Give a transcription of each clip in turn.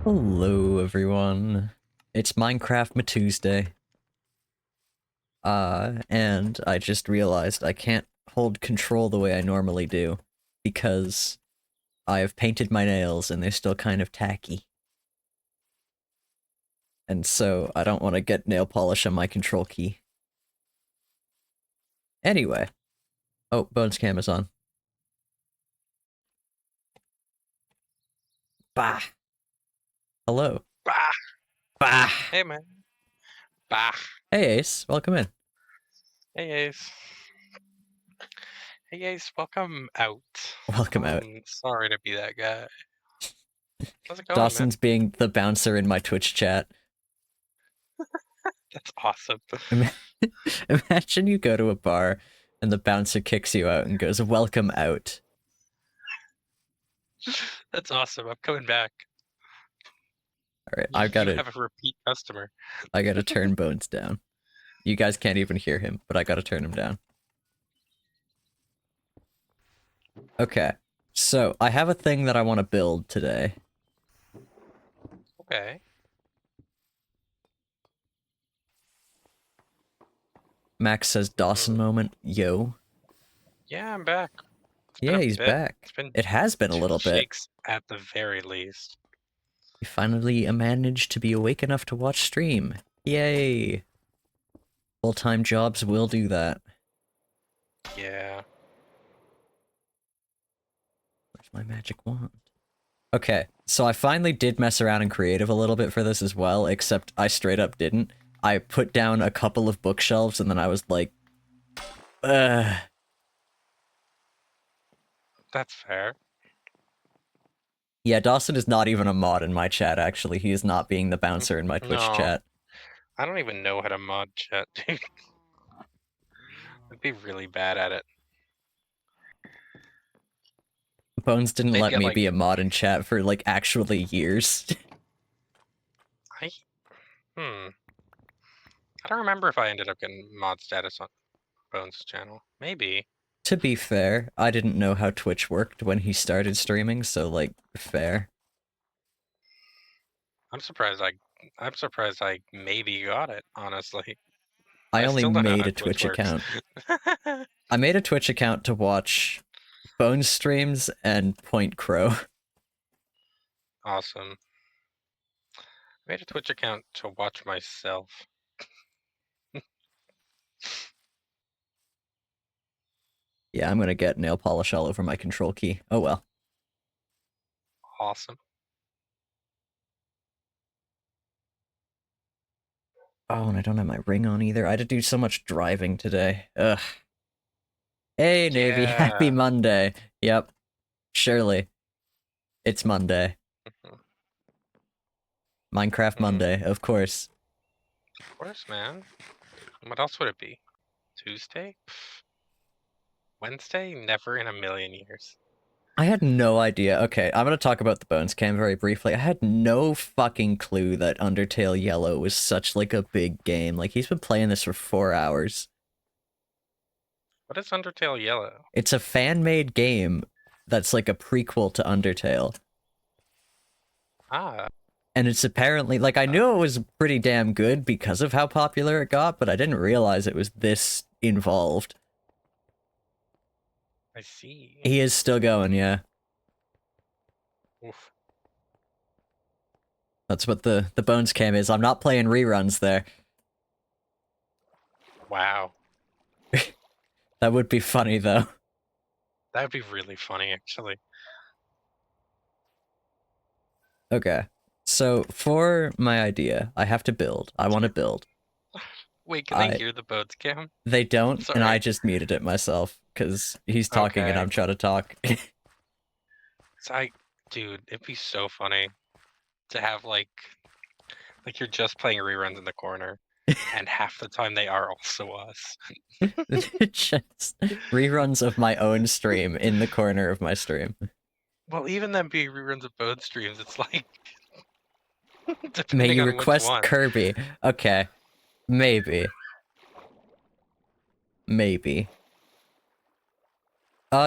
Hello, everyone. It's Minecraft Tuesday. And I just realized I can't hold control the way I normally do because I have painted my nails and they're still kind of tacky. And so I don't want to get nail polish on my control key. Anyway. Oh, Bones cam is on. Bah. Hello. Bah. Bah. Hey, man. Bah. Hey, Ace. Welcome in. Hey, Ace. Hey, Ace. Welcome out. Welcome out. Sorry to be that guy. How's it going, Dawson's man? being the bouncer in my Twitch chat. That's awesome. Imagine you go to a bar and the bouncer kicks you out and goes, "Welcome out." That's awesome. I'm coming back. Alright, You have a repeat customer. I gotta turn Bones down. You guys can't even hear him, but I gotta turn him down. Okay, so I have a thing that I want to build today. Okay. Max says Dawson moment, yo. Yeah, I'm back. Yeah, he's back. It has been a little bit. Shakes at the very least. We finally managed to be awake enough to watch stream. Yay! Full-time jobs will do that. Yeah. Where's my magic wand? Okay, so I finally did mess around in creative a little bit for this as well, except I straight up didn't. I put down a couple of bookshelves and then I was like, ugh. That's fair. Yeah, Dawson is not even a mod in my chat, actually. He is not being the bouncer in my Twitch chat. I don't even know how to mod chat, dude. I'd be really bad at it. Bones didn't let me be a mod in chat for, like, actually years. I don't remember if I ended up getting mod status on Bones' channel. Maybe. To be fair, I didn't know how Twitch worked when he started streaming, so, like, fair. I'm surprised I maybe got it, honestly. I only still don't know made how a Twitch account. works. I made a Twitch account to watch Bones streams and Point Crow. Awesome. I made a Twitch account to watch myself. Yeah, I'm gonna get nail polish all over my control key. Oh well. Awesome. Oh, and I don't have my ring on either. I had to do so much driving today. Ugh. Hey, Navy, Yeah. happy Monday. Yep. Surely. It's Monday. Minecraft Monday, of course. Of course, man. What else would it be? Tuesday? Wednesday? Never in a million years. I had no idea. Okay, I'm gonna talk about the Bones Cam very briefly. I had no fucking clue that Undertale Yellow was such, like, a big game. Like, he's been playing this for 4 hours. What is Undertale Yellow? It's a fan-made game that's like a prequel to Undertale. Ah. And it's apparently, like, I knew it was pretty damn good because of how popular it got, but I didn't realize it was this involved. I see. He is still going, yeah. Oof. That's what the Bones Cam is. I'm not playing reruns there. Wow. That would be funny, though. That would be really funny, actually. Okay. So, for my idea, I have to build. I want to build. Wait, can they hear the Bones Cam? They don't, Sorry. and I just muted it myself, because he's talking and I'm trying to talk. Dude, it'd be so funny to have, like you're just playing reruns in the corner, and half the time they are also us. Just reruns of my own stream in the corner of my stream. Well, even them being reruns of both streams, it's like... May you request Kirby. Okay. Maybe. Maybe.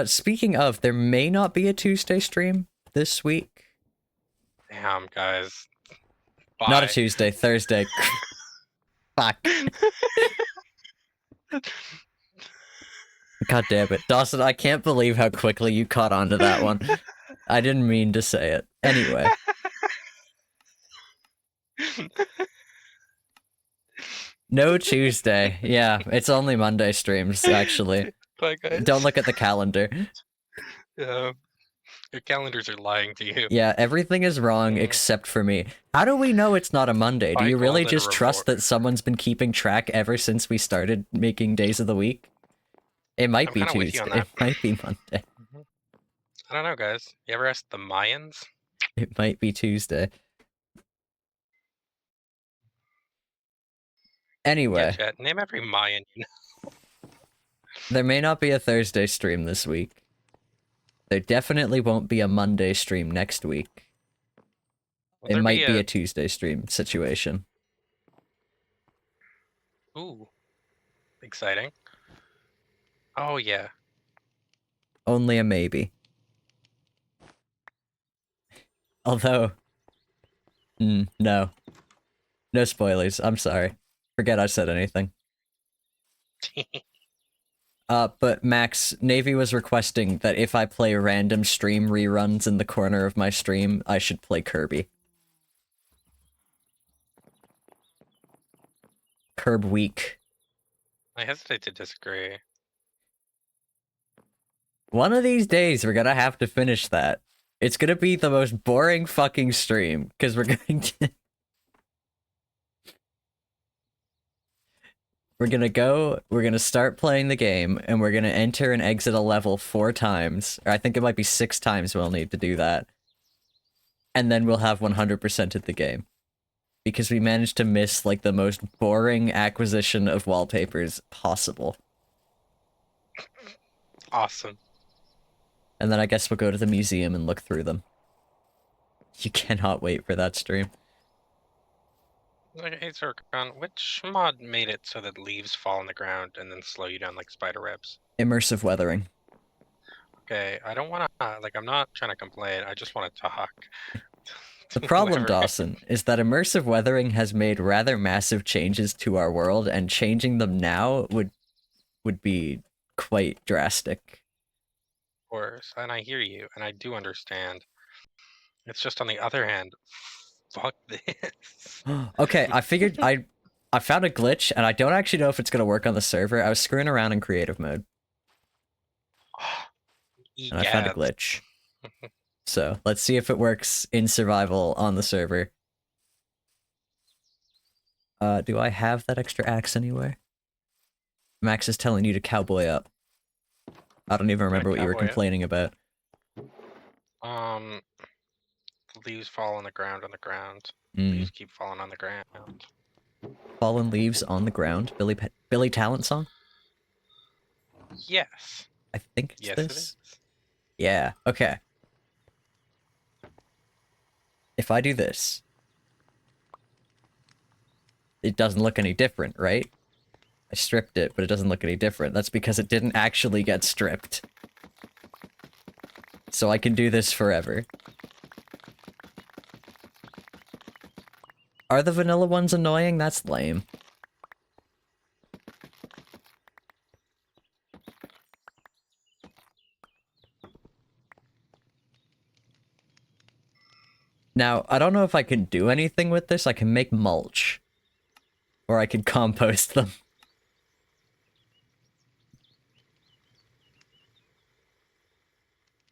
Speaking of, there may not be a Tuesday stream this week. Damn, guys. Not a Bye. Tuesday, Thursday. Fuck. God damn it. Dawson, I can't believe how quickly you caught on to that one. I didn't mean to say it. Anyway. No Tuesday. Yeah, it's only Monday streams, actually. Bye, guys. Don't look at the calendar. Yeah. Your calendars are lying to you. Yeah, everything is wrong except for me. How do we know it's not a Monday? Do By you really golden just trust report. that someone's been keeping track ever since we started making days of the week? It might I'm be kind of with you on Tuesday. that. It might be Monday. I don't know, guys. You ever asked the Mayans? It might be Tuesday. Yeah, Anyway, chat. Name every Mayan you know. there may not be a Thursday stream this week. There definitely won't be a Monday stream next week. Will It there might be a Tuesday stream situation. Ooh. Exciting. Oh, yeah. Only a maybe. Although, no. No spoilers, I'm sorry. Forget I said anything. But Max, Navy was requesting that if I play random stream reruns in the corner of my stream, I should play Kirby. Curb week. I hesitate to disagree. One of these days, we're gonna have to finish that. It's gonna be the most boring fucking stream, because we're going to... We're gonna start playing the game, and we're gonna enter and exit a level 4 times. Or I think it might be 6 times we'll need to do that. And then we'll have 100% of the game. Because we managed to miss, like, the most boring acquisition of wallpapers possible. Awesome. And then I guess we'll go to the museum and look through them. You cannot wait for that stream. Hey, Zircon, which mod made it so that leaves fall on the ground and then slow you down like spider webs? Immersive weathering. Okay, I don't want to, like, I'm not trying to complain, I just want to talk. The problem, Whoever- Dawson, is that immersive weathering has made rather massive changes to our world, and changing them now would be quite drastic. Of course, and I hear you, and I do understand. It's just on the other hand, fuck this. Okay, I figured I found a glitch, and I don't actually know if it's gonna work on the server. I was screwing around in creative mode, and I found a Egads. glitch. So, let's see if it works in survival on the server. Do I have that extra axe anywhere? Max is telling you to cowboy up. I don't even remember what you were Cowboy up? complaining about. Leaves fall on the ground, on the ground. Mm. Leaves keep falling on the ground. Fallen leaves on the ground. Billy Talent song? Yes. I think it's Yes, this. it is. Yeah, okay. If I do this, it doesn't look any different, right? I stripped it, but it doesn't look any different. That's because it didn't actually get stripped. So I can do this forever. Are the vanilla ones annoying? That's lame. Now, I don't know if I can do anything with this. I can make mulch. Or I can compost them.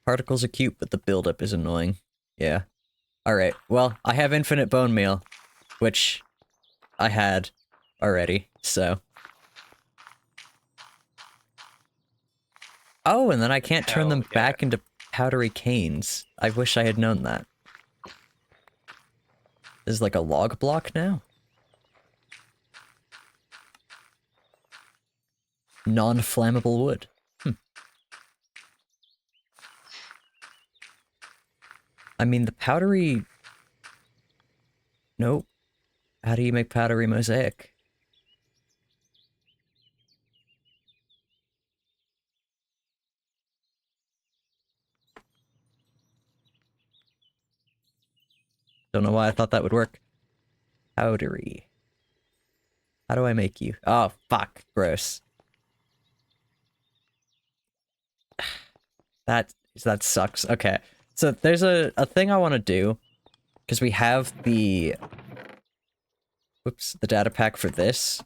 Particles are cute, but the buildup is annoying. Yeah. Alright, well, I have infinite bone meal. Which I had already, so... Oh, and then I can't turn them back into powdery canes. I wish I had known that. This is like a log block now? Non-flammable wood. I mean, the powdery... Nope. How do you make powdery mosaic? Don't know why I thought that would work. Powdery. How do I make you? Oh, fuck. Gross. That sucks. Okay. So there's a thing I want to do. Because we have the... Whoops. The data pack for this.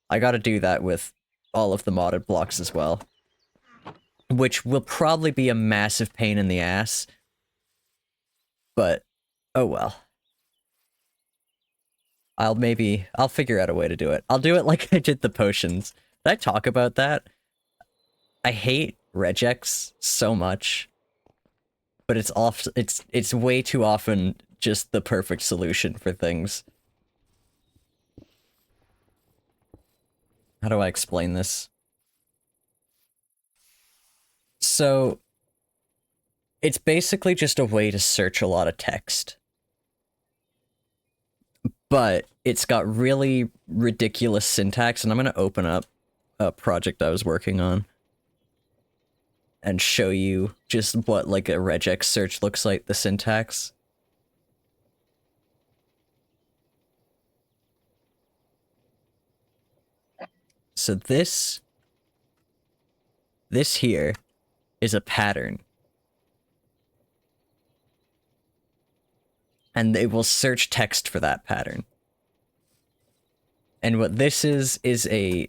I gotta do that with all of the modded blocks as well. Which will probably be a massive pain in the ass. But, oh well. I'll figure out a way to do it. I'll do it like I did the potions. Did I talk about that? I hate regex so much. But it's way too often just the perfect solution for things. How do I explain this? So, it's basically just a way to search a lot of text. But it's got really ridiculous syntax, and I'm going to open up a project I was working on and show you just what like a regex search looks like, the syntax. So this here is a pattern. And it will search text for that pattern. And what this is a...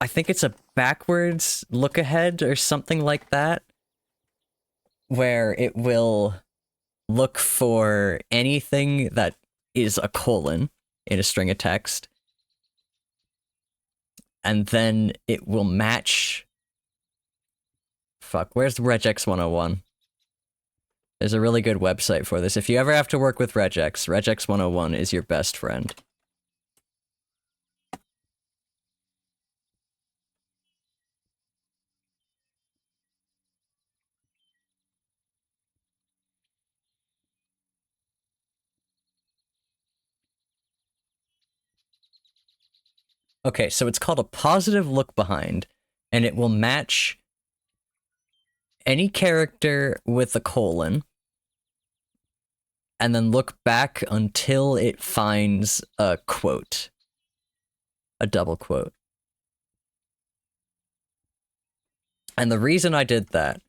I think it's a backwards look ahead or something like that. Where it will look for anything that is a colon in a string of text. And then it will match... Fuck, where's regex 101? There's a really good website for this. If you ever have to work with regex, regex 101 is your best friend. Okay, so it's called a positive look behind, and it will match any character with a colon, and then look back until it finds a quote. A double quote. And the reason I did that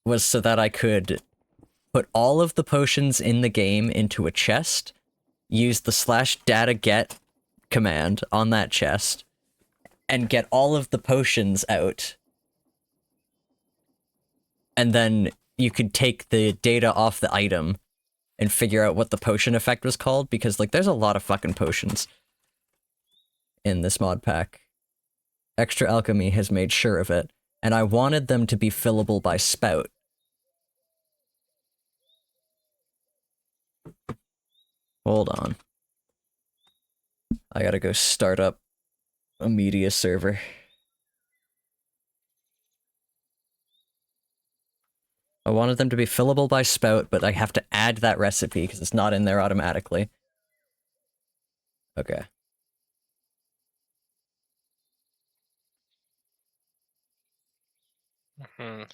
was so that I could put all of the potions in the game into a chest, use the /dataget command on that chest, and get all of the potions out. And then you could take the data off the item and figure out what the potion effect was called, because, like, there's a lot of fucking potions in this mod pack. Extra Alchemy has made sure of it, and I wanted them to be fillable by spout. Hold on. I gotta go start up a media server. I wanted them to be fillable by spout, but I have to add that recipe because it's not in there automatically. Okay.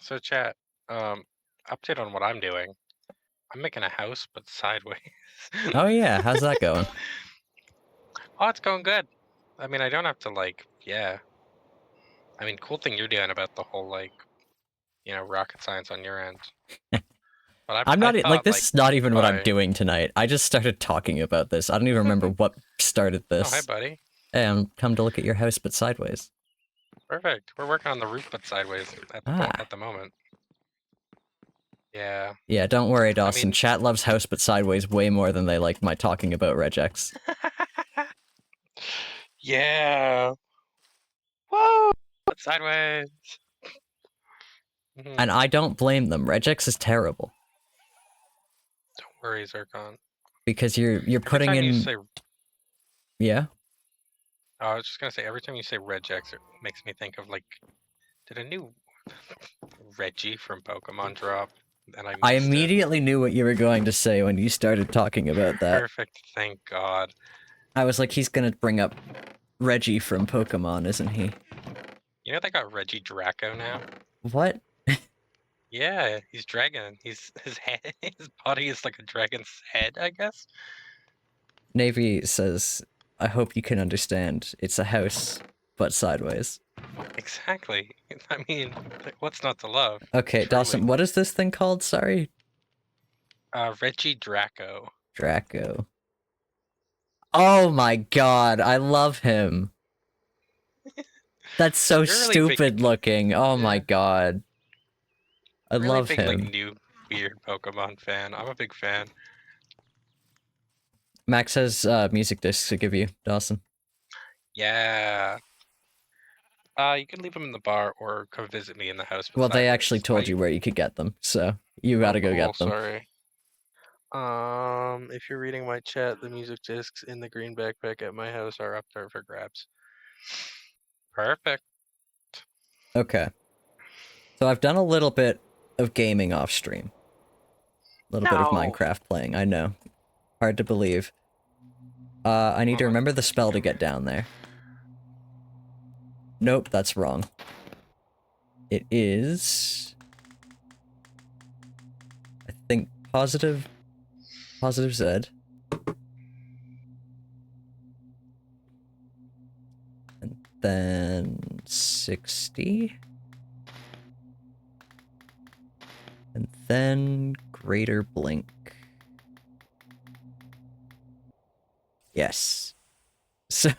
So chat, update on what I'm doing. I'm making a house, but sideways. Oh yeah, how's that going? Oh, it's going good. I mean, I don't have to, like, yeah. I mean, cool thing you're doing about the whole, like, you know, rocket science on your end. But I'm not, I thought, like, this is not even what I'm by- doing tonight. I just started talking about this. I don't even remember what started Oh, hi, this. buddy. Hey, I'm come to look at your house, but sideways. Perfect. We're working on the roof, but sideways at the moment. Yeah. Yeah, don't worry, Dawson. mean- Chat loves house, but sideways way more than they like my talking about regex. Yeah. Whoa! Sideways. And I don't blame them. Regex is terrible. Don't worry, Zircon. Because you're putting Every time in... you say, Yeah? I was just gonna say, every time you say regex, it makes me think of, like, did a new Reggie from Pokemon drop? And I missed it. immediately knew what you were going to say when you started talking about that. Perfect, thank God. I was like, he's gonna bring up Reggie from Pokemon, isn't he? You know they got Reggie Draco now? What? Yeah, he's dragon. His head, his body is like a dragon's head, I guess. Navy says, I hope you can understand. It's a house, but sideways. Exactly. I mean, like, what's not to love? Okay, Truly. Dawson, what is this thing called? Sorry? Reggie Draco. Draco. Oh my god, I love him. That's so You're really big, stupid looking. Oh my yeah, god. I really love big like him. new weird Pokemon fan. I'm a big fan. Max has music discs to give you, Dawson. Yeah. You can leave them in the bar or come visit me in the house, but Well, they actually sideways. told you where you could get them, so you Oh, gotta go cool. get them. Sorry. If you're reading my chat, the music discs in the green backpack at my house are up there for grabs. Perfect. Okay. So I've done a little bit of gaming off stream. A little bit of No. Minecraft playing, I know. Hard to believe. I need to remember the spell to get down there. Nope, that's wrong. It is... I think positive Z. And then 60. And then greater blink. Yes. So,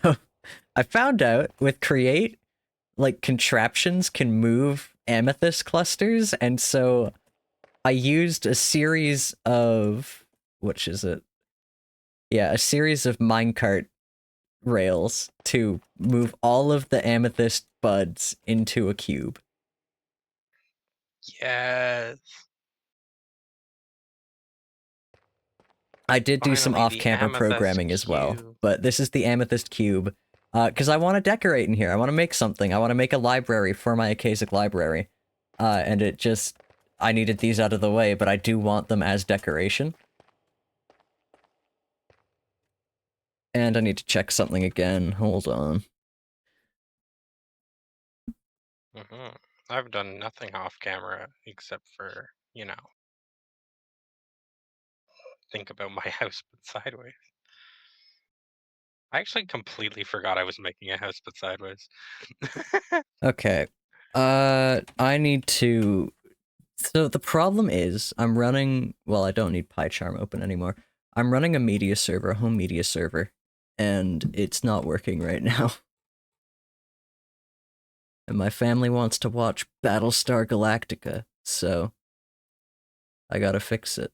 I found out with create, like, contraptions can move amethyst clusters, and so I used a series of... which is it? Yeah, a series of minecart rails to move all of the amethyst buds into a cube. Yes. I did do some Finally, the off-camera amethyst programming as well, cube. but this is the amethyst cube. Because I want to decorate in here. I want to make something. I want to make a library for my Akasic library. And it just... I needed these out of the way, but I do want them as decoration. And I need to check something again. Hold on. I've done nothing off camera except for, think about my house but sideways. I actually completely forgot I was making a house but sideways. Okay. I need to... So the problem is, I'm running... Well, I don't need PyCharm open anymore. I'm running a media server, a home media server, and it's not working right now. And my family wants to watch Battlestar Galactica, so I gotta fix it.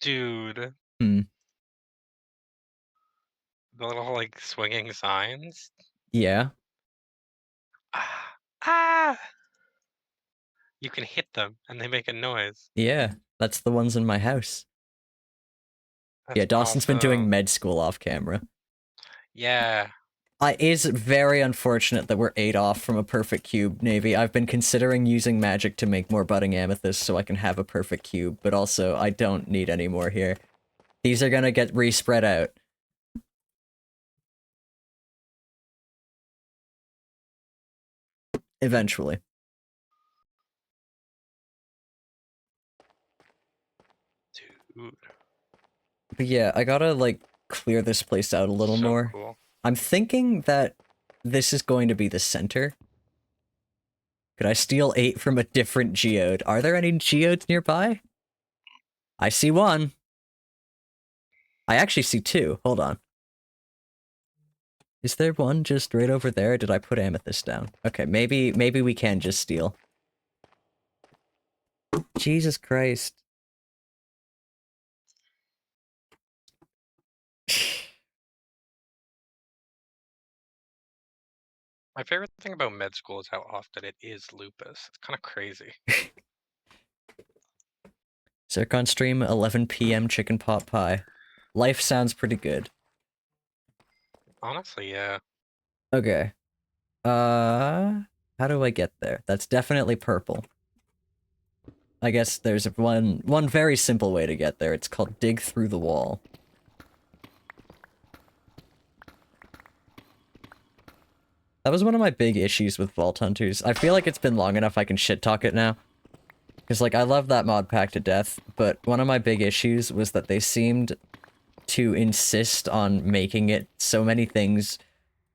Dude, Hmm. the little like swinging signs. Yeah. Ah, ah! You can hit them and they make a noise. Yeah. That's the ones in my house. Yeah, That's Dawson's been doing awesome. med school off camera. Yeah. It is very unfortunate that we're 8 off from a perfect cube, Navy. I've been considering using magic to make more budding amethysts so I can have a perfect cube, but also I don't need any more here. These are gonna get re-spread out. Eventually. Dude, But yeah, I gotta, like, clear this place out a little so more. cool. I'm thinking that this is going to be the center. Could I steal 8 from a different geode? Are there any geodes nearby? I see one. I actually see 2. Hold on. Is there one just right over there? Or did I put amethyst down? Okay, maybe we can just steal. Jesus Christ. My favorite thing about med school is how often it is lupus. It's kind of crazy. Zircon stream, 11 p.m. chicken pot pie. Life sounds pretty good. Honestly, yeah. Okay. How do I get there? That's definitely purple. I guess there's one very simple way to get there. It's called dig through the wall. That was one of my big issues with Vault Hunters. I feel like it's been long enough I can shit talk it now. Because, like, I love that mod pack to death, but one of my big issues was that they seemed to insist on making it so many things,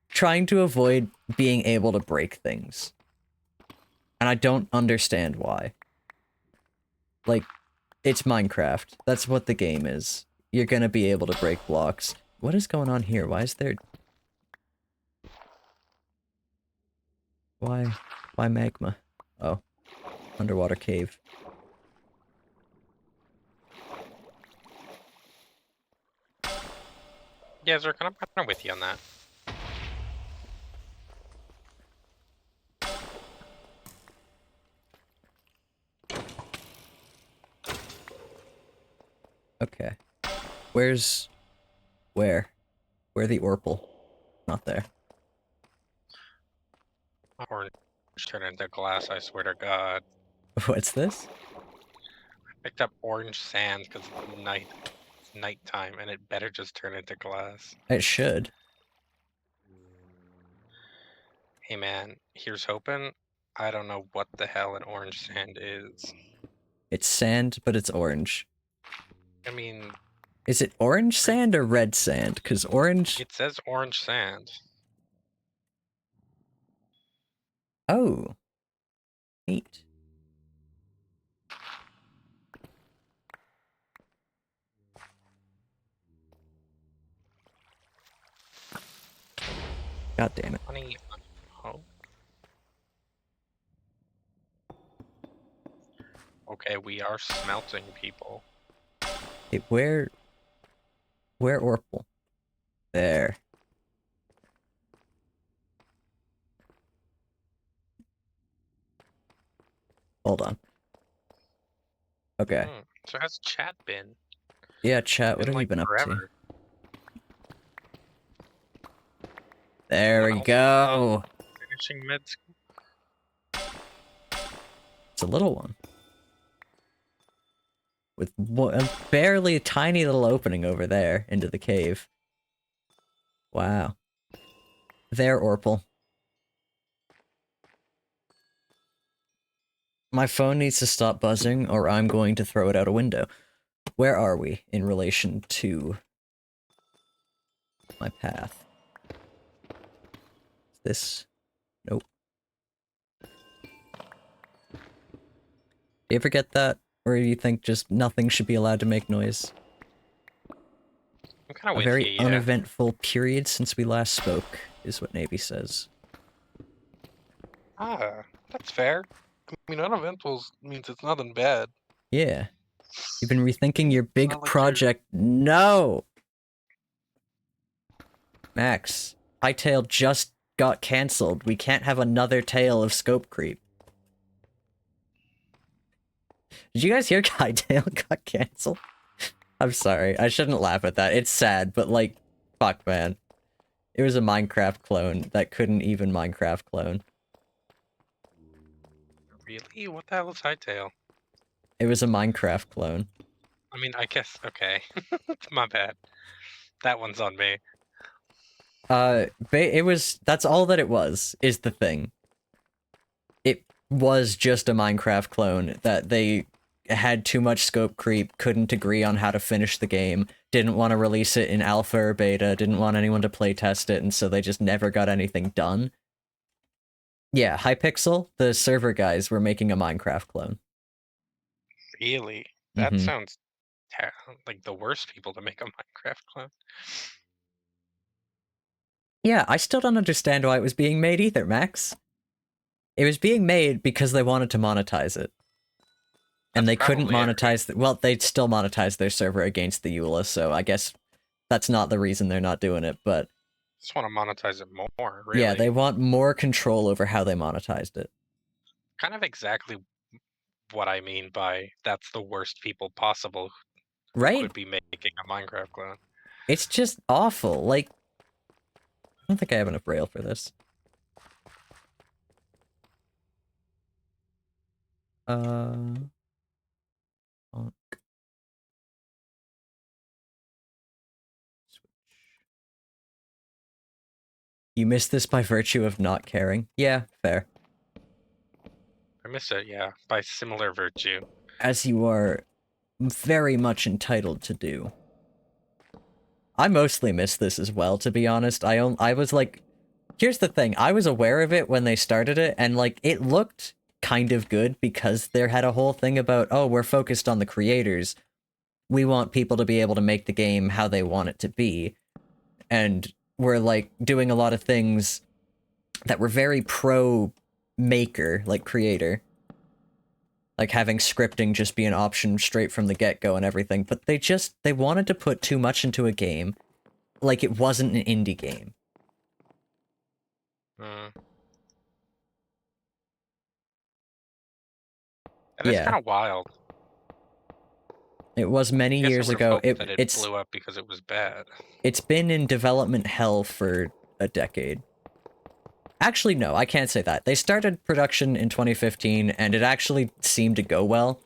trying to avoid being able to break things. And I don't understand why. Like, it's Minecraft. That's what the game is. You're gonna be able to break blocks. What is going on here? Why is there... Why magma? Oh. Underwater cave. Yeah, Zerk, I'm kind of with you on that. Okay. Where's... Where? Where the Orpal? Not there. Orange turn into glass, I swear to God. What's this? Picked up orange sand because it's nighttime, and it better just turn into glass. It should. Hey man, here's hoping. I don't know what the hell an orange sand is. It's sand, but it's orange. I mean, Is it orange sand or red sand? Because orange... it says orange sand. Oh. Neat. God damn it. Honey, oh. Okay, we are smelting people. Hey, where Orpal? There. Hold on. Okay. So how's chat been? Yeah, chat, what have you like been up to? forever. There we go. Finishing med school. It's a little one. With a barely tiny little opening over there into the cave. Wow. There, Orpal. My phone needs to stop buzzing or I'm going to throw it out a window. Where are we in relation to my path? Is this? Nope. You ever get that? Or you think just nothing should be allowed to make noise? I'm kind of A with very you, yeah. uneventful period since we last spoke, is what Navy says. Ah, that's fair. I mean, uneventful means it's nothing bad. Yeah. You've been rethinking your big not like project. No! Max, Hightail just got cancelled. We can't have another tale of scope creep. Did you guys hear Hightail got cancelled? I'm sorry. I shouldn't laugh at that. It's sad, but like, fuck, man. It was a Minecraft clone that couldn't even Minecraft clone. Really? What the hell is Hightail? It was a Minecraft clone. I mean, I guess, okay. My bad. That one's on me. That's all that it was, is the thing. It was just a Minecraft clone that they had too much scope creep, couldn't agree on how to finish the game, didn't want to release it in alpha or beta, didn't want anyone to playtest it, and so they just never got anything done. Yeah, Hypixel, the server guys, were making a Minecraft clone. Really? That sounds like the worst people to make a Minecraft clone. Yeah, I still don't understand why it was being made either, Max. It was being made because they wanted to monetize it. And they couldn't monetize... Well, they'd still monetize their server against the EULA, so I guess that's not the reason they're not doing it, but... Just want to monetize it more, really. Yeah, they want more control over how they monetized it. Kind of exactly what I mean by that's the worst people possible who could be making a Minecraft clone. It's just awful. Like, I don't think I have enough rail for this. You missed this by virtue of not caring. Yeah, fair. I miss it, yeah, by similar virtue. As you are very much entitled to do. I mostly missed this as well, to be honest. I was like, here's the thing, I was aware of it when they started it, and like, it looked kind of good because there had a whole thing about, oh, we're focused on the creators. We want people to be able to make the game how they want it to be. And we're like doing a lot of things that were very pro maker, like creator. Like having scripting just be an option straight from the get-go and everything, but they wanted to put too much into a game like it wasn't an indie game. And it's kind of wild. It was many years ago. It blew up because it was bad. It's been in development hell for a decade. Actually, no, I can't say that. They started production in 2015, and it actually seemed to go well.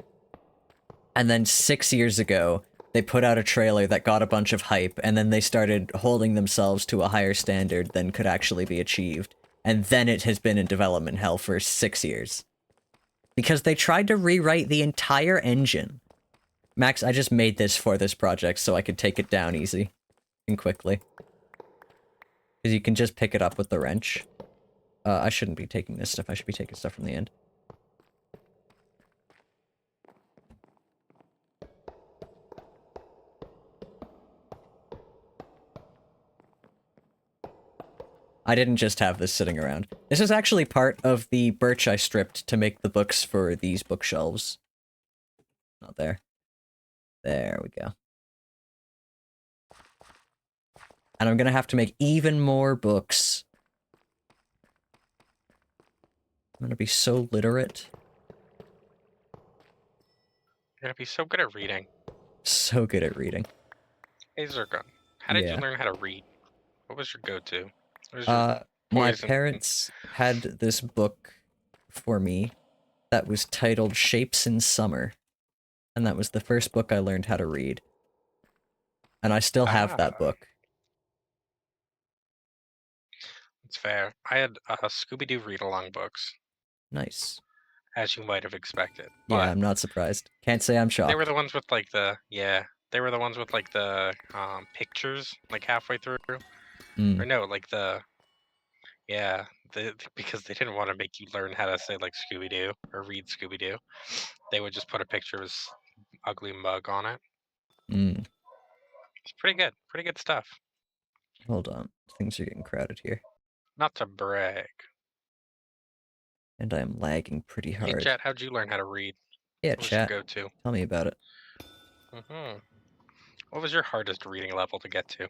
And then 6 years ago, they put out a trailer that got a bunch of hype, and then they started holding themselves to a higher standard than could actually be achieved. And then it has been in development hell for 6 years. Because they tried to rewrite the entire engine. Max, I just made this for this project so I could take it down easy and quickly. Because you can just pick it up with the wrench. I shouldn't be taking this stuff. I should be taking stuff from the end. I didn't just have this sitting around. This is actually part of the birch I stripped to make the books for these bookshelves. Not there. There we go. And I'm gonna have to make even more books. I'm gonna be so literate. You're gonna be so good at reading. So good at reading. Hey, Zergun, how did you learn how to read? What was your go-to? My parents had this book for me that was titled Shapes in Summer. And that was the first book I learned how to read. And I still have that book. It's fair. I had Scooby-Doo read-along books. Nice. As you might have expected. Yeah, I'm not surprised. Can't say I'm shocked. They were the ones with like the they were the ones with like the pictures like halfway through. Or no, like because they didn't want to make you learn how to say like Scooby-Doo or read Scooby-Doo. They would just put a picture of his ugly mug on it. It's pretty good. Pretty good stuff. Hold on. Things are getting crowded here. Not to brag. And I am lagging pretty hard. Hey, chat, how'd you learn how to read? Yeah, chat. Go-to? Tell me about it. What was your hardest reading level to get to?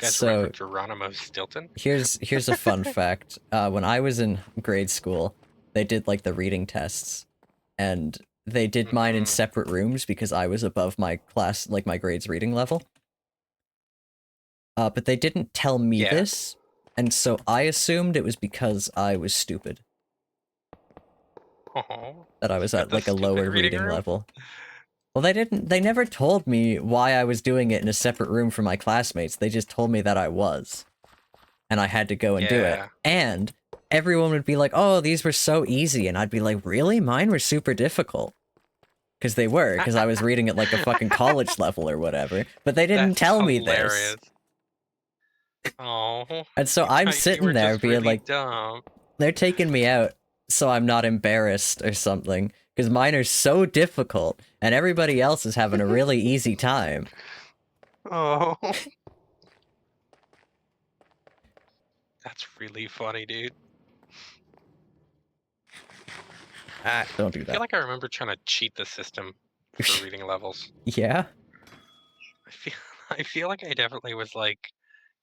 So Geronimo Stilton? Here's a fun fact. When I was in grade school, they did like the reading tests, and they did mine in separate rooms because I was above my class, like my grade's reading level. But they didn't tell me this, and so I assumed it was because I was stupid. That I was at like a lower reading level. Well, they never told me why I was doing it in a separate room from my classmates. They just told me that I was. And I had to go and do it. And everyone would be like, oh, these were so easy. And I'd be like, really? Mine were super difficult. Because they were, because I was reading at like a fucking college level or whatever. But they didn't tell me this. Oh. And so I'm sitting there being like, dumb. They're taking me out so I'm not embarrassed or something. Because mine are so difficult, and everybody else is having a really easy time. Oh. That's really funny, dude. Don't do that. I feel like I remember trying to cheat the system for reading levels. Yeah? I feel like I definitely was like,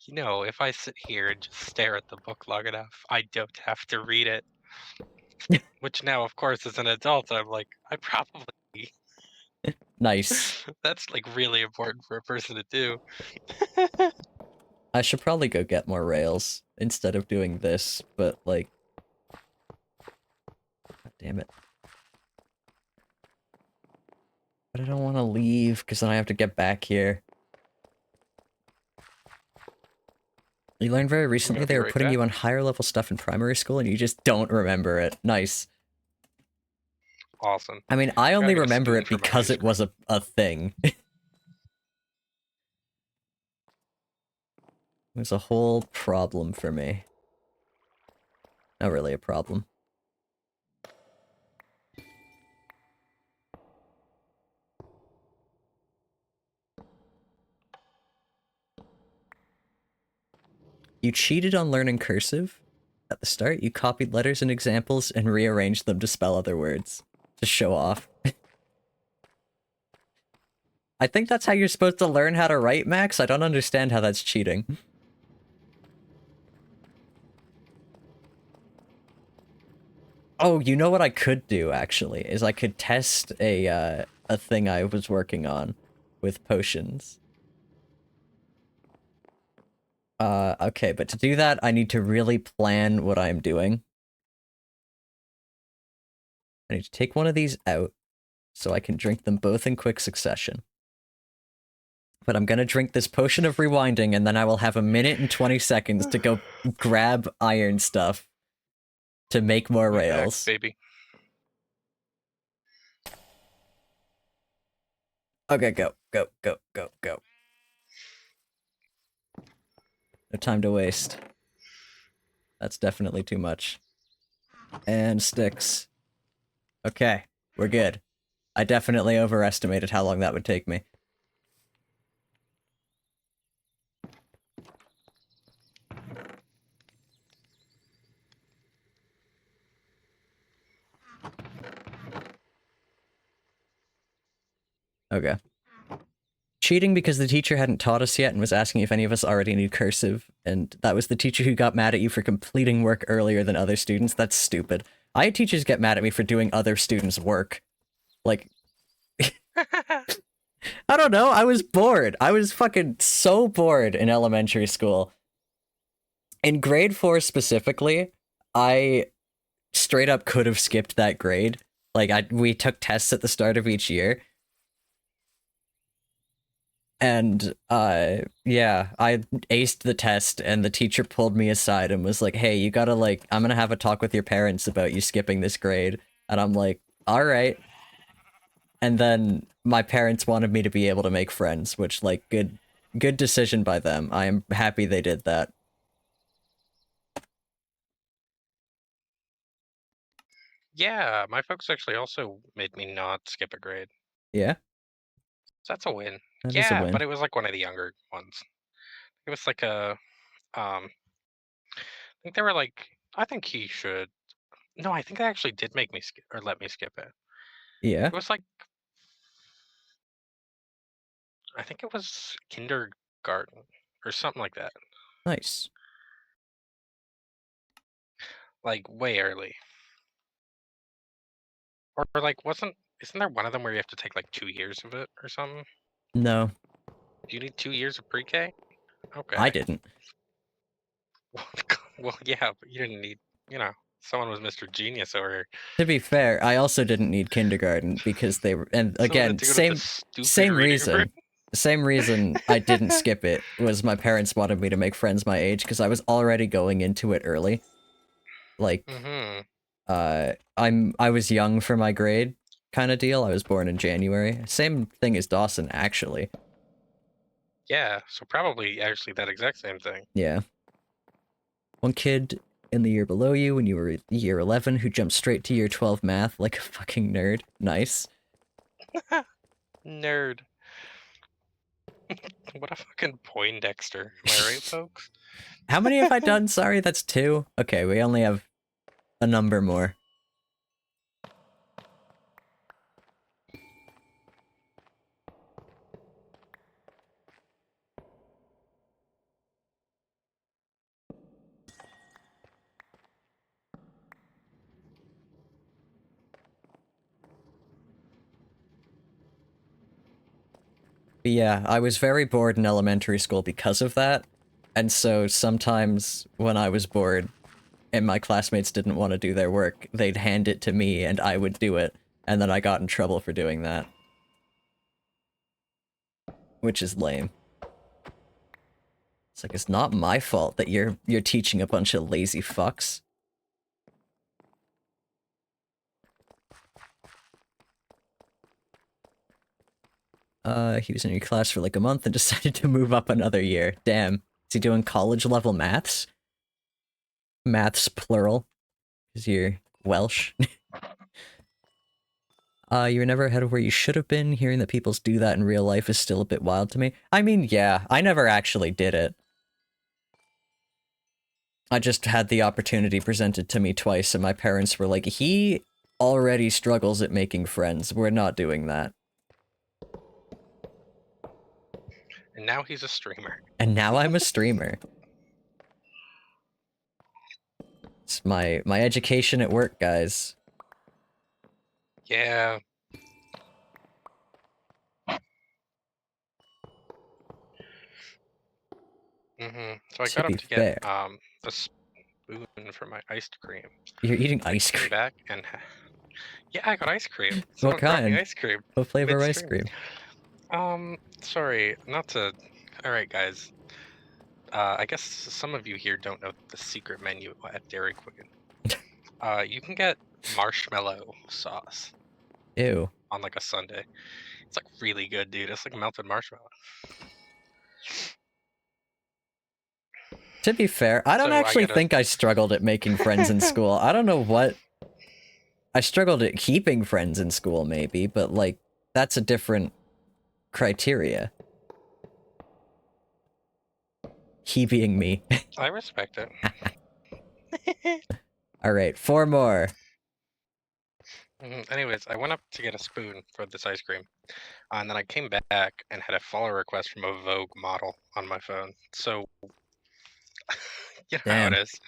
you know, if I sit here and just stare at the book long enough, I don't have to read it. Which now, of course, as an adult, I'm like, I probably... Nice. That's, like, really important for a person to do. I should probably go get more rails instead of doing this, but, like... God damn it. But I don't want to leave, because then I have to get back here. You learned very I'm recently gonna they be were right putting back. you on higher level stuff in primary school and you just don't remember it. Nice. Awesome. I mean, I Gotta only get a remember spoon it for my because ice it was a thing. It was a whole problem for me. Not really a problem. You cheated on learning cursive at the start. You copied letters and examples and rearranged them to spell other words to show off. I think that's how you're supposed to learn how to write, Max. I don't understand how that's cheating. Oh, you know what I could do, actually, is I could test a thing I was working on with potions. Okay, but to do that, I need to really plan what I'm doing. I need to take one of these out so I can drink them both in quick succession. But I'm gonna drink this potion of rewinding, and then I will have a minute and 20 seconds to go grab iron stuff to make more My back, rails. baby. Okay, go, go, go, go, go. No time to waste. That's definitely too much. And sticks. Okay, we're good. I definitely overestimated how long that would take me. Okay. Cheating because the teacher hadn't taught us yet and was asking if any of us already knew cursive, and that was the teacher who got mad at you for completing work earlier than other students. That's stupid. I had teachers get mad at me for doing other students' work. Like, I don't know, I was bored. I was fucking so bored in elementary school. In grade 4 specifically, I straight up could have skipped that grade. Like, we took tests at the start of each year, and yeah, I aced the test and the teacher pulled me aside and was like, hey, you gotta, like, I'm gonna have a talk with your parents about you skipping this grade. And I'm like, all right. And then my parents wanted me to be able to make friends, which, like, good decision by them. I am happy they did that. Yeah, my folks actually also made me not skip a grade. Yeah, So that's a win. that is a Yeah, win. but it was like one of the younger ones. It was like I think they were like, I think he should. No, I think they actually did make me skip or let me skip it. Yeah, It was like, I think it was kindergarten or something like that. nice. Like way early. Or like isn't there one of them where you have to take like 2 years of it or something? No, Do you need 2 years of pre-K? I Okay. didn't. Well, yeah, but you didn't need, someone was Mr. Genius over here. To be fair, I also didn't need kindergarten because they were, and Someone had again, to go to this stupid reading room. same reason I didn't skip it was my parents wanted me to make friends my age because I was already going into it early. Like, Mm-hmm. I was young for my grade kind of deal. I was born in January. Same thing as Dawson, actually. Yeah, so probably actually that exact same thing. Yeah. One kid in the year below you when you were year 11 who jumped straight to year 12 math like a fucking nerd. Nice. Nerd. What a fucking Poindexter. Am I right, folks? How many have I done? Sorry, that's 2. Okay, we only have a number more. But yeah, I was very bored in elementary school because of that. And so sometimes when I was bored and my classmates didn't want to do their work, they'd hand it to me and I would do it. And then I got in trouble for doing that. Which is lame. It's like, it's not my fault that you're teaching a bunch of lazy fucks. He was in your class for like a month and decided to move up another year. Damn. Is he doing college level maths? Maths plural. Because you're Welsh. You were never ahead of where you should have been. Hearing that people do that in real life is still a bit wild to me. I mean, yeah, I never actually did it. I just had the opportunity presented to me twice, and my parents were like, he already struggles at making friends. We're not doing that. And now he's a streamer. And now I'm a streamer. It's my education at work, guys. Yeah. So I got up to get a spoon for my ice cream. You're eating ice Came cream? back and yeah, I got ice cream. What Someone brought me kind? ice cream. What flavor of ice Midstream. cream? Sorry, not to. All right, guys. I guess some of you here don't know the secret menu at Dairy Queen. You can get marshmallow sauce. Ew. On like a sundae. It's like really good, dude. It's like melted marshmallow. To be fair, I don't actually think I struggled at making friends in school. I don't know what... I struggled at keeping friends in school, maybe, but, like, that's a different criteria. He being me. I respect it. Alright, 4 more. Anyways, I went up to get a spoon for this ice cream. And then I came back and had a follow request from a Vogue model on my phone. So... you know how it is.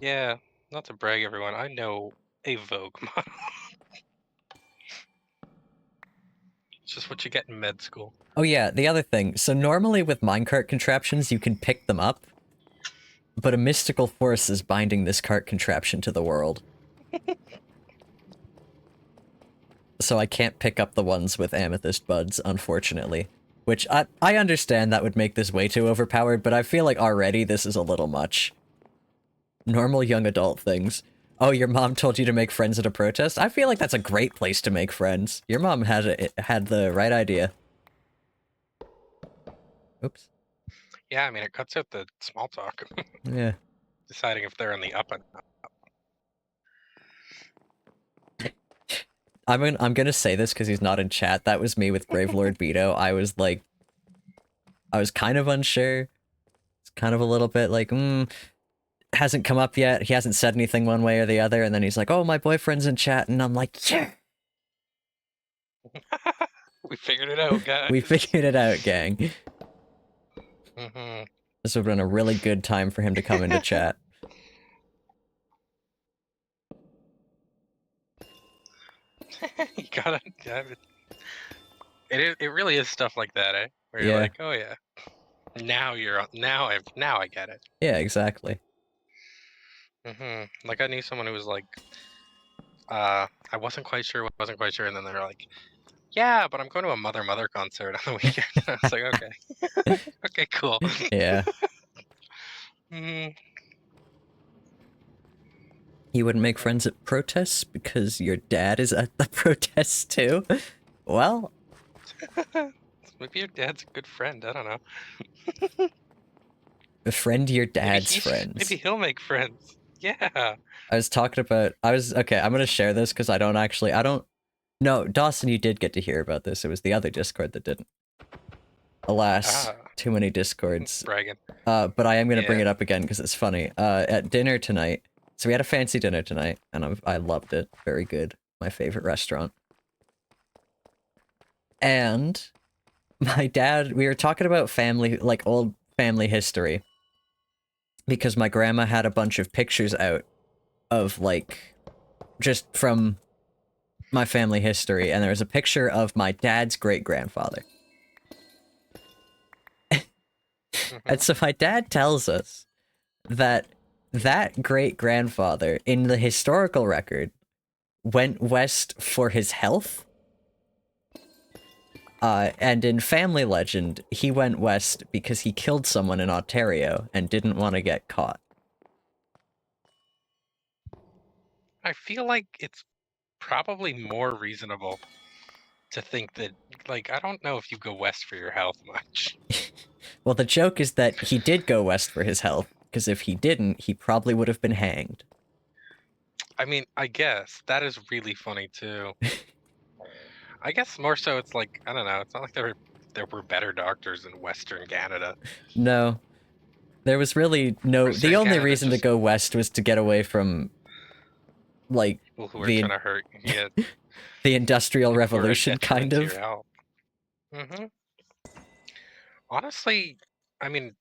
Yeah, not to brag, everyone. I know a Vogue model. It's just what you get in med school. Oh yeah, the other thing. So normally with minecart contraptions, you can pick them up. But a mystical force is binding this cart contraption to the world. So I can't pick up the ones with amethyst buds, unfortunately. Which, I understand that would make this way too overpowered, but I feel like already this is a little much. Normal young adult things. Oh, your mom told you to make friends at a protest? I feel like that's a great place to make friends. Your mom had the right idea. Oops. Yeah, I mean, it cuts out the small talk. Yeah. Deciding if they're on the up and up. I'm gonna say this because he's not in chat. That was me with Gravelord Beto. I was like... I was kind of unsure. It's kind of a little bit like, hasn't come up yet. He hasn't said anything one way or the other. And then he's like, oh, my boyfriend's in chat. And I'm like, yeah. We figured it out, guys. We figured it out, gang. This would have been a really good time for him to come into chat. You gotta... It really is stuff like that, eh? Where you're like, oh yeah. Now you're on... Now I get it. Yeah, exactly. Like I knew someone who was like, I wasn't quite sure, and then they're like, yeah, but I'm going to a Mother concert on the weekend. I was like, okay. Okay, cool. Yeah. You wouldn't make friends at protests because your dad is at the protests too? Well... Maybe your dad's a good friend, I don't know. Befriend your dad's friends. Maybe he'll make friends. Yeah. I was talking about... Okay, I'm gonna share this because I don't... No, Dawson, you did get to hear about this. It was the other Discord that didn't. Alas, too many Discords. Bragging. But I am gonna bring it up again because it's funny. At dinner tonight... So we had a fancy dinner tonight, and I loved it. Very good. My favorite restaurant. And my dad... We were talking about family... Like, old family history. Because my grandma had a bunch of pictures out of, like, just from my family history, and there was a picture of my dad's great-grandfather. And so my dad tells us that that great-grandfather, in the historical record, went west for his health. And in family legend, he went west because he killed someone in Ontario and didn't want to get caught. I feel like it's probably more reasonable to think that, like, I don't know if you go west for your health much. Well, the joke is that he did go west for his health, because if he didn't, he probably would have been hanged. I mean, I guess that is really funny too. I guess more so it's like, I don't know, it's not like there were better doctors in Western Canada. No. There was really no... The Western only Canada reason to just go west was to get away from, like, people who are the trying to hurt you, the Industrial people who are a Revolution, detriment kind to your of. health. hmm Honestly, I mean,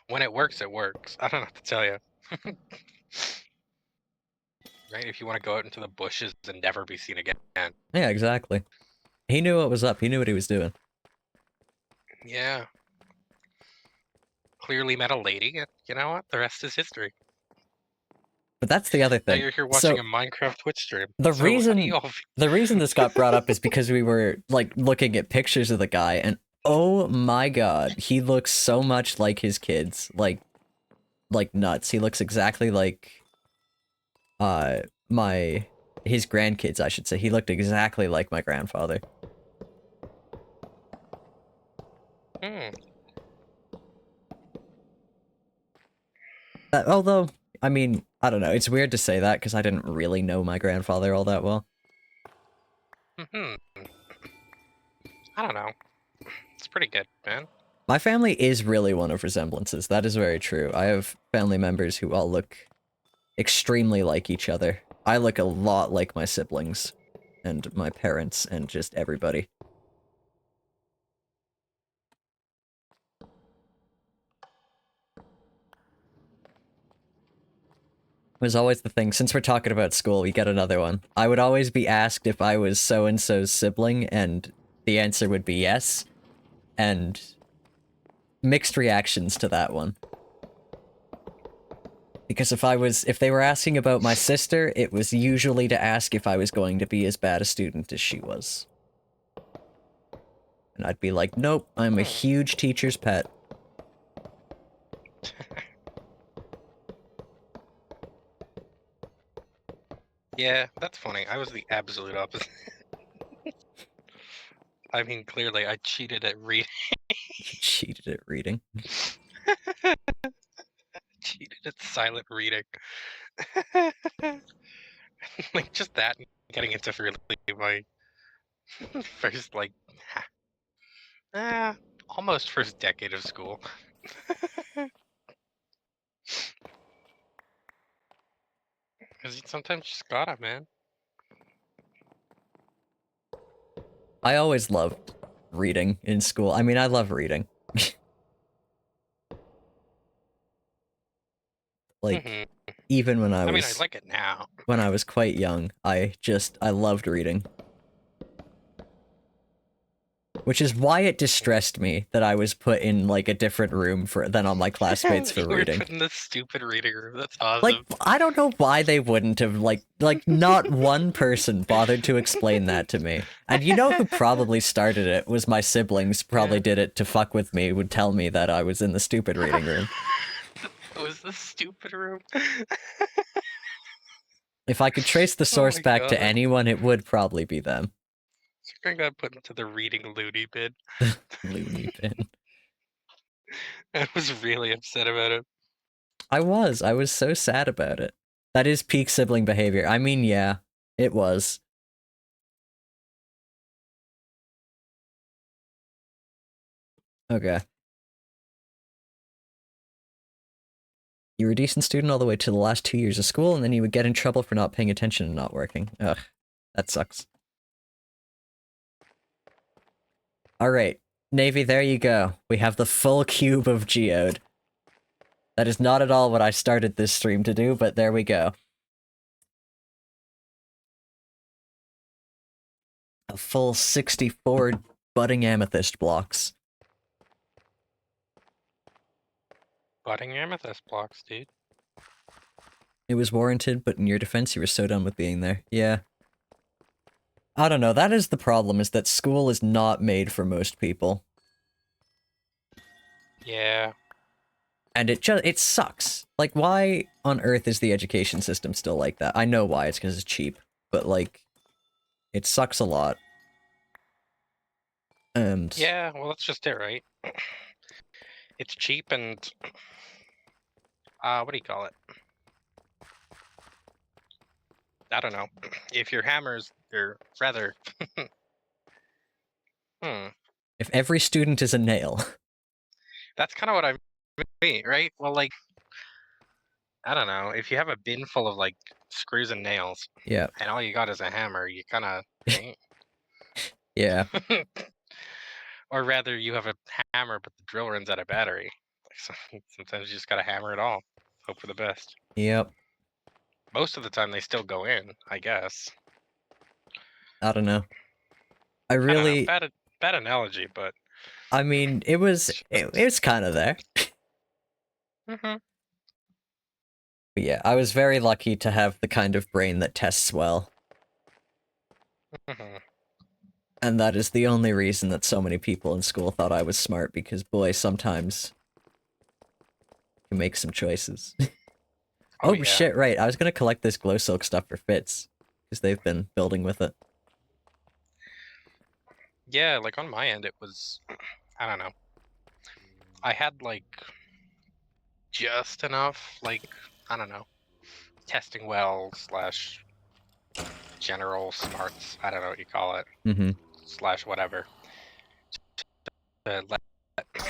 when it works, it works. I don't know what to tell you. Right? If you want to go out into the bushes and never be seen again. Yeah, exactly. He knew what was up. He knew what he was doing. Yeah. Clearly met a lady, and you know what? The rest is history. But that's the other Now thing. you're here watching So, a Minecraft Twitch stream. the So how do you reason... all feel? The reason this got brought up is because we were, like, looking at pictures of the guy, and oh my god, he looks so much like his kids. Like nuts. He looks exactly like, his grandkids, I should say. He looked exactly like my grandfather. Hmm. Although, I mean, I don't know. It's weird to say that because I didn't really know my grandfather all that well. Hmm. I don't know. It's pretty good, man. My family is really one of resemblances. That is very true. I have family members who all look extremely like each other. I look a lot like my siblings and my parents and just everybody. Was always the thing. Since we're talking about school, we get another one. I would always be asked if I was so-and-so's sibling, and the answer would be yes. And mixed reactions to that one. Because if they were asking about my sister, it was usually to ask if I was going to be as bad a student as she was. And I'd be like, nope, I'm a huge teacher's pet. Yeah, that's funny. I was the absolute opposite. I mean, clearly I cheated at reading. You cheated at reading. Cheated at silent reading. Like, just that, and getting into really my first, like, almost first decade of school. Because sometimes you just gotta, man. I always loved reading in school. I mean, I love reading. Like, Mhm. even when I I mean, I was like it now. when I was quite young, I loved reading. Which is why it distressed me that I was put in, like, a different room than all my classmates for You were reading. put in this stupid reading room. That's Like, awesome. I don't know why they wouldn't have, like, not one person bothered to explain that to me. And you know who probably started it was my siblings, probably Yeah. did it to fuck with me, would tell me that I was in the stupid reading room. It was the stupid room. If I could trace the Oh source my back to god. anyone, it would probably be them. So I got put into the reading loony bin. Loony bin. I was really upset about it. I was so sad about it. That is peak sibling behavior. I mean, yeah, it was. Okay. You were a decent student all the way to the last 2 years of school, and then you would get in trouble for not paying attention and not working. Ugh, that sucks. Alright, Navy, there you go. We have the full cube of Geode. That is not at all what I started this stream to do, but there we go. A full 64 budding amethyst blocks. Budding amethyst blocks, dude. It was warranted, but in your defense, you were so done with being there. Yeah. I don't know, that is the problem, is that school is not made for most people. Yeah. And it sucks. Like, why on earth is the education system still like that? I know why, it's because it's cheap. But, like, it sucks a lot. And... Yeah, well, that's just it, right? It's cheap and... what do you call it? I don't know. If your hammers, or rather... if every student is a nail. That's kind of what I mean, right? Well, like, I don't know. If you have a bin full of, like, screws and nails, Yeah. and all you got is a hammer, you kind of... Yeah. Or rather, you have a hammer, but the drill runs out of battery. Sometimes you just gotta hammer it all. Hope for the best. Yep. Most of the time, they still go in, I guess. I don't know. I I don't know. really... Bad analogy, but... I mean, it was kind of there. Mm-hmm. But yeah, I was very lucky to have the kind of brain that tests well. Mm-hmm. And that is the only reason that so many people in school thought I was smart, because boy, sometimes you make some choices. Oh yeah. shit, right, I was gonna collect this glow silk stuff for Fitz, because they've been building with it. Yeah, like on my end, it was... I don't know. I had, like, just enough, like, I don't know, testing well slash general smarts, I don't know what you call it, Mm-hmm. slash whatever, to let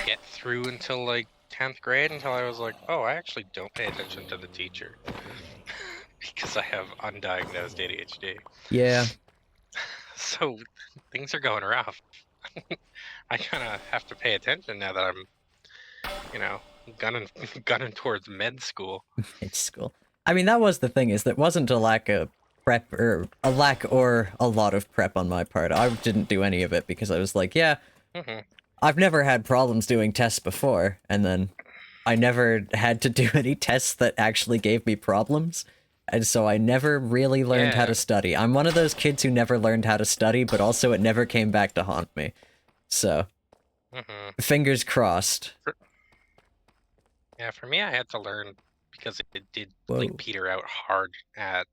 get through until, like, 10th grade, until I was like, oh, I actually don't pay attention to the teacher. Because I have undiagnosed ADHD. Yeah. So, things are going rough. I kind of have to pay attention now that I'm, you know, gunning towards med school. Med school. I mean, that was the thing, is that wasn't a lack of prep, or a lack or a lot of prep on my part. I didn't do any of it because I was like, yeah, I've never had problems doing tests before, and then I never had to do any tests that actually gave me problems, and so I never really learned how to study. I'm one of those kids who never learned how to study, but also it never came back to haunt me. So, fingers crossed. Yeah, for me, I had to learn because it did Whoa. like peter out hard at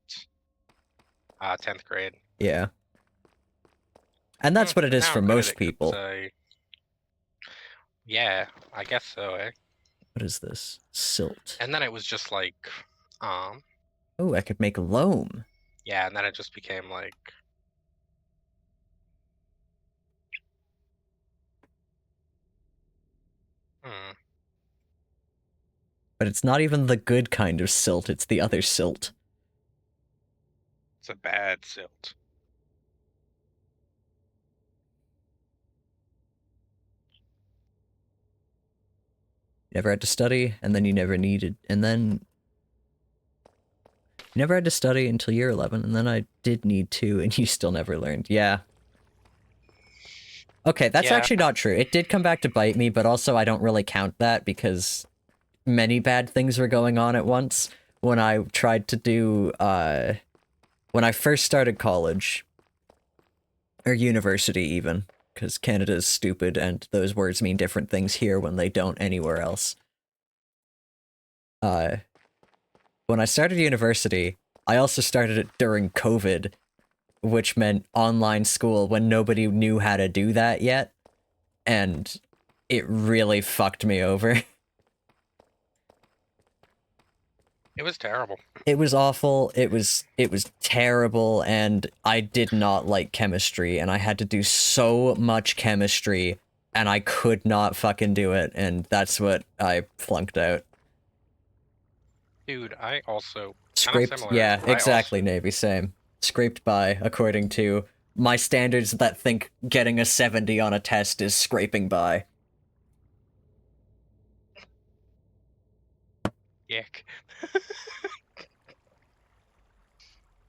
10th grade. Yeah. And that's what it is Now for I'm good at most it 'cause people. yeah, I guess so, eh? What is this? Silt. And then it was just like, oh, I could make loam. yeah, and then it just became like, But it's not even the good kind of silt, it's the other silt. It's a bad silt. You never had to study, and then you never needed, and then... You never had to study until year 11, and then I did need to, and you still never learned. Yeah. Okay, that's actually not true. It did come back to bite me, but also I don't really count that because many bad things were going on at once. When I tried to do, when I first started college, or university even, because Canada's stupid and those words mean different things here when they don't anywhere else. When I started university, I also started it during COVID, which meant online school when nobody knew how to do that yet, and it really fucked me over. It was terrible. It was awful, it was terrible, and I did not like chemistry, and I had to do so much chemistry, and I could not fucking do it, and that's what I flunked out. Dude, I also... Scraped, yeah, exactly, Navy, same. Scraped by, according to my standards that think getting a 70 on a test is scraping by. Yuck.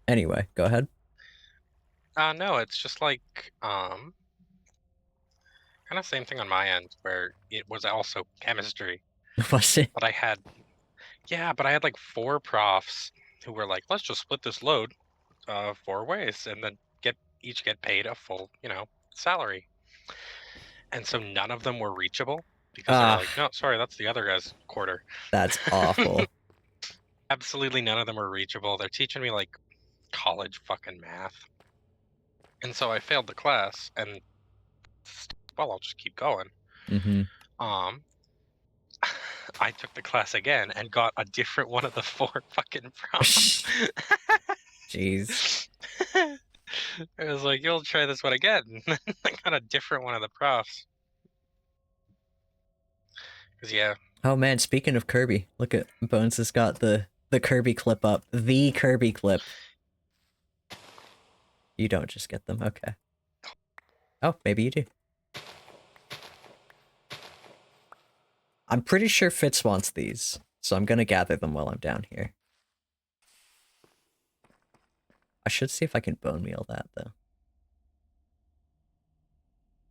Anyway, go ahead. No, it's just like, kind of same thing on my end, where it was also chemistry. Was it? But I had, but I had like 4 profs who were like, let's just split this load 4 ways and then get each get paid a full, salary. And so none of them were reachable because they were like, Ah, no, sorry, that's the other guy's quarter. that's awful. Absolutely none of them were reachable. They're teaching me like college fucking math. And so I failed the class and well, I'll just keep going. Mm-hmm. Um I took the class again and got a different one of the 4 fucking prompts. Jeez. It was like, you'll try this one again. I got a different one of the profs. Cause yeah, Oh man, speaking of Kirby, look at Bones has got the Kirby clip up. The Kirby clip. You don't just get them, okay. Oh, maybe you do. I'm pretty sure Fitz wants these, so I'm gonna gather them while I'm down here. I should see if I can bone meal that, though.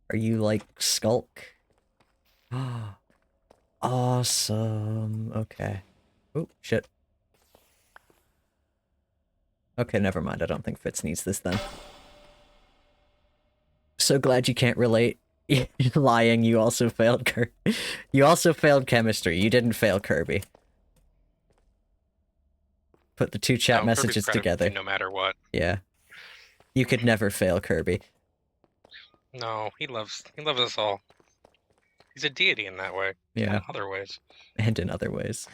Are you, like, Skulk? Awesome. Okay. Oh, shit. Okay, never mind. I don't think Fitz needs this, then. So glad you can't relate. Lying, you also failed You also failed chemistry. You didn't fail Kirby. Put the 2 chat messages together. No matter what. Yeah. You could never fail Kirby. No, he loves us all. He's a deity in that way. Yeah. In other ways. And in other ways.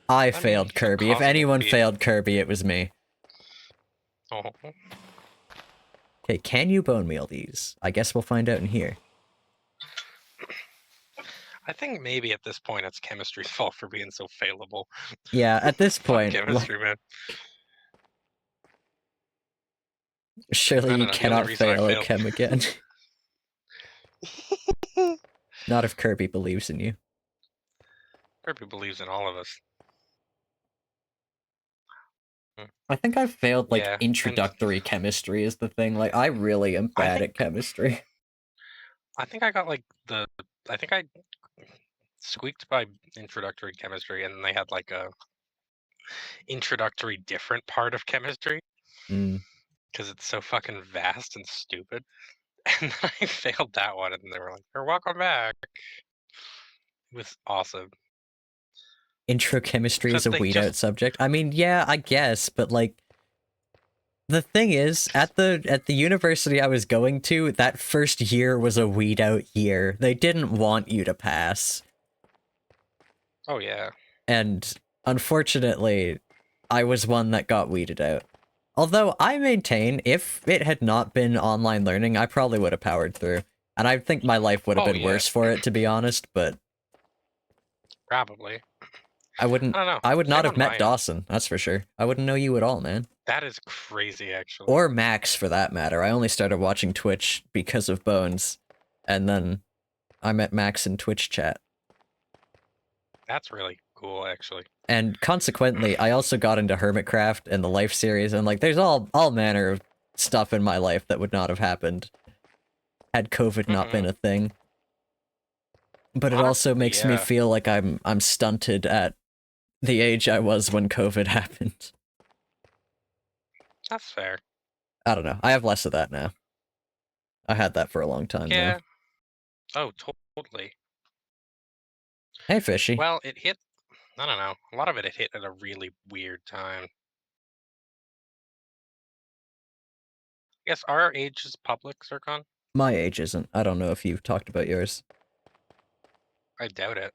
I failed Kirby. If anyone failed Kirby, it was me. Oh. Okay, can you bone meal these? I guess we'll find out in here. I think maybe at this point it's chemistry's fault for being so failable. Yeah, at this point, chemistry, man. Surely you cannot fail at chem again. Not if Kirby believes in you. Kirby believes in all of us. I think I've failed, like, introductory chemistry is the thing. Like, I really am bad at chemistry. I think I got, like, I think I squeaked by introductory chemistry, and they had, like, a introductory different part of chemistry. Because it's so fucking vast and stupid. And then I failed that one, and they were like, "You're welcome back." It was awesome. Intro chemistry is a weed out subject. I mean, yeah, I guess, but like, the thing is, at the university I was going to, that first year was a weed out year. They didn't want you to pass. Oh yeah. And unfortunately, I was one that got weeded out. Although I maintain, if it had not been online learning, I probably would have powered through. And I think my life would have been worse for it, to be honest, but... Probably. I wouldn't... I don't know. I would not have met Dawson, that's for sure. I wouldn't know you at all, man. That is crazy, actually. Or Max, for that matter. I only started watching Twitch because of Bones. And then I met Max in Twitch chat. That's really cool, actually. And consequently, I also got into Hermitcraft and the Life series, and like, there's all manner of stuff in my life that would not have happened had COVID not been a thing. But it also makes me feel like I'm stunted at the age I was when COVID happened. That's fair. I don't know. I have less of that now. I had that for a long time, though. Oh, totally. Hey, Fishy. Well, it hit... I don't know. A lot of it hit at a really weird time. I guess our age is public, Zircon? My age isn't. I don't know if you've talked about yours. I doubt it.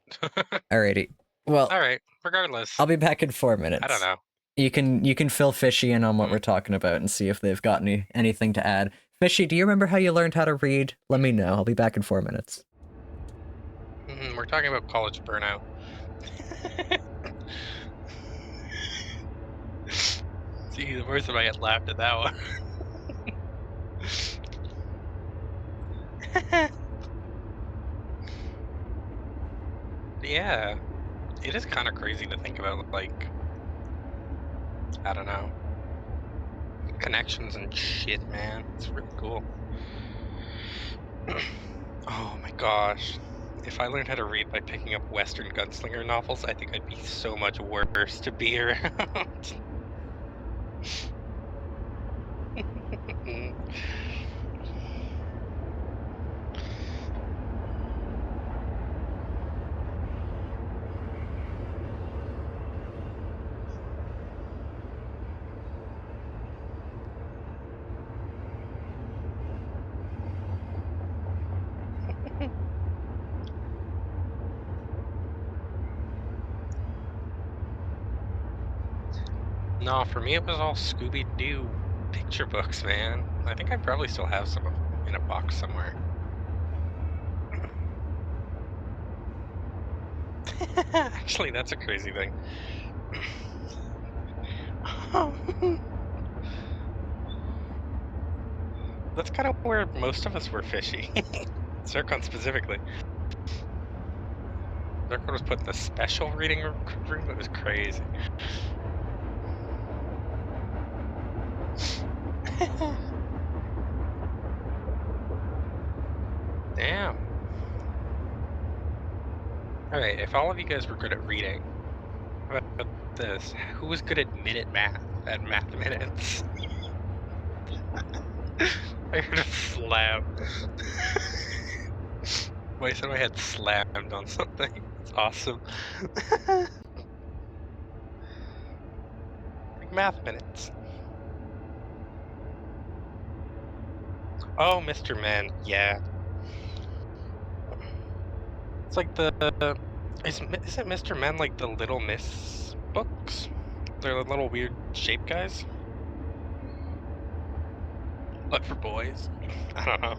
Alrighty. Well... Alright, regardless. I'll be back in 4 minutes. I don't know. You can fill Fishy in on what we're talking about and see if they've got anything to add. Fishy, do you remember how you learned how to read? Let me know. I'll be back in 4 minutes. We're talking about college burnout. See, the worst if I get laughed at that one. Yeah, it is kind of crazy to think about, like, I don't know, connections and shit, man. It's really cool. Oh my gosh. If I learned how to read by picking up Western gunslinger novels, I think I'd be so much worse to be around. No, for me it was all Scooby-Doo picture books, man. I think I probably still have some of them in a box somewhere. Actually, that's a crazy thing. That's kind of where most of us were fishy. Zircon specifically. Zircon was put in the special reading room. It was crazy. Damn. Alright, if all of you guys were good at reading, how about this? Who was good at minute math? At math minutes? I heard a slam. Why said my head slammed on something? It's awesome. Like math minutes. Oh, Mr. Man, yeah. It's like isn't Mr. Men like the Little Miss books? They're the little weird shape guys? But for boys? I don't know.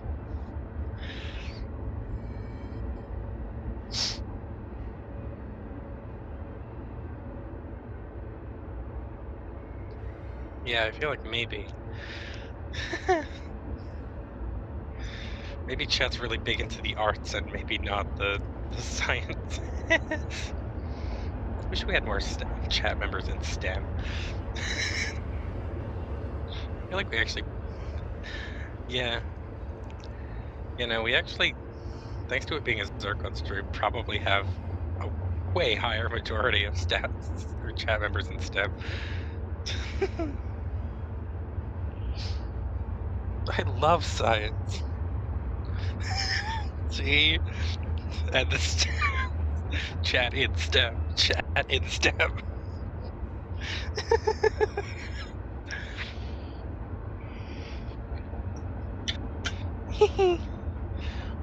Yeah, I feel like maybe. Maybe Chet's really big into the arts and maybe not the science. Wish we had more chat members in STEM. I feel like we actually... Yeah. You know, we actually, thanks to it being a Zircon stream, probably have a way higher majority of stats or chat members in STEM. I love science. See? And this chat in STEM. Chat in STEM.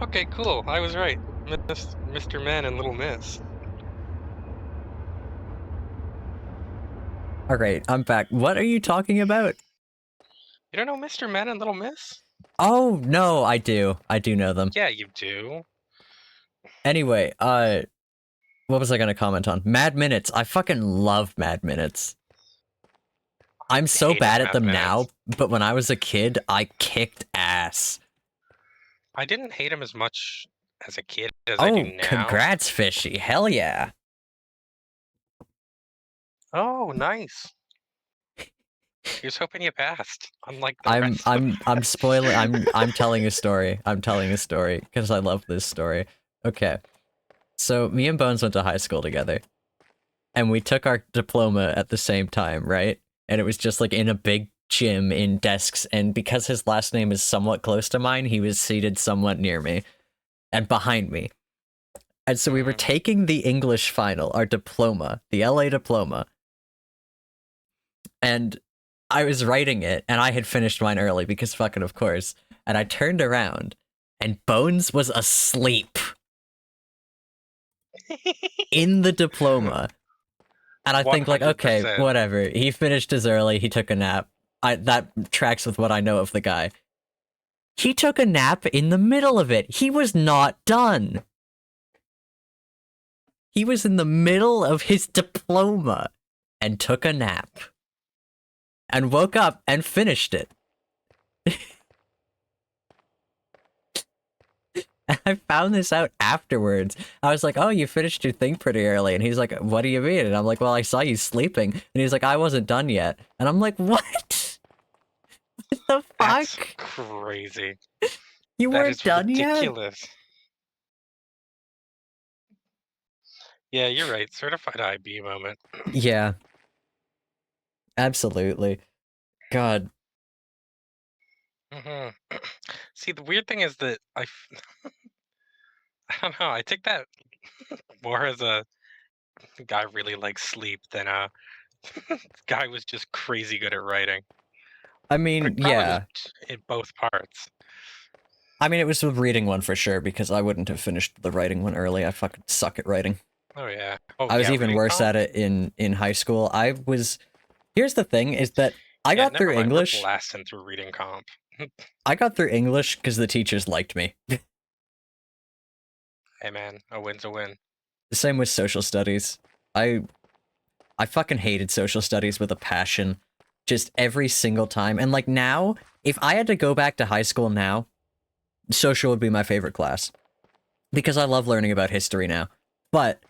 Okay, cool. I was right. Mr. Man and Little Miss. Alright, I'm back. What are you talking about? You don't know Mr. Man and Little Miss? Oh, no, I do. I do know them. Yeah, you do. Anyway, what was I gonna comment on? Mad Minutes. I fucking love Mad Minutes. I'm so Hated bad at Math them Minutes. now, but when I was a kid, I kicked ass. I didn't hate him as much as a kid as I do Oh, now. congrats, Fishy. Hell yeah. Oh, nice. He was hoping you passed, unlike the rest of I'm spoiling. I'm telling a story. I'm telling a story because I love this story. Okay, so me and Bones went to high school together, and we took our diploma at the same time, right? And it was just like in a big gym in desks, and because his last name is somewhat close to mine, he was seated somewhat near me and behind me. And so we were taking the English final, our diploma, the LA diploma, and I was writing it, and I had finished mine early because fucking of course. And I turned around, and Bones was asleep in the diploma. And I think like, okay, 100%. whatever. He finished his early. He took a nap. That tracks with what I know of the guy. He took a nap in the middle of it. He was not done. He was in the middle of his diploma and took a nap. And woke up and finished it. I found this out afterwards. I was like, oh, you finished your thing pretty early. And he's like, what do you mean? And I'm like, well, I saw you sleeping. And he's like, I wasn't done yet. And I'm like, what? What the fuck? That's crazy. You That weren't is done ridiculous. Yeah, you're right. Certified IB moment. yet? Yeah. Absolutely. God. Hmm. See, the weird thing is that I don't know. I take that more as a guy really likes sleep than a guy was just crazy good at writing. I mean, Like probably was yeah. in both parts. I mean, it was the reading one for sure, because I wouldn't have finished the writing one early. I fucking suck at writing. Oh yeah. Oh I was yeah, even reading worse comp. at it in high school. Here's the thing, is that I Yeah, got never through mind. We're English. blasting through reading comp. I got through English because the teachers liked me. Hey man, a win's a win. The same with social studies. I I fucking hated social studies with a passion. Just every single time. And like now, if I had to go back to high school now, social would be my favorite class. Because I love learning about history now. But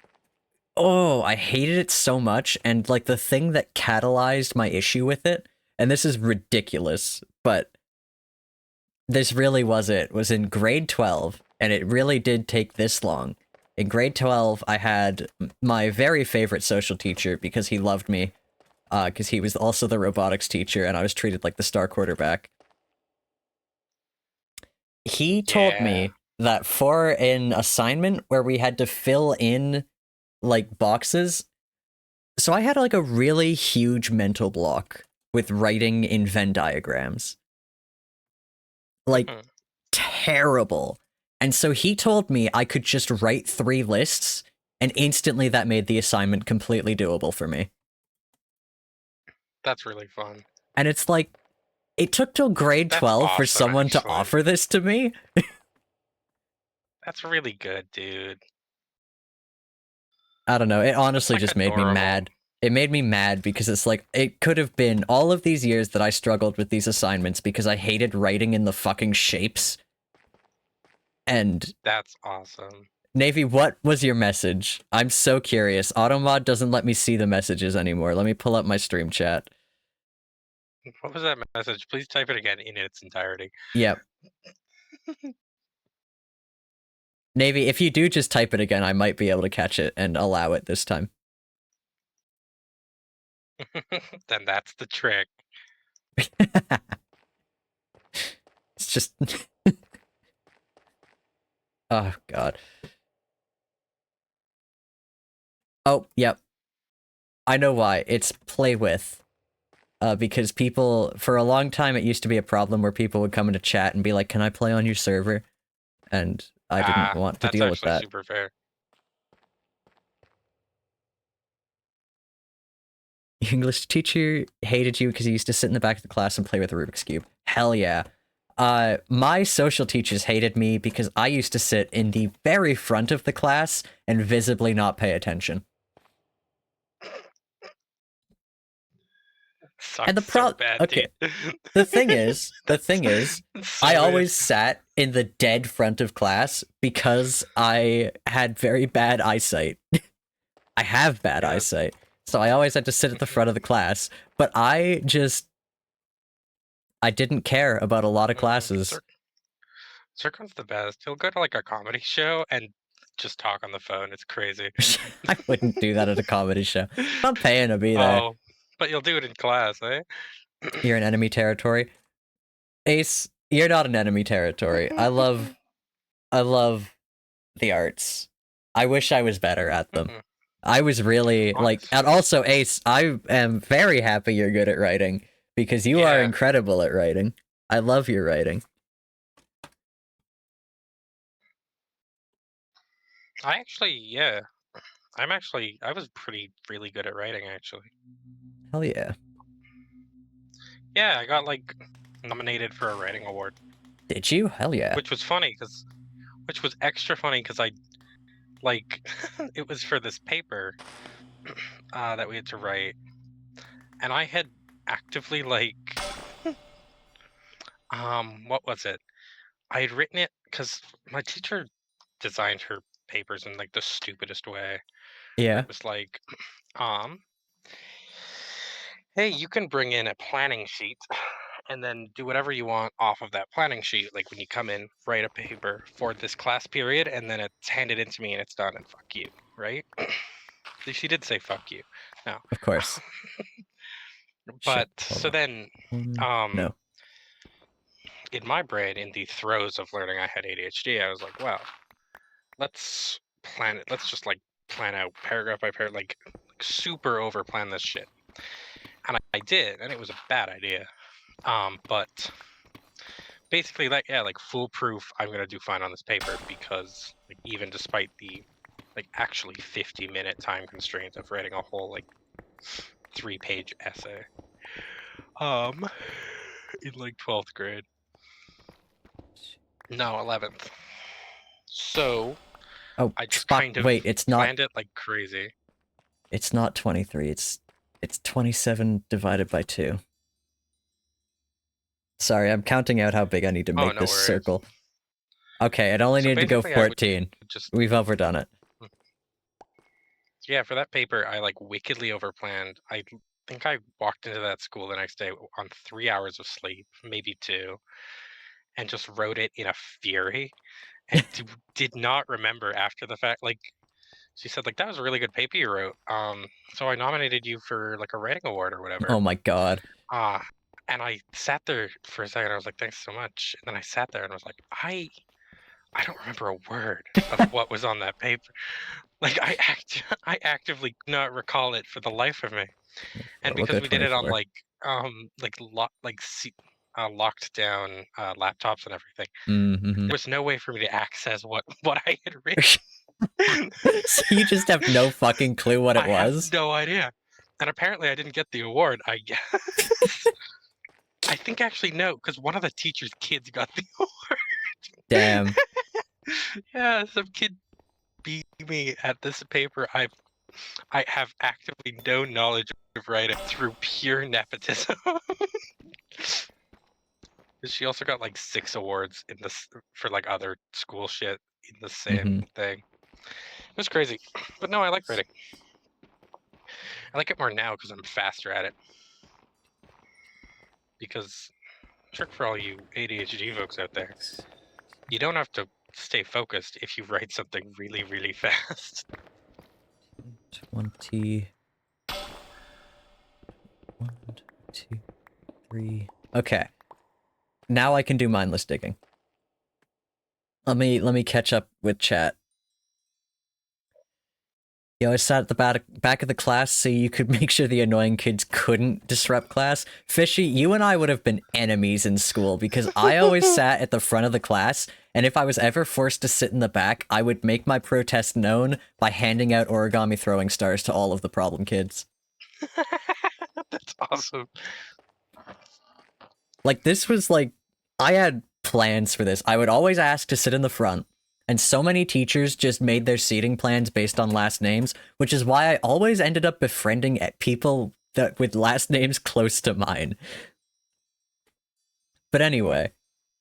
oh, I hated it so much, and like the thing that catalyzed my issue with it, and this is ridiculous, but this really was in grade 12, and it really did take this long. In grade 12, I had my very favorite social teacher because he loved me, because he was also the robotics teacher, and I was treated like the star quarterback. He told Yeah. me that for an assignment where we had to fill in like boxes, so I had like a really huge mental block with writing in Venn diagrams. Like Mhm. terrible. And so he told me I could just write 3 lists, and instantly that made the assignment completely doable for me. That's really fun. And it's like, it took till grade That's 12 for awesome, someone to actually. offer this to me. That's really good, dude. I don't know. It That's honestly like just made me adorable. mad. It made me mad because it's like, it could have been all of these years that I struggled with these assignments because I hated writing in the fucking shapes. And That's awesome. Navy, what was your message? I'm so curious. Automod doesn't let me see the messages anymore. Let me pull up my stream chat. What was that message? Please type it again in its entirety. Yep. Navy, if you do just type it again, I might be able to catch it and allow it this time. Then that's the trick. It's just... oh, God. Oh, yep. I know why. It's play with. Because people, for a long time, it used to be a problem where people would come into chat and be like, can I play on your server? And I didn't Ah, want to that's deal with actually that. super fair. Your English teacher hated you because he used to sit in the back of the class and play with the Rubik's Cube. Hell yeah. My social teachers hated me because I used to sit in the very front of the class and visibly not pay attention. And the Sucks so bad, okay, dude. the thing is, That's I so bad. always sat in the dead front of class because I had very bad eyesight. I have bad Yeah. eyesight, so I always had to sit at the front of the class. But I didn't care about a lot of classes. Zircon's the best. He'll go to like a comedy show and just talk on the phone. It's crazy. I wouldn't do that at a comedy show. I'm paying to be there. Oh, but you'll do it in class, eh? You're in enemy territory. Ace, you're not in enemy territory. I love the arts. I wish I was better at them. I was really like, Honest. and also Ace, I am very happy you're good at writing because you are Yeah, incredible at writing. I love your writing. yeah. I was really good at writing, actually. Hell yeah. Yeah, I got like nominated for a writing award, Did you? Hell yeah. which was extra funny because I like, it was for this paper that we had to write, and I had actively like, what was it? I had written it because my teacher designed her papers in like the stupidest way, where Yeah. it was like, um, hey, you can bring in a planning sheet and then do whatever you want off of that planning sheet. Like when you come in, write a paper for this class period, and then it's handed in to me and it's done, and fuck you, right? She did say fuck you. No. Of course. Shit. But Hold so on. then, um, No. in my brain, in the throes of learning I had ADHD, I was like, well, let's plan it. Let's just like plan out paragraph by paragraph, like super over plan this shit. And I did, and it was a bad idea. But basically, like, yeah, like foolproof, I'm gonna do fine on this paper because, like, even despite the, like, actually 50-minute time constraint of writing a whole like 3-page essay, in like 12th grade. No, 11th. So Oh, I just fuck, kind of wait, it's not, planned it like crazy. it's not 23, it's 27 divided by 2. Sorry, I'm counting out how big I need to Oh, make no this worries. circle. Okay, it only So needed to go basically, I would 14. just We've overdone it. yeah, for that paper, I like wickedly overplanned. I think I walked into that school the next day on 3 hours of sleep, maybe 2, and just wrote it in a fury, and did not remember after the fact. Like, she said, like, that was a really good paper you wrote. So I nominated you for like a writing award or whatever. Oh my god. Uh, and I sat there for a second. I was like, thanks so much. And then I sat there and was like, I don't remember a word of what was on that paper. Like I actively could not recall it for the life of me. And We'll go because we did it on 24. locked down laptops and everything, Mm-hmm. there was no way for me to access what I had written. So you just have no fucking clue what it I have was? no idea. And apparently I didn't get the award, I guess. I think actually no, because one of the teacher's kids got the award. Damn. Yeah, some kid beat me at this paper. I have actively no knowledge of writing through pure nepotism. She also got like 6 awards in this for like other school shit in the same thing. It was crazy, but no, I like writing. I like it more now because I'm faster at it. Because trick for all you ADHD folks out there, you don't have to stay focused if you write something really, really fast. 20. 1, 2, 3. Okay. Now I can do mindless digging. Let me catch up with chat. You always sat at the back of the class so you could make sure the annoying kids couldn't disrupt class. Fishy, you and I would have been enemies in school because I always sat at the front of the class, and if I was ever forced to sit in the back, I would make my protest known by handing out origami throwing stars to all of the problem kids. That's awesome. Like, this was like, I had plans for this. I would always ask to sit in the front, and so many teachers just made their seating plans based on last names, which is why I always ended up befriending people that with last names close to mine. But anyway,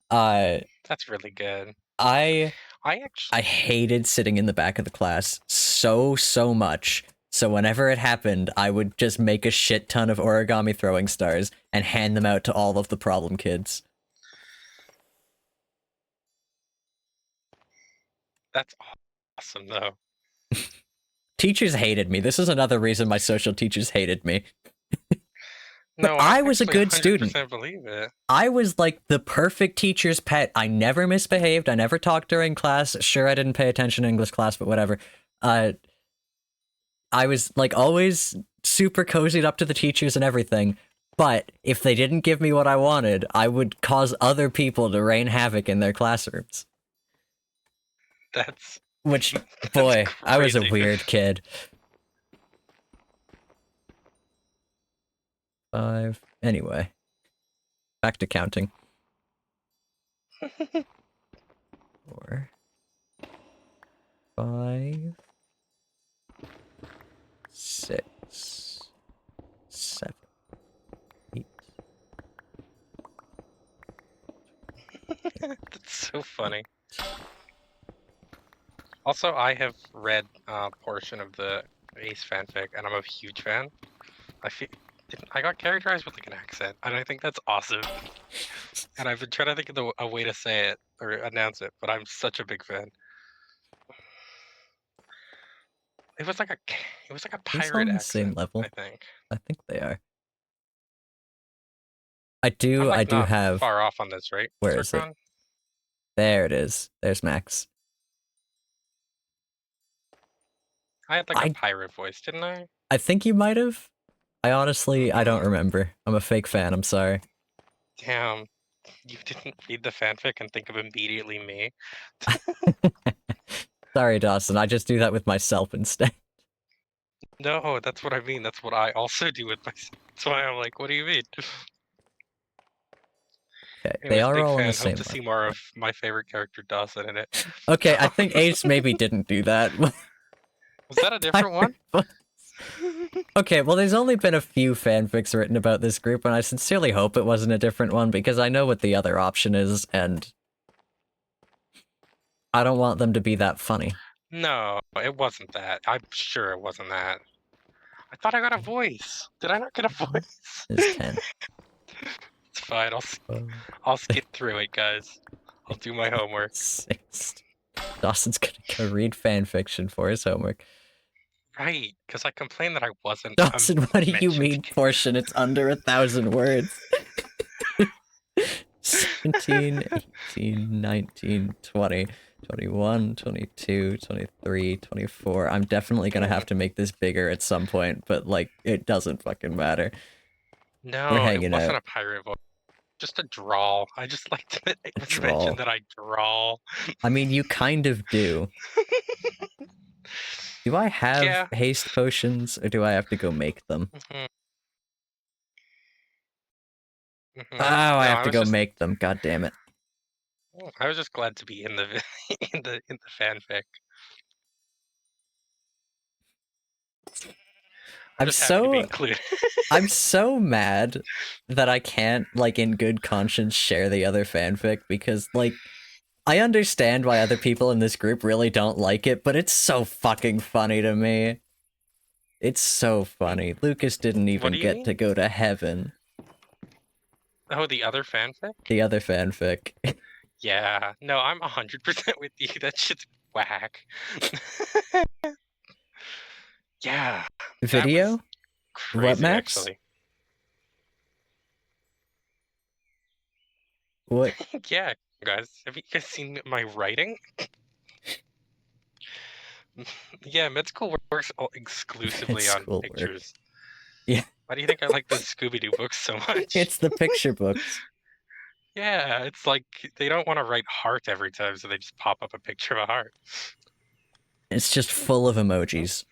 That's really good. I I actually I hated sitting in the back of the class so much. So whenever it happened, I would just make a shit ton of origami throwing stars and hand them out to all of the problem kids. that's awesome though. Teachers hated me. This is another reason my social teachers hated me. But No, I I was a actually good student. 100% believe it. I was like the perfect teacher's pet. I never misbehaved. I never talked during class. Sure, I didn't pay attention to English class, but whatever. I was like always super cozied up to the teachers and everything. But if they didn't give me what I wanted, I would cause other people to rain havoc in their classrooms. That's Which, that's boy, I was a crazy. weird kid. 5. Anyway, back to counting. 4, 5, 6, 7, 8. That's so funny. Also, I have read a portion of the Ace fanfic, and I'm a huge fan. I got characterized with like an accent, and I think that's awesome. And I've been trying to think of a way to say it or announce it, but I'm such a big fan. It was like a These pirate on the same accent, I level? think. I think they are. I do I'm like not have. far off on this, right? Where is it? Zircon? There it is. There's Max. I had like a pirate voice, didn't I? I think you might have. I honestly, I don't remember. I'm a fake fan. I'm sorry. Damn, you didn't read the fanfic and think of immediately me. Sorry, Dawson. I just do that with myself instead. No, that's what I mean. That's what I also do with myself. That's why I'm like, what do you mean? Okay, they Anyways, are big all in fan. the Hope same to see one. more of my favorite character Dawson in it. Okay, I think Ace maybe didn't do that. Was that a different one? Okay, well, there's only been a few fanfics written about this group, and I sincerely hope it wasn't a different one, because I know what the other option is, and I don't want them to be that funny. No, it wasn't that. I'm sure it wasn't that. I thought I got a voice. Did I not get a voice? It's 10. It's fine. I'll skip through it, guys. I'll do my homework. 6. Dawson's gonna go read fanfiction for his homework. Right, because I complained that I wasn't. Dawson, what do you mentioned mean portion? It's under 1,000 words. 17, 18, 19, 20, 21, 22, 23, 24. I'm definitely gonna have to make this bigger at some point, but, like, it doesn't fucking matter. No, We're it hanging wasn't out. a pirate voice. Just a drawl. I just like to it was Drawl. mentioned that I drawl. I mean, you kind of do. Do I have haste potions, or do I have to go make them? Oh, I have to go make them. God damn it. I was just glad to be in the in the fanfic. I'm so mad that I can't, like, in good conscience share the other fanfic, because, like, I understand why other people in this group really don't like it, but it's so fucking funny to me. It's so funny. Lucas didn't even get to go to heaven. Oh, the other fanfic? The other fanfic. Yeah. No, I'm 100% with you. That shit's whack. Yeah. Video? Crazy, what, Max? Actually. What? Yeah, guys. Have you guys seen my writing? Yeah, med school works exclusively on pictures. Yeah. Why do you think I like the Scooby-Doo books so much? It's the picture books. Yeah, it's like they don't want to write heart every time, so they just pop up a picture of a heart. It's just full of emojis.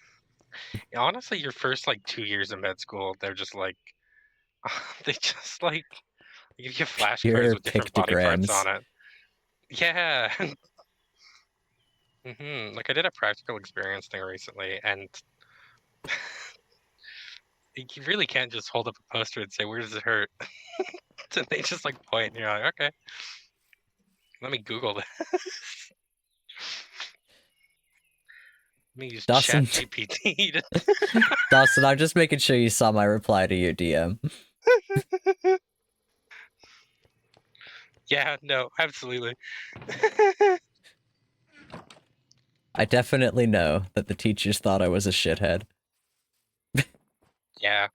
Honestly, your first, like, 2 years of med school, they're just like... they just, like... You get flashcards with different body parts on it. Yeah. Like, I did a practical experience thing recently, and... you really can't just hold up a poster and say, where does it hurt? And they just, like, point, and you're like, okay. Let me Google this. Let me use Dawson. ChatGPT. Dawson, I'm just making sure you saw my reply to your DM. Yeah, no, absolutely. I definitely know that the teachers thought I was a shithead. Yeah.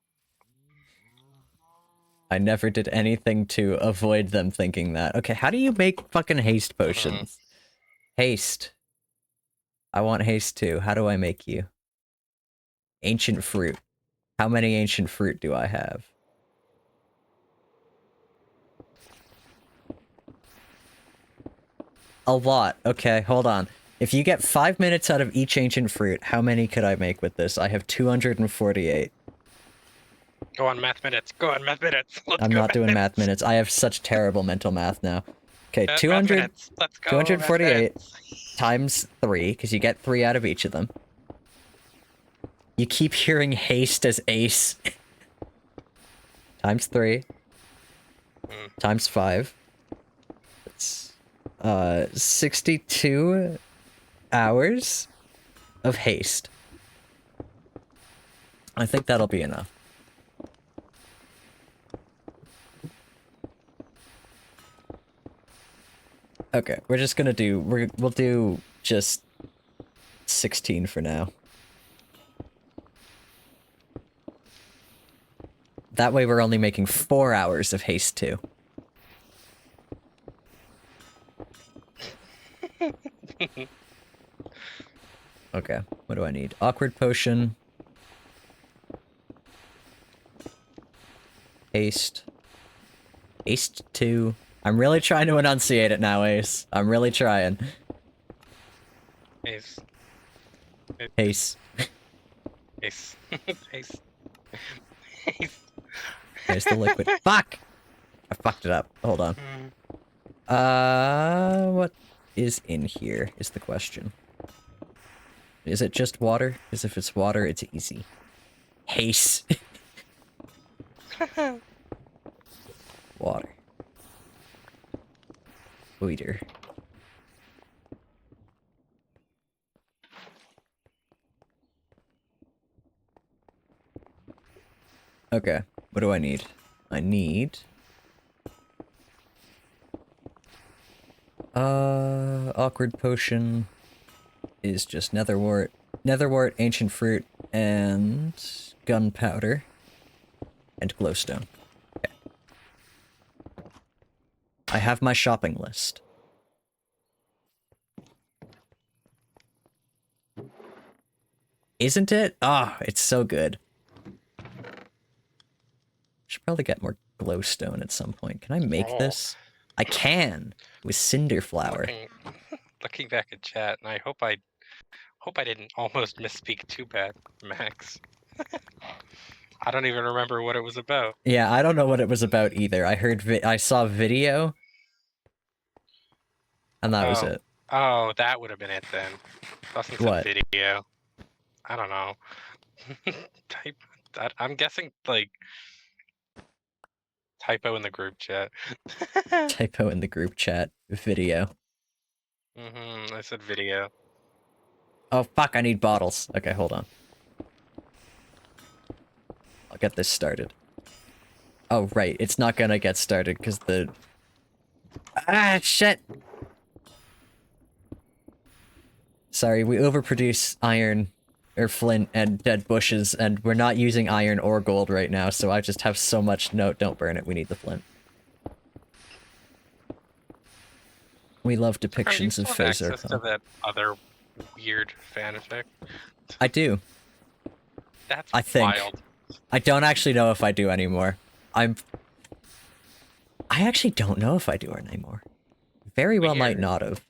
I never did anything to avoid them thinking that. Okay, how do you make fucking haste potions? Haste. I want haste too. How do I make you? Ancient fruit. How many ancient fruit do I have? A lot. Okay, hold on. If you get 5 minutes out of each ancient fruit, how many could I make with this? I have 248. Go on, math minutes. Go on, math minutes. I'm not doing math minutes. I have such terrible mental math now. Okay, 248 times 3, because you get 3 out of each of them. You keep hearing haste as ace. Times 3. Times 5. It's 62 hours of haste. I think that'll be enough. Okay, we're just gonna do, we'll do just 16 for now. That way we're only making 4 hours of haste 2. Okay, what do I need? Awkward potion. Haste. Haste 2. I'm really trying to enunciate it now, Ace. I'm really trying. Ace. Haste. Ace. Ace. Ace. There's the liquid. Fuck! I fucked it up. Hold on. What is in here is the question. Is it just water? Because if it's water, it's easy. Haste. Water. Waiter. Okay, what do I need? I need... awkward potion is just netherwort, ancient fruit, and gunpowder, and glowstone. Okay. I have my shopping list. Isn't it? Ah, oh, it's so good. Should probably get more glowstone at some point. Can I make this? I can with cinder flower. Looking back at chat, and I hope I didn't almost misspeak too bad, Max. I don't even remember what it was about. Yeah, I don't know what it was about either. I saw video, and that was it. Oh, that would have been it then. Busting some video. I don't know. I'm guessing like typo in the group chat. Typo in the group chat. Video. I said video. Oh fuck, I need bottles. Okay, hold on. I'll get this started. Oh right, it's not gonna get started because the... Ah, shit! Sorry, we overproduce iron, or flint, and dead bushes, and we're not using iron or gold right now, so I just have so much... No, don't burn it, we need the flint. We love depictions of Fezzer. Access to that other weird fanfic? I do. That's I think. wild. I don't actually know if I do anymore. I actually don't know if I do anymore. Very well might not have.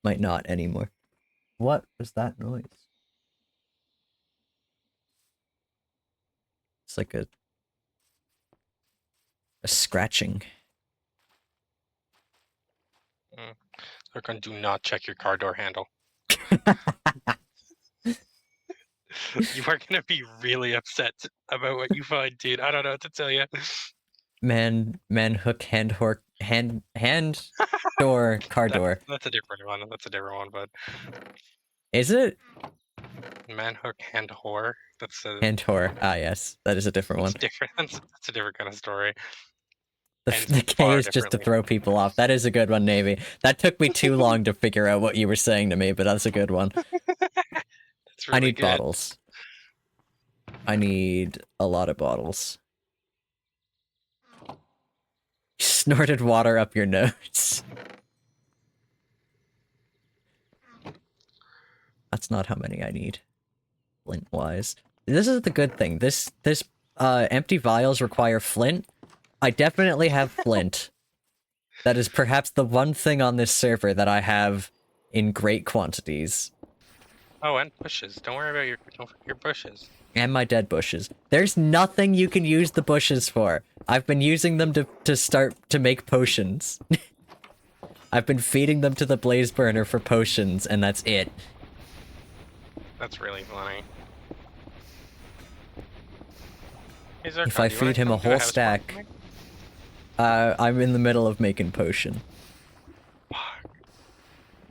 Might not anymore. What was that noise? It's like a scratching. Zircon, do not check your car door handle. You are gonna be really upset about what you find, dude. I don't know what to tell you. Man hook hand door car door. That's a different one. That's a different one, but is it? Man hook hand whore. That's a hand whore. Ah yes, that is a different one. Different. That's a different kind of story. The K is just to throw people off. That is a good one, Navy. That took me too long to figure out what you were saying to me, but that's a good one. That's really I need good. bottles. I need a lot of bottles. Snorted water up your nose. That's not how many I need. Flint-wise. This is the good thing. This empty vials require flint. I definitely have flint. That is perhaps the one thing on this server that I have in great quantities. Oh, and bushes. Don't worry about your bushes. And my dead bushes. There's nothing you can use the bushes for. I've been using them to start to make potions. I've been feeding them to the blaze burner for potions, and that's it. That's really funny. Hey, Zircon, if I feed him a whole stack, I'm in the middle of making potion.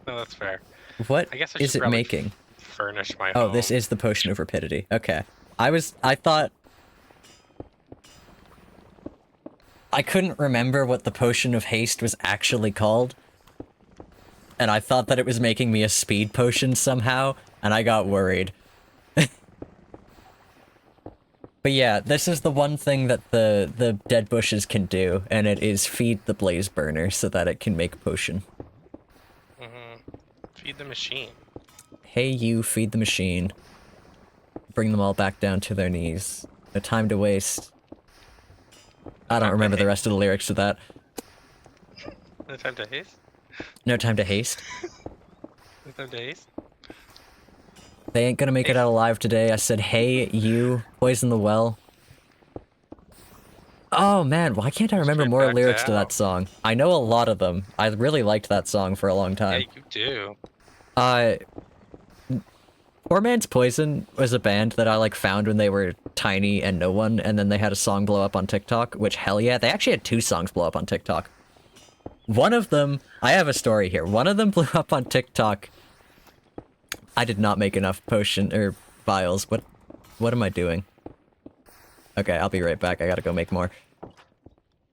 No, that's fair. What I guess is it making? Furnish my home. home. This is the potion of rapidity. Okay. I thought... I couldn't remember what the potion of haste was actually called. And I thought that it was making me a speed potion somehow, and I got worried. But yeah, this is the one thing that the dead bushes can do, and it is feed the blaze burner so that it can make potion. Feed the machine. Hey, you, feed the machine. Bring them all back down to their knees. No time to waste. I don't remember the rest of the lyrics to that. No time to haste? No time to haste. No time to haste? They ain't gonna make it out alive today. I said, hey, you, poison the well. Oh man, why can't I remember Straight more back lyrics to hell. that song? I know a lot of them. I really liked that song for a long time. Yeah, you do. Poor Man's Poison was a band that I, like, found when they were tiny and no one, and then they had a song blow up on TikTok, which, hell yeah, they actually had 2 songs blow up on TikTok. One of them, I have a story here. One of them blew up on TikTok. I did not make enough potion, or vials. What am I doing? Okay, I'll be right back. I gotta go make more.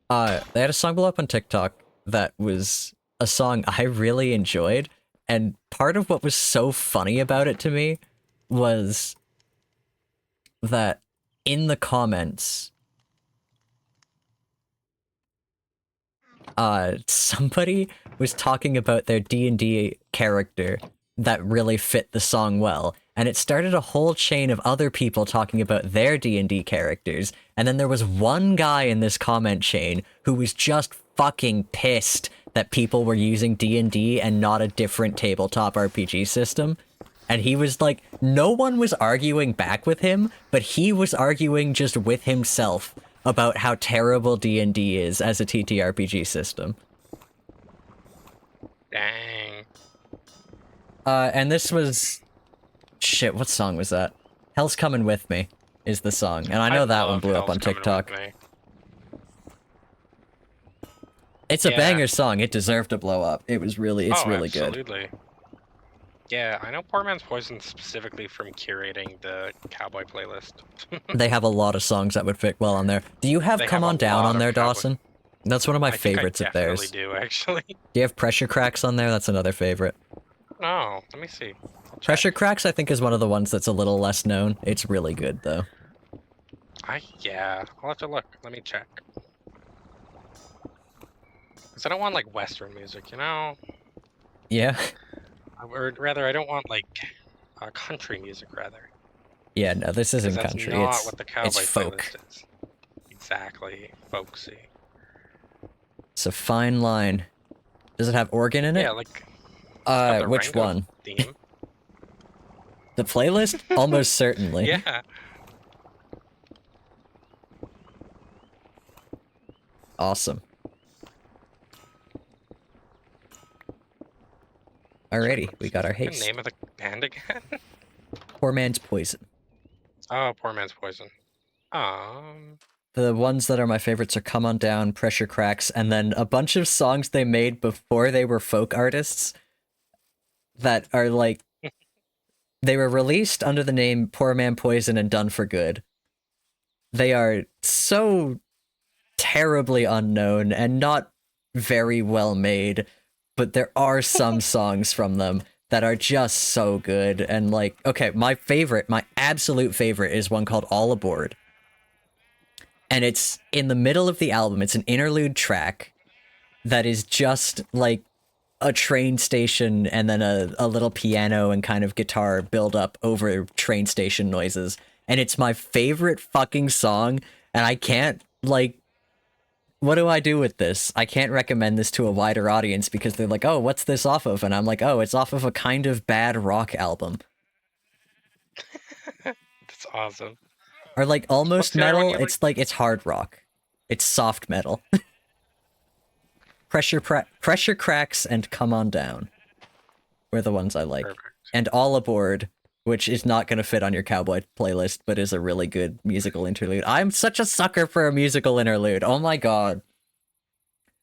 They had a song blow up on TikTok that was a song I really enjoyed, and part of what was so funny about it to me was that in the comments, somebody was talking about their D&D character that really fit the song well, and it started a whole chain of other people talking about their D&D characters, and then there was one guy in this comment chain who was just fucking pissed that people were using D&D and not a different tabletop RPG system. And he was like, no one was arguing back with him, but he was arguing just with himself about how terrible D&D is as a TTRPG system. Dang. And this was... Shit, what song was that? Hell's Coming With Me is the song, and I know that one blew up on TikTok. It's a banger song. It deserved to blow up. It was really, it's really good. Absolutely. Yeah, I know Poor Man's Poison specifically from curating the Cowboy playlist. They have a lot of songs that would fit well on there. Do you have Come On Down on there, Dawson? That's one of my favorites of theirs. I definitely do, actually. Do you have Pressure Cracks on there? That's another favorite. No, let me see. Pressure Cracks, I think, is one of the ones that's a little less known. It's really good, though. Yeah, I'll have to look. Let me check. Because I don't want, like, Western music, you know? Yeah? Or rather, I don't want, like, country music, rather. Yeah, no, this isn't country. That's not what the Cowboy folk. playlist is. Exactly. Folksy. It's a fine line. Does it have organ in it? Yeah, like... which one? Theme. The playlist? Almost certainly. Yeah. Awesome. Alrighty, we got our haste. What's the name of the band again? Poor Man's Poison. Oh, Poor Man's Poison. The ones that are my favorites are Come On Down, Pressure Cracks, and then a bunch of songs they made before they were folk artists that are like... They were released under the name Poor Man Poison and Done for Good. They are so terribly unknown and not very well made, but there are some songs from them that are just so good. And like, okay, my absolute favorite is one called All Aboard. And it's in the middle of the album. It's an interlude track that is just like a train station and then a little piano and kind of guitar build up over train station noises. And it's my favorite fucking song. And I can't, like, what do I do with this? I can't recommend this to a wider audience because they're like, oh, what's this off of? And I'm like, oh, it's off of a kind of bad rock album. That's awesome. Or like almost metal. It's like, it's hard rock. It's soft metal. Pressure Cracks and Come On Down were the ones I like. Perfect. And All Aboard, which is not going to fit on your Cowboy playlist, but is a really good musical interlude. I'm such a sucker for a musical interlude. Oh my god.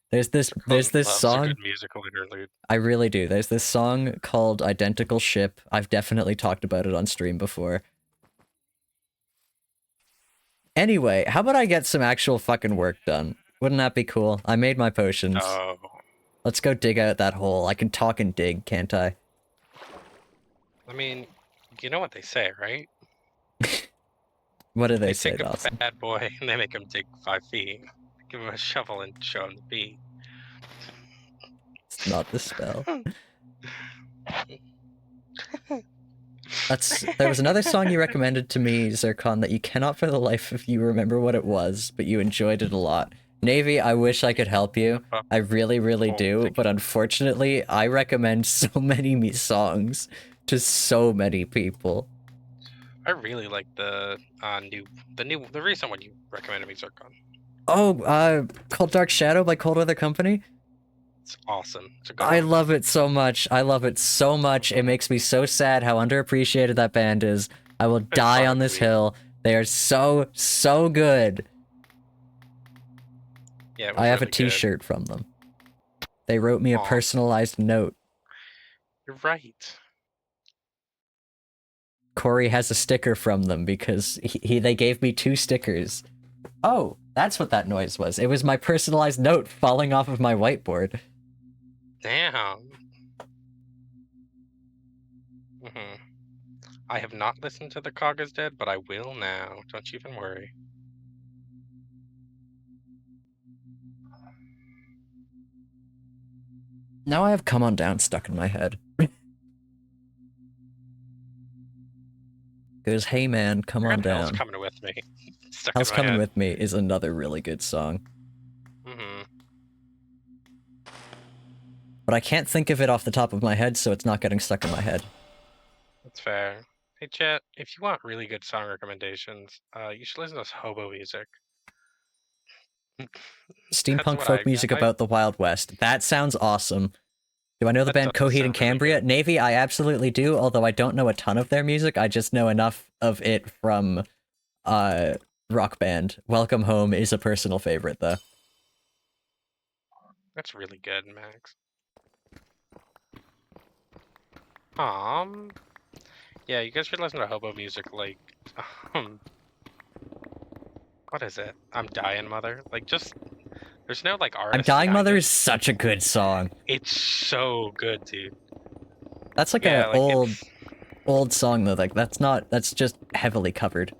There's this song. A good musical interlude. I really do. There's this song called Identical Ship. I've definitely talked about it on stream before. Anyway, how about I get some actual fucking work done? Wouldn't that be cool? I made my potions. Oh. Let's go dig out that hole. I can talk and dig, can't I? I mean, you know what they say, right? What do they They say, take a Dawson? bad boy and they make him take 5 feet. Give him a shovel and show him the beat. It's not the spell. There was another song you recommended to me, Zircon, that you cannot for the life of you remember what it was, but you enjoyed it a lot. Navy, I wish I could help you. I really, really do, but unfortunately, I recommend so many songs to so many people. I really like the recent one you recommended me, Zircon. Oh, Cold Dark Shadow by Cold Weather Company? It's awesome. It's a good I one. love it so much. I love it so much. It makes me so sad how underappreciated that band is. I will die on this hill. They are so, so good. Yeah, I have a t-shirt from them. They wrote me a personalized note. You're right. Corey has a sticker from them because they gave me 2 stickers. Oh, that's what that noise was. It was my personalized note falling off of my whiteboard. Damn. I have not listened to The Cog is Dead, but I will now. Don't you even worry. Now I have Come On Down stuck in my head. Goes, hey man, come on down. Hell's Coming With Me. Hell's Coming With Me is another really good song. But I can't think of it off the top of my head, so it's not getting stuck in my head. That's fair. Hey chat, if you want really good song recommendations, you should listen to hobo music. Steampunk folk music about the Wild West. That sounds awesome. Do I know the band Coheed and Cambria? Really Navy, I absolutely do, although I don't know a ton of their music. I just know enough of it from Rock Band. Welcome Home is a personal favorite, though. That's really good, Max. Yeah, you guys should listen to hobo music, like, what is it? I'm Dying Mother? Like, just, there's no, like, artist. I'm Dying Mother is such a good song. It's so good, dude. That's like an old song, though. Like, that's just heavily covered.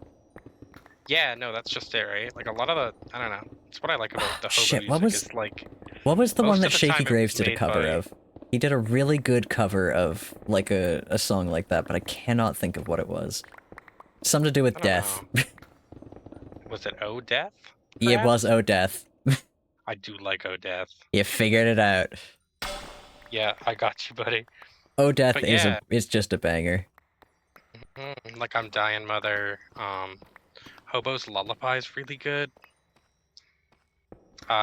Yeah, no, that's just it, right? Like, a lot of the, I don't know. It's what I like about the hobo music is, like... What was the one that Shaky Graves did a cover of? He did a really good cover of, like, a song like that, but I cannot think of what it was. Something to do with death. Was it Oh Death? Yeah, it was Oh Death. I do like Oh Death. You figured it out. Yeah, I got you, buddy. Oh Death is just a banger. Like I'm Dying Mother. Hobo's Lullaby is really good.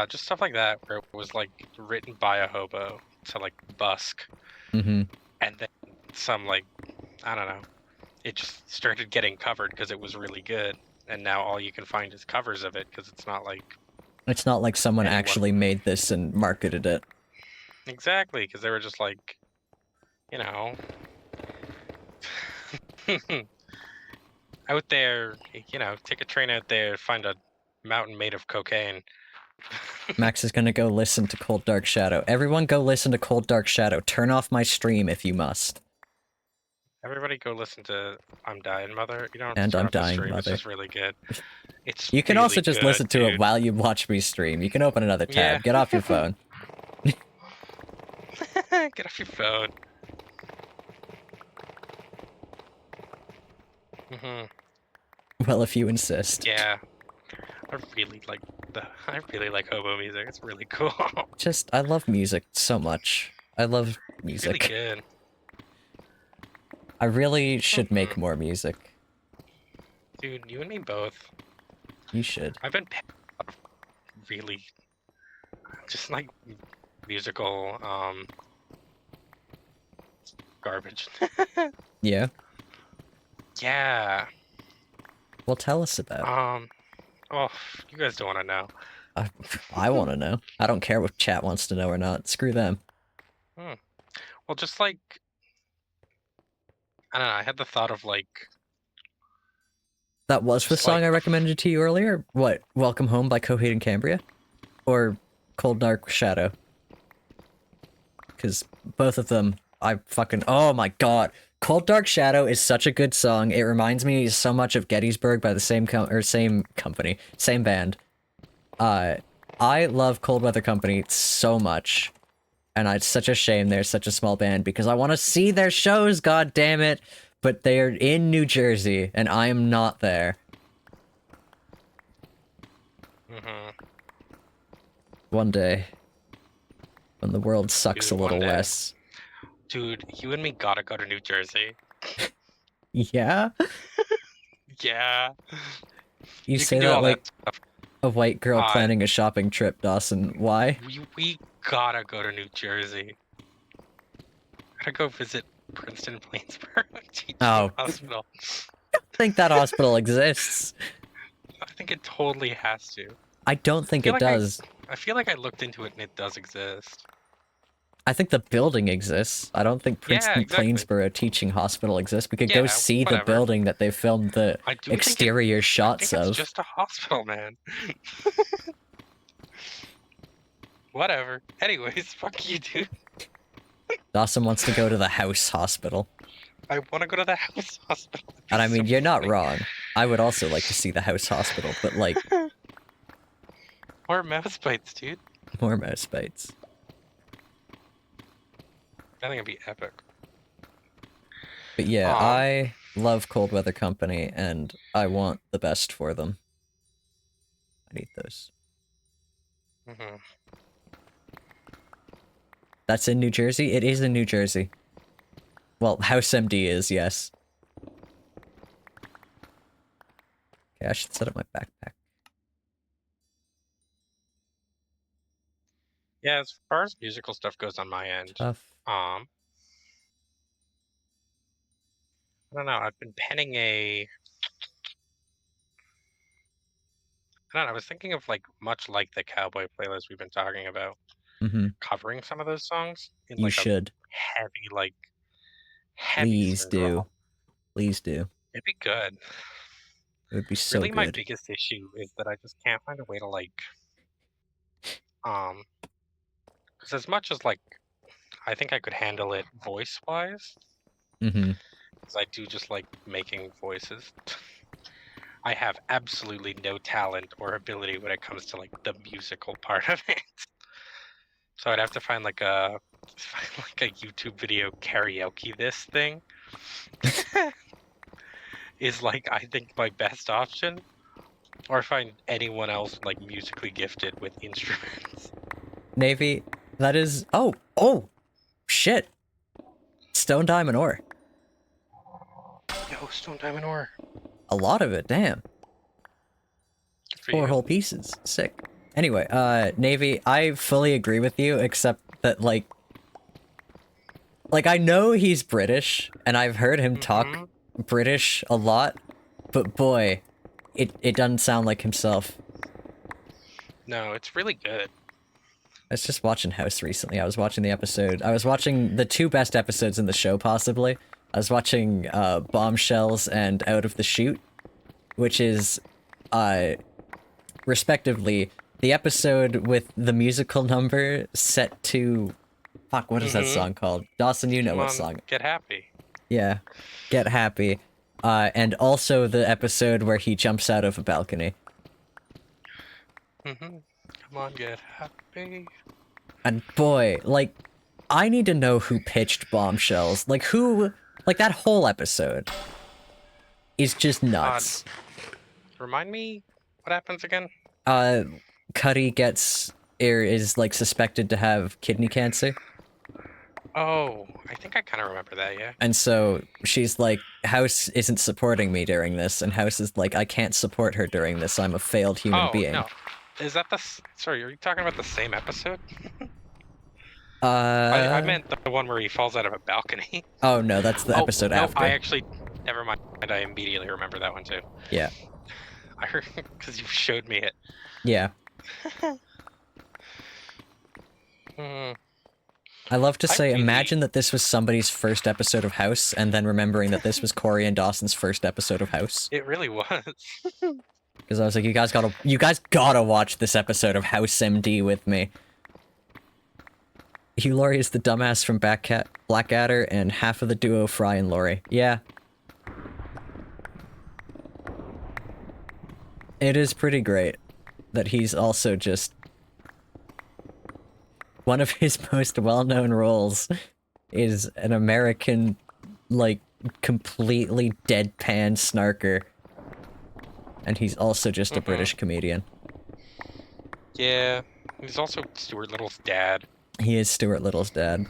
Just stuff like that where it was like written by a hobo to like busk. And then some like, I don't know, it just started getting covered because it was really good. And now all you can find is covers of it because it's not like... It's not like someone actually made this and marketed it. Exactly, because they were just like, you know... out there, you know, take a train out there, find a mountain made of cocaine. Max is gonna go listen to Cold Dark Shadow. Everyone go listen to Cold Dark Shadow. Turn off my stream if you must. Everybody go listen to I'm Dying Mother. You don't and turn I'm off the Dying stream. Mother. It's just really good. It's you can really also just good, listen to it while you watch me stream. You can open another tab. Yeah. Get off your phone. Get off your phone. Well, if you insist. Yeah. I really like hobo music. It's really cool. I love music so much. I love music. It's really good. I really should make more music. Dude, you and me both. You should. I've been really just like musical garbage. Yeah? Yeah. Well, tell us about it. Oh, you guys don't want to know. I want to know. I don't care if chat wants to know or not. Screw them. Well, just like, I don't know, I had the thought of like... That was the song I recommended to you earlier? What, Welcome Home by Coheed and Cambria? Or Cold Dark Shadow? Because both of them, I fucking... Oh my god! Cold Dark Shadow is such a good song. It reminds me so much of Gettysburg by the same company, same band. I love Cold Weather Company so much. And it's such a shame they're such a small band because I want to see their shows, god damn it. But they're in New Jersey and I am not there. One day. When the world sucks Dude, a little less. Dude, you and me gotta go to New Jersey. Yeah? Yeah. You say that like a white girl planning a shopping trip, Dawson. Why? We gotta go to New Jersey. Gotta go visit Princeton Plainsboro Teaching Hospital. I don't think that hospital exists. I think it totally has to. I don't think it does. I feel like I looked into it and it does exist. I think the building exists. I don't think Princeton Plainsboro Teaching Hospital exists. We could go see the building that they filmed the exterior shots of. It's just a hospital, man. Whatever. Anyways, fuck you, dude. Dawson wants to go to the house hospital. I want to go to the house hospital. And I mean, you're not wrong. I would also like to see the house hospital, but like... More mouse bites, dude. More mouse bites. I think it'd be epic. But yeah, I love Cold Weather Company, and I want the best for them. I need those. That's in New Jersey? It is in New Jersey. Well, House MD is, yes. Okay, I should set up my backpack. Yeah, as far as musical stuff goes on my end, I don't know, I've been penning I don't know, I was thinking of like, much like the cowboy playlist we've been talking about, covering some of those songs in like a heavy, like, Please do. Please do. It'd be good. It would be so really, good. my biggest issue is that I just can't find a way to like, because as much as like, I think I could handle it voice-wise, because I do just like making voices. I have absolutely no talent or ability when it comes to like the musical part of it. So I'd have to find like a YouTube video karaoke this thing. Is like, I think, my best option. Or find anyone else like musically gifted with instruments. Navy, that is... Oh! Shit! Stone, diamond, ore. Yo, stone, diamond, ore. A lot of it, damn. 4 whole pieces. Sick. Anyway, Navy, I fully agree with you, except that, like, I know he's British, and I've heard him talk British a lot, but boy, it doesn't sound like himself. No, it's really good. I was just watching House recently. I was watching the episode. I was watching the 2 best episodes in the show, possibly. I was watching, Bombshells and Out of the Chute, which is, respectively, the episode with the musical number set to... Fuck, what is that song called? Dawson, you know what song. Get Happy. Yeah, Get Happy. And also the episode where he jumps out of a balcony. Come on, get happy. And boy, like, I need to know who pitched Bombshells. Like, who... Like, that whole episode is just nuts. Remind me what happens again? Cuddy is, like, suspected to have kidney cancer. Oh, I think I kind of remember that, yeah. And so she's like, House isn't supporting me during this, and House is like, I can't support her during this, I'm a failed human being. No. Is that sorry, are you talking about the same episode? I meant the one where he falls out of a balcony. Oh no, that's the episode after. I actually, never mind, I immediately remember that one too. Yeah. I heard, because you showed me it. Yeah. I love to say, imagine that this was somebody's first episode of House, and then remembering that this was Corey and Dawson's first episode of House. It really was. Because I was like, you guys gotta watch this episode of House MD with me. Hugh Laurie is the dumbass from Blackadder, and half of the duo Fry and Laurie. Yeah. It is pretty great that he's also just... One of his most well-known roles is an American, like, completely deadpan snarker. And he's also just a British comedian. Yeah, he's also Stuart Little's dad. He is Stuart Little's dad.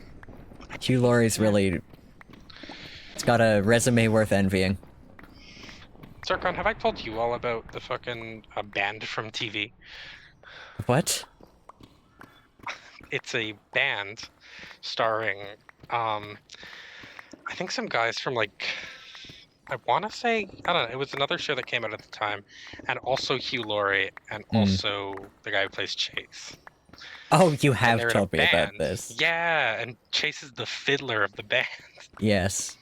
Hugh Laurie's really... It's got a resume worth envying. Zircon, have I told you all about the fucking band from TV? What? It's a band starring, I think some guys from, like, I want to say, I don't know, it was another show that came out at the time, and also Hugh Laurie, and also the guy who plays Chase. Oh, you And have they're in a told me about band. this. Yeah, and Chase is the fiddler of the band. Yes.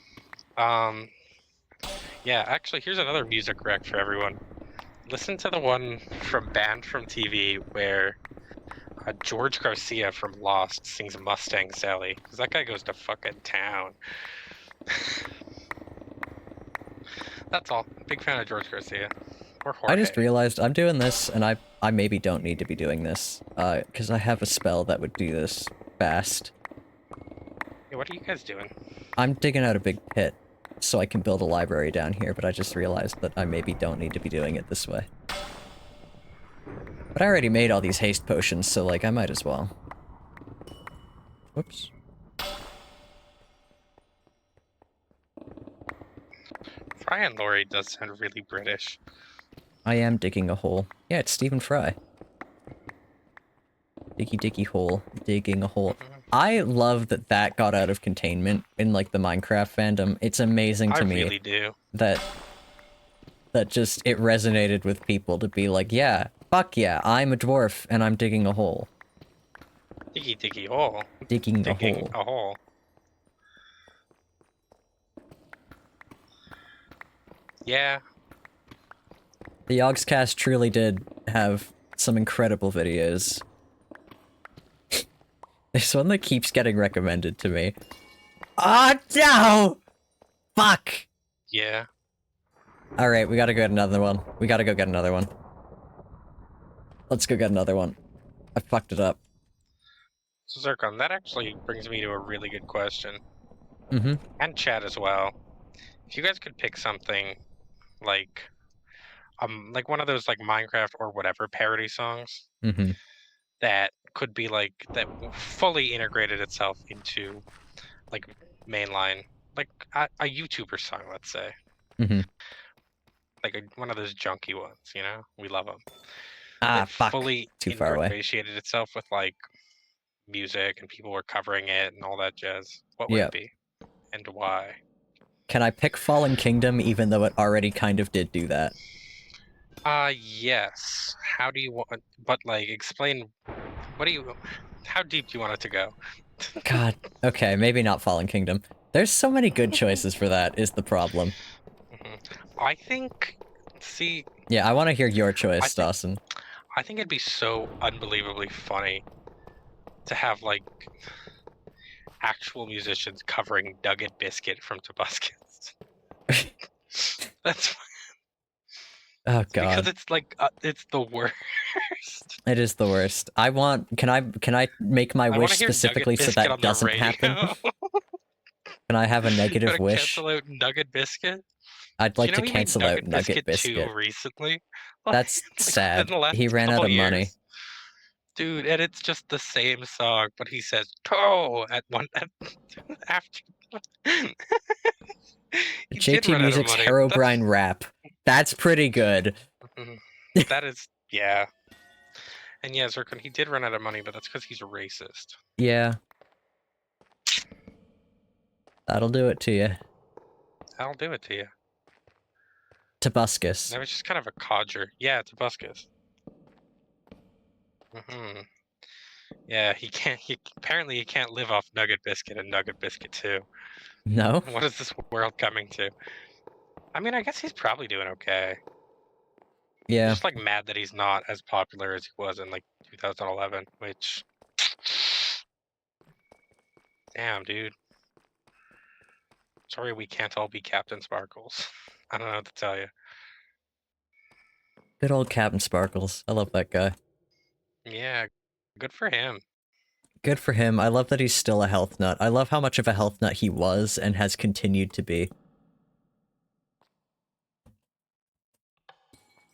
Yeah, actually, here's another music rec for everyone. Listen to the one from Band from TV where George Garcia from Lost sings Mustang Sally, because that guy goes to fucking town. That's all. Big fan of George Garcia. Or Jorge. I just realized I'm doing this, and I maybe don't need to be doing this, because I have a spell that would do this fast. Hey, what are you guys doing? I'm digging out a big pit, so I can build a library down here, but I just realized that I maybe don't need to be doing it this way. But I already made all these haste potions, so, like, I might as well. Whoops. Fry and Laurie does sound really British. I am digging a hole. Yeah, it's Stephen Fry. Diggy diggy hole. Digging a hole. I love that that got out of containment in, like, the Minecraft fandom. It's amazing to me. I really do. That just, it resonated with people to be like, yeah, fuck yeah, I'm a dwarf and I'm digging a hole. Diggy diggy hole. Digging a hole. Yeah. The Yogscast truly did have some incredible videos. There's one that keeps getting recommended to me. Oh no! Fuck! Yeah. Alright, we gotta go get another one. We gotta go get another one. Let's go get another one. I fucked it up. So Zircon, that actually brings me to a really good question. Mm-hmm. And chat as well. If you guys could pick something like one of those like Minecraft or whatever parody songs Mm-hmm. that could be like that fully integrated itself into like mainline, like a YouTuber song, let's say. Mm-hmm. Like one of those junky ones, you know? We love them. Ah, That fuck. fully Too far away. ingratiated itself with like music and people were covering it and all that jazz. What would Yeah. it be? And why? Can I pick Fallen Kingdom even though it already kind of did do that? Yes. How do you want, but like explain, what do you, how deep do you want it to go? God, okay, maybe not Fallen Kingdom. There's so many good choices for that, is the problem. I think, see... Yeah, I want to hear your choice, Dawson. I think it'd be so unbelievably funny to have, like, actual musicians covering Nugget Biscuit from Tobuscus. That's Oh god. because it's like it's the worst. It is the worst. I want. Can I make my wish specifically so that doesn't happen? Can I have a negative wish? Cancel out Nugget Biscuit. I'd like to cancel out Nugget Biscuit. Recently. That's sad. He ran out of money. Dude, and it's just the same song, but he says "toe" at one after. JT Music's Herobrine rap. That's pretty good. That is, yeah. And yeah, Zircon, he did run out of money, but that's because he's a racist. Yeah. That'll do it to you. I'll do it to you. Tobuscus. That was just kind of a codger. Yeah, Tobuscus. Yeah, apparently he can't live off Nugget Biscuit and Nugget Biscuit 2. No? What is this world coming to? I mean, I guess he's probably doing okay. Yeah. Just like mad that he's not as popular as he was in like 2011, which Damn, dude. Sorry we can't all be Captain Sparkles. I don't know what to tell you. Good old Captain Sparkles. I love that guy. Yeah, good for him. Good for him. I love that he's still a health nut. I love how much of a health nut he was and has continued to be.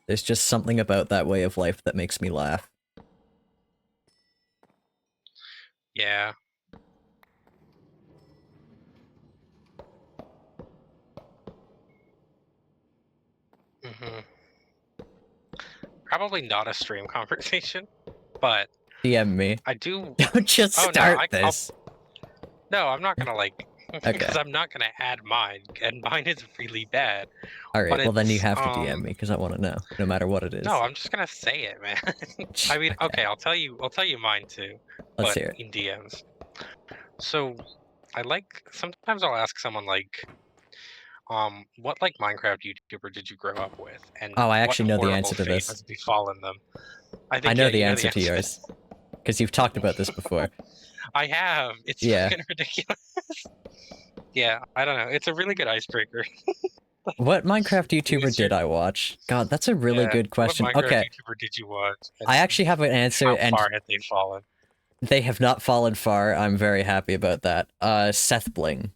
There's just something about that way of life that makes me laugh. Yeah. hmm Probably not a stream conversation, but DM me. I do. Don't just Oh no, start this. no, I'm not gonna like, Okay. because I'm not gonna add mine, and mine is really bad. Alright, But well then you it's, have to DM me, because I want to know, no matter what it is. No, I'm just gonna say it, man. I mean, okay, I'll tell you mine too. Let's But hear it. in DMs. So, sometimes I'll ask someone like, what like Minecraft YouTuber did you grow up with, and Oh, I what actually know the horrible answer to fate this. has befallen them? I I think know yeah, the you know answer to yours. Because you've talked about this before. I have. It's Yeah. fucking ridiculous. Yeah, I don't know. It's a really good icebreaker. What Minecraft YouTuber did I watch? God, that's a really Yeah, good question. what Minecraft Okay, YouTuber did you watch? I And actually have an answer, how and far had they fallen? they have not fallen far. I'm very happy about that. Seth Bling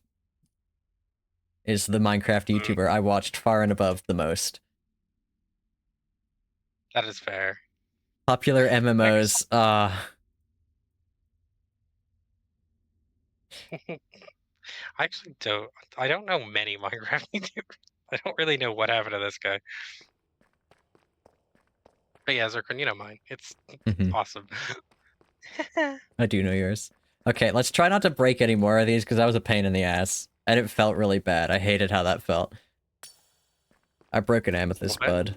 is the Minecraft YouTuber I watched far and above the most. That is fair. Popular I MMOs, actually don't. I don't know many Minecraft YouTubers. I don't really know what happened to this guy. But yeah, Zircon, you know mine. It's awesome. I do know yours. Okay, let's try not to break any more of these, because that was a pain in the ass. And it felt really bad. I hated how that felt. I broke an amethyst bud.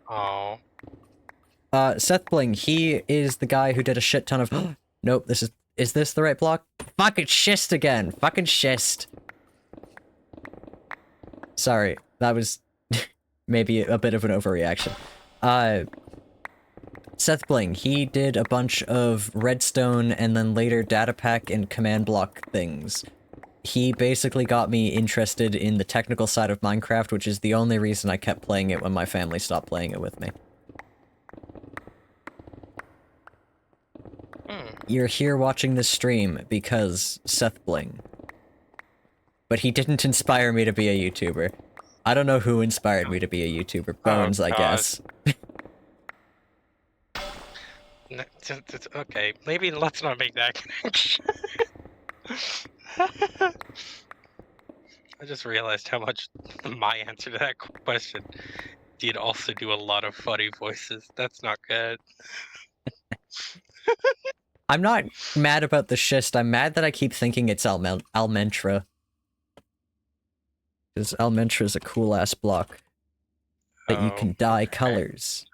Oh. Seth Bling, he is the guy who did a shit ton of- Nope, is this the right block? Fuck, it's schist again! Fucking schist! Sorry, that was maybe a bit of an overreaction. Seth Bling, he did a bunch of redstone and then later data pack and command block things. He basically got me interested in the technical side of Minecraft, which is the only reason I kept playing it when my family stopped playing it with me. You're here watching this stream because Seth Bling. But he didn't inspire me to be a YouTuber. I don't know who inspired me to be a YouTuber. Bones, I guess. Okay, maybe let's not make that connection. I just realized how much my answer to that question did also do a lot of funny voices. That's not good. I'm not mad about the schist. I'm mad that I keep thinking it's Almentra. Because Almentra is a cool-ass block that you can dye colors.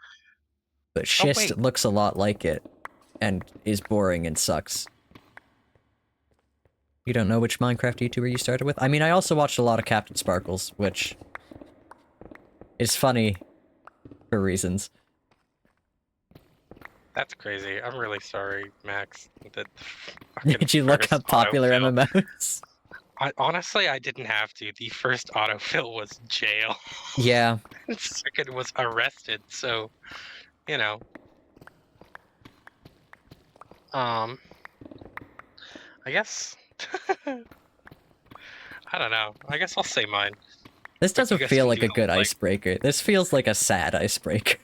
But schist looks a lot like it, and is boring and sucks. You don't know which Minecraft YouTuber you started with? I mean, I also watched a lot of Captain Sparkles, which is funny for reasons. That's crazy. I'm really sorry, Max. Did you look up popular MMOs? Honestly, I didn't have to. The first autofill was jail. Yeah. And second was arrested, so, you know. I guess... I don't know. I guess I'll say mine. This doesn't feel like a good icebreaker. This feels like a sad icebreaker.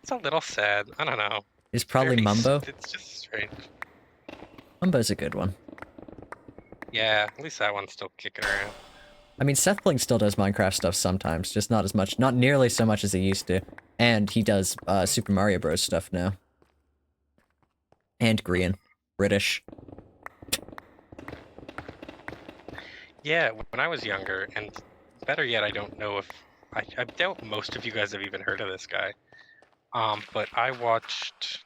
It's a little sad. I don't know. It's probably Mumbo. It's just strange. Mumbo's a good one. Yeah, at least that one's still kicking around. I mean, Seth Bling still does Minecraft stuff sometimes, just not as much, not nearly so much as he used to. And he does Super Mario Bros. Stuff now. And Green. British. Yeah, when I was younger, and better yet, I don't know if... I doubt most of you guys have even heard of this guy. But I watched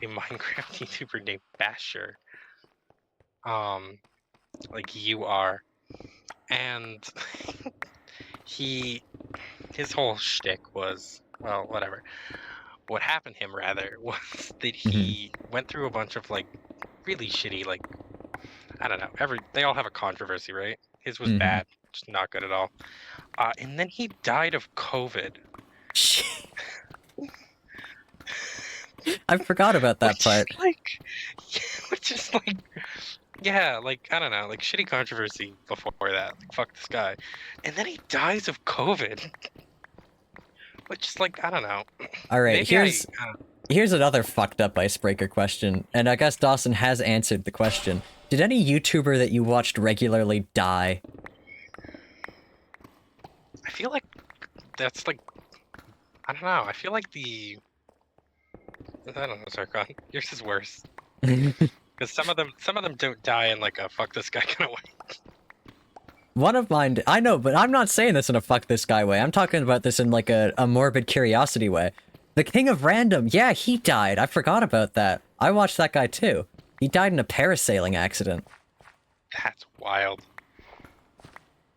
a Minecraft YouTuber named Basher. Like you are. And his whole shtick was, well, whatever. What happened to him, rather, was that he went through a bunch of, like, really shitty, like, I don't know. They all have a controversy, right? His was Mhm. bad, just not good at all. And then he died of COVID. I forgot about that Which is part. like, which is like, yeah, like I don't know, like shitty controversy before that. Like fuck this guy, and then he dies of COVID, which is like I don't know. All right, Maybe here's another fucked up icebreaker question, and I guess Dawson has answered the question. Did any YouTuber that you watched regularly die? I feel like that's like I don't know. I feel like I don't know, Zarkon. Yours is worse because some of them don't die in like a fuck this guy kind of way. One of mine, I know, but I'm not saying this in a fuck this guy way. I'm talking about this in like a morbid curiosity way. The King of Random, yeah, he died. I forgot about that. I watched that guy too. He died in a parasailing accident. That's wild.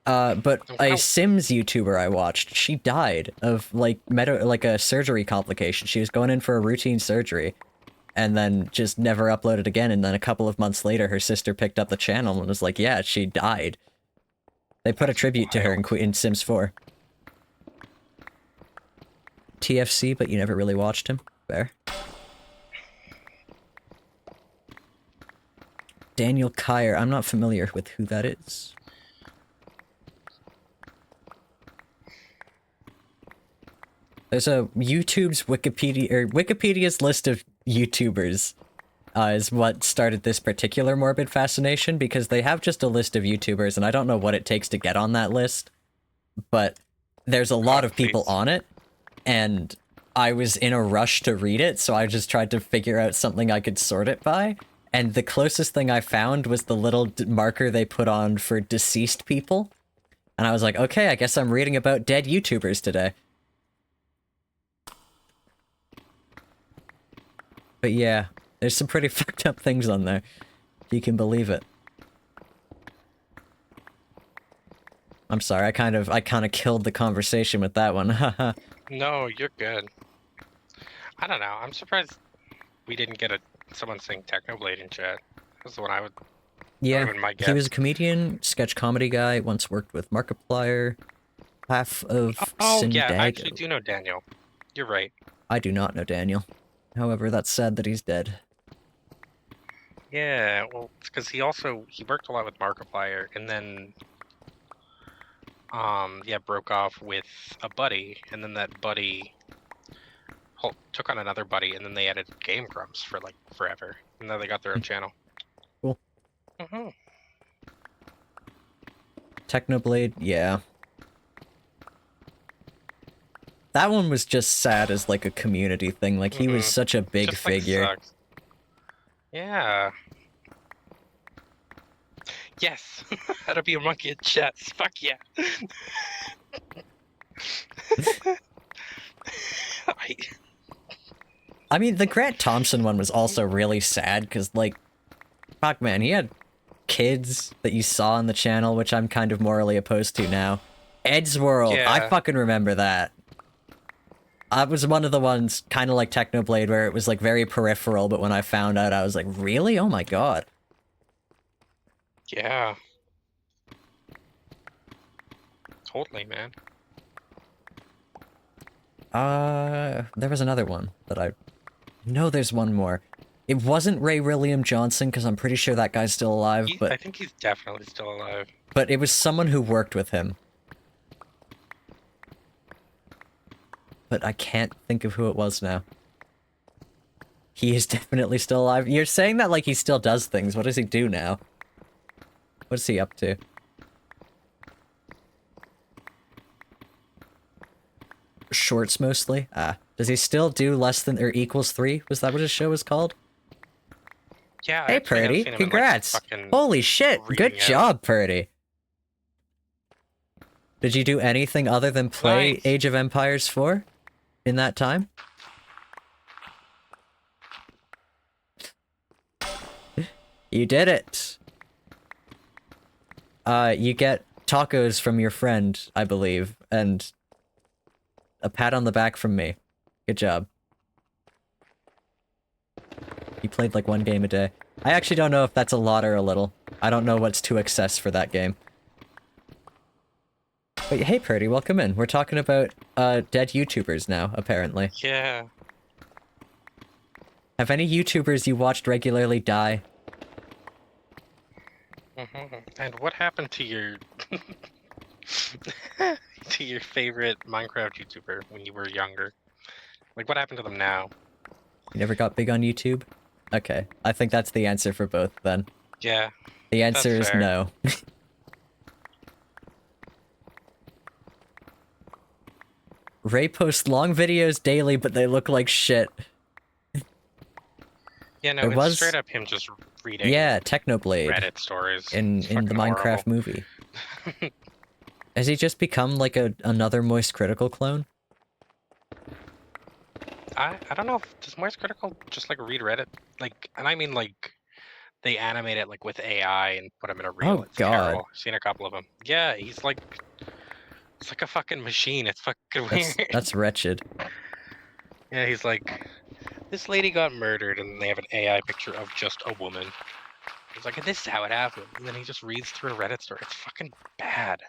But a Sims YouTuber I watched, she died of like a surgery complication. She was going in for a routine surgery, and then just never uploaded again. And then a couple of months later, her sister picked up the channel and was like, "Yeah, she died." They put a tribute to her in Sims 4. TFC, but you never really watched him. Fair. Daniel Kyer, I'm not familiar with who that is. There's a Wikipedia's list of YouTubers is what started this particular morbid fascination, because they have just a list of YouTubers, and I don't know what it takes to get on that list, but there's a lot of people on it, and I was in a rush to read it, so I just tried to figure out something I could sort it by, and the closest thing I found was the little marker they put on for deceased people, and I was like, okay, I guess I'm reading about dead YouTubers today. But yeah, there's some pretty fucked up things on there, if you can believe it. I'm sorry, I kind of killed the conversation with that one. Haha. No, you're good. I don't know. I'm surprised we didn't get someone saying Technoblade in chat. That's the one I would. Yeah, my guess. he was a comedian, sketch comedy guy, once worked with Markiplier, half of yeah, Syndago. I actually do know Daniel. You're right. I do not know Daniel. However, that's sad that he's dead. Yeah, well, it's because he worked a lot with Markiplier, and then yeah, broke off with a buddy, and then that buddy took on another buddy, and then they added Game Grumps for like forever, and now they got their own channel. Cool. Mm-hmm. Technoblade, yeah. That one was just sad as like a community thing. Like he was such a big just, figure. Like, sucks. Yeah. Yes. How to be a monkey at chess. Fuck yeah. I mean, the Grant Thompson one was also really sad because, like, fuck man, he had kids that you saw on the channel, which I'm kind of morally opposed to now. Ed's World, yeah. I fucking remember that. I was one of the ones, kind of like Technoblade, where it was like very peripheral, but when I found out, I was like, really? Oh my god. Yeah. Totally, man. There was another one that I... No, there's one more. It wasn't Ray William Johnson, because I'm pretty sure that guy's still alive, but... I think he's definitely still alive. But it was someone who worked with him. But I can't think of who it was now. He is definitely still alive. You're saying that like he still does things. What does he do now? What is he up to? Shorts mostly? Ah. Does he still do less than or equals 3? Was that what his show was called? Yeah. Hey, Purdy. Congrats. In, like, holy shit. Good job, Purdy. Did you do anything other than play Age of Empires 4 in that time? You did it. You get tacos from your friend, I believe, and a pat on the back from me. Good job. You played like 1 game a day. I actually don't know if that's a lot or a little. I don't know what's to access for that game. But hey, Purdy, welcome in. We're talking about dead YouTubers now, apparently. Yeah. Have any YouTubers you watched regularly die? And what happened to your to your favorite Minecraft YouTuber when you were younger? Like, what happened to them now? You never got big on YouTube? Okay, I think that's the answer for both, then. Yeah, The answer that's is fair. no. Ray posts long videos daily, but they look like shit. Yeah, no, There it's was... straight up him just reading Yeah, Technoblade. Reddit stories. In It's the fucking Minecraft horrible. movie. Has he just become like another Moist Critical clone? I don't know if does Moist Critical just like read Reddit? Like, and I mean like they animate it like with AI and put him in a reel. Oh, It's God. terrible. I've seen a couple of them. Yeah, he's like it's like a fucking machine. It's fucking weird. That's wretched. Yeah, he's like, this lady got murdered, and they have an AI picture of just a woman. He's like, this is how it happened. And then he just reads through a Reddit story. It's fucking bad.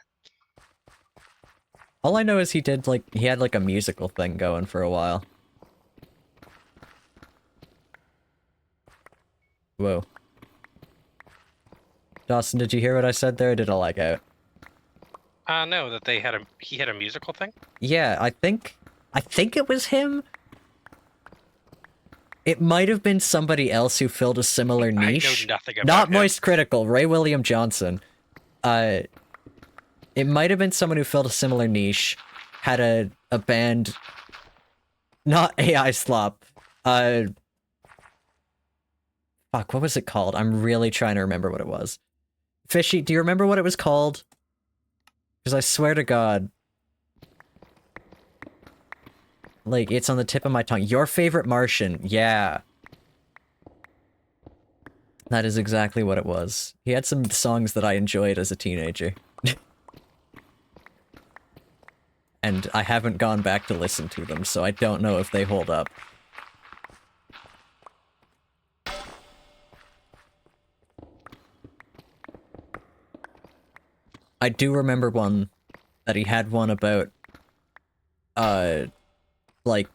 All I know is he had like a musical thing going for a while. Whoa. Dawson, did you hear what I said there, or did I lag out? No, that he had a musical thing? Yeah, I think it was him. It might have been somebody else who filled a similar niche. I know nothing about Not him. Moist Critical, Ray William Johnson. It might have been someone who filled a similar niche, had a band, not AI Slop. Fuck, what was it called? I'm really trying to remember what it was. Fishy, do you remember what it was called? Because I swear to God, like, it's on the tip of my tongue. Your Favorite Martian, yeah. That is exactly what it was. He had some songs that I enjoyed as a teenager. And I haven't gone back to listen to them, so I don't know if they hold up. I do remember one that he had one about, like,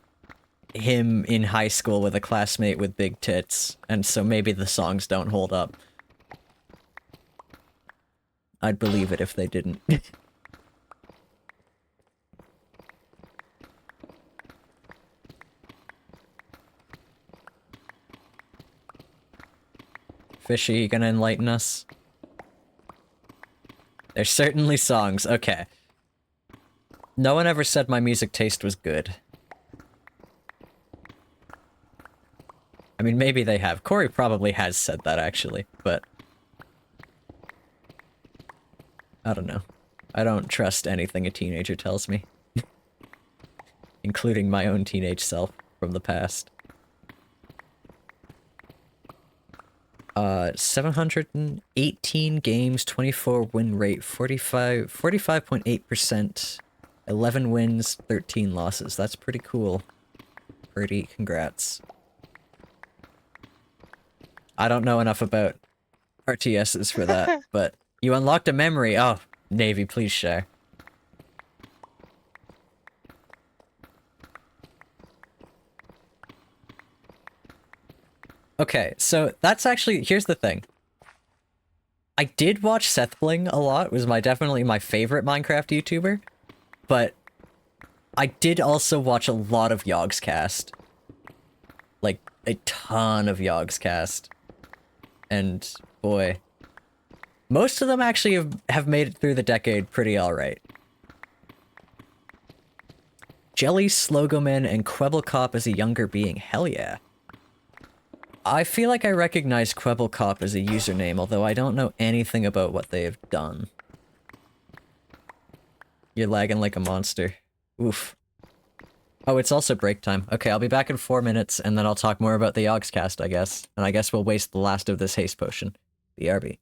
him in high school with a classmate with big tits, and so maybe the songs don't hold up. I'd believe it if they didn't. Fishy, you gonna enlighten us? There's certainly songs, okay. No one ever said my music taste was good. I mean, maybe they have. Corey probably has said that, actually, but... I don't know. I don't trust anything a teenager tells me. Including my own teenage self from the past. 718 games, 24 win rate, 45.8%, 11 wins, 13 losses. That's pretty cool. Pretty congrats. I don't know enough about RTSs for that, but you unlocked a memory. Oh, Navy, please share. Okay, so that's actually, here's the thing. I did watch Sethbling a lot, it was definitely my favorite Minecraft YouTuber, but I did also watch a lot of Yogscast. Like, a ton of Yogscast. And, boy. Most of them actually have made it through the decade pretty alright. Jelly, Slogoman, and Quebblecop as a younger being, hell yeah. I feel like I recognize Quebblecop as a username, although I don't know anything about what they have done. You're lagging like a monster. Oof. Oh, it's also break time. Okay, I'll be back in 4 minutes, and then I'll talk more about the Yogscast, I guess. And I guess we'll waste the last of this haste potion. BRB.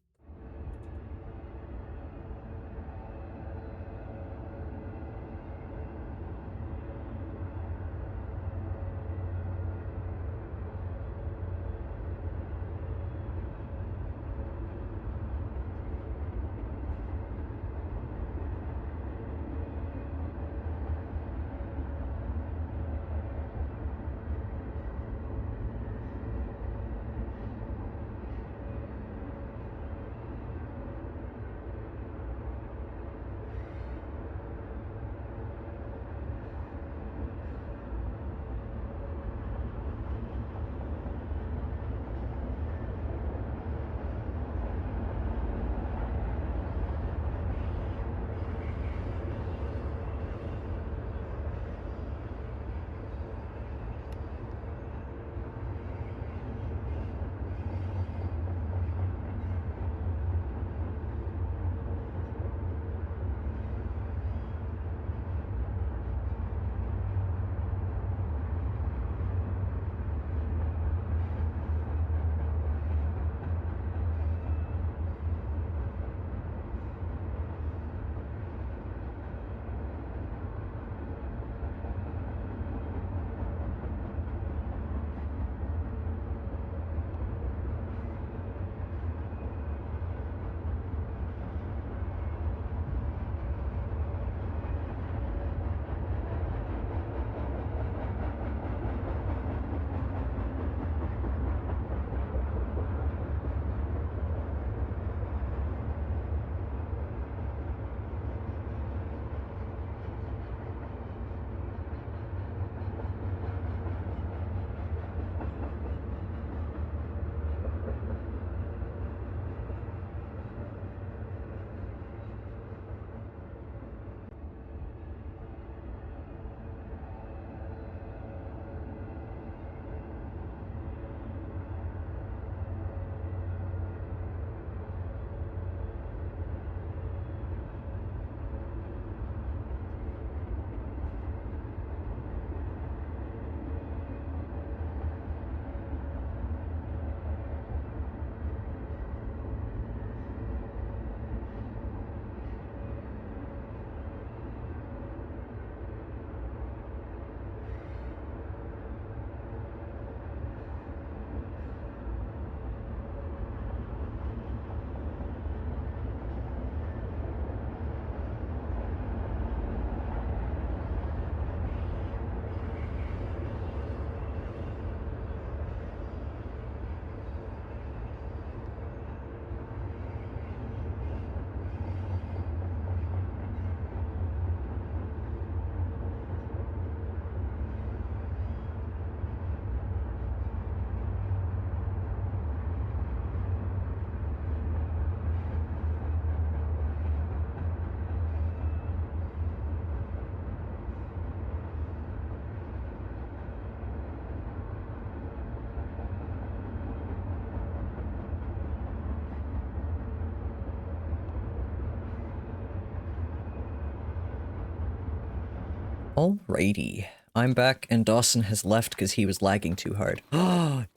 Alrighty. I'm back and Dawson has left because he was lagging too hard.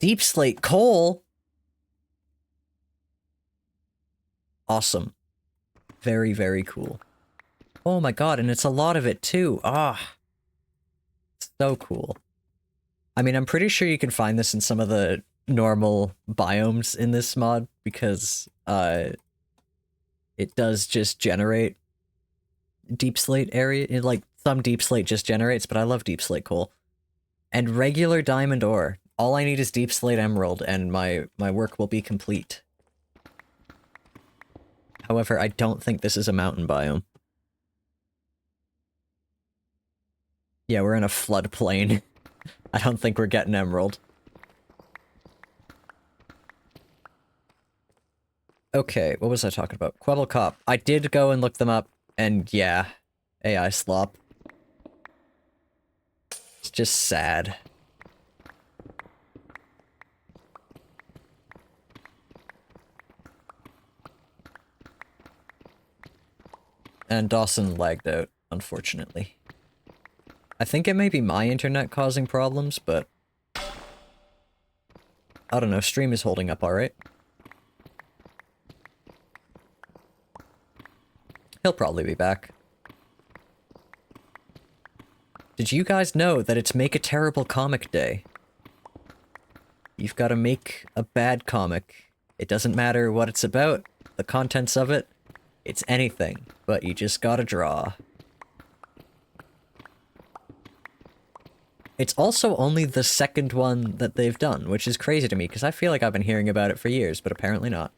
Deep slate coal! Awesome. Very, very cool. Oh my god, and it's a lot of it too. Ah. So cool. I mean, I'm pretty sure you can find this in some of the normal biomes in this mod because, it does just generate deep slate area. Like, some deep slate just generates, but I love deep slate coal. And regular diamond ore. All I need is deep slate emerald, and my work will be complete. However, I don't think this is a mountain biome. Yeah, we're in a floodplain. I don't think we're getting emerald. Okay, what was I talking about? Quebble Cop. I did go and look them up, and yeah, AI slop. It's just sad. And Dawson lagged out, unfortunately. I think it may be my internet causing problems, but I don't know, stream is holding up alright. He'll probably be back. Did you guys know that it's Make a Terrible Comic Day? You've got to make a bad comic. It doesn't matter what it's about, the contents of it, it's anything, but you just gotta draw. It's also only the second one that they've done, which is crazy to me, because I feel like I've been hearing about it for years, but apparently not.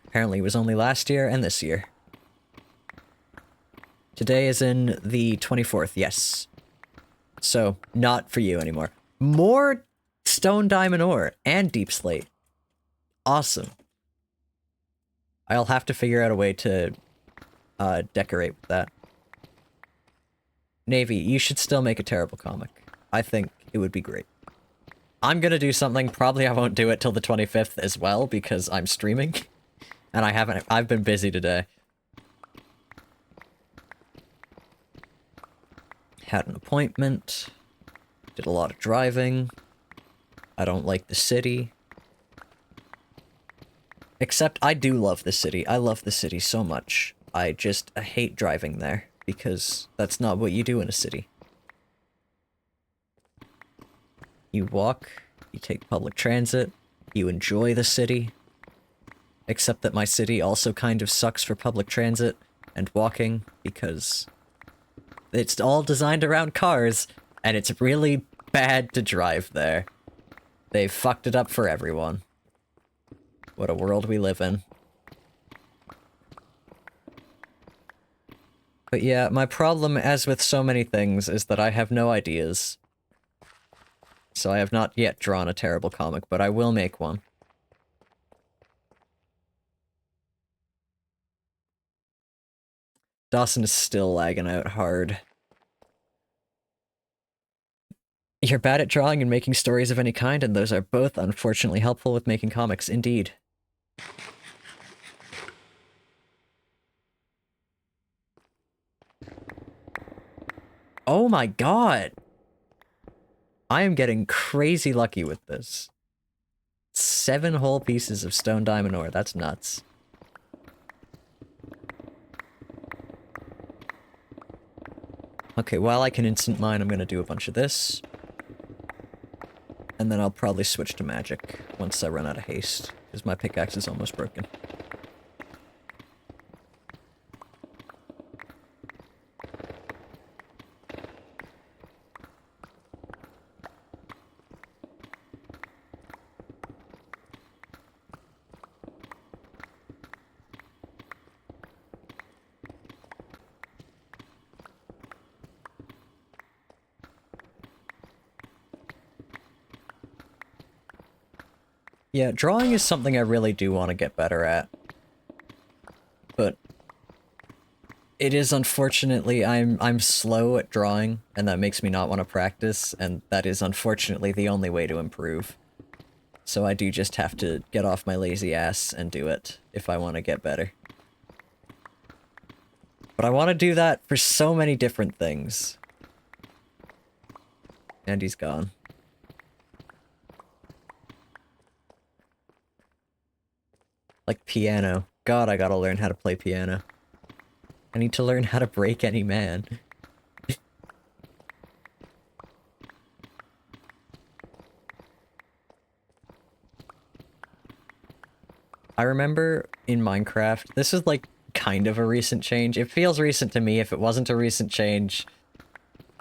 Apparently it was only last year and this year. Today is in the 24th, yes. So, not for you anymore. More stone, diamond, ore, and deep slate. Awesome. I'll have to figure out a way to decorate with that. Navy, you should still make a terrible comic. I think it would be great. I'm gonna do something, probably I won't do it till the 25th as well, because I'm streaming. And I've been busy today. Had an appointment. Did a lot of driving. I don't like the city. Except I do love the city. I love the city so much. I hate driving there, because that's not what you do in a city. You walk, you take public transit, you enjoy the city. Except that my city also kind of sucks for public transit and walking, because it's all designed around cars, and it's really bad to drive there. They've fucked it up for everyone. What a world we live in. But yeah, my problem, as with so many things, is that I have no ideas. So I have not yet drawn a terrible comic, but I will make one. Dawson is still lagging out hard. You're bad at drawing and making stories of any kind, and those are both unfortunately helpful with making comics, indeed. Oh my god! I am getting crazy lucky with this. 7 whole pieces of stone, diamond, ore. That's nuts. Okay, while I can instant mine, I'm gonna do a bunch of this. And then I'll probably switch to magic once I run out of haste, because my pickaxe is almost broken. Yeah, drawing is something I really do want to get better at. But it is unfortunately I'm slow at drawing, and that makes me not want to practice, and that is unfortunately the only way to improve. So I do just have to get off my lazy ass and do it if I want to get better. But I want to do that for so many different things. And he's gone. Like piano. God, I gotta learn how to play piano. I need to learn how to break any man. I remember in Minecraft, this is like kind of a recent change. It feels recent to me. If it wasn't a recent change,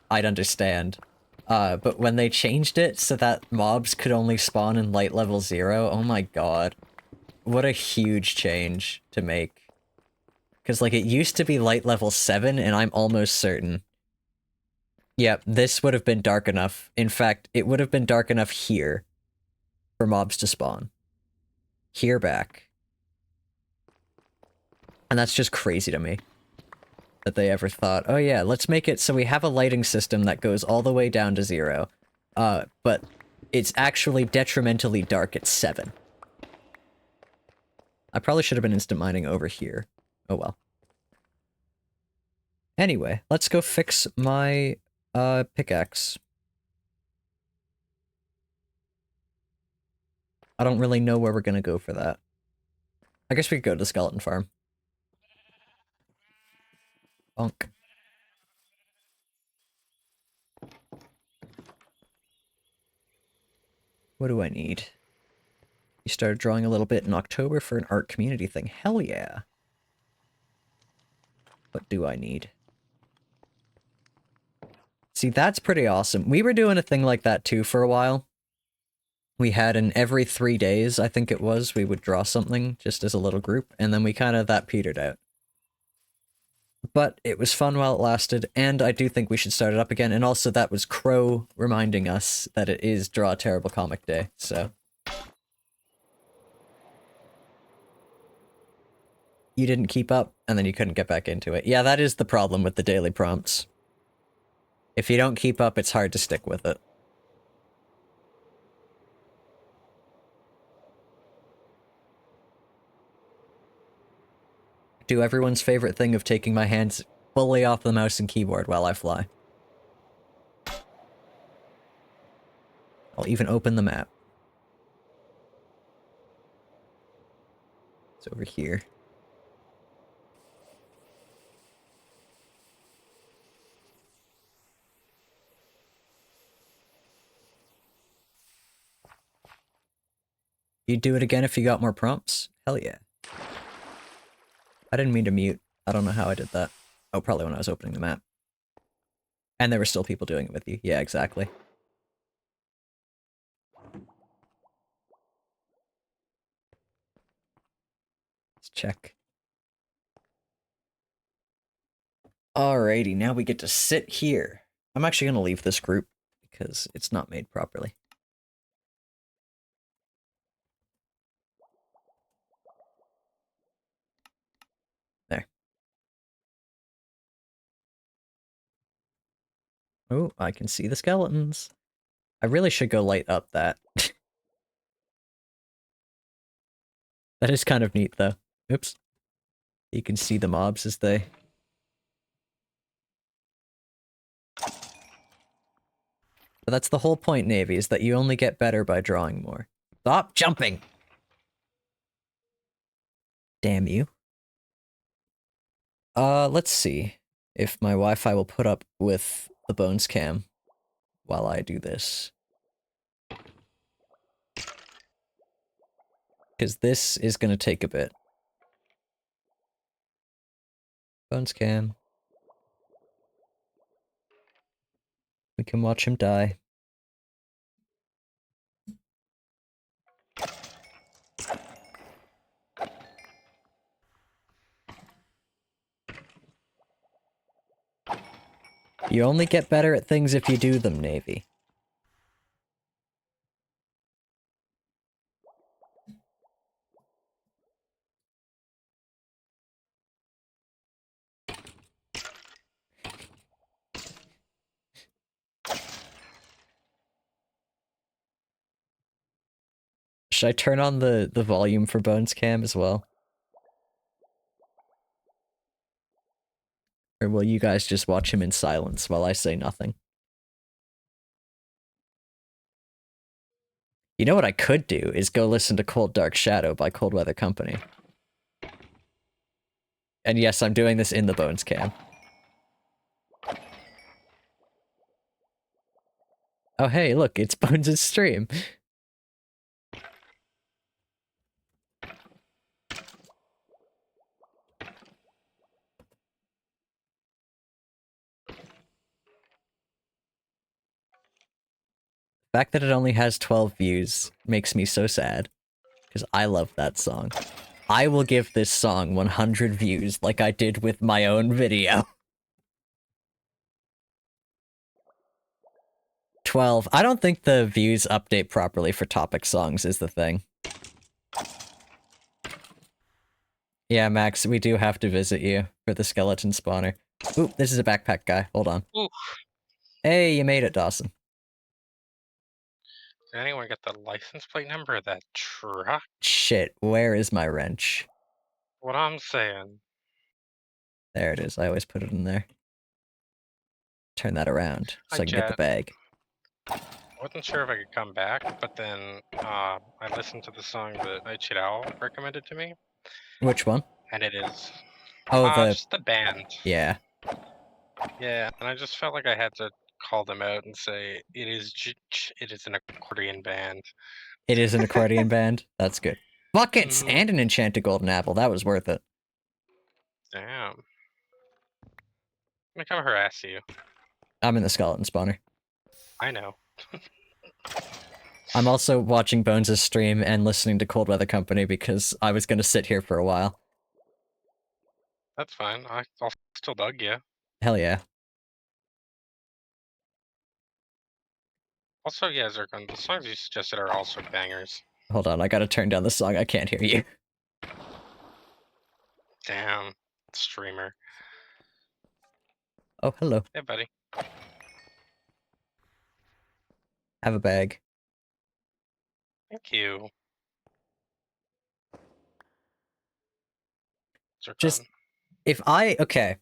I'd understand. But when they changed it so that mobs could only spawn in light level 0, oh my god. What a huge change to make. Because, like, it used to be light level 7, and I'm almost certain. Yep, this would have been dark enough. In fact, it would have been dark enough here for mobs to spawn. Here back. And that's just crazy to me. That they ever thought, oh yeah, let's make it so we have a lighting system that goes all the way down to 0. But it's actually detrimentally dark at 7. I probably should have been instant mining over here. Oh well. Anyway, let's go fix my, pickaxe. I don't really know where we're gonna go for that. I guess we could go to the skeleton farm. Bonk. What do I need? You started drawing a little bit in October for an art community thing. Hell yeah. What do I need? See, that's pretty awesome. We were doing a thing like that too for a while. We had an every 3 days, I think it was, we would draw something just as a little group, and then we that petered out. But it was fun while it lasted, and I do think we should start it up again, and also that was Crow reminding us that it is Draw a Terrible Comic Day, so. You didn't keep up, and then you couldn't get back into it. Yeah, that is the problem with the daily prompts. If you don't keep up, it's hard to stick with it. Do everyone's favorite thing of taking my hands fully off the mouse and keyboard while I fly. I'll even open the map. It's over here. You'd do it again if you got more prompts? Hell yeah. I didn't mean to mute. I don't know how I did that. Oh, probably when I was opening the map. And there were still people doing it with you. Yeah, exactly. Let's check. Alrighty, now we get to sit here. I'm actually gonna leave this group because it's not made properly. There. Oh, I can see the skeletons. I really should go light up that. That is kind of neat, though. Oops. You can see the mobs as they... But that's the whole point, Navy, is that you only get better by drawing more. Stop jumping! Damn you. Let's see if my Wi-Fi will put up with the Bones cam while I do this. Because this is gonna take a bit. Bones cam. We can watch him die. You only get better at things if you do them, Navy. Should I turn on the volume for Bones Cam as well? Or will you guys just watch him in silence while I say nothing? You know what I could do is go listen to Cold Dark Shadow by Cold Weather Company. And yes, I'm doing this in the Bones cam. Oh hey, look, it's Bones' stream. The fact that it only has 12 views makes me so sad. Because I love that song. I will give this song 100 views like I did with my own video. 12. I don't think the views update properly for topic songs is the thing. Yeah, Max, we do have to visit you for the skeleton spawner. Oop, this is a backpack guy. Hold on. Ooh. Hey, you made it, Dawson. Did anyone get the license plate number of that truck? Shit, where is my wrench? What I'm saying. There it is. I always put it in there. Turn that around so Hi, I can get the Jet. bag. I wasn't sure if I could come back, but then I listened to the song that Ichirao recommended to me, Which one? and it is Oh, just the band. yeah. Yeah, and I just felt like I had to call them out and say it is an accordion band. It is an accordion band. That's good. Buckets Mhm. and an enchanted golden apple. That was worth it. Damn. I'm gonna come harass you. I'm in the skeleton spawner. I know. I'm also watching Bones' stream and listening to Cold Weather Company because I was gonna sit here for a while. That's fine. I'll still bug you. Hell yeah. Also, yeah, Zircon, the songs you suggested are also bangers. Hold on, I gotta turn down the song. I can't hear you. Damn. Streamer. Oh, hello. Hey, buddy. Have a bag. Thank you. Just, Zircon. okay.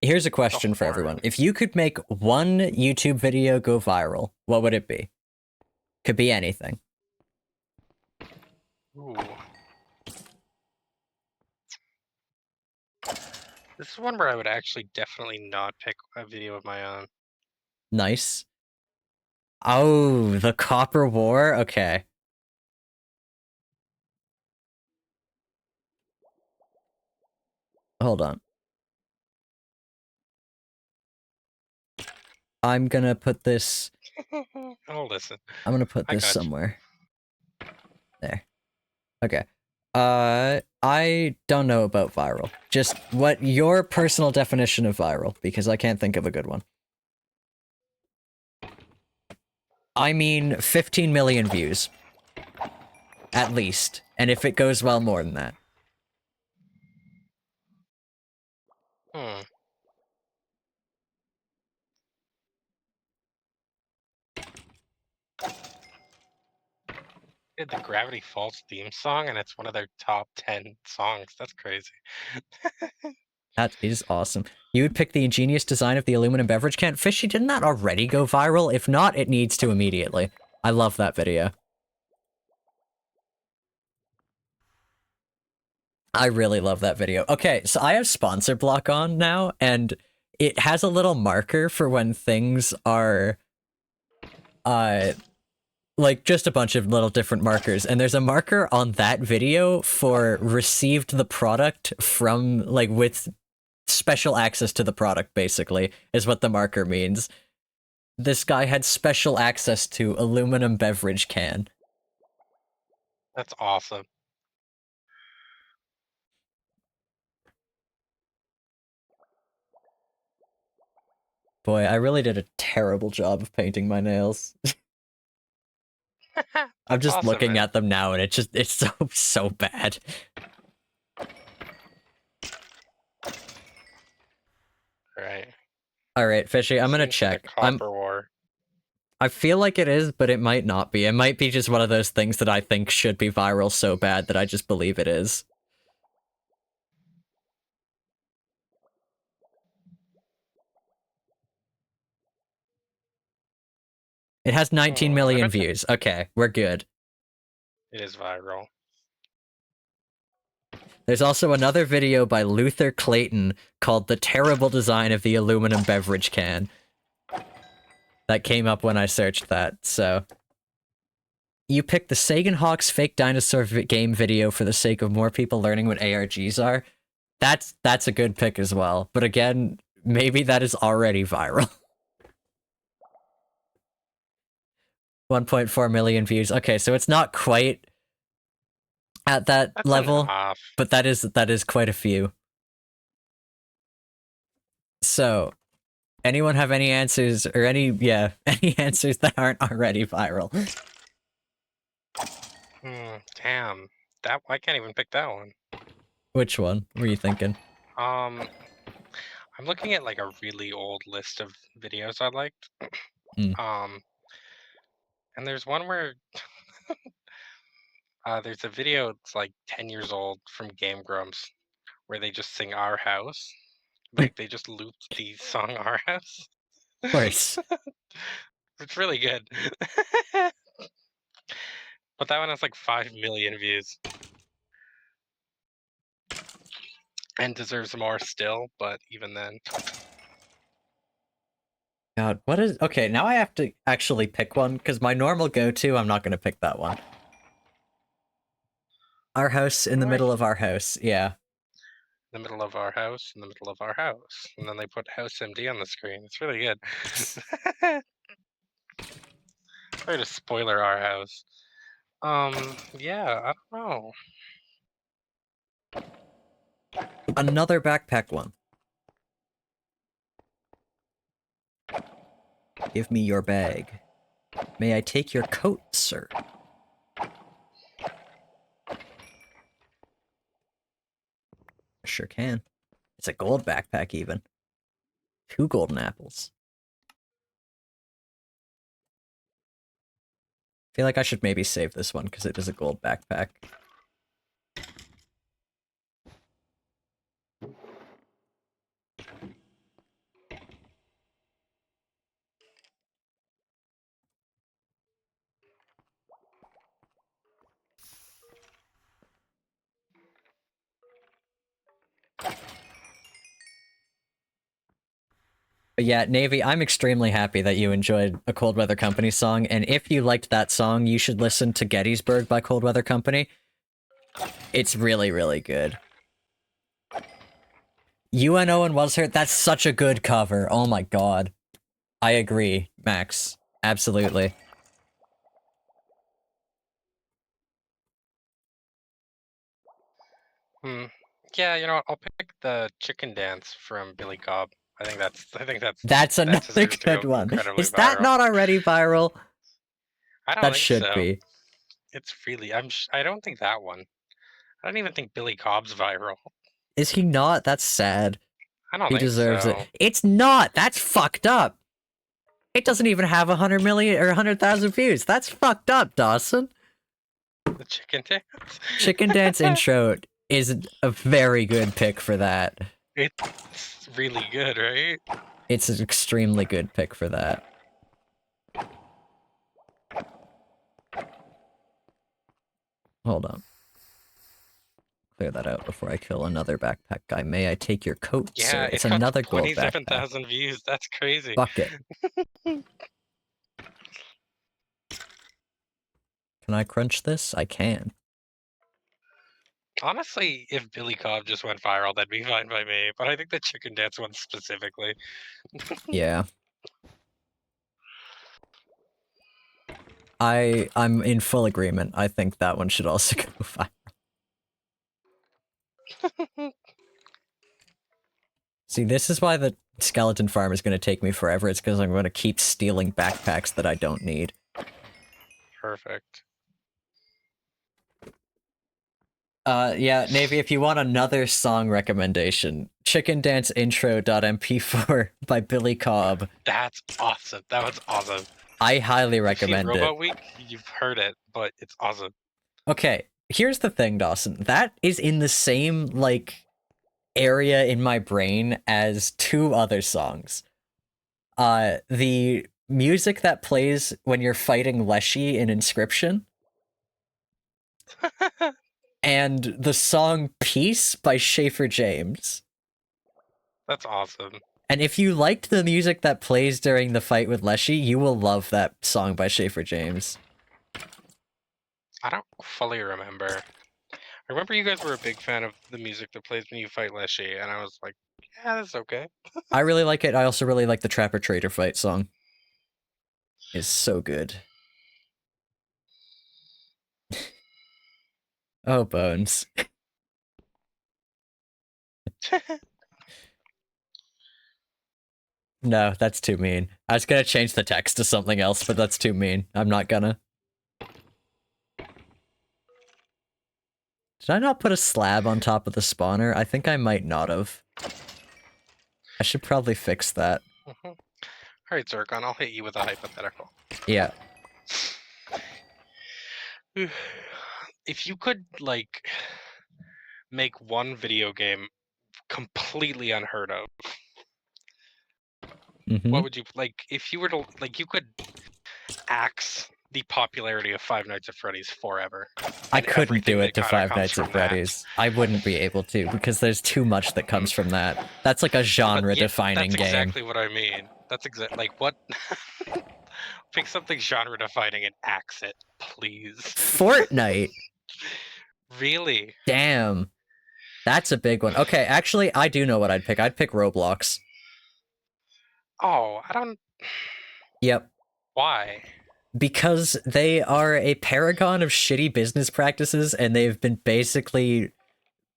Here's a The question for horn. everyone. If you could make one YouTube video go viral, what would it be? Could be anything. Ooh. This is one where I would actually definitely not pick a video of my own. Nice. Oh, the Copper War? Okay. Hold on. I'm gonna put this... Oh, listen. I'm gonna put I this got you. somewhere. There. Okay. I don't know about viral. Just what your personal definition of viral, because I can't think of a good one. I mean, 15 million views. At least. And if it goes well, more than that. Hmm. They had the Gravity Falls theme song, and it's one of their top 10 songs. That's crazy. That is awesome. You would pick the ingenious design of the aluminum beverage can? Fishy, didn't that already go viral? If not, it needs to immediately. I love that video. I really love that video. Okay, so I have sponsor block on now, and it has a little marker for when things are, like just a bunch of little different markers, and there's a marker on that video for received the product from, like, with special access to the product, basically, is what the marker means. This guy had special access to aluminum beverage can. That's awesome. Boy, I really did a terrible job of painting my nails. I'm That's just awesome, looking man. at them now, and it's so bad. Right. Alright, Fishy, I'm gonna Seems like a check. copper war. I feel like it is, but it might not be. It might be just one of those things that I think should be viral so bad that I just believe it is. It has 19 I million bet views. Okay, we're good. it is viral. There's also another video by Luther Clayton called The Terrible Design of the Aluminum Beverage Can that came up when I searched that, so... You picked the Sagan Hawks fake dinosaur game video for the sake of more people learning what ARGs are. That's a good pick as well. But again, maybe that is already viral. 1.4 million views. Okay, so it's not quite at that That's level, enough. but that is quite a few. So, anyone have any answers or any answers that aren't already viral? Damn. That I can't even pick that one. Which one were you thinking? I'm looking at like a really old list of videos I liked. Mm. And there's one where there's a video it's like 10 years old from Game Grumps where they just sing Our House. Like they just looped the song Our House. Of course. It's really good. But that one has like 5 million views. And deserves more still, but even then. God, what is... Okay, now I have to actually pick one, because my normal go-to, I'm not going to pick that one. Our house in the middle of our house, yeah. In the middle of our house, in the middle of our house. And then they put House MD on the screen. It's really good. Sorry to spoiler our house. Yeah, I don't know. Another backpack one. Give me your bag. May I take your coat, sir? Sure can. It's a gold backpack, even. 2 golden apples. Feel like I should maybe save this one, because it is a gold backpack. But yeah, Navy, I'm extremely happy that you enjoyed a Cold Weather Company song, and if you liked that song, you should listen to Gettysburg by Cold Weather Company. It's really, really good. UNO and Was Hurt, that's such a good cover. Oh my god. I agree, Max. Absolutely. Yeah, you know what? I'll pick the chicken dance from Billy Cobb. I think that's That's that another deserves to good go one. incredibly Is that viral. not already viral? I don't That think should so. be. It's really I don't think that one. I don't even think Billy Cobb's viral. Is he not? That's sad. I don't He think deserves so. it. It's not! That's fucked up! It doesn't even have 100 million or 100,000 views. That's fucked up, Dawson. The chicken dance? Chicken Dance intro is a very good pick for that. It's really good, right? It's an extremely good pick for that. Hold on. Clear that out before I kill another backpack guy. May I take your coat, Yeah, sir? it It's got another gold backpack. 27,000 views. That's crazy. Fuck it. Can I crunch this? I can. Honestly, if Billy Cobb just went viral, that'd be fine by me. But I think the chicken dance one specifically. Yeah. I'm in full agreement. I think that one should also go viral. See, this is why the skeleton farm is going to take me forever. It's because I'm going to keep stealing backpacks that I don't need. Perfect. Yeah, Navy, if you want another song recommendation, Chicken Dance Intro.mp4 by Billy Cobb. That's awesome. That was awesome. I highly You've recommend seen it. Robot Week? You've heard it, but it's awesome. Okay, here's the thing, Dawson. That is in the same, like, area in my brain as 2 other songs. The music that plays when you're fighting Leshy in Inscription, and the song Peace by Schaefer James. That's awesome. And if you liked the music that plays during the fight with Leshy, you will love that song by Schaefer James. I don't fully remember. I remember you guys were a big fan of the music that plays when you fight Leshy, and I was like, yeah, that's okay. I really like it. I also really like the Trapper Trader fight song. It's so good. Oh, Bones. No, that's too mean. I was gonna change the text to something else, but that's too mean. I'm not gonna. Did I not put a slab on top of the spawner? I think I might not have. I should probably fix that. Alright, Zircon, I'll hit you with a hypothetical. Yeah. If you could, like, make one video game completely unheard of, what would you, like, if you were to, like, you could axe the popularity of Five Nights at Freddy's forever. I couldn't do it to Five Nights at Freddy's. I wouldn't be able to, because there's too much that comes from that. That's like a genre-defining game. That's exactly what I mean. That's like, what? Pick something genre-defining and axe it, please. Fortnite? Really? Damn. That's a big one. Okay, actually, I do know what I'd pick. I'd pick Roblox. Oh, I don't... Yep. Why? Because they are a paragon of shitty business practices, and they've been basically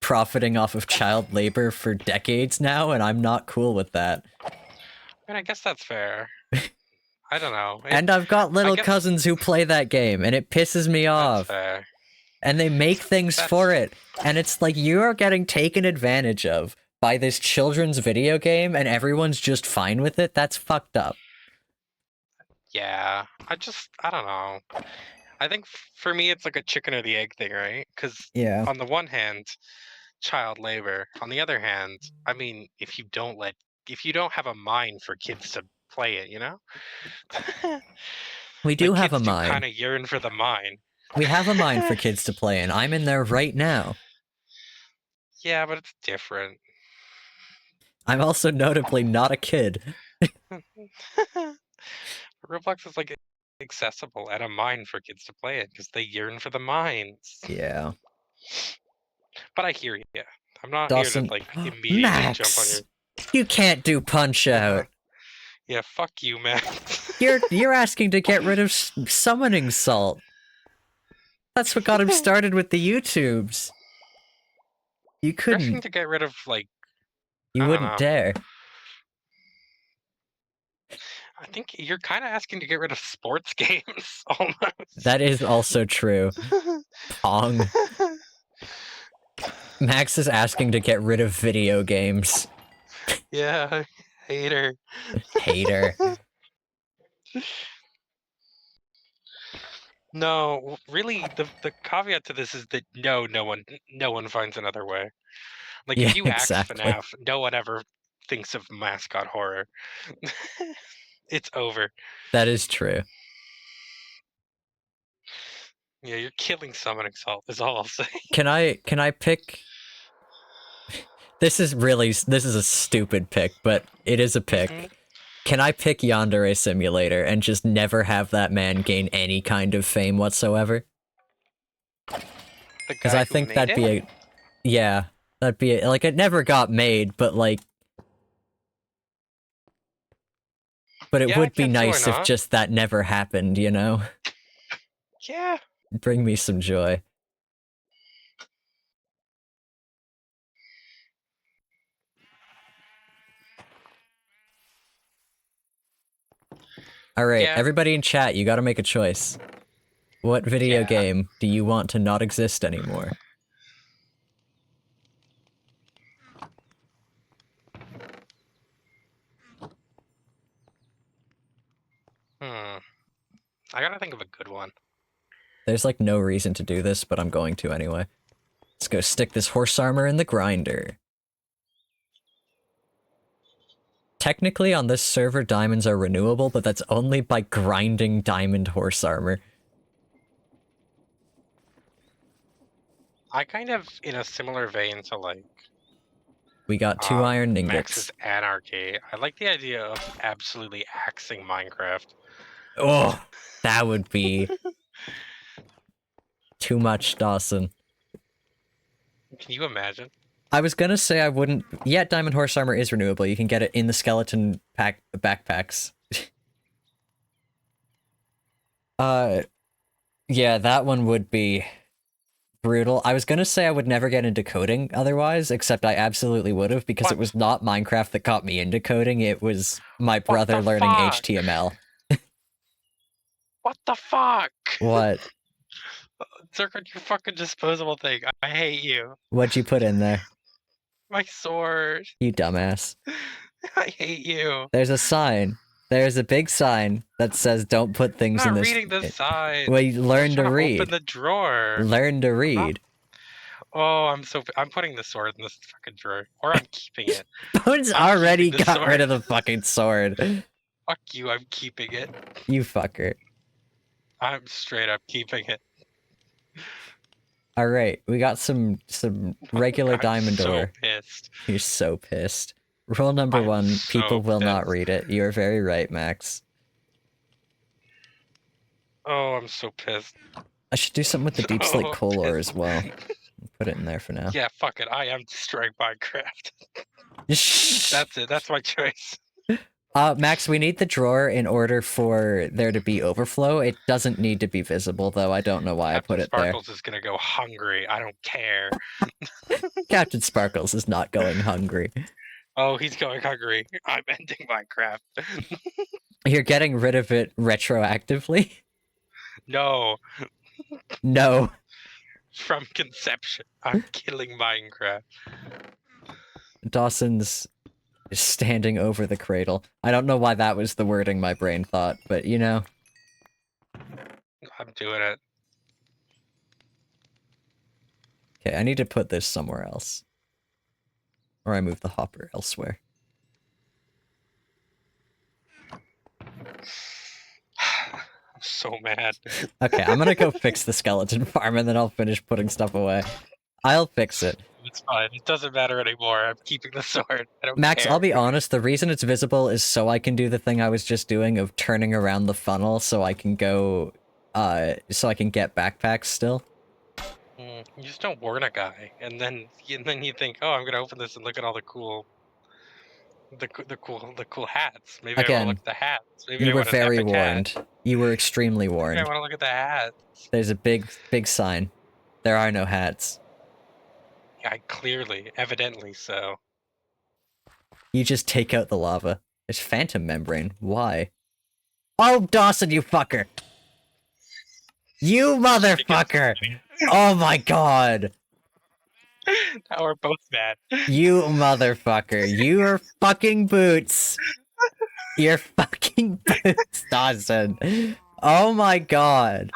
profiting off of child labor for decades now, and I'm not cool with that. I mean, I guess that's fair. I don't know. And I've got little cousins who play that game, and it pisses me off. That's fair. And they make things for it. And it's like, you're getting taken advantage of by this children's video game, and everyone's just fine with it. That's fucked up. Yeah, I don't know. I think for me, it's like a chicken or the egg thing, right? Because on the one hand, child labor. On the other hand, I mean, if you don't have a mind for kids to play it, you know? We do have a mind. Kind of yearn for the mind. We have a mind for kids to play in. I'm in there right now. Yeah, but it's different. I'm also notably not a kid. Roblox is like accessible and a mind for kids to play it because they yearn for the minds. Yeah. But I hear you. I'm not here to like immediately jump on your... You can't do Punch Out. Yeah, fuck you, Max. You're asking to get rid of summoning salt. That's what got him started with the YouTubes. You couldn't. You're asking to get rid of, like... You wouldn't dare. I think you're kind of asking to get rid of sports games, almost. That is also true. Pong. Max is asking to get rid of video games. Yeah, hater. Hater. No, really, the caveat to this is that no one finds another way. Like, if you axe FNAF, no one ever thinks of mascot horror. It's over. That is true. Yeah, you're killing summoning salt, is all I'll say. Can I pick... This is a stupid pick, but it is a pick. Can I pick Yandere Simulator and just never have that man gain any kind of fame whatsoever? Because I think that'd be a... Yeah, that'd be a, like, it never got made, but like... But it would be nice if just that never happened, you know? Yeah. Bring me some joy. Alright, everybody in chat, you gotta make a choice. What video game do you want to not exist anymore? I gotta think of a good one. There's like no reason to do this, but I'm going to anyway. Let's go stick this horse armor in the grinder. technically on this server diamonds are renewable, but that's only by grinding diamond horse armor. I kind of, in a similar vein to like We got 2 iron ingots. Max's Anarchy, I like the idea of absolutely axing Minecraft. Oh, that would be too much, Dawson. Can you imagine? I was gonna say I wouldn't. Yeah, diamond horse armor is renewable. You can get it in the skeleton backpacks. Yeah, that one would be brutal. I was gonna say I would never get into coding otherwise, except I absolutely would have, because What? it was not Minecraft that got me into coding, it was my brother learning fuck? HTML. What the fuck? What? Zircon, you fucking disposable thing. I hate you. What'd you put in there? My sword. You dumbass. I hate you. There's a sign. There's a big sign that says don't put things I'm in not this. reading the sign. Well, you learn to read. Open the drawer. Learn to read. Oh, I'm putting the sword in this fucking drawer, or I'm keeping it. Bones already got rid of the fucking sword. Fuck you, I'm keeping it. You fucker. I'm straight up keeping it. Alright, we got some regular diamond ore. I'm so pissed. You're so pissed. Rule number 1, people will not read it. You're very right, Max. Oh, I'm so pissed. I should do something with the deep slate coal ore as well. Put it in there for now. Yeah, fuck it. I am destroying Minecraft. Shh. That's it. That's my choice. Max, we need the drawer in order for there to be overflow. It doesn't need to be visible, though. I don't know why I put it there. Sparkles is gonna go hungry. I don't care. Captain Sparkles is not going hungry. Oh, he's going hungry. I'm ending Minecraft. You're getting rid of it retroactively? No. No. From conception, I'm killing Minecraft. Dawson's standing over the cradle. I don't know why that was the wording my brain thought, but you know. I'm doing it. Okay, I need to put this somewhere else. Or I move the hopper elsewhere. I'm so mad. Okay, I'm gonna go fix the skeleton farm and then I'll finish putting stuff away. I'll fix it. It's fine. It doesn't matter anymore. I'm keeping the sword. I don't Max, care. I'll be honest, the reason it's visible is so I can do the thing I was just doing of turning around the funnel so I can go, so I can get backpacks still. You just don't warn a guy, and then you think, oh, I'm gonna open this and look at all the cool, the cool hats. Maybe I Again, want to look at the hats. Maybe You I were want an very epic warned. hat. You were extremely Maybe I warned. want to look at the hats. There's a big sign. There are no hats. Yeah, evidently so. You just take out the lava. It's phantom membrane. Why? Oh, Dawson, you fucker! You motherfucker! Oh my god! Now we're both mad. You motherfucker. Your fucking boots. Your fucking boots, Dawson. Oh my god.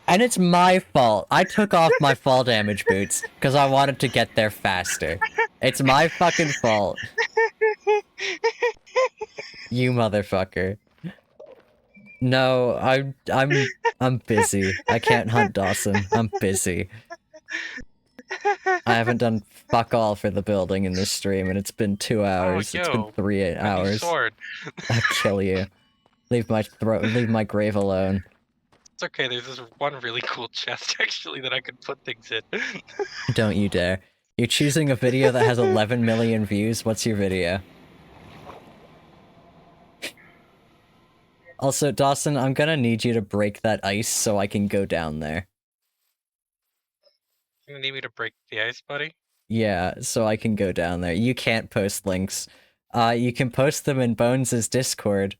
And it's my fault. I took off my fall damage boots because I wanted to get there faster. It's my fucking fault. You motherfucker. No, I'm busy. I can't hunt Dawson. I'm busy. I haven't done fuck all for the building in this stream, and it's been 2 hours. It's been 3 hours. Sword. I'll kill you. Leave my grave alone. It's okay, there's this one really cool chest actually that I could put things in. Don't you dare. You're choosing a video that has 11 million views? What's your video? Also, Dawson, I'm gonna need you to break that ice so I can go down there. You need me to break the ice, buddy? Yeah, so I can go down there. You can't post links. You can post them in Bones' Discord.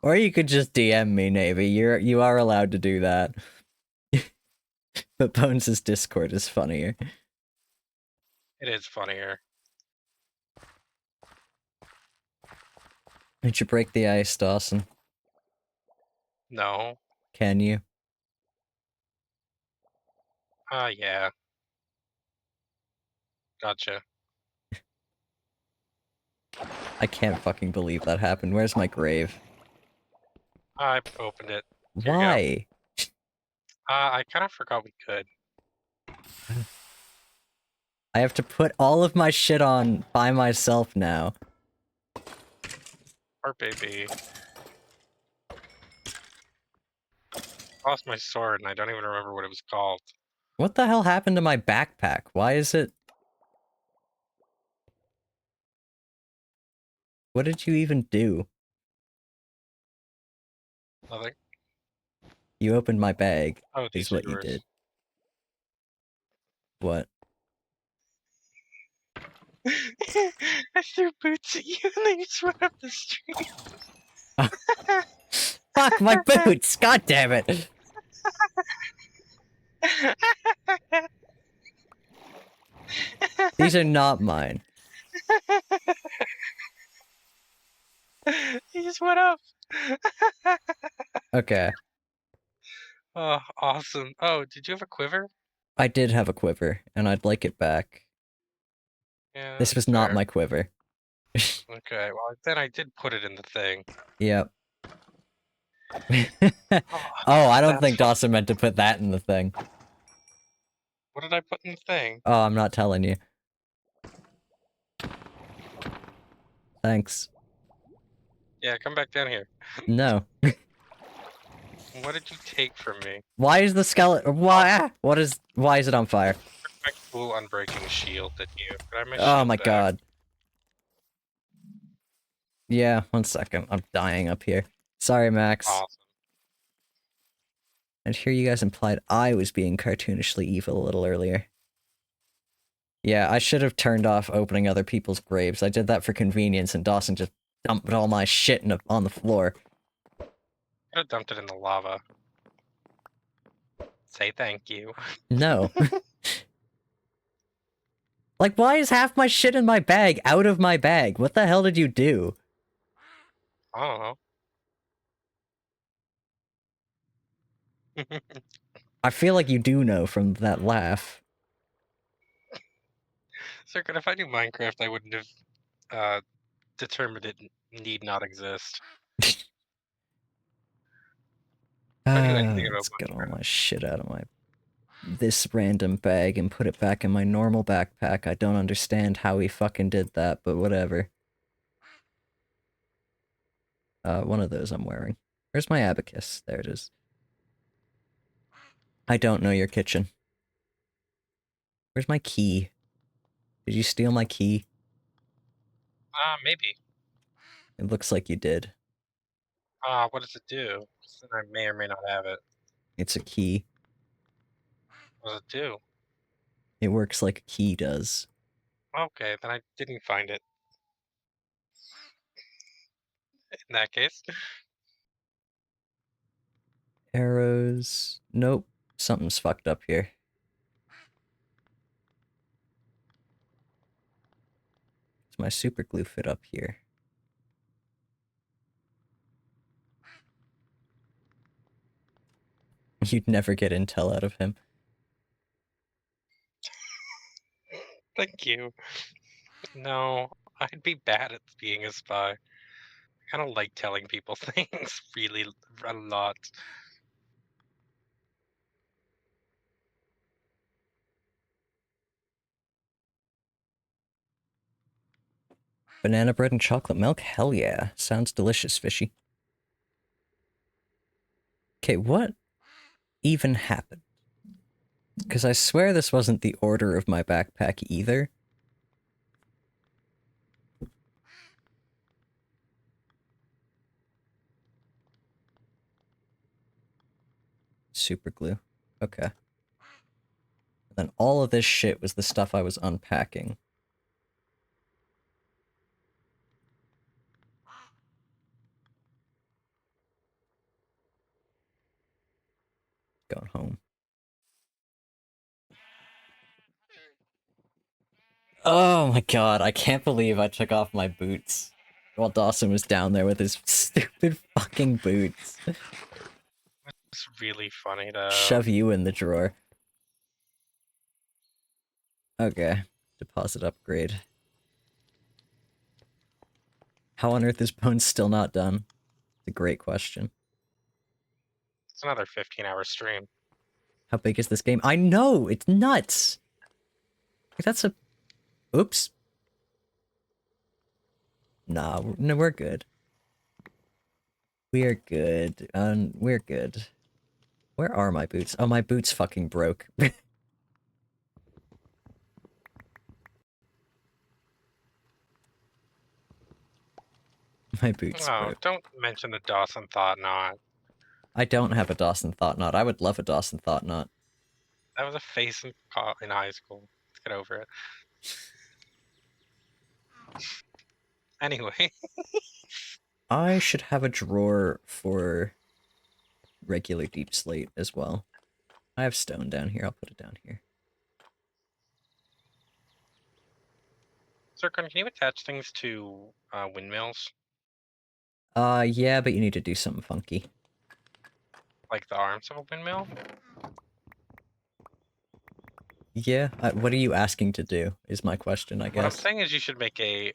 Or you could just DM me, Navy. You are allowed to do that. But Bones' Discord is funnier. It is funnier. Did you break the ice, Dawson? No. Can you? Yeah. Gotcha. I can't fucking believe that happened. Where's my grave? I opened it. Here you go. Why? I kind of forgot we could. I have to put all of my shit on by myself now. Poor baby. Lost my sword and I don't even remember what it was called. What the hell happened to my backpack? Why is it... What did you even do? Nothing. You opened my bag, Oh, is these are what you yours. did. What? I threw boots at you and then you just went up the street. Fuck, my boots! God damn it! These are not mine. You just went up. Okay. Oh, awesome. Oh, did you have a quiver? I did have a quiver, and I'd like it back. Yeah, This was that's not fair. my quiver. Okay, well, then I did put it in the thing. Yep. Oh, Oh, I don't that's think fun. Dawson meant to put that in the thing. What did I put in the thing? Oh, I'm not telling you. Thanks. Yeah, come back down here. No. What did you take from me? Why is the skeleton... Why? What is... Why is it on fire? My cool unbreaking shield that you... Could I have my Oh shield my back? god. Yeah, 1 second. I'm dying up here. Sorry, Max. Awesome. And here you guys implied I was being cartoonishly evil a little earlier. Yeah, I should have turned off opening other people's graves. I did that for convenience, and Dawson just dumped all my shit on the floor. Could have dumped it in the lava. Say thank you. No. Like, why is half my shit in my bag out of my bag? What the hell did you do? I don't know. I feel like you do know from that laugh. Sir, if I knew Minecraft, I wouldn't have determined it need not exist. If I knew anything about Let's get all Minecraft. my shit out of this random bag and put it back in my normal backpack. I don't understand how he fucking did that, but whatever. One of those I'm wearing. Where's my abacus? There it is. I don't know your kitchen. Where's my key? Did you steal my key? Maybe. It looks like you did. What does it do? Then I may or may not have it. It's a key. What does it do? It works like a key does. Okay, then I didn't find it. In that case. Arrows. Nope. Something's fucked up here. Does my super glue fit up here? You'd never get intel out of him. Thank you. No, I'd be bad at being a spy. I kind of like telling people things really a lot. Banana bread and chocolate milk? Hell yeah. Sounds delicious, fishy. Okay, what even happened? Because I swear this wasn't the order of my backpack either. Super glue. Okay. And then all of this shit was the stuff I was unpacking. Going home. Oh my god, I can't believe I took off my boots while Dawson was down there with his stupid fucking boots. It's really funny to Shove you in the drawer. Okay. Deposit upgrade. How on earth is Bones still not done? It's a great question. It's another 15-hour stream. How big is this game? I know! It's nuts! Like, that's a... Oops. Nah, no, we're good. We're good. We're good. Where are my boots? Oh, my boots fucking broke. My boots Oh, broke. don't mention the Dawson Thought Knot. I don't have a Dawson Thought Knot. I would love a Dawson Thought Knot. That was a face in high school. Let's get over it. Anyway. I should have a drawer for regular deep slate as well. I have stone down here. I'll put it down here. Zircon, can you attach things to windmills? Yeah, but you need to do something funky. Like the arms of a windmill? Yeah, what are you asking to do, is my question, I guess. What I'm saying is you should make a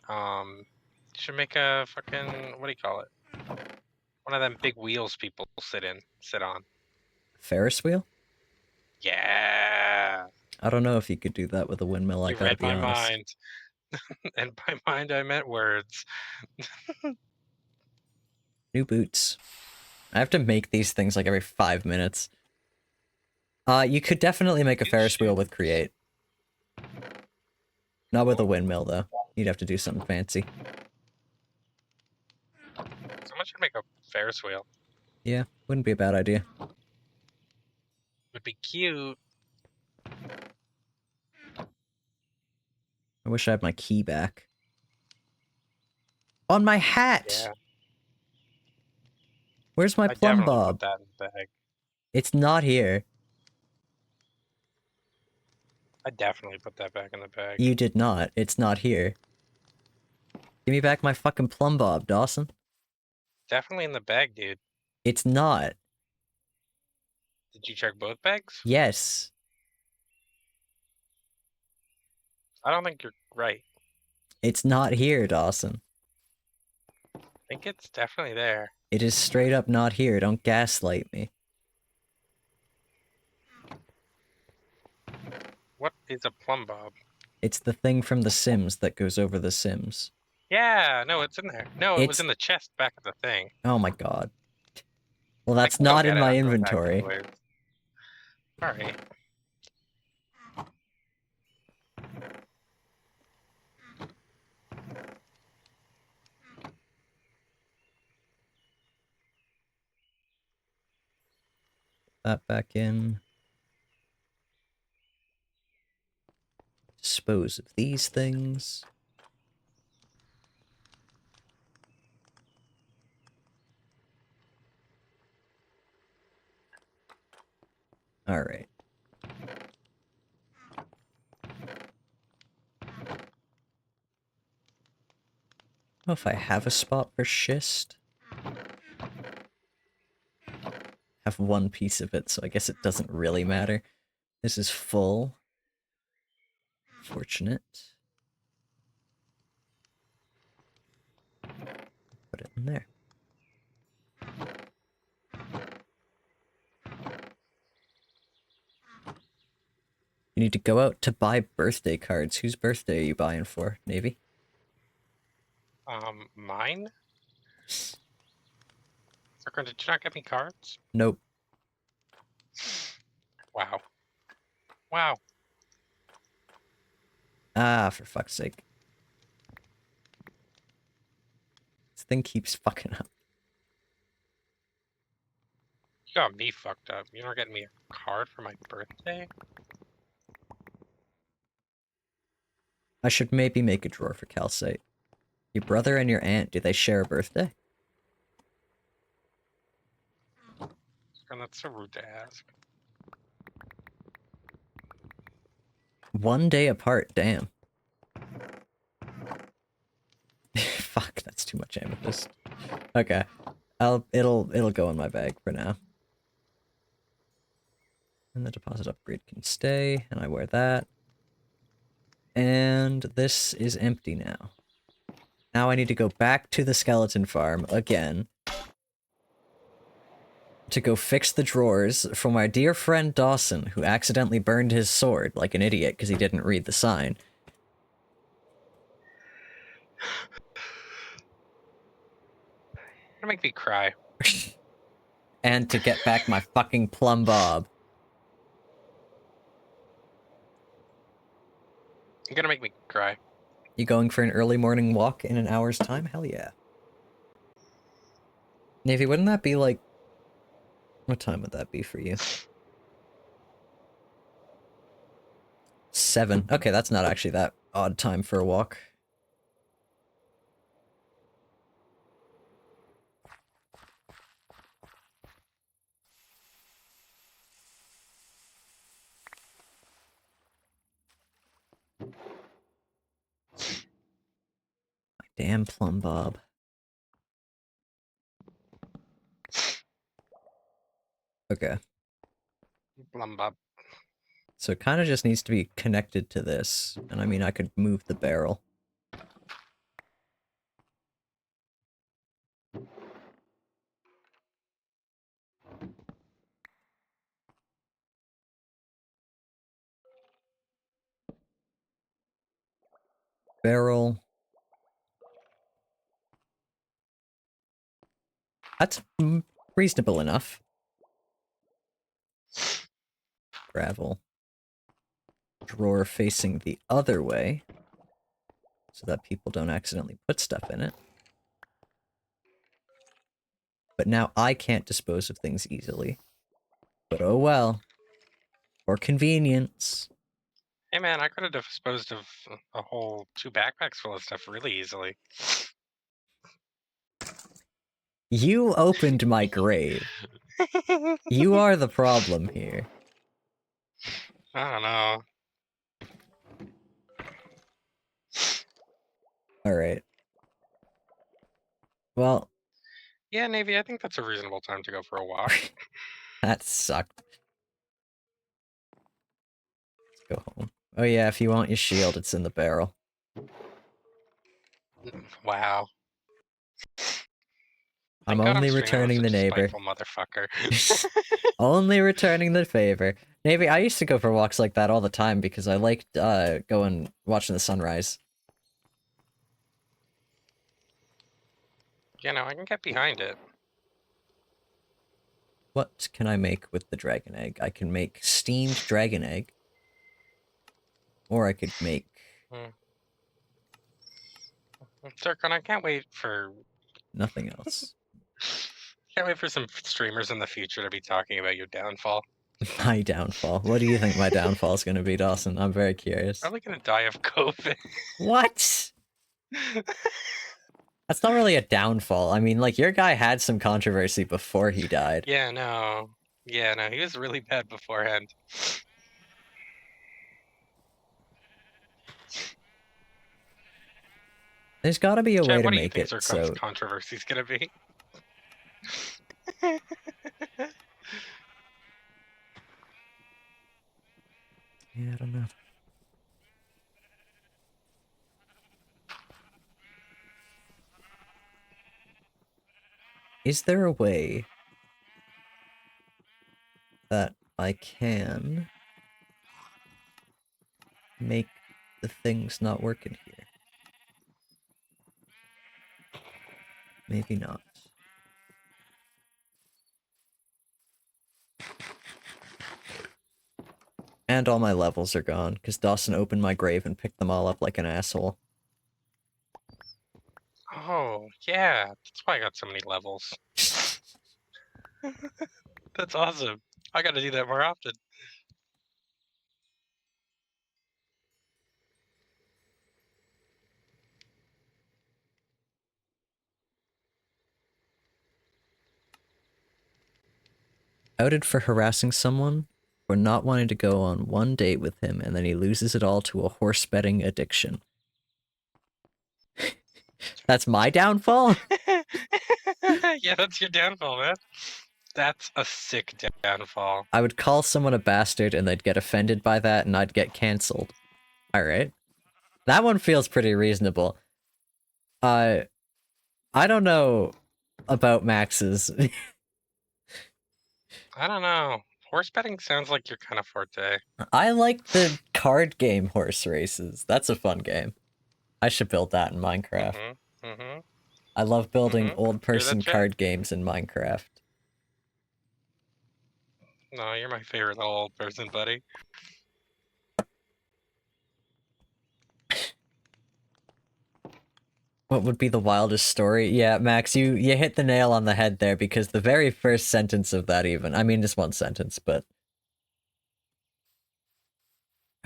fucking, what do you call it? One of them big wheels people sit on. Ferris wheel? Yeah. I don't know if you could do that with a windmill, I You gotta read be my honest. mind. And by mind I meant words. New boots. I have to make these things like every 5 minutes. You could definitely make a Ferris wheel with Create. Not with a windmill, though. You'd have to do something fancy. Someone should make a Ferris wheel. Yeah, wouldn't be a bad idea. Would be cute. I wish I had my key back. On my hat! Yeah. Where's my I plumb definitely bob? put that in the bag. It's not here. I definitely put that back in the bag. You did not. It's not here. Give me back my fucking plumb bob, Dawson. Definitely in the bag, dude. It's not. Did you check both bags? Yes. I don't think you're right. It's not here, Dawson. I think it's definitely there. It is straight up not here. Don't gaslight me. What is a plumb bob? It's the thing from The Sims that goes over The Sims. Yeah, no, it's in there. No, it was It's- in the chest back of the thing. Oh my god. Well, that's I can go not get in it my after the fact inventory. anyways. Alright. That back in. Dispose of these things. Alright. I don't know if I have a spot for schist. Have one piece of it, so I guess it doesn't really matter. This is full. Fortunate. Put it in there. You need to go out to buy birthday cards. Whose birthday are you buying for, Navy? Mine? Zircon, did you not get me cards? Nope. Wow. Wow. Ah, for fuck's sake. This thing keeps fucking up. You got me fucked up. You're not getting me a card for my birthday? I should maybe make a drawer for calcite. Your brother and your aunt, do they share a birthday? Zircon, that's so rude to ask. 1 day apart, damn. Fuck, that's too much amethyst. Okay. It'll go in my bag for now. And the deposit upgrade can stay, and I wear that. And this is empty now. Now I need to go back to the skeleton farm again to go fix the drawers for my dear friend Dawson, who accidentally burned his sword like an idiot because he didn't read the sign. Gonna make me cry. And to get back my fucking plumb bob. You're gonna make me cry. You going for an early morning walk in an hour's time? Hell yeah. Navy, wouldn't that be like... What time would that be for you? 7. Okay, that's not actually that odd time for a walk. My damn plumb bob. Okay. Blumbob. So it kind of just needs to be connected to this. And I mean, I could move the barrel. Barrel. That's reasonable enough. Gravel. Drawer facing the other way. So that people don't accidentally put stuff in it. But now I can't dispose of things easily. But oh well. For convenience. Hey man, I could have disposed of a whole 2 backpacks full of stuff really easily. You opened my grave. You are the problem here. I don't know. Alright. Well... Yeah, Navy, I think that's a reasonable time to go for a walk. That sucked. Let's go home. Oh yeah, if you want your shield, it's in the barrel. Wow. I'm Thank God only streaming with returning the such a neighbor. spiteful motherfucker. Only returning the favor. Navy, I used to go for walks like that all the time because I liked going watching the sunrise. You know, I can get behind it. What can I make with the dragon egg? I can make steamed dragon egg. Or I could make... Zircon, I can't wait for... nothing else. Can't wait for some streamers in the future to be talking about your downfall. My downfall. What do you think my downfall is going to be, Dawson? I'm very curious. Probably gonna die of COVID. What? That's not really a downfall. I mean, like, your guy had some controversy before he died. Yeah, no. Yeah, no, he was really bad beforehand. There's gotta be a way to What do you make think it Zircon's so... controversy's gonna be? Yeah, I don't know. Is there a way that I can make the things not work in here? Maybe not. And all my levels are gone, because Dawson opened my grave and picked them all up like an asshole. Oh, yeah. That's why I got so many levels. That's awesome. I gotta do that more often. Outed for harassing someone, or not wanting to go on one date with him, and then he loses it all to a horse betting addiction. That's my downfall? Yeah, that's your downfall, man. That's a sick downfall. I would call someone a bastard and they'd get offended by that and I'd get cancelled. Alright. That one feels pretty reasonable. I don't know about Max's. I don't know. Horse betting sounds like your kind of forte. I like the card game horse races. That's a fun game. I should build that in Minecraft. Mm-hmm. Mm-hmm. I love building Mm-hmm. old Hear that, person chat? card games in Minecraft. No, you're my favorite little old person, buddy. What would be the wildest story? Yeah, Max, you hit the nail on the head there, because the very first sentence of that even, I mean, just one sentence, but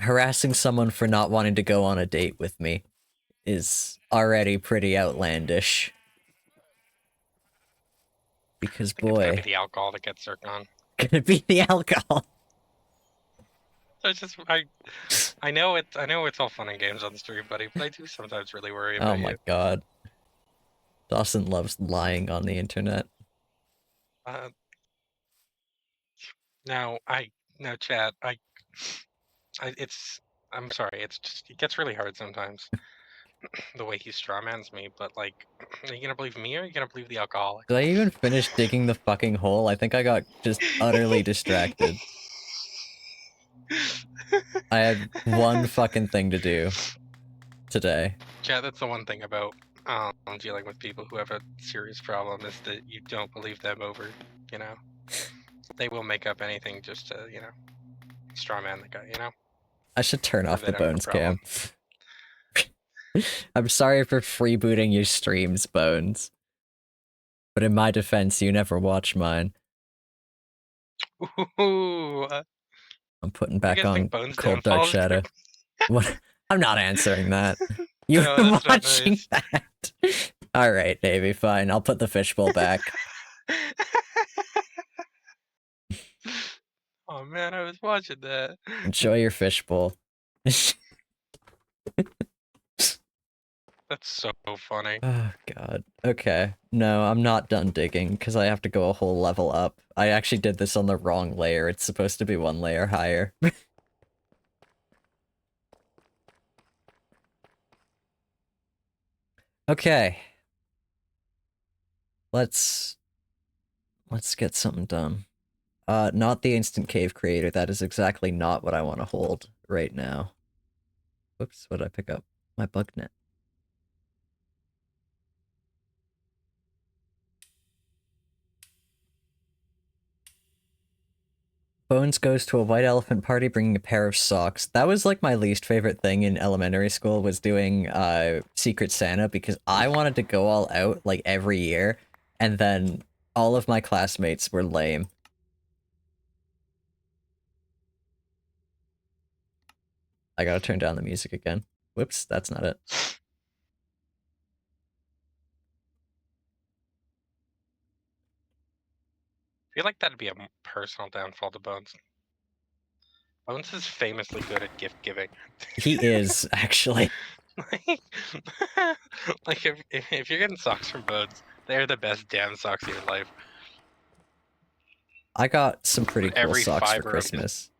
harassing someone for not wanting to go on a date with me is already pretty outlandish. Because, I think it's gonna be boy, the alcohol that gets Zircon. gonna be the alcohol. It's just I know it's all fun and games on the stream, buddy, but I do sometimes really worry Oh about my you. god. Dawson loves lying on the internet. Now chat. I'm sorry. It's just it gets really hard sometimes. The way he strawmans me, but like, are you gonna believe me or are you gonna believe the alcoholic? Did I even finish digging the fucking hole? I think I got just utterly distracted. I had one fucking thing to do today. Chat, that's the one thing about dealing with people who have a serious problem is that you don't believe them over, you know. They will make up anything just to, you know, strawman the guy, you know. I should turn Or off they the don't have a Bones problem. cam. I'm sorry for freebooting your streams, Bones. But in my defense, you never watch mine. Ooh, I'm putting you back guys on think Bones Cold Dark Downfall is Shadow. What? I'm not answering that. You No, were that's not watching nice. that. Alright, Navy, fine. I'll put the fishbowl back. Oh man, I was watching that. Enjoy your fishbowl. That's so funny. Oh, God. Okay. No, I'm not done digging, because I have to go a whole level up. I actually did this on the wrong layer. It's supposed to be one layer higher. Okay. Let's get something done. Not the instant cave creator. That is exactly not what I want to hold right now. Whoops, what did I pick up? My bug net. Bones goes to a white elephant party bringing a pair of socks. That was like my least favorite thing in elementary school, was doing Secret Santa, because I wanted to go all out like every year, and then all of my classmates were lame. I gotta turn down the music again. Whoops, that's not it. I feel like that'd be a personal downfall to Bones. Bones is famously good at gift giving. He is, actually. Like if you're getting socks from Bones, they're the best damn socks of your life. I got some pretty But cool every socks for fiber of his- Christmas.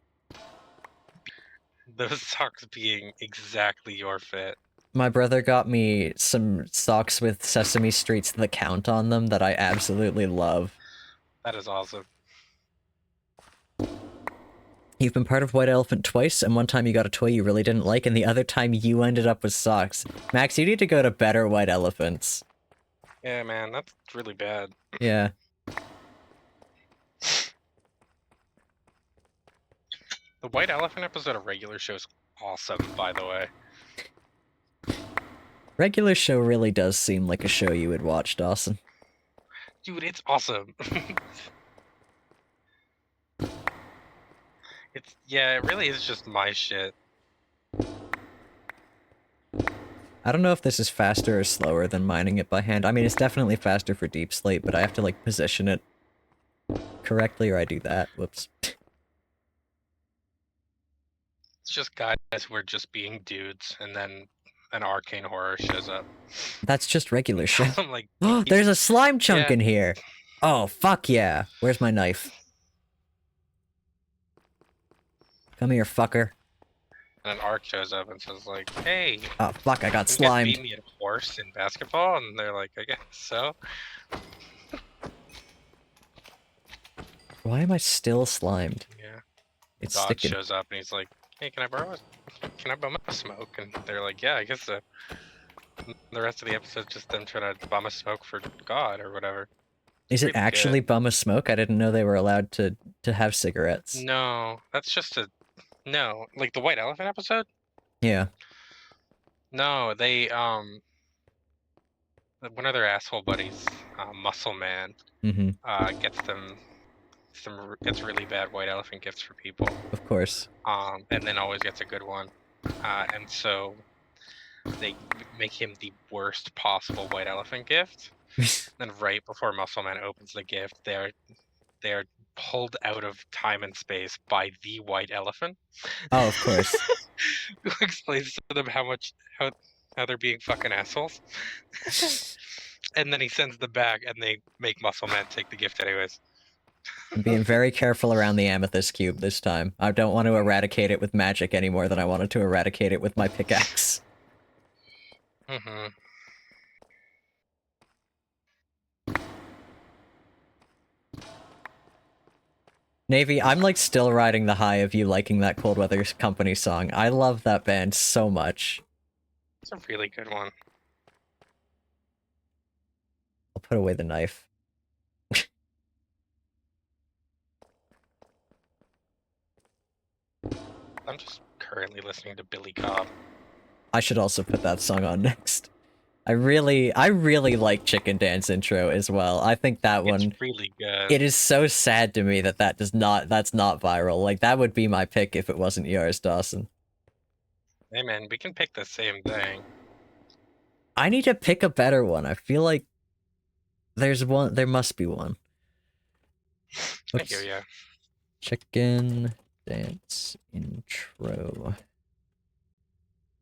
Those socks being exactly your fit. My brother got me some socks with Sesame Street's The Count on them that I absolutely love. That is awesome. You've been part of White Elephant twice, and one time you got a toy you really didn't like, and the other time you ended up with socks. Max, you need to go to better White Elephants. Yeah, man, that's really bad. Yeah. The White Elephant episode of Regular Show's awesome, by the way. Regular Show really does seem like a show you would watch, Dawson. Dude, it's awesome. It really is just my shit. I don't know if this is faster or slower than mining it by hand. I mean, it's definitely faster for Deep Slate, but I have to, like, position it correctly, or I do that. Whoops. It's just guys who are just being dudes, and then an arcane horror shows up. That's just Regular Show. I'm like, There's a slime chunk Yeah. in here! Oh, fuck yeah. Where's my knife? Come here, fucker. And an arc shows up and says like, "Hey, Oh fuck! I got can you guys beat slimed. me at horse in basketball?" And they're like, "I guess so." Why am I still slimed? Yeah. It's God sticking. shows up and he's like, "Hey, can I bum a smoke?" And they're like, "Yeah, I guess so." And the rest of the episode is just them trying to bum a smoke for God or whatever. Is it Really actually good. bum a smoke? I didn't know they were allowed to have cigarettes. No, that's just a no. Like the White Elephant episode? Yeah. No, they one of their asshole buddies, Muscle Man, Mm-hmm. gets really bad white elephant gifts for people. Of course. And then always gets a good one. And so they make him the worst possible white elephant gift. Then right before Muscle Man opens the gift, they are pulled out of time and space by the white elephant. Oh, of course. Who explains to them how they're being fucking assholes. And then he sends them back, and they make Muscle Man take the gift anyways. I'm being very careful around the amethyst cube this time. I don't want to eradicate it with magic any more than I wanted to eradicate it with my pickaxe. Mm-hmm. Navy, I'm like still riding the high of you liking that Cold Weather Company song. I love that band so much. It's a really good one. I'll put away the knife. I'm just currently listening to Billy Cobb. I should also put that song on next. I really like Chicken Dance intro as well. I think that one, It's really good. it is so sad to me that that's not viral. Like, that would be my pick if it wasn't yours, Dawson. Hey man, we can pick the same thing. I need to pick a better one. I feel like there must be one. I hear ya. Chicken Dance intro.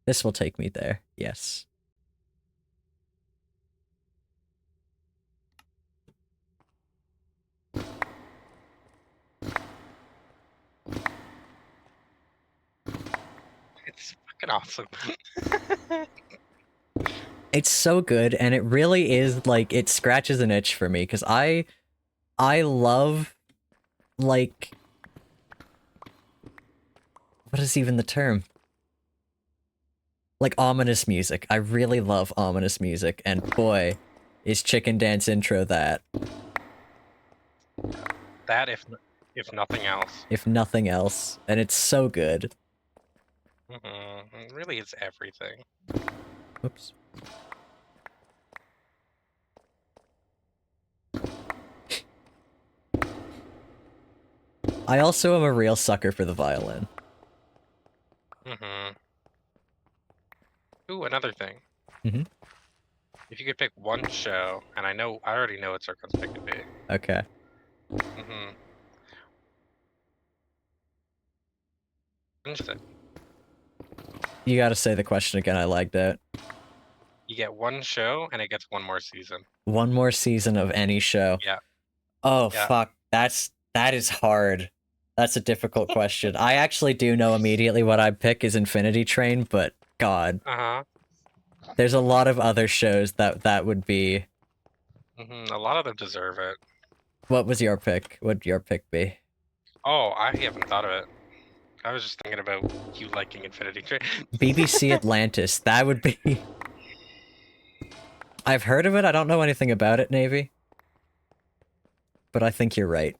This will take me there. Yes. It's fucking awesome. It's so good, and it really is, like, it scratches an itch for me, because I love, like, what is even the term? Like, ominous music. I really love ominous music, and boy, is Chicken Dance intro that. That if nothing else. If nothing else. And it's so good. It really is everything. Oops. I also am a real sucker for the violin. Ooh, another thing. Mm-hmm. If you could pick one show, and I already know what Circumspect could be. Okay. Interesting. You gotta say the question again, I liked it. You get one show, and it gets one more season. One more season of any show. Yeah. Oh, Yeah. fuck. That is hard. That's a difficult question. I actually do know immediately what I'd pick is Infinity Train, but god. Uh-huh. There's a lot of other shows that would be... A lot of them deserve it. What was your pick? What'd your pick be? Oh, I haven't thought of it. I was just thinking about you liking Infinity Train. BBC Atlantis. That would be... I've heard of it. I don't know anything about it, Navy. But I think you're right.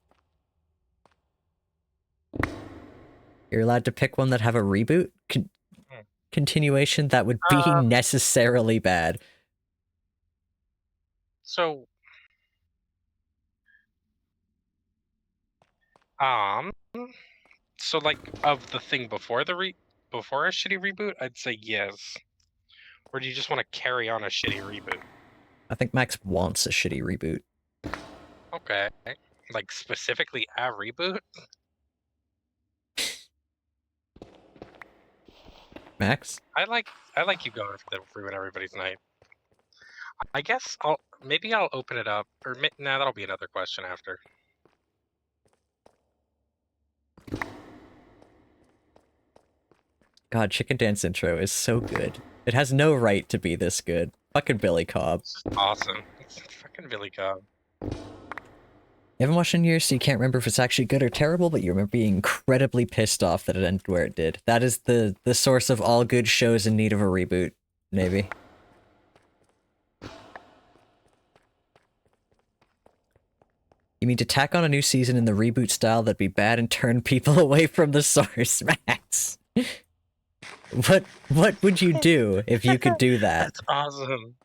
You're allowed to pick one that have a reboot? Continuation that would be necessarily bad. So like of the thing before before a shitty reboot, I'd say yes. Or do you just want to carry on a shitty reboot? I think Max wants a shitty reboot. Okay. Like specifically a reboot? Max? I like you going for the ruin everybody's night. I guess maybe I'll open it up, or nah, that'll be another question after. God, Chicken Dance intro is so good. It has no right to be this good. Fucking Billy Cobb. This is awesome. It's fucking Billy Cobb. You haven't watched in years, so you can't remember if it's actually good or terrible, but you remember being incredibly pissed off that it ended where it did. That is the source of all good shows in need of a reboot, maybe. You mean to tack on a new season in the reboot style that'd be bad and turn people away from the source, Max? What would you do if you could do that? That's awesome.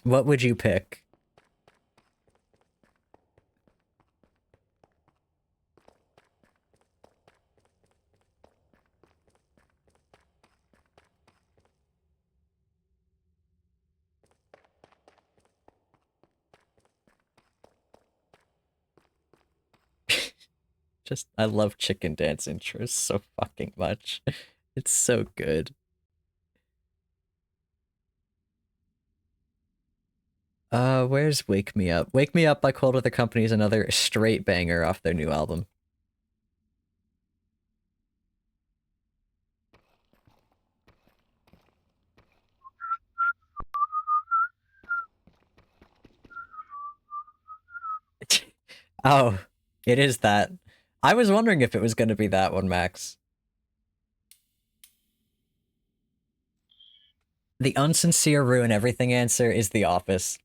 What would you pick? Just, I love Chicken Dance intros so fucking much. It's so good. Where's Wake Me Up? Wake Me Up by Cold Weather Company is another straight banger off their new album. Oh, it is that. I was wondering if it was going to be that one, Max. The unsincere ruin everything answer is The Office.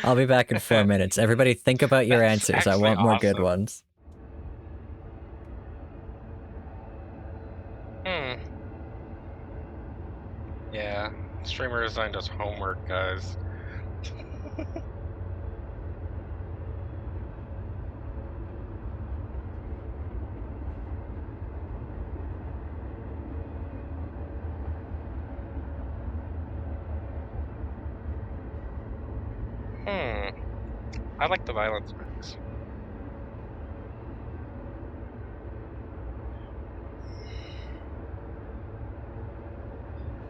I'll be back in 4 minutes. Everybody think about your That's answers. I want more good awesome. ones. Yeah, streamer design does homework, guys. I like the violence mix.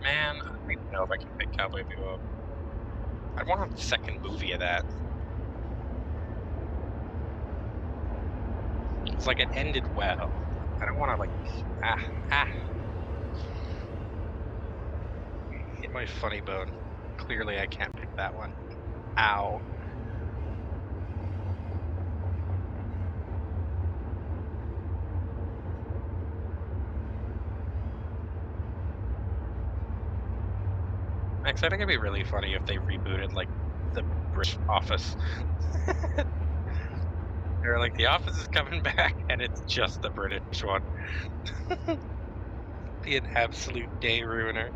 Man, I don't even know if I can pick Cowboy Bebop. I want a second movie of that. It's like it ended well. I don't want to like hit my funny bone. Clearly, I can't pick that one. Ow. Max, I think it'd be really funny if they rebooted like the British Office. They're like, the Office is coming back, and it's just the British one. Be an absolute day ruiner.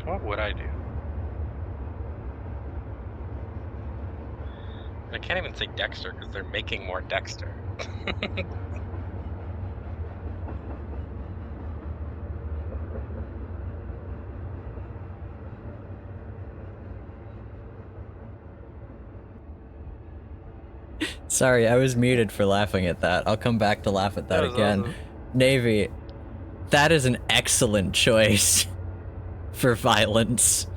What would I do? I can't even say Dexter because they're making more Dexter. Sorry, I was muted for laughing at that. I'll come back to laugh at that again. Awesome. Navy, that is an excellent choice for violence.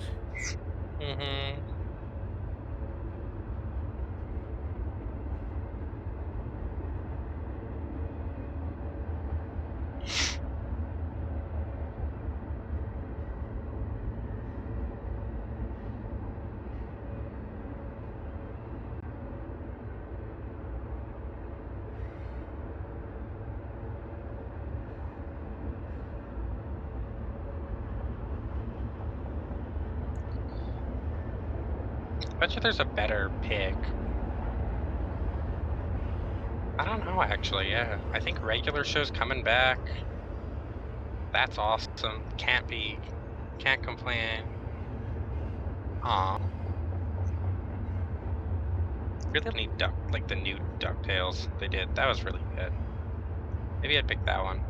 I bet you there's a better pick. I don't know, actually, yeah. I think regular show's coming back. That's awesome. Can't complain. Aw. Really need the new DuckTales they did. That was really good. Maybe I'd pick that one.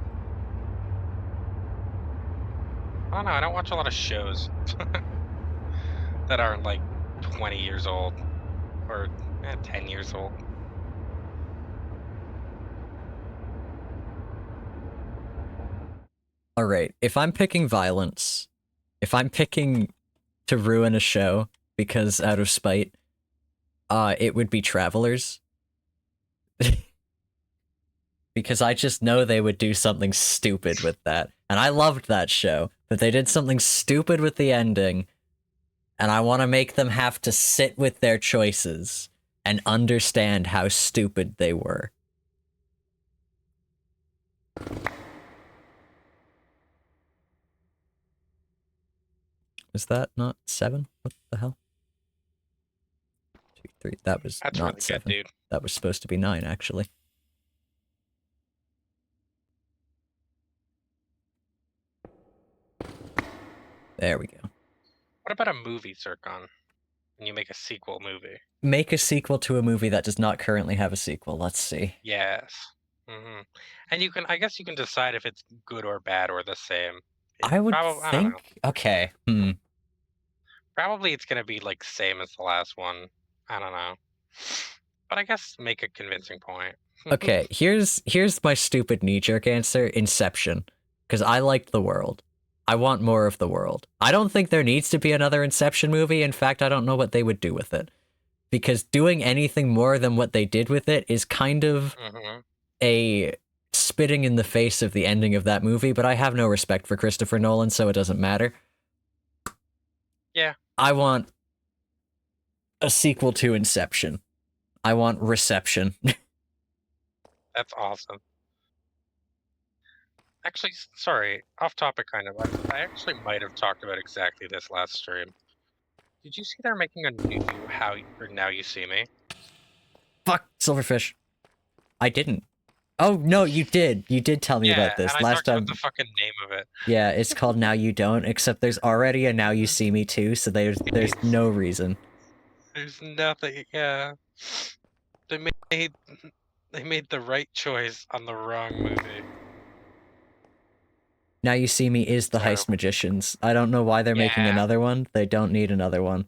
I don't know, I don't watch a lot of shows. that aren't like 20 years old or 10 years old. All right, if I'm picking violence, if I'm picking to ruin a show because out of spite, it would be Travelers. Because I just know they would do something stupid with that. And I loved that show, but they did something stupid with the ending, and I want to make them have to sit with their choices and understand how stupid they were. Is that not 7? What the hell? 2, 3. That was That's not really 7. good, dude. That was supposed to be 9, actually. There we go. What about a movie, Zircon? And you make a sequel movie. Make a sequel to a movie that does not currently have a sequel. Let's see. Yes. And you can, I guess you can decide if it's good or bad or the same. I would I don't know. think... Okay, Probably it's gonna be like same as the last one. I don't know. But I guess make a convincing point. Okay, here's my stupid knee-jerk answer, Inception. Because I liked the world. I want more of the world. I don't think there needs to be another Inception movie. In fact, I don't know what they would do with it. Because doing anything more than what they did with it is kind of a spitting in the face of the ending of that movie, but I have no respect for Christopher Nolan, so it doesn't matter. Yeah. I want a sequel to Inception. I want Reception. That's awesome. Actually, sorry, off topic kind of. I actually might have talked about exactly this last stream. Did you see they're making a new Now You See Me? Fuck, Silverfish. I didn't. Oh, no, you did. You did tell me about this and I last talked time. about the fucking name of it. Yeah, it's called Now You Don't, except there's already a Now You See Me too, so there's no reason. There's nothing, yeah. They made the right choice on the wrong movie. Now You See Me is the Heist Magicians. I don't know why they're making another one. They don't need another one.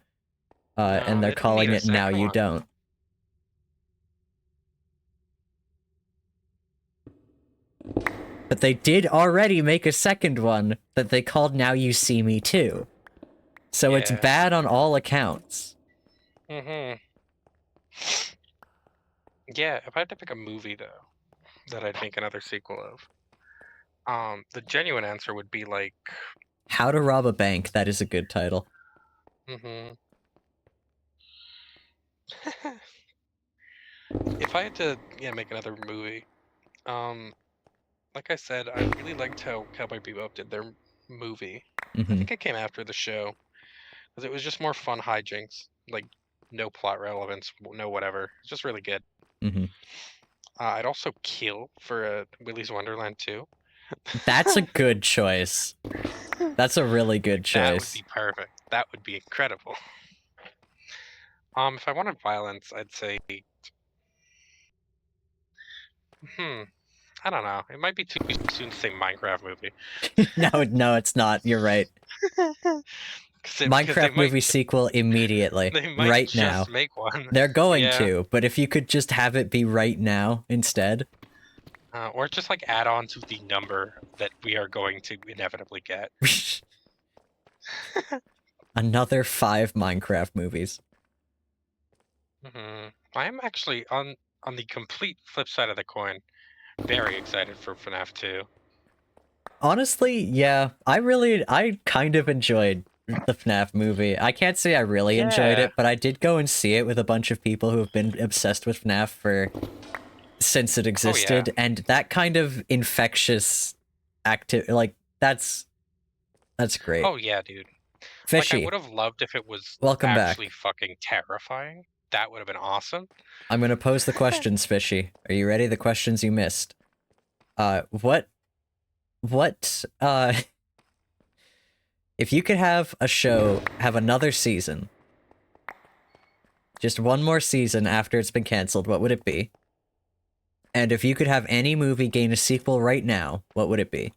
And they're calling it Now You Don't. But they did already make a second one that they called Now You See Me too. So it's bad on all accounts. Yeah, if I had to pick a movie though, that I'd make another sequel of, the genuine answer would be like How to Rob a Bank. That is a good title. If I had to make another movie, like I said, I really liked how Cowboy Bebop did their movie. I think it came after the show because it was just more fun hijinks, like no plot relevance, no whatever. It's just really good. I'd also kill for Willy's Wonderland 2. That's a good choice. That's a really good choice. That would be perfect. That would be incredible. If I wanted violence, I'd say, I don't know. It might be too soon to say Minecraft movie. No, it's not. You're right. Minecraft movie sequel immediately. They might right just now. make one. They're going to, but if you could just have it be right now instead. Or just like add on to the number that we are going to inevitably get. Another 5 Minecraft movies. I'm actually on the complete flip side of the coin, very excited for FNAF 2. Honestly, yeah, I kind of enjoyed the FNAF movie. I can't say I really enjoyed it, but I did go and see it with a bunch of people who have been obsessed with FNAF since it existed, and that kind of infectious like that's great. Oh yeah, dude. Fishy. Like, I would have loved if it was actually fucking terrifying. That would have been awesome. I'm gonna pose the questions, Fishy. Are you ready? The questions you missed. What if you could have a show have another season, just one more season after it's been canceled, what would it be? And if you could have any movie gain a sequel right now, what would it be?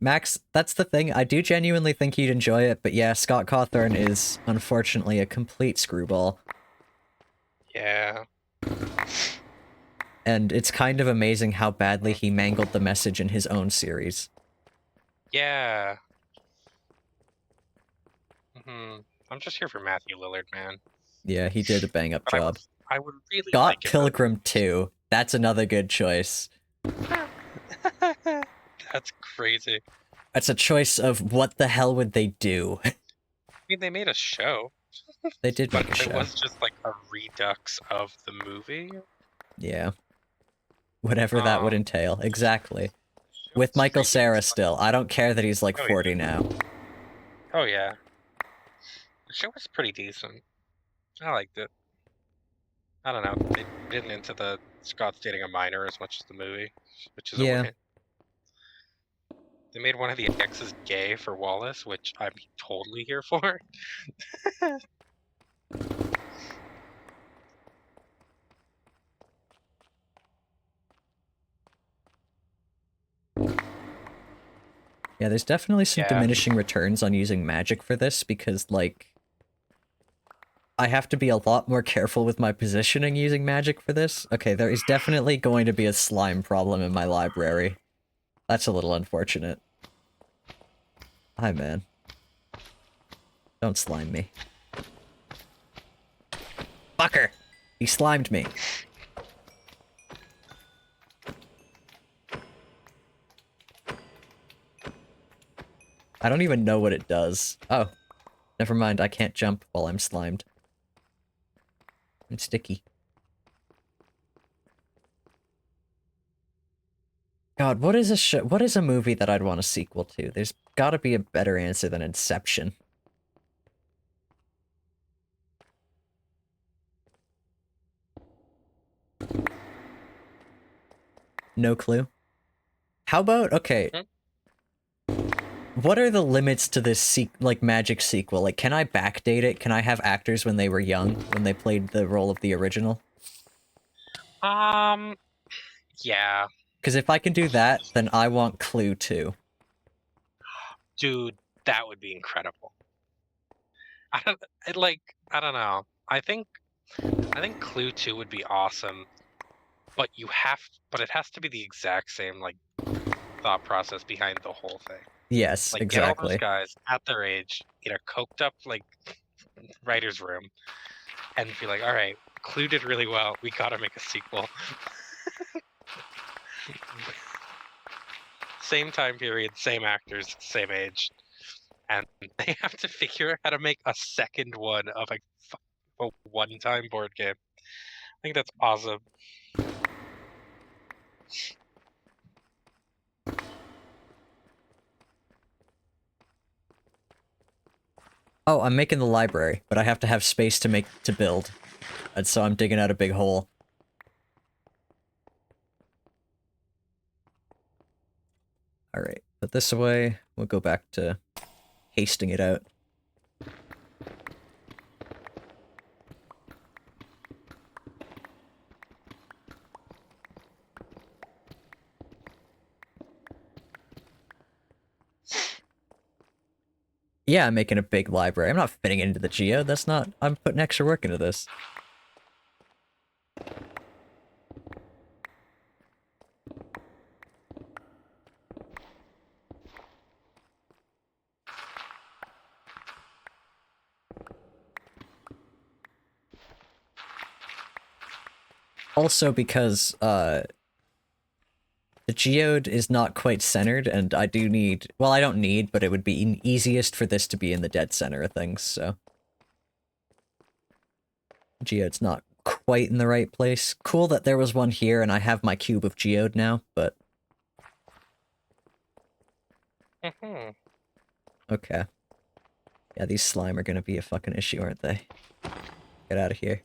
Max, that's the thing. I do genuinely think you'd enjoy it, but yeah, Scott Cawthorne is unfortunately a complete screwball. Yeah. And it's kind of amazing how badly he mangled the message in his own series. Yeah. I'm just here for Matthew Lillard, man. Yeah, he did a bang-up But job. I would really Scott like him. Pilgrim 2. That's another good choice. That's crazy. That's a choice of what the hell would they do? I mean, they made a show. They did make a But show. it was just like a redux of the movie. Yeah. Whatever that would entail. Exactly. With Michael Cera still. I don't care that he's like 40 now. Oh, yeah. The show was pretty decent. I liked it. I don't know. They didn't into the Scott's dating a minor as much as the movie, which is a win. They made one of the exes gay for Wallace, which I'm totally here for. Yeah, there's definitely some diminishing returns on using magic for this, because, like, I have to be a lot more careful with my positioning using magic for this. Okay, there is definitely going to be a slime problem in my library. That's a little unfortunate. Hi, man. Don't slime me. Fucker! He slimed me. I don't even know what it does. Oh. Never mind, I can't jump while I'm slimed. I'm sticky. God, what is a movie that I'd want a sequel to? There's gotta be a better answer than Inception. No clue. How about, okay. What are the limits to this magic sequel? Like, can I backdate it? Can I have actors when they were young, when they played the role of the original? Yeah. Because if I can do that, then I want Clue 2. Dude, that would be incredible. I don't know. I think Clue 2 would be awesome, but it has to be the exact same, like, thought process behind the whole thing. Yes, like, exactly. Get all those guys at their age in a coked up, like, writer's room, and be like, all right, Clue did really well. We gotta make a sequel. Same time period, same actors, same age. And they have to figure out how to make a second one of a one-time board game. I think that's awesome. Oh, I'm making the library, but I have to have space to build. And so I'm digging out a big hole. Alright, put this away. We'll go back to hasting it out. Yeah, I'm making a big library. I'm not fitting it into the geode. That's not... I'm putting extra work into this. Also because, the geode is not quite centered, and I do need... Well, I don't need, but it would be easiest for this to be in the dead center of things, so... Geode's not quite in the right place. Cool that there was one here, and I have my cube of geode now, but... Okay. Yeah, these slime are gonna be a fucking issue, aren't they? Get out of here.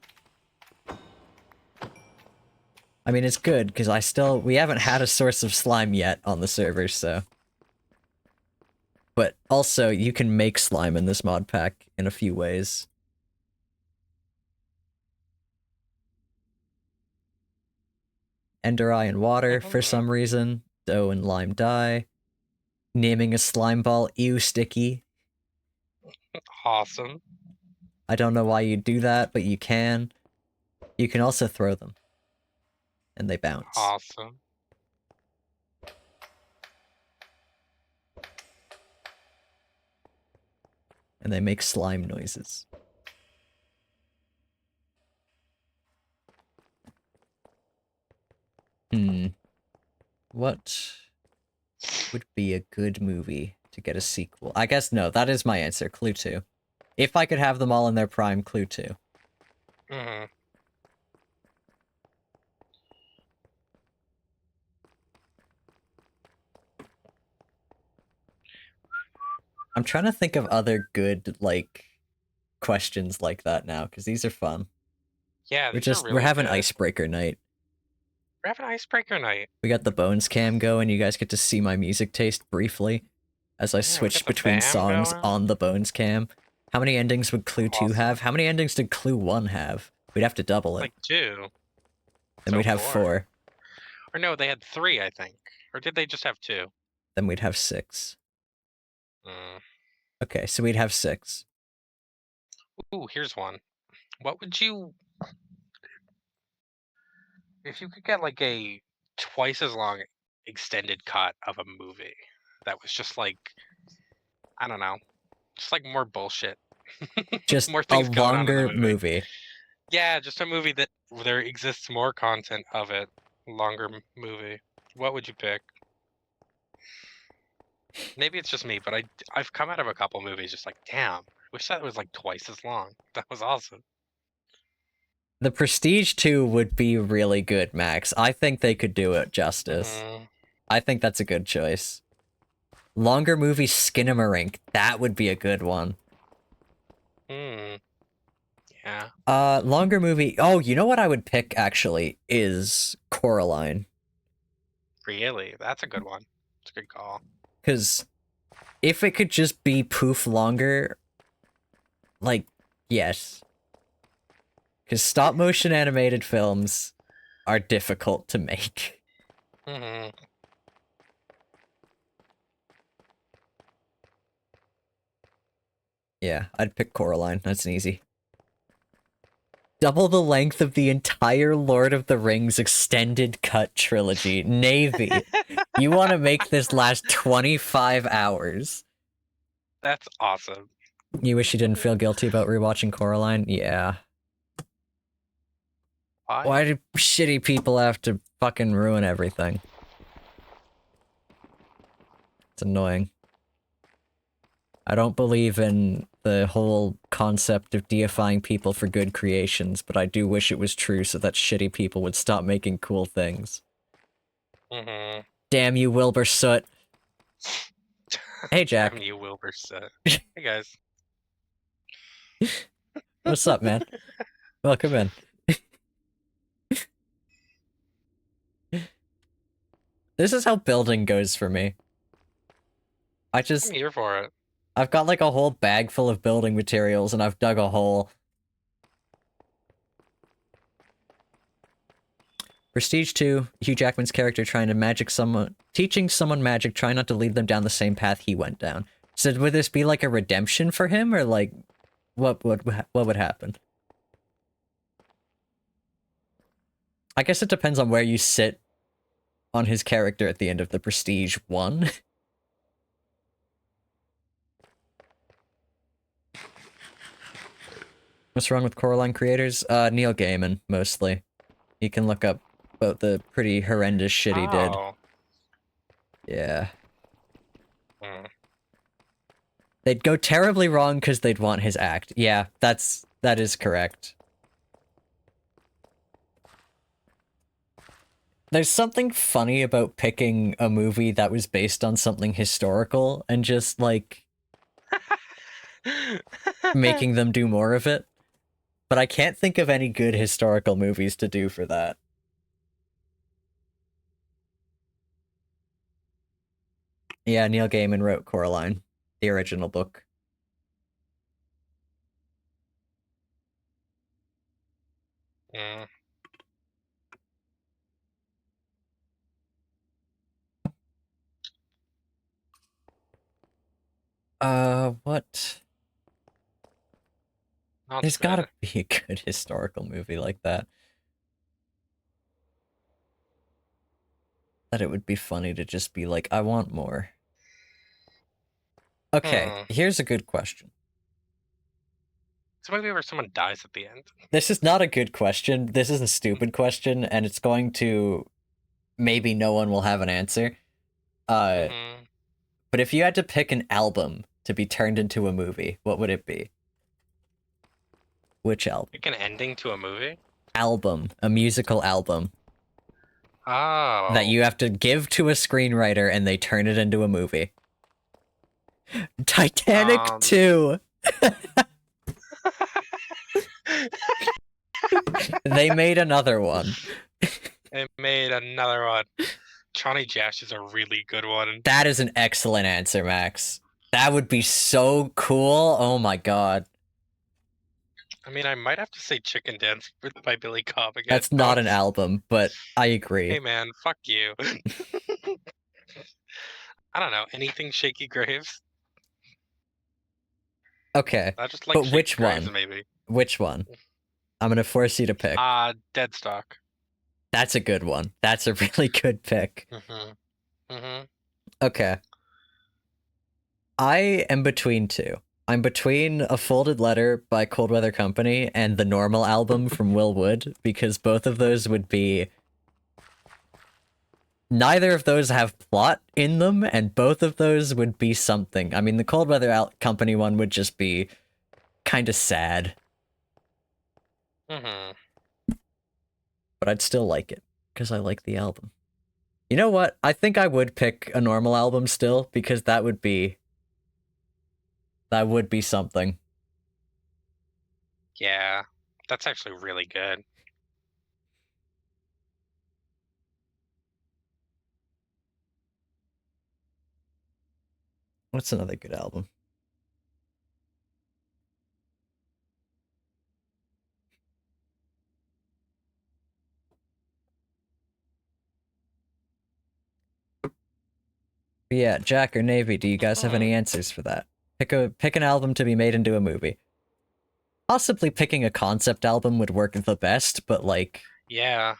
I mean, it's good, because we haven't had a source of slime yet on the server, so... But also, you can make slime in this mod pack in a few ways. Ender Eye and water, for some reason. Dough and lime dye. Naming a slime ball, ew, sticky. Awesome. I don't know why you do that, but you can. You can also throw them. And they bounce. Awesome. And they make slime noises. What would be a good movie to get a sequel? I guess no, that is my answer, Clue 2. If I could have them all in their prime, Clue 2. Mm-hmm. I'm trying to think of other good, like, questions like that now, because these are fun. Yeah, these are We're really having good. icebreaker night. We're having icebreaker night. We got the Bones cam going, you guys get to see my music taste briefly as I Yeah, we switch got the between fam songs going. on the Bones cam. How many endings would Clue 2 Awesome. have? How many endings did Clue 1 have? We'd have to double it. Like 2. Then So we'd have 4. 4. Or no, they had 3, I think. Or did they just have 2? Then we'd have 6. Mm. Okay, so we'd have 6. Ooh, here's one. What would you... If you could get like a twice as long extended cut of a movie that was just like, I don't know, just like more bullshit. Just More a things going on in the longer movie. movie. Yeah, just a movie that there exists more content of it. Longer movie. What would you pick? Maybe it's just me, but I've come out of a couple movies just like, damn, wish that was like twice as long. That was awesome. The Prestige 2 would be really good, Max. I think they could do it justice. Mm, I think that's a good choice. Longer movie Skinamarink. That would be a good one. yeah. Longer movie. Oh, you know what I would pick actually is Coraline. Really, that's a good one. It's a good call. Because if it could just be poof longer, like, yes. Because stop motion animated films are difficult to make. Mm-hmm. Yeah, I'd pick Coraline. That's an easy. Double the length of the entire Lord of the Rings extended cut trilogy. Navy, you want to make this last 25 hours. That's awesome. You wish you didn't feel guilty about rewatching Coraline? Yeah. Why do shitty people have to fucking ruin everything? It's annoying. I don't believe in the whole concept of deifying people for good creations, but I do wish it was true so that shitty people would stop making cool things. Mm-hmm. Damn you, Wilbur Soot. Hey, Jack. Damn you, Wilbur Soot. Hey, guys. What's up, man? Welcome in. This is how building goes for me. I'm here for it. I've got like a whole bag full of building materials and I've dug a hole. Prestige 2, Hugh Jackman's character trying to magic someone, teaching someone magic, trying not to lead them down the same path he went down. So would this be like a redemption for him, or like, what would happen? I guess it depends on where you sit on his character at the end of the Prestige 1. What's wrong with Coraline creators? Neil Gaiman, mostly. You can look up about the pretty horrendous shit he did. Yeah. Mm. They'd go terribly wrong because they'd want his act. Yeah, that is correct. There's something funny about picking a movie that was based on something historical and just, like, making them do more of it. But I can't think of any good historical movies to do for that. Yeah, Neil Gaiman wrote Coraline, the original book. Mm. What? Not There's gotta fair. be a good historical movie like that. That it would be funny to just be like, I want more. Okay, Hmm. here's a good question. It's a movie where someone dies at the end. This is not a good question. This is a stupid question, and it's going to maybe no one will have an answer. Uh, Mm-hmm. but if you had to pick an album to be turned into a movie, what would it be? Which album? Like an ending to a movie? Album, a musical album that Oh. you have to give to a screenwriter and they turn it into a movie. Titanic Um 2. They made another one. They made another one. Johnny Cash is a really good one. That is an excellent answer, Max. That would be so cool. Oh my god. I mean, I might have to say Chicken Dance by Billy Cobb again. That's not an album, but I agree. Hey man, fuck you. I don't know, anything Shaky Graves? Okay. I just like But Shaky which Graves one? maybe. Which one? I'm gonna force you to pick. Deadstock. That's a good one. That's a really good pick. Mm-hmm. Mm-hmm. Okay. I am between two. I'm between A Folded Letter by Cold Weather Company and the Normal album from Will Wood, because both of those would be. Neither of those have plot in them, and both of those would be something. I mean, the Cold Weather Company one would just be kind of sad, Mm-hmm. but I'd still like it, because I like the album. You know what? I think I would pick a normal album still, because that would be. That would be something. Yeah. That's actually really good. What's another good album? But yeah, Jack or Navy, do you guys have any answers for that? Pick an album to be made into a movie. Possibly picking a concept album would work the best, but like, Yeah.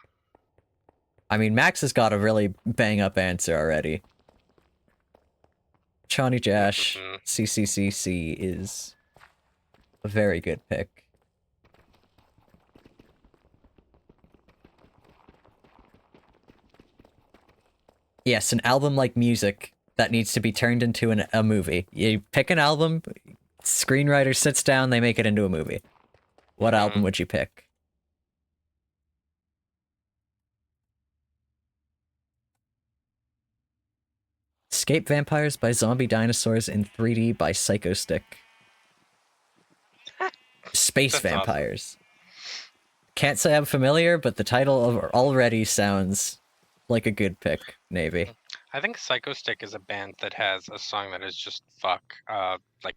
I mean, Max has got a really bang up answer already. Johnny Jash, Mm-hmm. CCCC is a very good pick. Yes, an album like music that needs to be turned into a movie. You pick an album, screenwriter sits down, they make it into a movie. What album Mm-hmm. would you pick? Escape Vampires by Zombie Dinosaurs in 3D by Psycho Stick. Space That's awesome. Vampires. Can't say I'm familiar, but the title of already sounds like a good pick, Navy. I think Psycho Stick is a band that has a song that is just fuck, like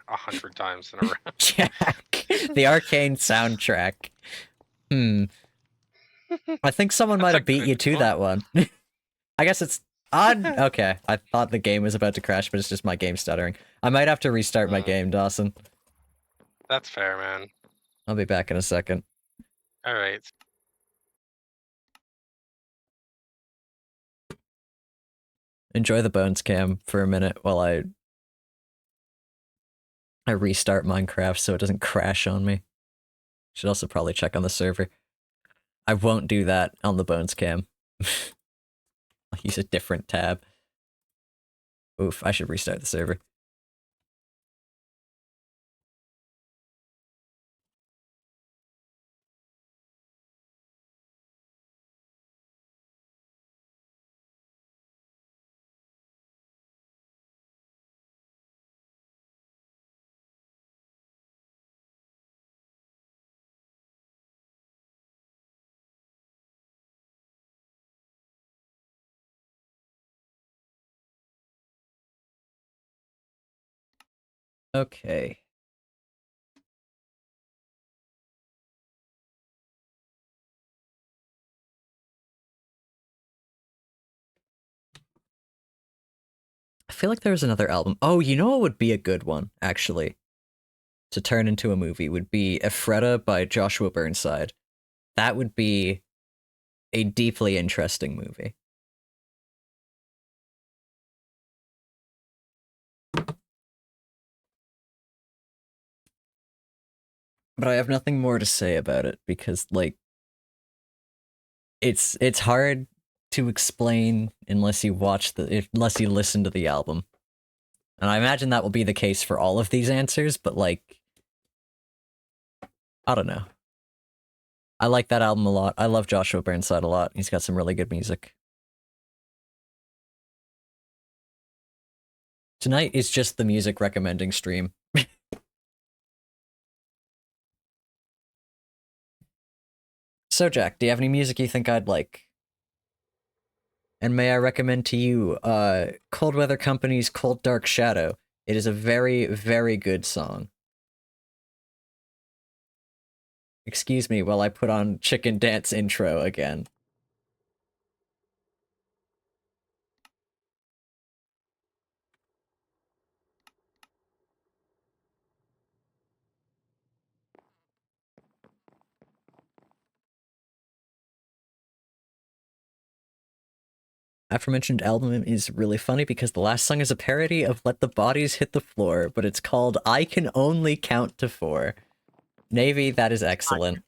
100 times in a row. Jack, the Arcane soundtrack. I think someone might That's a have beat you good to one. that one. I guess it's odd. Okay, I thought the game was about to crash, but it's just my game stuttering. I might have to restart my game, Dawson. That's fair, man. I'll be back in a second. All right. Enjoy the bones cam for a minute while I restart Minecraft so it doesn't crash on me. Should also probably check on the server. I won't do that on the bones cam. I'll use a different tab. Oof, I should restart the server. Okay. feel like there was another album. Oh, you know what would be a good one, actually, to turn into a movie would be Ephrata by Joshua Burnside. That would be a deeply interesting movie. But I have nothing more to say about it because, like, it's hard to explain unless you unless you listen to the album. And I imagine that will be the case for all of these answers, but like, I don't know. I like that album a lot. I love Joshua Burnside a lot. He's got some really good music. Tonight is just the music recommending stream. So, Jack, do you have any music you think I'd like? And may I recommend to you Cold Weather Company's Cold Dark Shadow. It is a very, very good song. Excuse me while I put on Chicken Dance intro again. Aforementioned album is really funny because the last song is a parody of Let the Bodies Hit the Floor, but it's called I Can Only Count to 4. Navy, that is excellent.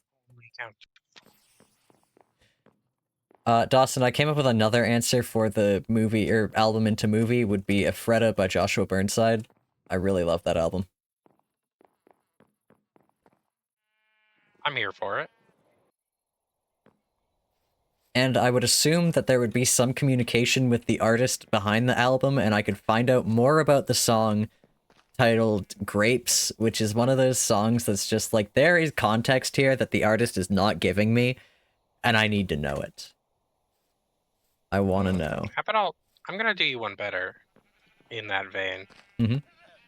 Dawson, I came up with another answer for the movie, or album into movie, would be Ephrata by Joshua Burnside. I really love that album. I'm here for it. And I would assume that there would be some communication with the artist behind the album, and I could find out more about the song titled Grapes, which is one of those songs that's just like, there is context here that the artist is not giving me, and I need to know it. I want to know. How about I'm gonna do you one better in that vein. Mm-hmm.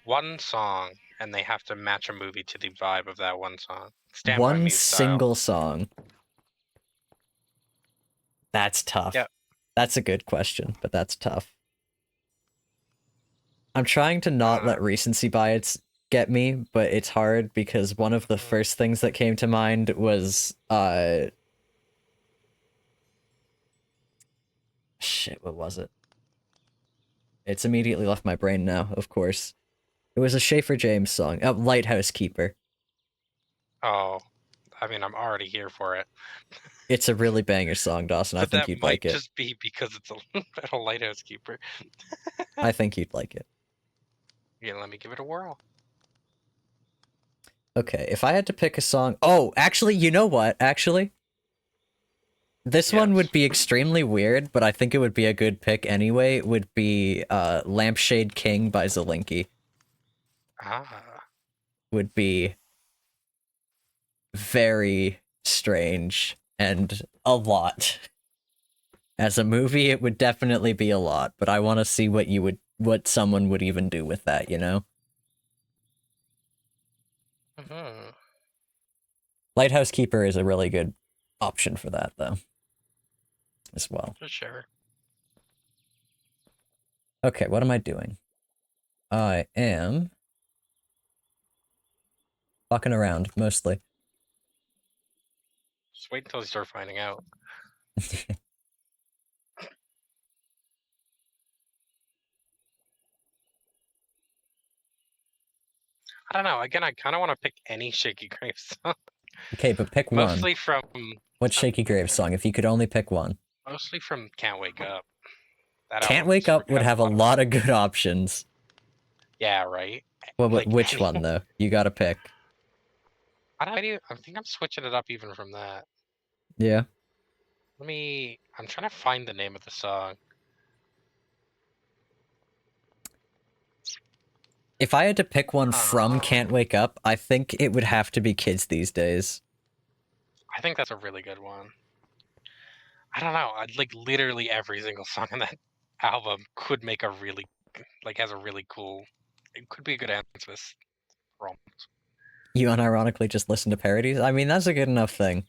One song, and they have to match a movie to the vibe of that one song. Stand By One Me single style. song. That's tough. Yep. That's a good question, but that's tough. I'm trying to not let recency bias get me, but it's hard because one of the first things that came to mind was shit, what was it? It's immediately left my brain now, of course. It was a Schaefer James song. Oh, Lighthouse Keeper. Oh, I mean, I'm already here for it. It's a really banger song, Dawson. I But think that you'd might like it. just be because it's a Lighthouse Keeper. I think you'd like it. Yeah, let me give it a whirl. Okay, if I had to pick a song... Oh, actually, you know what? Actually, this one would be extremely weird, but I think it would be a good pick anyway, would be Lampshade King by Zelinki. Ah. Would be very strange and a lot. As a movie, it would definitely be a lot, but I want to see what someone would even do with that, you know? Mm-hmm. Lighthouse Keeper is a really good option for that, though. As well. For sure. Okay, what am I doing? I am fucking around, mostly. Just wait until you start finding out. I don't know. Again, I kind of want to pick any Shaky Graves song. Okay, but pick one. Mostly from... What Shaky Graves song, if you could only pick one? Mostly from Can't Wake Up. That Can't album Wake Up would have a lot of good options. Yeah, right? Well, Like, which one, though? You gotta pick. I think I'm switching it up even from that. Yeah. I'm trying to find the name of the song. If I had to pick one from Can't Wake Up, I think it would have to be Kids These Days. I think that's a really good one. I don't know. Like, literally every single song on that album could make a really, like, has a really cool... It could be a good answer to this prompt. You unironically just listen to parodies? I mean, that's a good enough thing.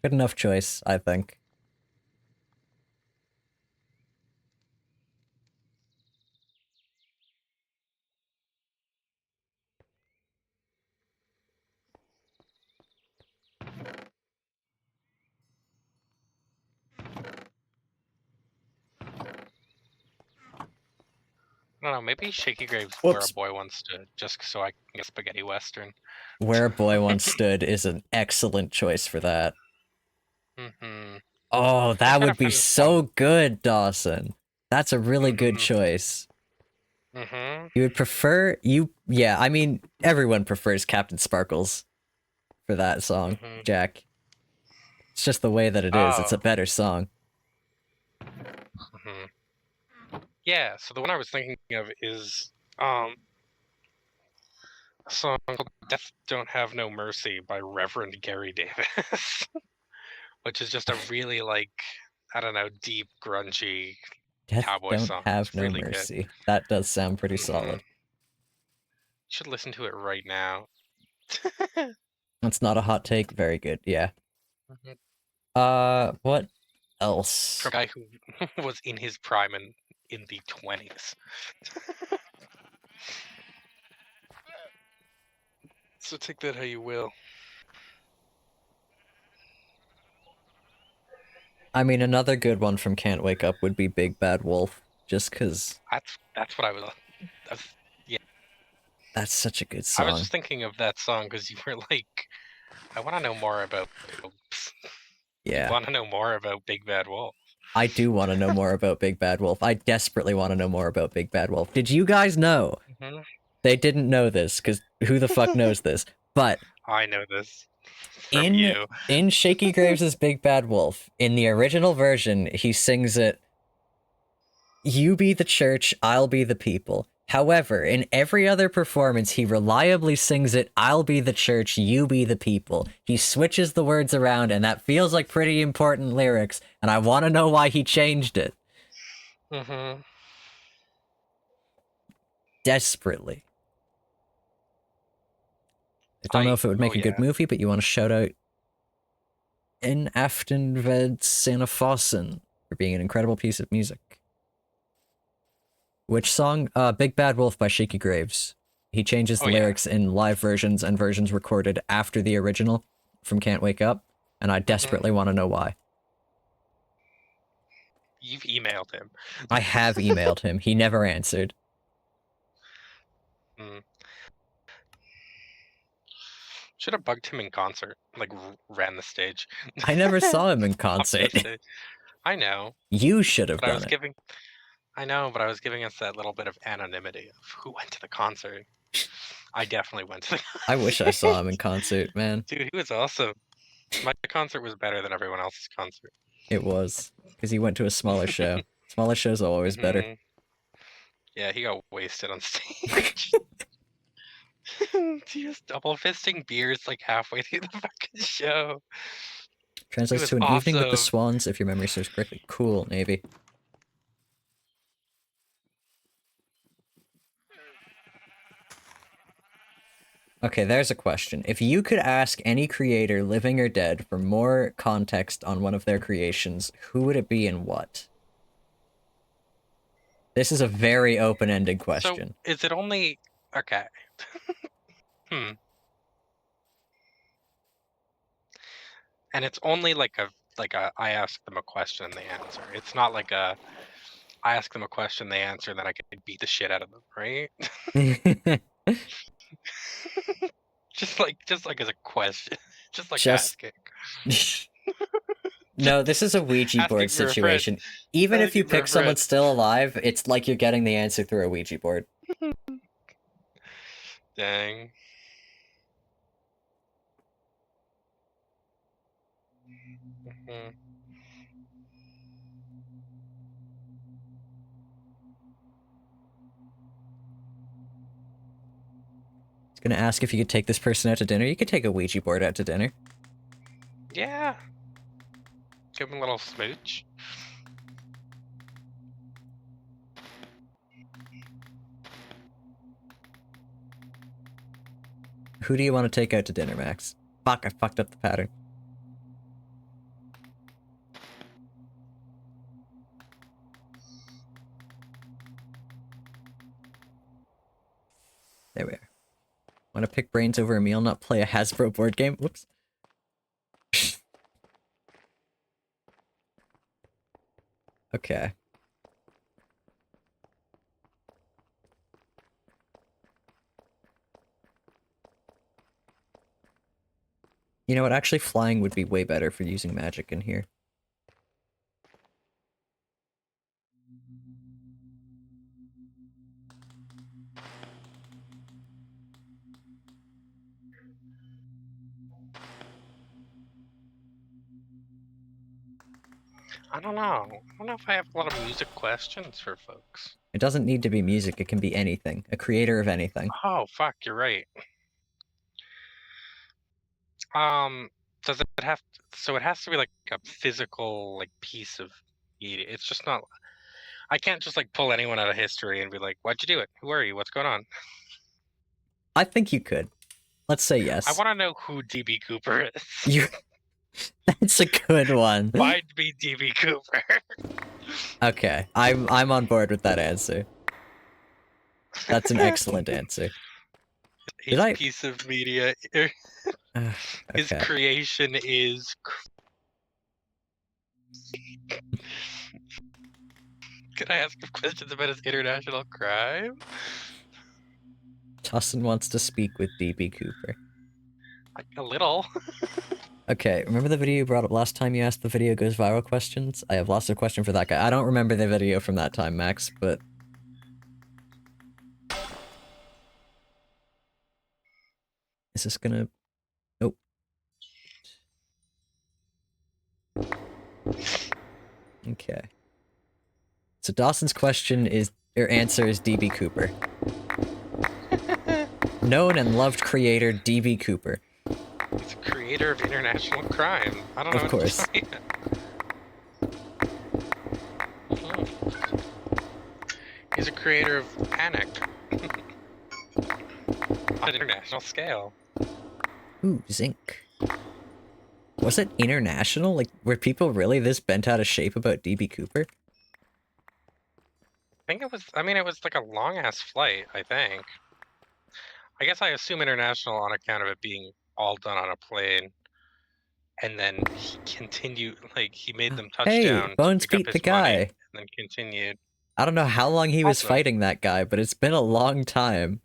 Good enough choice, I think. I don't know, maybe Shaky Graves Where a Whoops. Boy Once Stood, just so I can get spaghetti western. Where a Boy Once Stood is an excellent choice for that. Mm-hmm. Oh, I'm that trying would to be find the song. so good, Dawson. That's a really good Mm-hmm. choice. Mm-hmm. You would prefer yeah, I mean, everyone prefers Captain Sparkles for that song, Mm-hmm. Jack. It's just the way that it is. It's Oh. a better song. Mm-hmm. Yeah, so the one I was thinking of is a song called Death Don't Have No Mercy by Reverend Gary Davis. Which is just a really, like, I don't know, deep, grungy Death cowboy Don't song. Have It's No really good. Mercy. That does sound pretty Mm-hmm. solid. Should listen to it right now. That's not a hot take. Very good. Yeah. Mhm. What else? From a guy who was in his prime in the 20s. So take that how you will. I mean, another good one from Can't Wake Up would be Big Bad Wolf, just because That's what I was yeah. that's such a good I was song. just thinking of that song because you were like, I want to know more about. You Yeah. want to know more about Big Bad Wolf. I do want to know more about Big Bad Wolf. I desperately want to know more about Big Bad Wolf. Did you guys know? Mm-hmm. They didn't know this, because who the fuck knows this? But I know this from in you. in Shaky Graves' Big Bad Wolf, in the original version, he sings it, "You be the church, I'll be the people." However, in every other performance, he reliably sings it, "I'll be the church, you be the people." He switches the words around, and that feels like pretty important lyrics, and I want to know why he changed it. Mm-hmm. Desperately. I don't know if it would make a good movie, but you want to shout out In Aftenved Santa Fossen for being an incredible piece of music. Which song? Big Bad Wolf by Shaky Graves. He changes the lyrics in live versions and versions recorded after the original from Can't Wake Up, and I desperately want to know why. You've emailed him. I have emailed him. He never answered. Mm. Should have bugged him in concert, like ran the stage. I never saw him in Up to the concert. stage. I know, You should have but I done was it. giving. I know, but I was giving us that little bit of anonymity of who went to the concert. I definitely went to the concert. I wish I saw him in concert, man. Dude, he was awesome. My concert was better than everyone else's concert. It was. Because he went to a smaller show. Smaller shows are always better. Yeah, he got wasted on stage. Just double fisting beers like halfway through the fucking show. Translates to an evening with the Swans, if your memory serves correctly. Cool, Navy. Okay, there's a question. If you could ask any creator, living or dead, for more context on one of their creations, who would it be and what? This is a very open-ended question. So, is it only... Okay. And it's only like a I ask them a question and they answer. It's not like a I ask them a question, they answer, and then I can beat the shit out of them, right? just like as a question, just like asking. No, this is a Ouija board situation. Even if you pick someone still alive, it's like you're getting the answer through a Ouija board. Dang. Mm-hmm. It's gonna ask if you could take this person out to dinner. You could take a Ouija board out to dinner. Yeah. Give him a little smooch. Who do you want to take out to dinner, Max? Fuck, I fucked up the pattern. There we are. Want to pick brains over a meal, not play a Hasbro board game? Whoops. Okay. You know what? Actually, flying would be way better for using magic in here. I don't know. I don't know if I have a lot of music questions for folks. It doesn't need to be music, it can be anything. A creator of anything. Oh, fuck, you're right. Does it have so it has to be like a physical like piece of media. It's just not I can't just like pull anyone out of history and be like, "Why'd you do it? Who are you? What's going on?" I think you could. Let's say I yes. want to know who DB Cooper is. You. That's a good one. Find me DB Cooper. Okay, I'm on board with that answer. That's an excellent answer. His I- piece of media, his Okay. creation is. Can I ask him questions about his international crime? Tussin wants to speak with DB Cooper. Like a little. Okay, remember the video you brought up last time you asked the video goes viral questions? I have lots of questions for that guy. I don't remember the video from that time, Max, but... Is this gonna... Nope. Okay. So Dawson's question is... Or answer is DB Cooper. Known and loved creator DB Cooper. He's a creator of international crime. I don't know. Of course. What to tell you. He's a creator of Panic. On an international scale. Ooh, Zinc. Was it international? Like, were people really this bent out of shape about DB Cooper? I think it was, I mean, it was like a long-ass flight, I think. I guess I assume international on account of it being all done on a plane. And then he continued, like, he made them touchdown Hey, Bones to pick beat up the his money, guy. and then continued. I don't know how long he was Awesome. fighting that guy, but it's been a long time.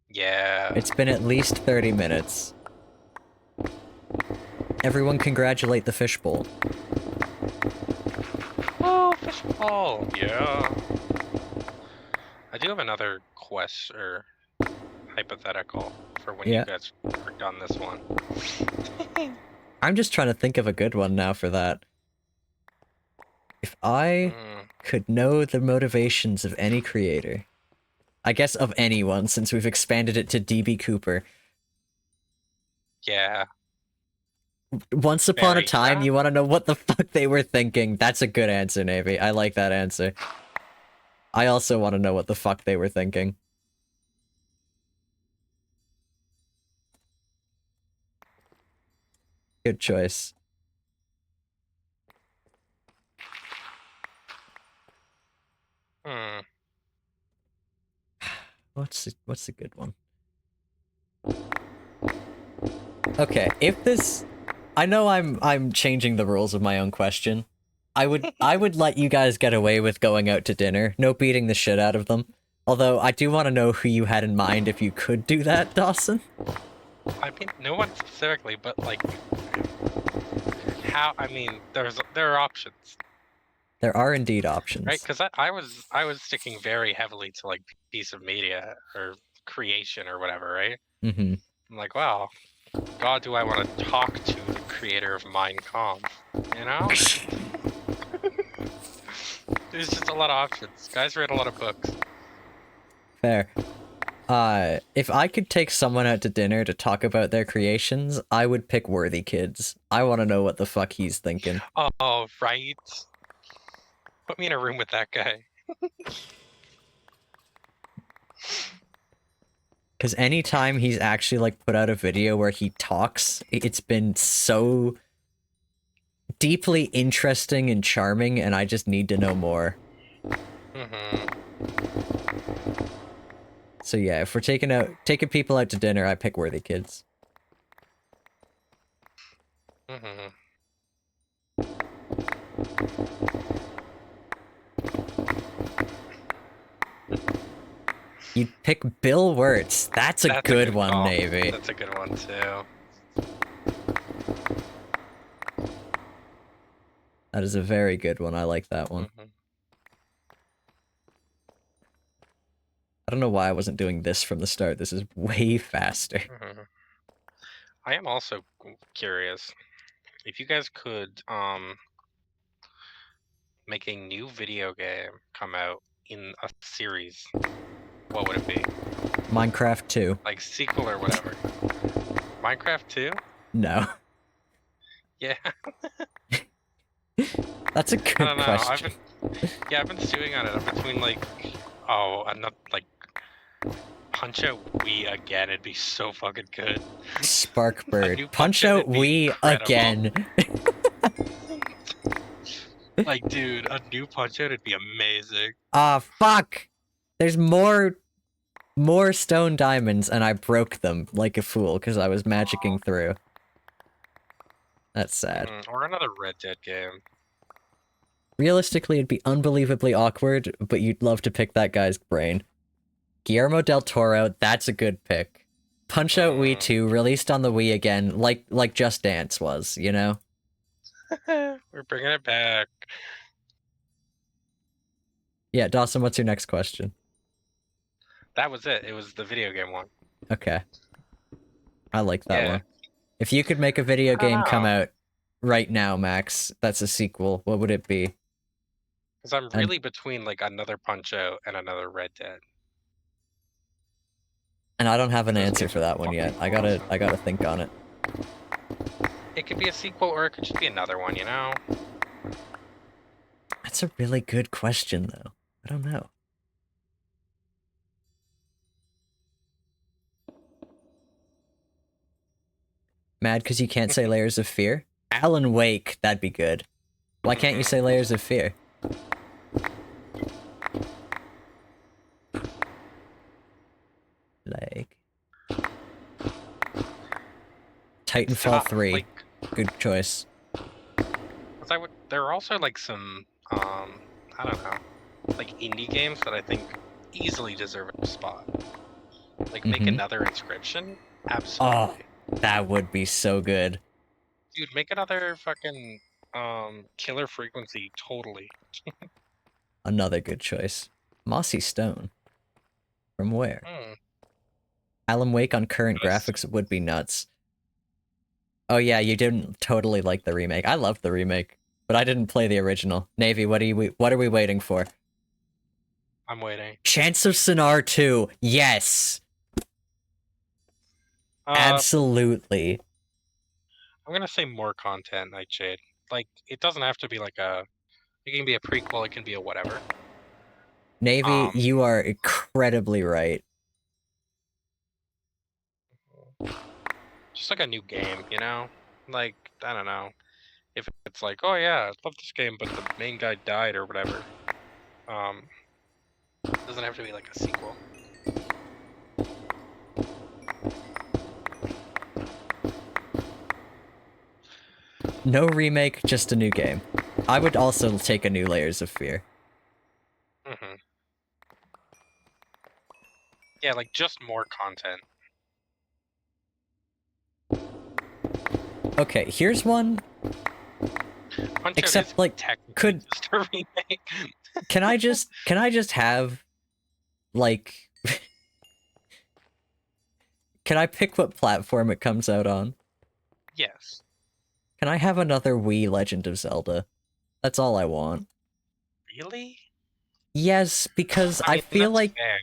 Yeah. It's been at least 30 minutes. Everyone congratulate the fishbowl. Oh, fishbowl. Yeah. I do have another quest or hypothetical for when you guys worked on this one. I'm just trying to think of a good one now for that. If I could know the motivations of any creator, I guess of anyone, since we've expanded it to DB Cooper. Yeah. Once upon a time, you want to know what the fuck they were thinking. That's a good answer, Navy. I like that answer. I also want to know what the fuck they were thinking. Good choice. What's a good one? Okay, if this... I know I'm changing the rules of my own question. I would let you guys get away with going out to dinner. No beating the shit out of them. Although, I do want to know who you had in mind if you could do that, Dawson. I mean, no one specifically, but like... How, I mean, there are options. There are indeed options. Right, because I was sticking very heavily to like piece of media or creation or whatever, right? Mm-hmm. I'm like, wow, God, do I want to talk to the creator of Mein Kampf? You know? There's just a lot of options. Guys read a lot of books. Fair. If I could take someone out to dinner to talk about their creations, I would pick Worthy Kids. I want to know what the fuck he's thinking. Oh, right. Put me in a room with that guy. Because anytime he's actually, like, put out a video where he talks, it's been so deeply interesting and charming, and I just need to know more. So yeah, if we're taking people out to dinner, I pick Worthy Kids. You'd pick Bill Wirtz. That's a good one, Navy. That's a good one, too. That is a very good one. I like that one. Mhm. I don't know why I wasn't doing this from the start. This is way faster. Mhm. I am also curious if you guys could make a new video game come out in a series. What would it be? Minecraft 2. Like sequel or whatever. Minecraft 2? No. Yeah. That's a I good don't know. question. I've been stewing on it. I'm between like, oh, another like Punch Out Wii again. It'd be so fucking good. A Sparkbird. new Punch Out out would be we incredible. again. Like, dude, a new Punch Out would be amazing. Ah, fuck! There's more stone diamonds, and I broke them like a fool because I was magicking through. That's sad. Or another Red Dead game. Realistically, it'd be unbelievably awkward, but you'd love to pick that guy's brain. Guillermo del Toro, that's a good pick. Punch Out Wii 2, released on the Wii again, like Just Dance was, you know? We're bringing it back. Yeah, Dawson, what's your next question? That was it. It was the video game one. Okay. I like that Yeah. one. If you could make a video I don't game come know. out right now, Max, that's a sequel, what would it be? Because I'm really between like another Punch Out and another Red Dead. And I don't have an Those answer games for are that one yet. I fucking gotta think on it. It could be a sequel or it could just be another one, you know? That's a really good question, though. I don't know. Mad because you can't say Layers of Fear? Alan Wake, that'd be good. Why can't you say Layers of Fear? Like... Titanfall Stop, 3. like, Good choice. there are also like some, I don't know, like indie games that I think easily deserve a spot. Like make another Inscription? Absolutely. Oh, that would be so good. Dude, make another fucking Killer Frequency, totally. Another good choice. Mossy Stone. From where? Alan Wake on current graphics would be nuts. Oh yeah, you didn't totally like the remake. I loved the remake, but I didn't play the original. Navy, what are we waiting for? I'm waiting. Chance of Sonar 2. Yes. Absolutely. I'm gonna say more content, Nightshade. Like, it doesn't have to be like a... It can be a prequel, it can be a whatever. Navy, you are incredibly right. Just like a new game, you know? Like, I don't know. If it's like, oh yeah, I love this game, but the main guy died or whatever. It doesn't have to be like a sequel. No remake, just a new game. I would also take a new Layers of Fear. Yeah, like just more content. Okay, here's one. Except, like, could just a remake. Can I just have, like, can I pick what platform it comes out on? Yes. Can I have another Wii Legend of Zelda? That's all I want. Really? Yes, because I feel like... fair.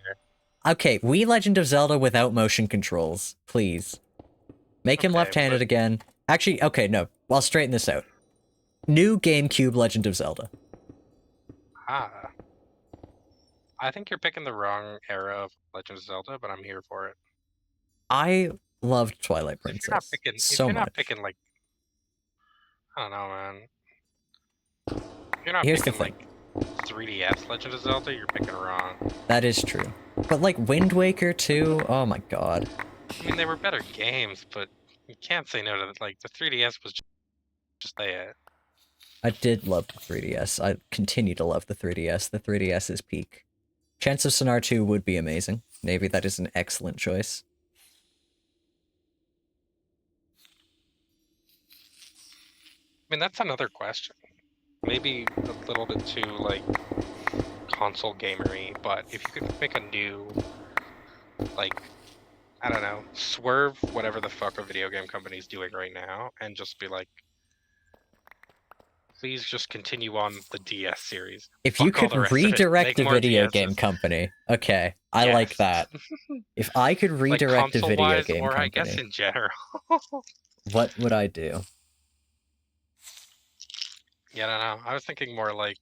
Okay, Wii Legend of Zelda without motion controls, please. Make him left-handed again. Actually, okay, no. I'll straighten this out. New GameCube Legend of Zelda. I think you're picking the wrong era of Legend of Zelda, but I'm here for it. I loved Twilight Princess if you're not picking, like, I don't know, man. If you're not picking, like, 3DS Legend of Zelda, you're picking wrong. That is true. But, like, Wind Waker 2? Oh my god. I mean, they were better games, but you can't say no to, like, the 3DS was just it. I did love the 3DS. I continue to love the 3DS. The 3DS is peak. Chance of Sonar 2 would be amazing. Maybe that is an excellent choice. I mean, that's another question. maybe a little bit too like console gamery, but if you could make a new, like, I don't know, swerve whatever the fuck a video game company's doing right now, and just be like, please just continue on the DS series. If you Fuck all the could rest of it. redirect Make a more video game DSs. company, okay, I like Yes. that. If I could Like redirect a video console-wise, game or I guess company, in general. what would I do? Yeah, I don't know. I was thinking more like,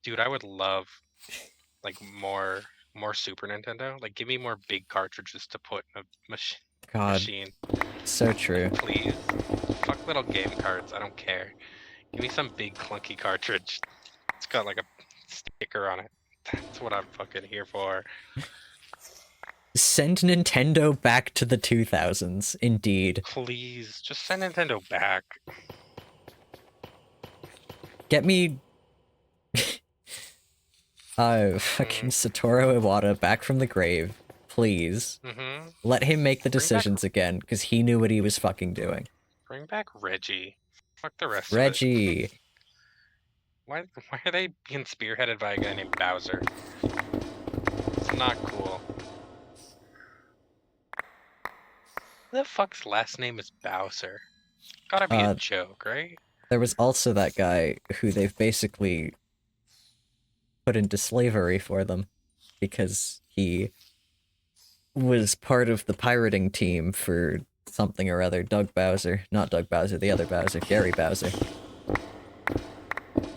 dude, I would love like more Super Nintendo. Like, give me more big cartridges to put in a God, machine. so true. Like, please. Fuck little game cards. I don't care. Give me some big clunky cartridge. It's got like a sticker on it. That's what I'm fucking here for. Send Nintendo back to the 2000s, indeed. Please, just send Nintendo back. Get me... fucking Satoru Iwata back from the grave, please. Mm-hmm. Let him make the Bring back decisions again, because he knew what he was fucking doing. Bring back Reggie. Fuck the rest of it. Reggie. Why are they being spearheaded by a guy named Bowser? It's not cool. Who the fuck's last name is Bowser? Gotta be a joke, right? There was also that guy who they've basically put into slavery for them, because he was part of the pirating team for something or other. Doug Bowser. Not Doug Bowser, the other Bowser. Gary Bowser.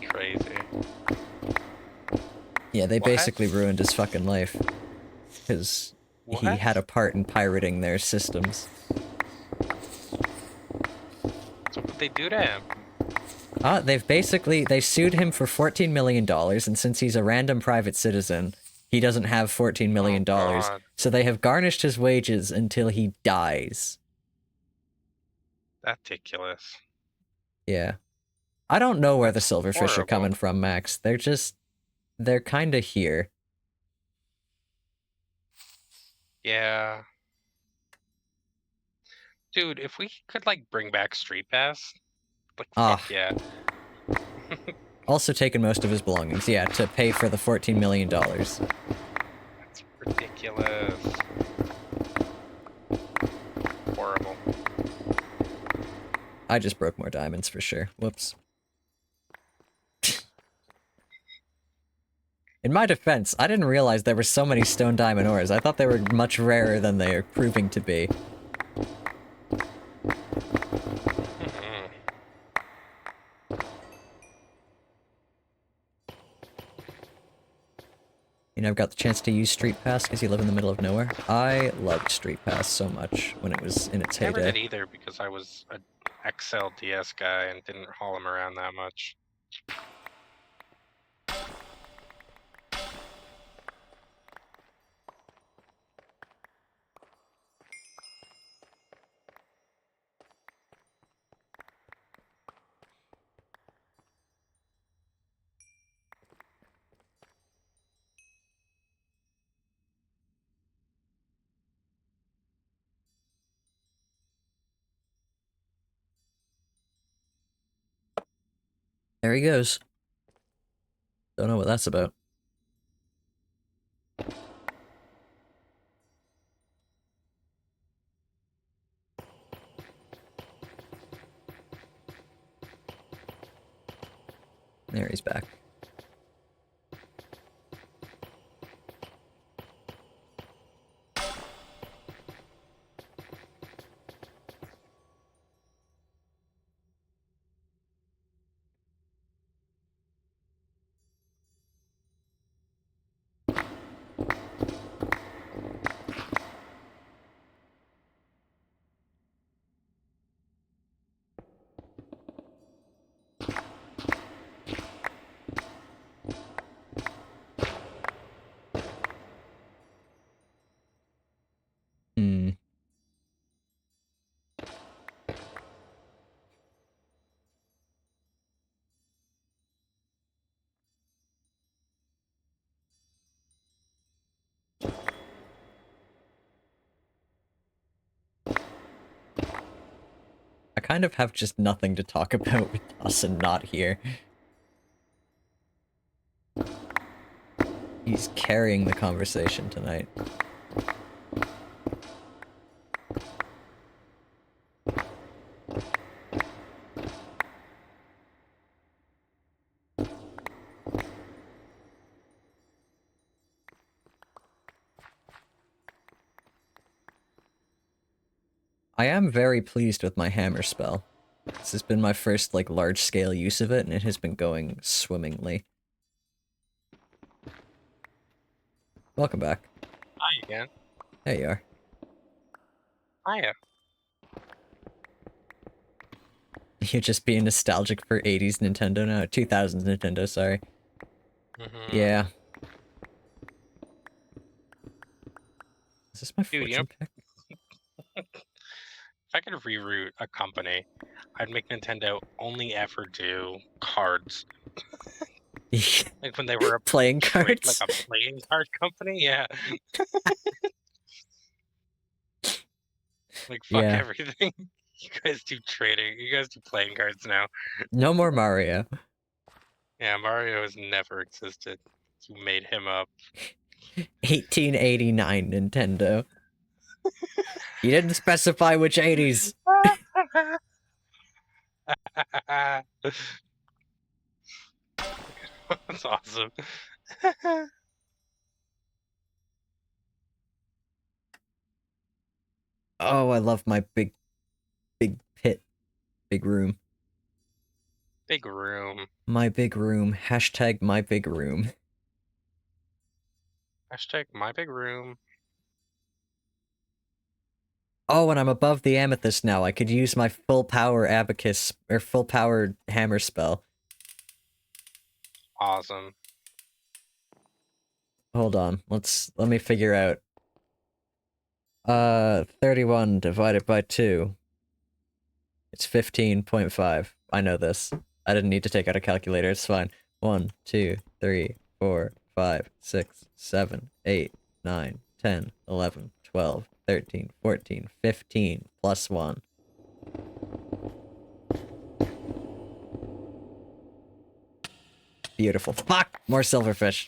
Crazy. Yeah, they What? basically ruined his fucking life. Because he What? had a part in pirating their systems. So what did they do to him? They sued him for $14 million, and since he's a random private citizen, he doesn't have $14 million, God. so they have garnished his wages until he dies. That's ridiculous. Yeah. I don't know where That's the Silverfish are horrible. coming from, Max. They're kinda here. Yeah. Dude, if we could, like, bring back Street Pass, like, fuck yeah. Also taken most of his belongings, yeah, to pay for the $14 million. That's ridiculous. Horrible. I just broke more diamonds for sure. Whoops. In my defense, I didn't realize there were so many stone diamond ores. I thought they were much rarer than they are proving to be. You know, I've got the chance to use Street Pass because you live in the middle of nowhere. I loved Street Pass so much when it was in its heyday. Never did either because I was an XL DS guy and didn't haul him around that much. There he goes. Don't know what that's about. There he's back. kind of have just nothing to talk about with Dawson not here. He's carrying the conversation tonight. I am very pleased with my hammer spell. This has been my first, like, large-scale use of it, and it has been going swimmingly. Welcome back. Hi again. There you are. Hiya. You're just being nostalgic for 80s Nintendo now? 2000s Nintendo, sorry. Yeah. Is this my Dude, fortune pick? If I could reroute a company, I'd make Nintendo only ever do cards. Like when they were Playing cards? like a playing card company, yeah. Like fuck Yeah. everything. You guys do trading. You guys do playing cards now. No more Mario. Yeah, Mario has never existed. You made him up. 1889 Nintendo. You didn't specify which 80s. That's awesome. Oh, I love my big pit. Big room. Big room. My big room. Hashtag my big room. Hashtag my big room. Oh, and I'm above the amethyst now. I could use my full power abacus, or full power hammer spell. Awesome. Hold on. Let me figure out. 31 divided by 2. It's 15.5. I know this. I didn't need to take out a calculator. It's fine. 1, 2, 3, 4, 5, 6, 7, 8, 9, 10, 11, 12, 13, 14, 15, plus 1. Beautiful. Fuck! More silverfish.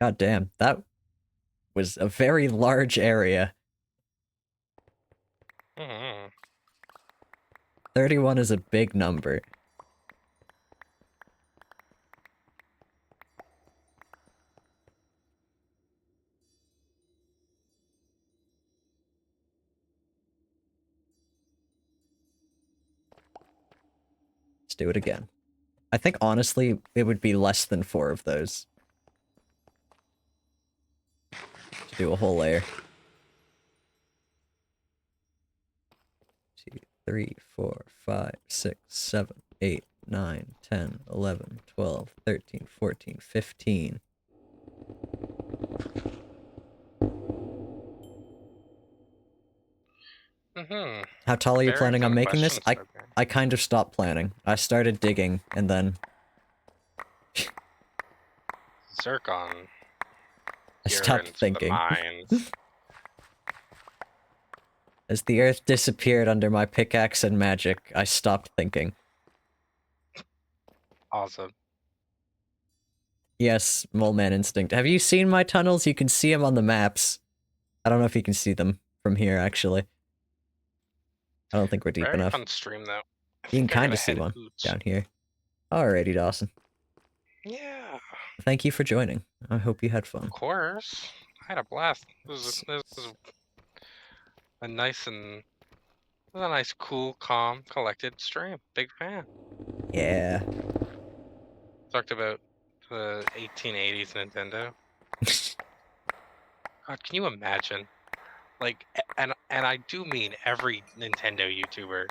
God damn, that was a very large area. 31 is a big number. Let's do it again. I think, honestly, it would be less than 4 of those. To do a whole layer. 2, 3, 4, 5, 6, 7, 8, 9, 10, 11, 12, 13, 14, 15. How tall are you Very planning on fun making this? questions, okay. I kind of stopped planning. I started digging, and then... Zircon. I stopped thinking. The mines. As the earth disappeared under my pickaxe and magic, I stopped thinking. Awesome. Yes, Mole Man Instinct. Have you seen my tunnels? You can see them on the maps. I don't know if you can see them from here, actually. I don't think we're deep Very enough. fun stream, though. You can kind of see one down here. Alrighty, Dawson. Yeah. Thank you for joining. I hope you had fun. Of course. I had a blast. This was a nice cool, calm, collected stream. Big fan. Yeah. Talked about the 1880s Nintendo. God, can you imagine? Like, and I do mean every Nintendo YouTuber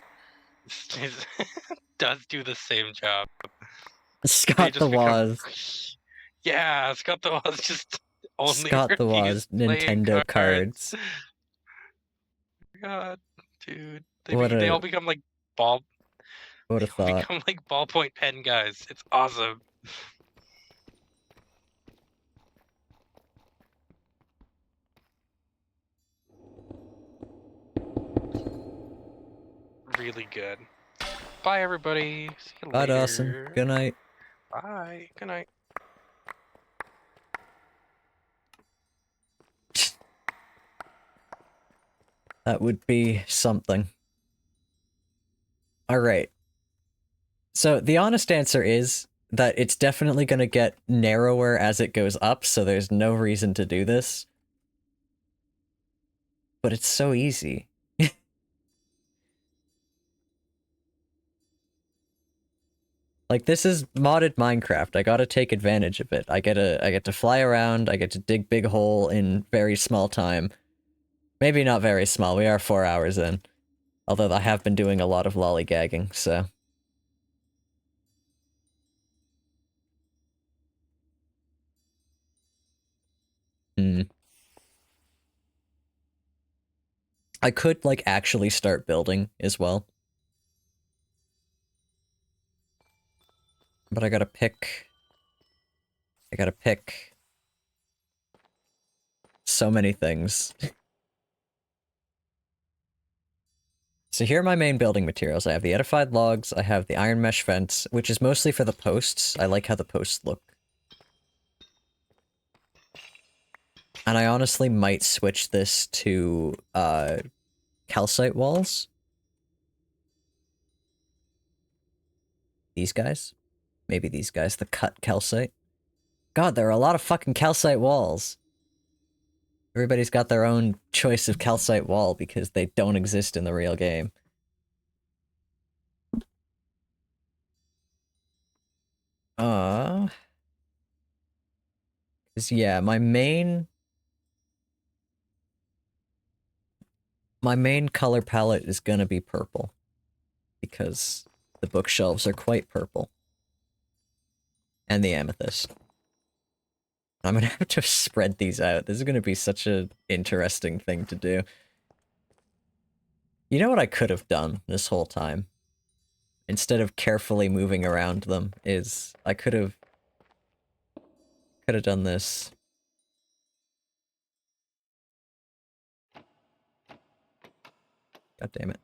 does do the same job. Scott the Waz. Yeah, Scott the Waz just only Scott the refuse Woz, playing Nintendo cards. cards. God, dude, What they a all become like ball. what They a all thought. become like ballpoint pen guys. It's awesome. Really good. Bye, everybody. See you Bye, Dawson. later. Good night. Bye. Good night. That would be something. Alright. So the honest answer is that it's definitely going to get narrower as it goes up, so there's no reason to do this. But it's so easy. Like, this is modded Minecraft. I gotta take advantage of it. I get to fly around, I get to dig big hole in very small time. Maybe not very small, we are 4 hours in. Although I have been doing a lot of lollygagging, so... Hmm. I could, like, actually start building as well. But I gotta pick so many things. So here are my main building materials. I have the edified logs, I have the iron mesh fence, which is mostly for the posts. I like how the posts look. And I honestly might switch this to, calcite walls. These guys? Maybe these guys, the cut calcite. God, there are a lot of fucking calcite walls. Everybody's got their own choice of calcite wall because they don't exist in the real game. Cause yeah, my main color palette is gonna be purple. Because the bookshelves are quite purple. And the amethyst. I'm gonna have to spread these out. This is gonna be such an interesting thing to do. You know what I could have done this whole time? Instead of carefully moving around them, is I could have done this. God damn it.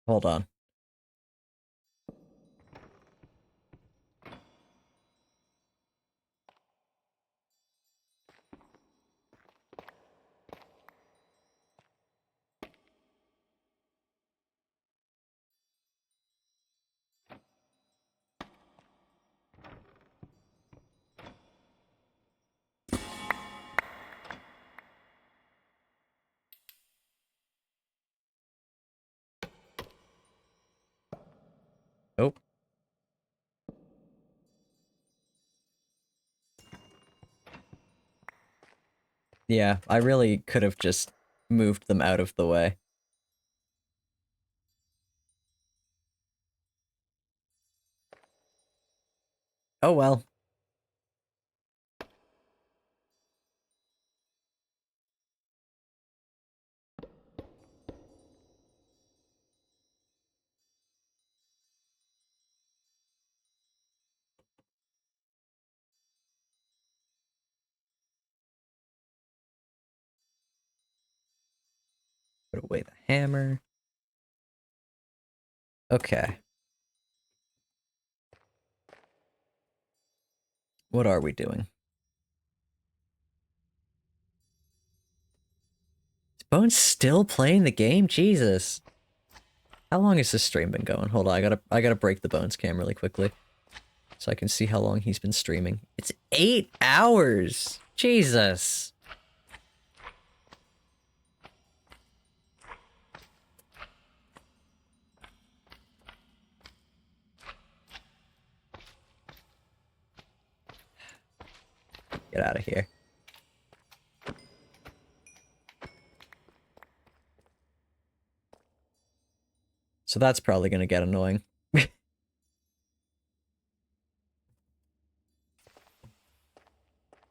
Hold on. Oh. Yeah, I really could have just moved them out of the way. Oh well. Put away the hammer. Okay. What are we doing? Is Bones still playing the game? Jesus. How long has this stream been going? Hold on, I gotta break the Bones cam really quickly. So I can see how long he's been streaming. It's 8 hours! Jesus. Get out of here. So that's probably gonna get annoying.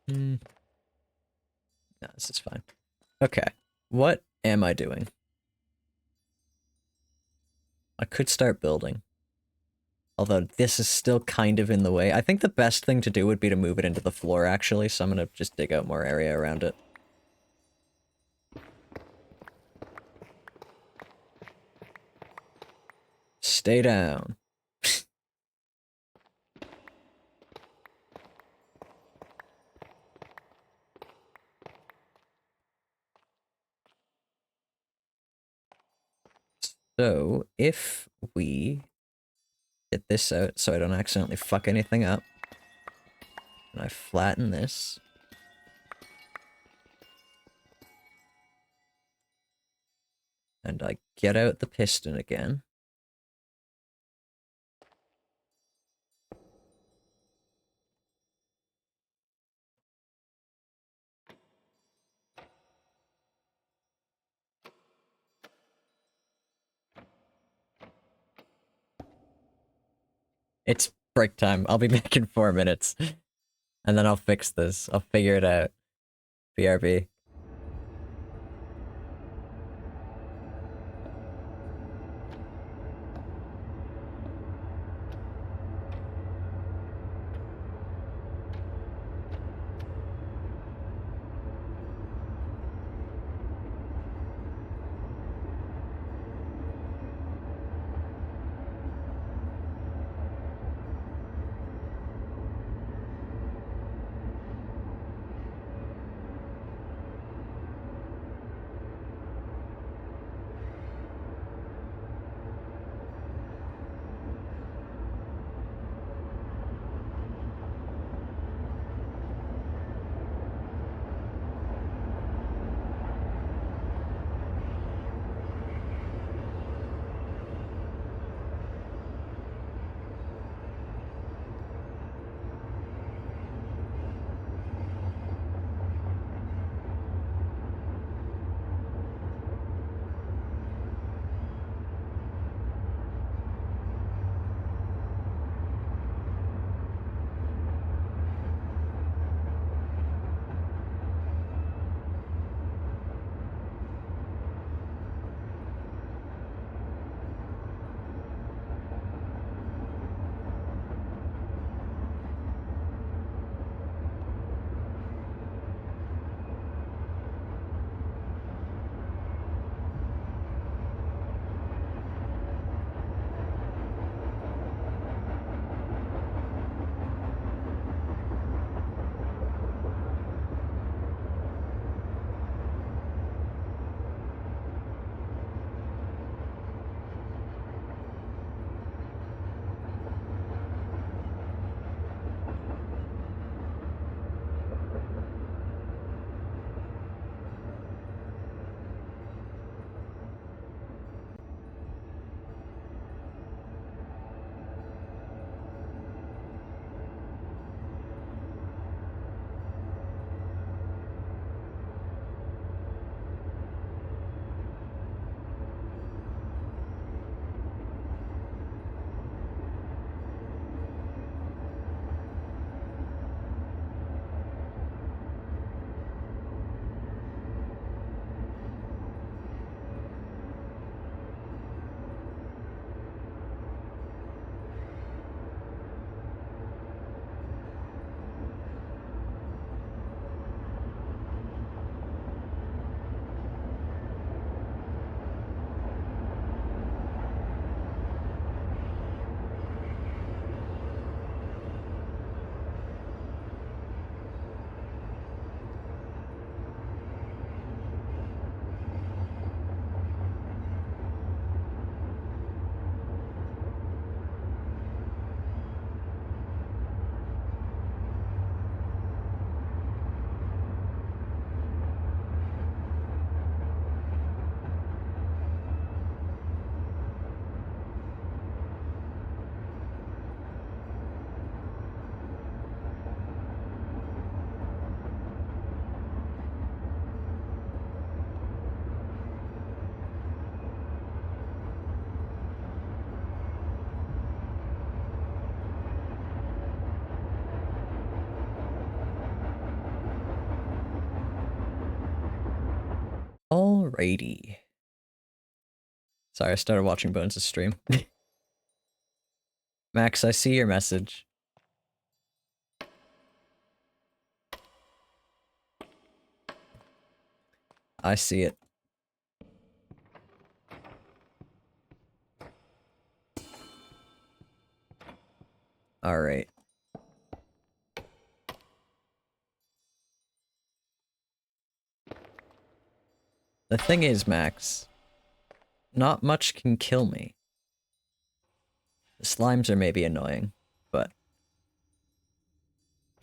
No, this is fine. Okay, what am I doing? I could start building. Although this is still kind of in the way. I think the best thing to do would be to move it into the floor, actually, so I'm gonna just dig out more area around it. Stay down. So, if we get this out so I don't accidentally fuck anything up, and I flatten this, and I get out the piston again, it's break time. I'll be back in 4 minutes. And then I'll fix this. I'll figure it out. BRB. Alrighty. Sorry, I started watching Bones' stream. Max, I see your message. I see it. Alright. The thing is, Max, not much can kill me. The slimes are maybe annoying, but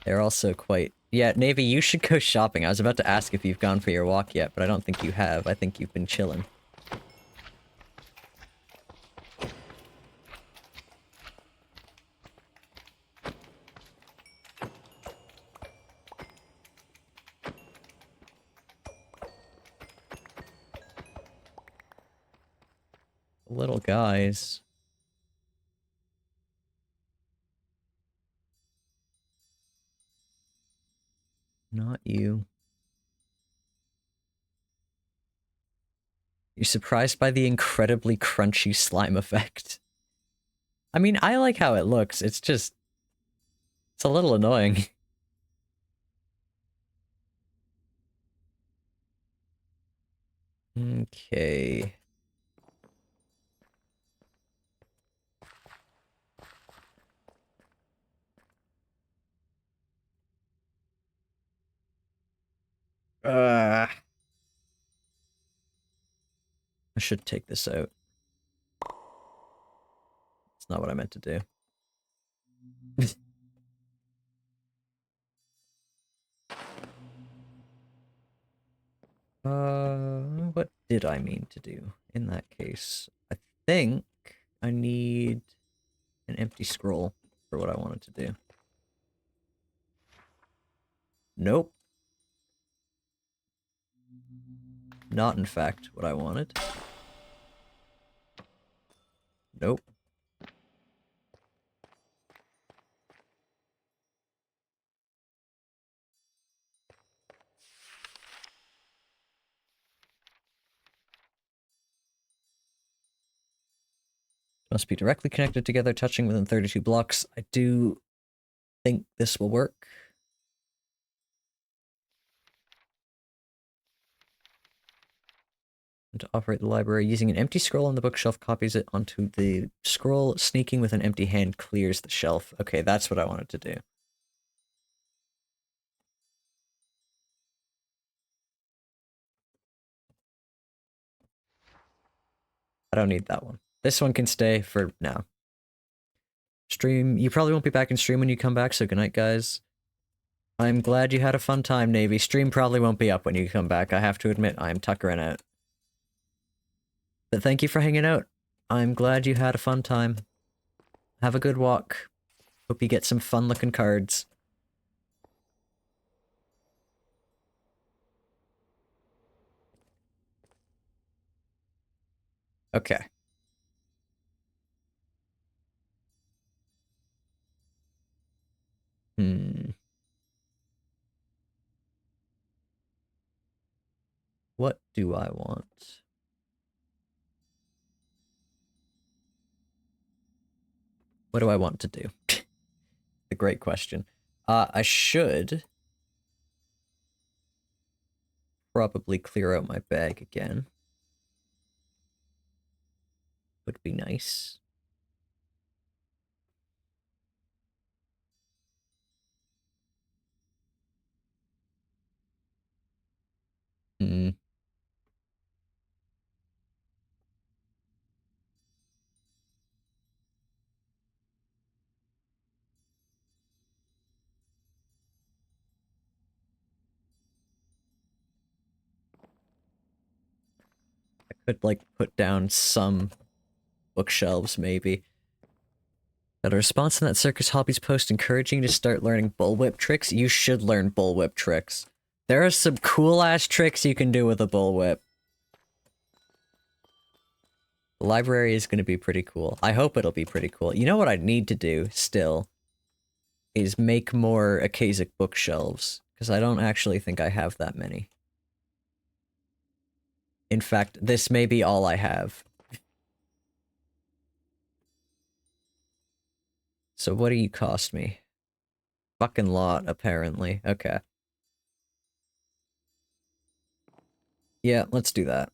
they're also quite... Yeah, Navy, you should go shopping. I was about to ask if you've gone for your walk yet, but I don't think you have. I think you've been chilling. Little guys. Not you. You're surprised by the incredibly crunchy slime effect. I mean, I like how it looks. It's just... It's a little annoying. Okay. I should take this out. It's not what I meant to do. What did I mean to do in that case? I think I need an empty scroll for what I wanted to do. Nope. Not in fact what I wanted. Nope. Must be directly connected together, touching within 32 blocks. I do think this will work. And to operate the library, using an empty scroll on the bookshelf copies it onto the scroll. Sneaking with an empty hand clears the shelf. Okay, that's what I wanted to do. I don't need that one. This one can stay for now. Stream, you probably won't be back in stream when you come back, so good night, guys. I'm glad you had a fun time, Navy. Stream probably won't be up when you come back. I have to admit, I'm tuckering out. But thank you for hanging out. I'm glad you had a fun time. Have a good walk. Hope you get some fun-looking cards. Okay. What do I want? What do I want to do? A great question. I should probably clear out my bag again. Would be nice. I could, like, put down some bookshelves, maybe. Got a response in that Circus Hobbies post encouraging you to start learning bullwhip tricks. You should learn bullwhip tricks. There are some cool-ass tricks you can do with a bullwhip. The library is going to be pretty cool. I hope it'll be pretty cool. You know what I need to do, still, is make more Akasic bookshelves, because I don't actually think I have that many. In fact, this may be all I have. So what do you cost me? Fucking lot, apparently. Okay. Yeah, let's do that.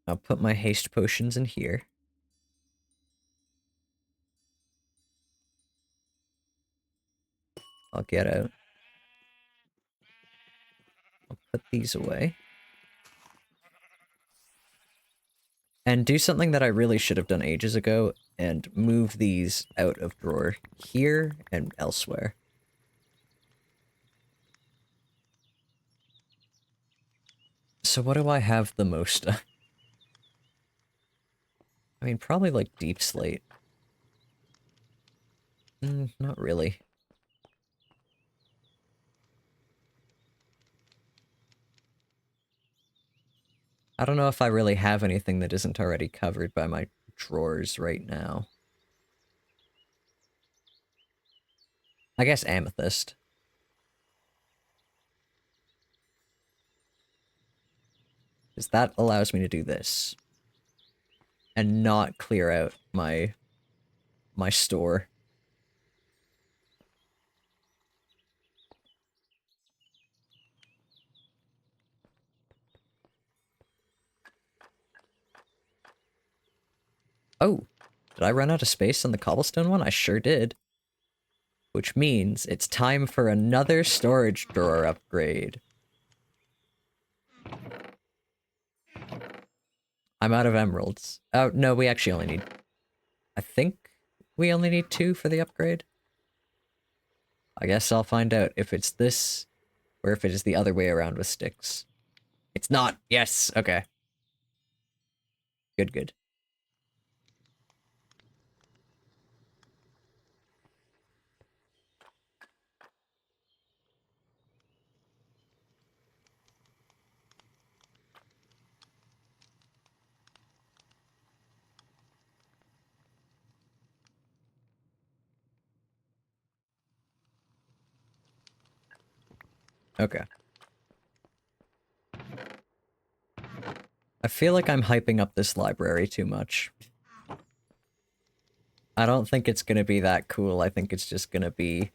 I'll put my haste potions in here. I'll get out. I'll put these away. And do something that I really should have done ages ago, and move these out of drawer here and elsewhere. So what do I have the most of? I mean, probably like deep slate. Not really. I don't know if I really have anything that isn't already covered by my drawers right now. I guess amethyst. Because that allows me to do this. And not clear out my store. Oh, did I run out of space on the cobblestone one? I sure did. Which means it's time for another storage drawer upgrade. I'm out of emeralds. Oh, no, we actually only need... I think we only need 2 for the upgrade. I guess I'll find out if it's this, or if it is the other way around with sticks. It's not! Yes! Okay. Good, good. Okay. I feel like I'm hyping up this library too much. I don't think it's gonna be that cool. I think it's just gonna be,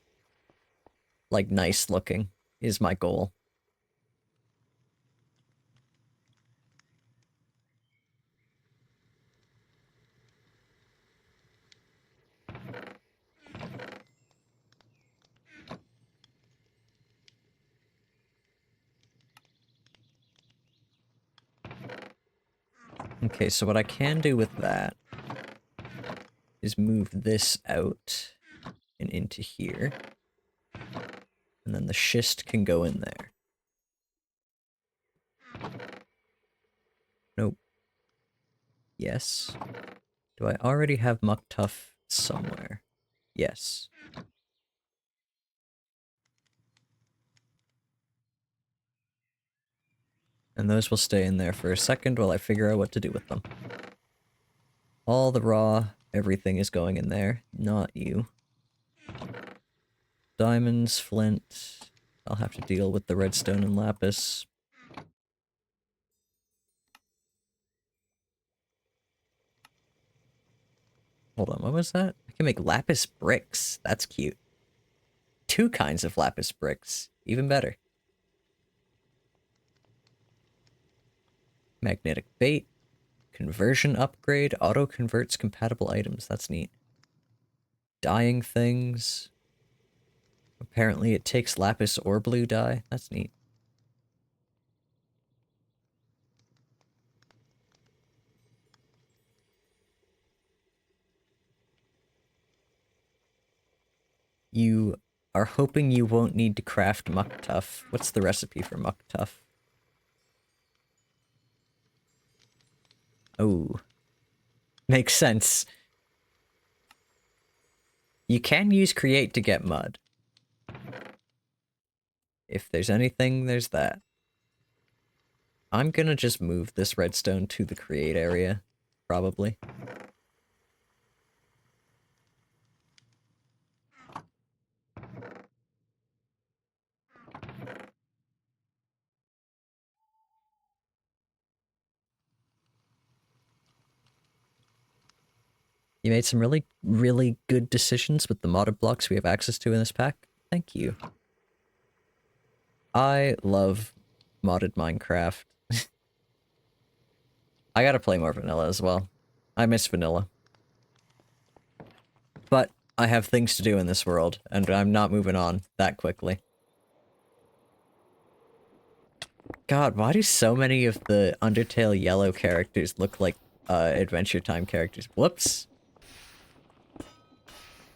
like, nice looking, is my goal. Okay, so what I can do with that is move this out and into here. And then the schist can go in there. Nope. Yes. Do I already have muck tuff somewhere? Yes. And those will stay in there for a second while I figure out what to do with them. All the raw, everything is going in there. Not you. Diamonds, flint. I'll have to deal with the redstone and lapis. Hold on, what was that? I can make lapis bricks. That's cute. 2 kinds of lapis bricks. Even better. Magnetic bait. Conversion upgrade. Auto converts compatible items. That's neat. Dyeing things. Apparently it takes lapis or blue dye. That's neat. You are hoping you won't need to craft muck tuff. What's the recipe for muck tuff? Oh. Makes sense. You can use create to get mud. If there's anything, there's that. I'm gonna just move this redstone to the create area, probably. You made some really, really good decisions with the modded blocks we have access to in this pack. Thank you. I love modded Minecraft. I gotta play more vanilla as well. I miss vanilla. But I have things to do in this world, and I'm not moving on that quickly. God, why do so many of the Undertale yellow characters look like Adventure Time characters? Whoops.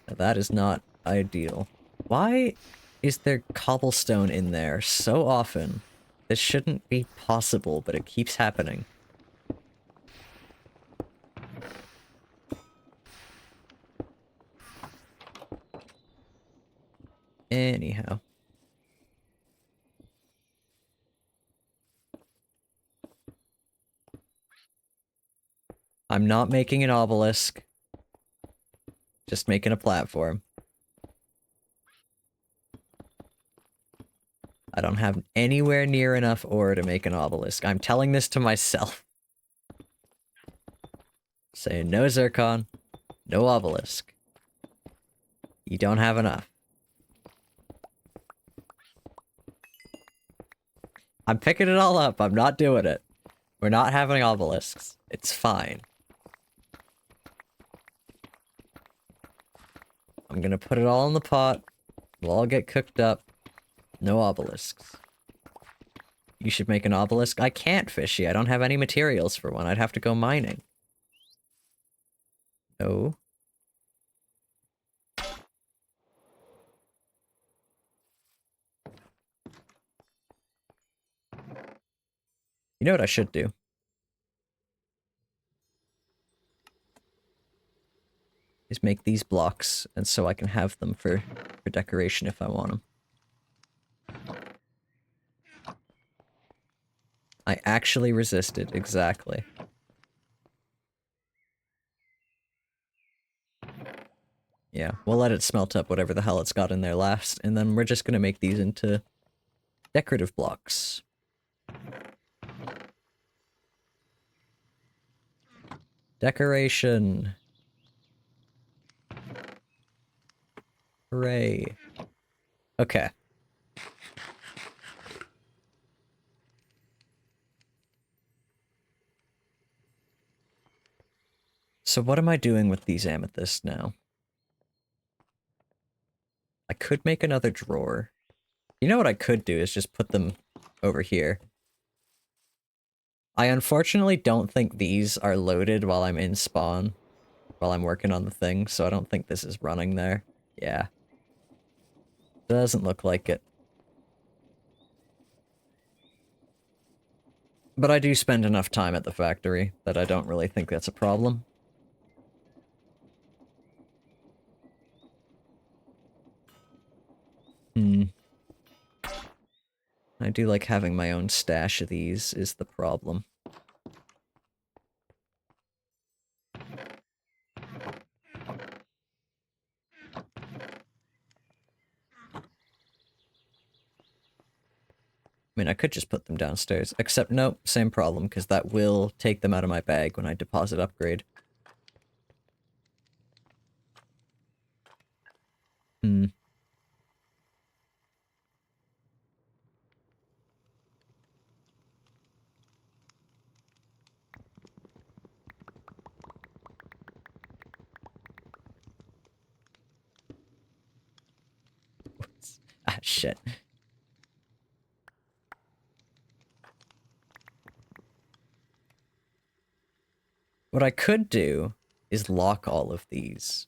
Now, that is not ideal. Why is there cobblestone in there so often? This shouldn't be possible, but it keeps happening. Anyhow. I'm not making an obelisk. Just making a platform. I don't have anywhere near enough ore to make an obelisk. I'm telling this to myself. Saying no zircon, no obelisk. You don't have enough. I'm picking it all up. I'm not doing it. We're not having obelisks. It's fine. I'm gonna put it all in the pot. It'll all get cooked up. No obelisks. You should make an obelisk. I can't, Fishy. I don't have any materials for one. I'd have to go mining. No. You know what I should do? Is make these blocks, and so I can have them for decoration if I want them. I actually resisted, exactly. Yeah, we'll let it smelt up whatever the hell it's got in there last, and then we're just gonna make these into decorative blocks. Decoration. Hooray. Okay. So what am I doing with these amethysts now? I could make another drawer. You know what I could do is just put them over here. I unfortunately don't think these are loaded while I'm in spawn, while I'm working on the thing, so I don't think this is running there. Yeah. Doesn't look like it. But I do spend enough time at the factory that I don't really think that's a problem. I do like having my own stash of these, is the problem. I mean, I could just put them downstairs, except nope, same problem, because that will take them out of my bag when I deposit upgrade. Hmm. Ah, shit. What I could do is lock all of these.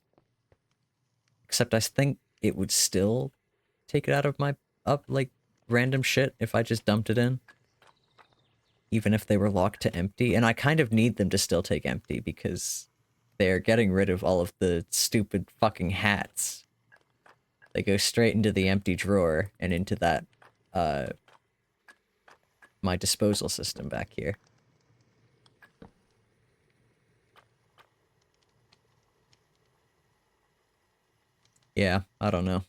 Except I think it would still take it out of my, like, random shit if I just dumped it in. Even if they were locked to empty. And I kind of need them to still take empty because they're getting rid of all of the stupid fucking hats. They go straight into the empty drawer and into that, my disposal system back here. Yeah, I don't know.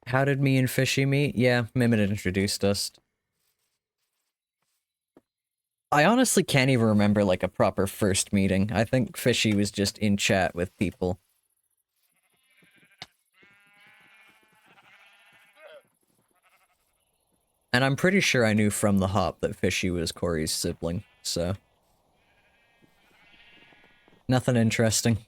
How did me and Fishy meet? Yeah, Mimit introduced us. I honestly can't even remember, like, a proper first meeting. I think Fishy was just in chat with people. And I'm pretty sure I knew from the hop that Fishy was Corey's sibling, so... Nothing interesting.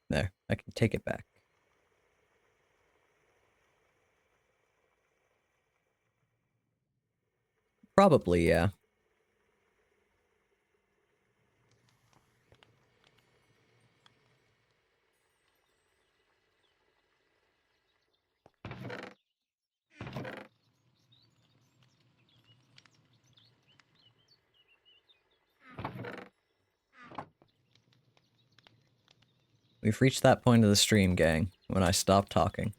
There, I can take it back. Probably, yeah. We've reached that point of the stream, gang, when I stop talking.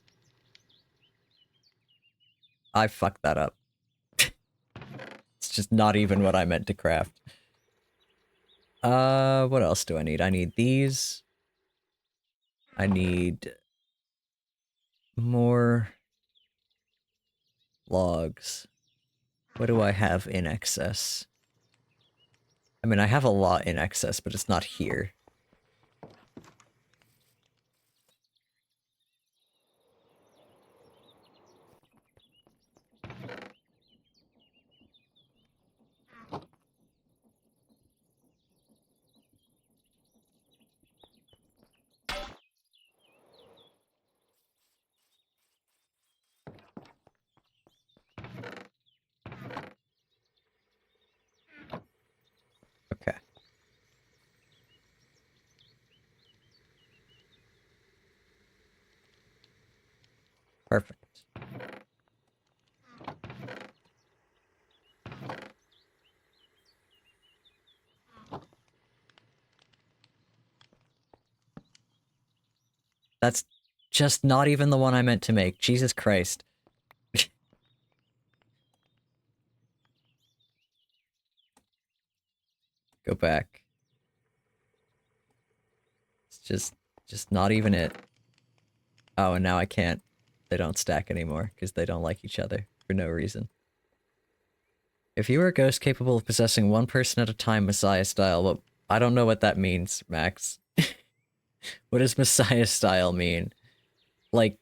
I fucked that up. It's just not even what I meant to craft. What else do I need? I need these. I need... more... logs. What do I have in excess? I mean, I have a lot in excess, but it's not here. Okay. Perfect. That's just not even the one I meant to make. Jesus Christ. Go back. It's just not even it. Oh, and now I can't. They don't stack anymore, because they don't like each other, for no reason. If you were a ghost capable of possessing one person at a time, Messiah style, well, I don't know what that means, Max. What does Messiah style mean? Like,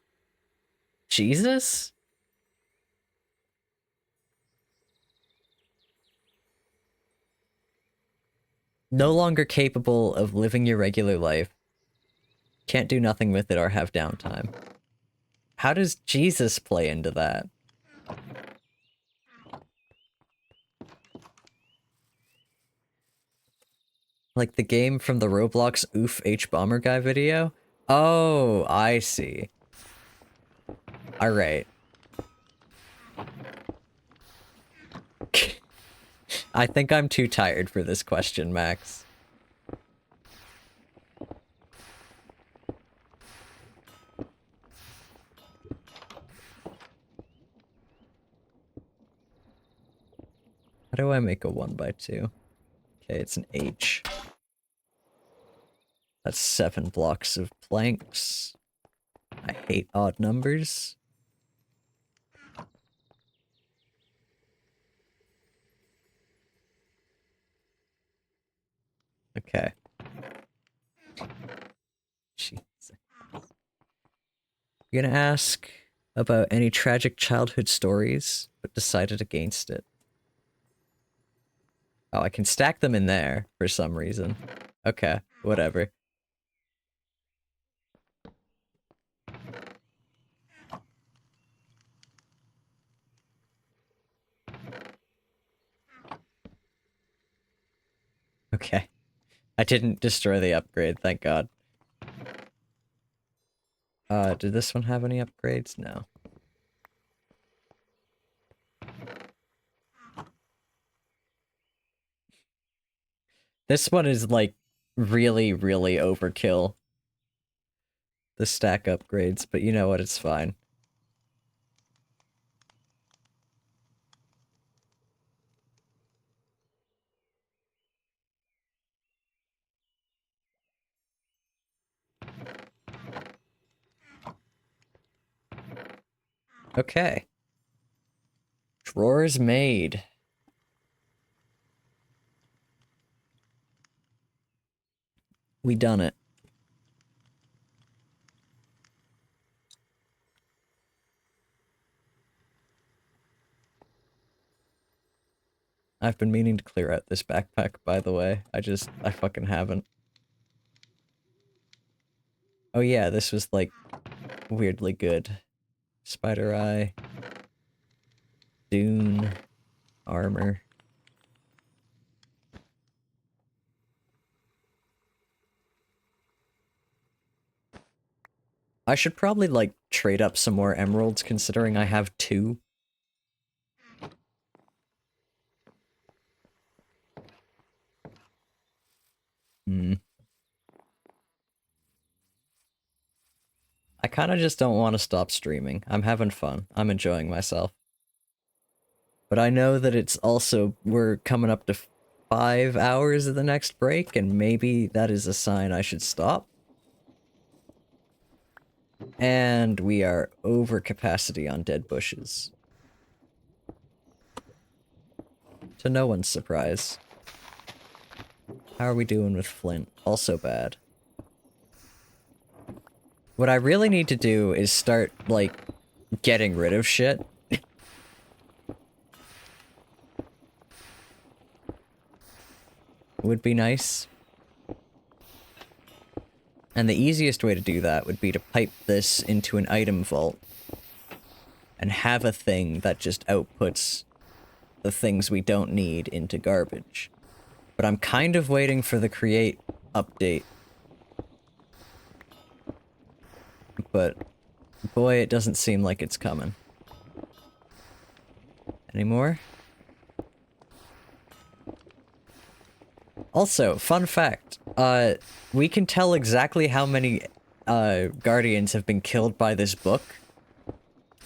Jesus? No longer capable of living your regular life. Can't do nothing with it or have downtime. How does Jesus play into that? Like the game from the Roblox Oof H Bomber Guy video? Oh, I see. Alright. I think I'm too tired for this question, Max. How do I make a 1x2? Okay, it's an H. That's 7 blocks of planks. I hate odd numbers. Okay. Jesus. You're gonna ask about any tragic childhood stories, but decided against it. Oh, I can stack them in there for some reason. Okay, whatever. Okay. I didn't destroy the upgrade, thank God. Did this one have any upgrades? No. This one is like really, really overkill. The stack upgrades, but you know what, it's fine. Okay. Drawers made. We done it. I've been meaning to clear out this backpack, by the way. I fucking haven't. Oh yeah, this was, like, weirdly good. Spider Eye. Dune. Armor. I should probably, like, trade up some more emeralds, considering I have 2. Hmm. I kinda just don't want to stop streaming. I'm having fun. I'm enjoying myself. But I know that it's also, we're coming up to 5 hours of the next break, and maybe that is a sign I should stop. And we are over capacity on dead bushes. To no one's surprise. How are we doing with flint? Also bad. What I really need to do is start, like, getting rid of shit. Would be nice. And the easiest way to do that would be to pipe this into an item vault and have a thing that just outputs the things we don't need into garbage. But I'm kind of waiting for the create update. But boy, it doesn't seem like it's coming. Any more? Also, fun fact, we can tell exactly how many guardians have been killed by this book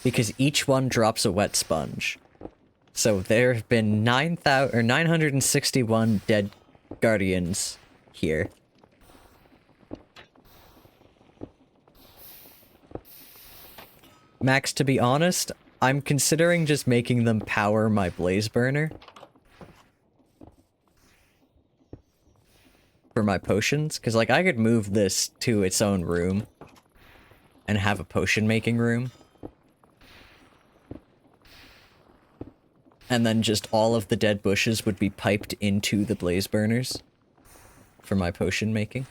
because each one drops a wet sponge. So there have been 961 dead guardians here. Max, to be honest, I'm considering just making them power my blaze burner. For my potions, because, like, I could move this to its own room and have a potion making room. And then just all of the dead bushes would be piped into the blaze burners for my potion making.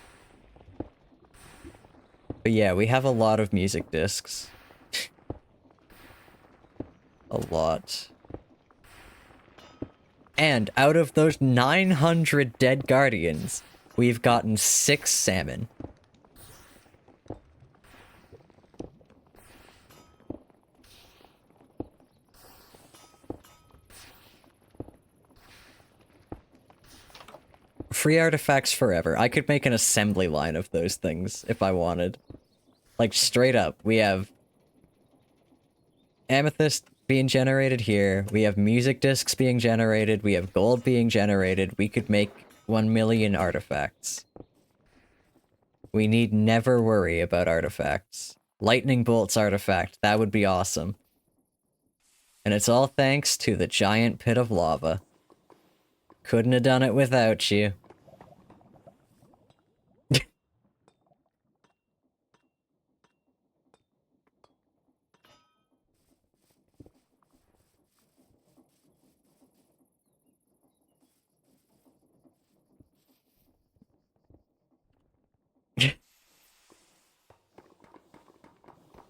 But yeah, we have a lot of music discs. A lot. And out of those 900 dead guardians, we've gotten 6 salmon. Free artifacts forever. I could make an assembly line of those things if I wanted. Like, straight up, we have amethyst being generated here, we have music discs being generated, we have gold being generated, we could make 1 million artifacts. We need never worry about artifacts. Lightning bolts artifact, that would be awesome. And it's all thanks to the giant pit of lava. Couldn't have done it without you.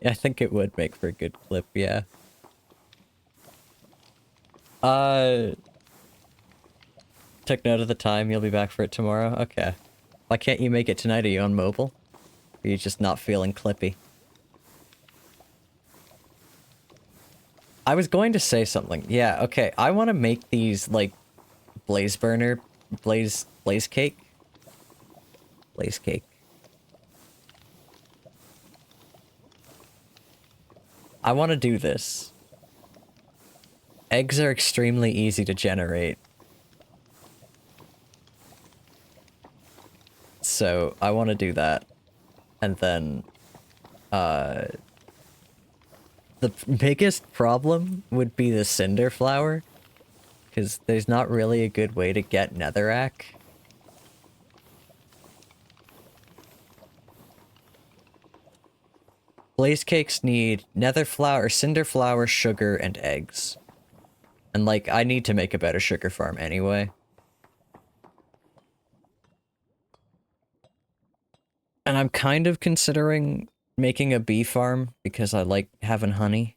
I think it would make for a good clip, yeah. Took note of the time, you'll be back for it tomorrow? Okay. Why can't you make it tonight? Are you on mobile? Or are you just not feeling clippy? I was going to say something. Yeah, okay. I want to make these, like, blaze Blaze cake. Blaze cake. I want to do this. Eggs are extremely easy to generate. So, I want to do that. And then, the biggest problem would be the cinder flower. Because there's not really a good way to get netherrack. Blaze cakes need nether flower, cinder flower, sugar, and eggs. And, like, I need to make a better sugar farm anyway. And I'm kind of considering making a bee farm, because I like having honey.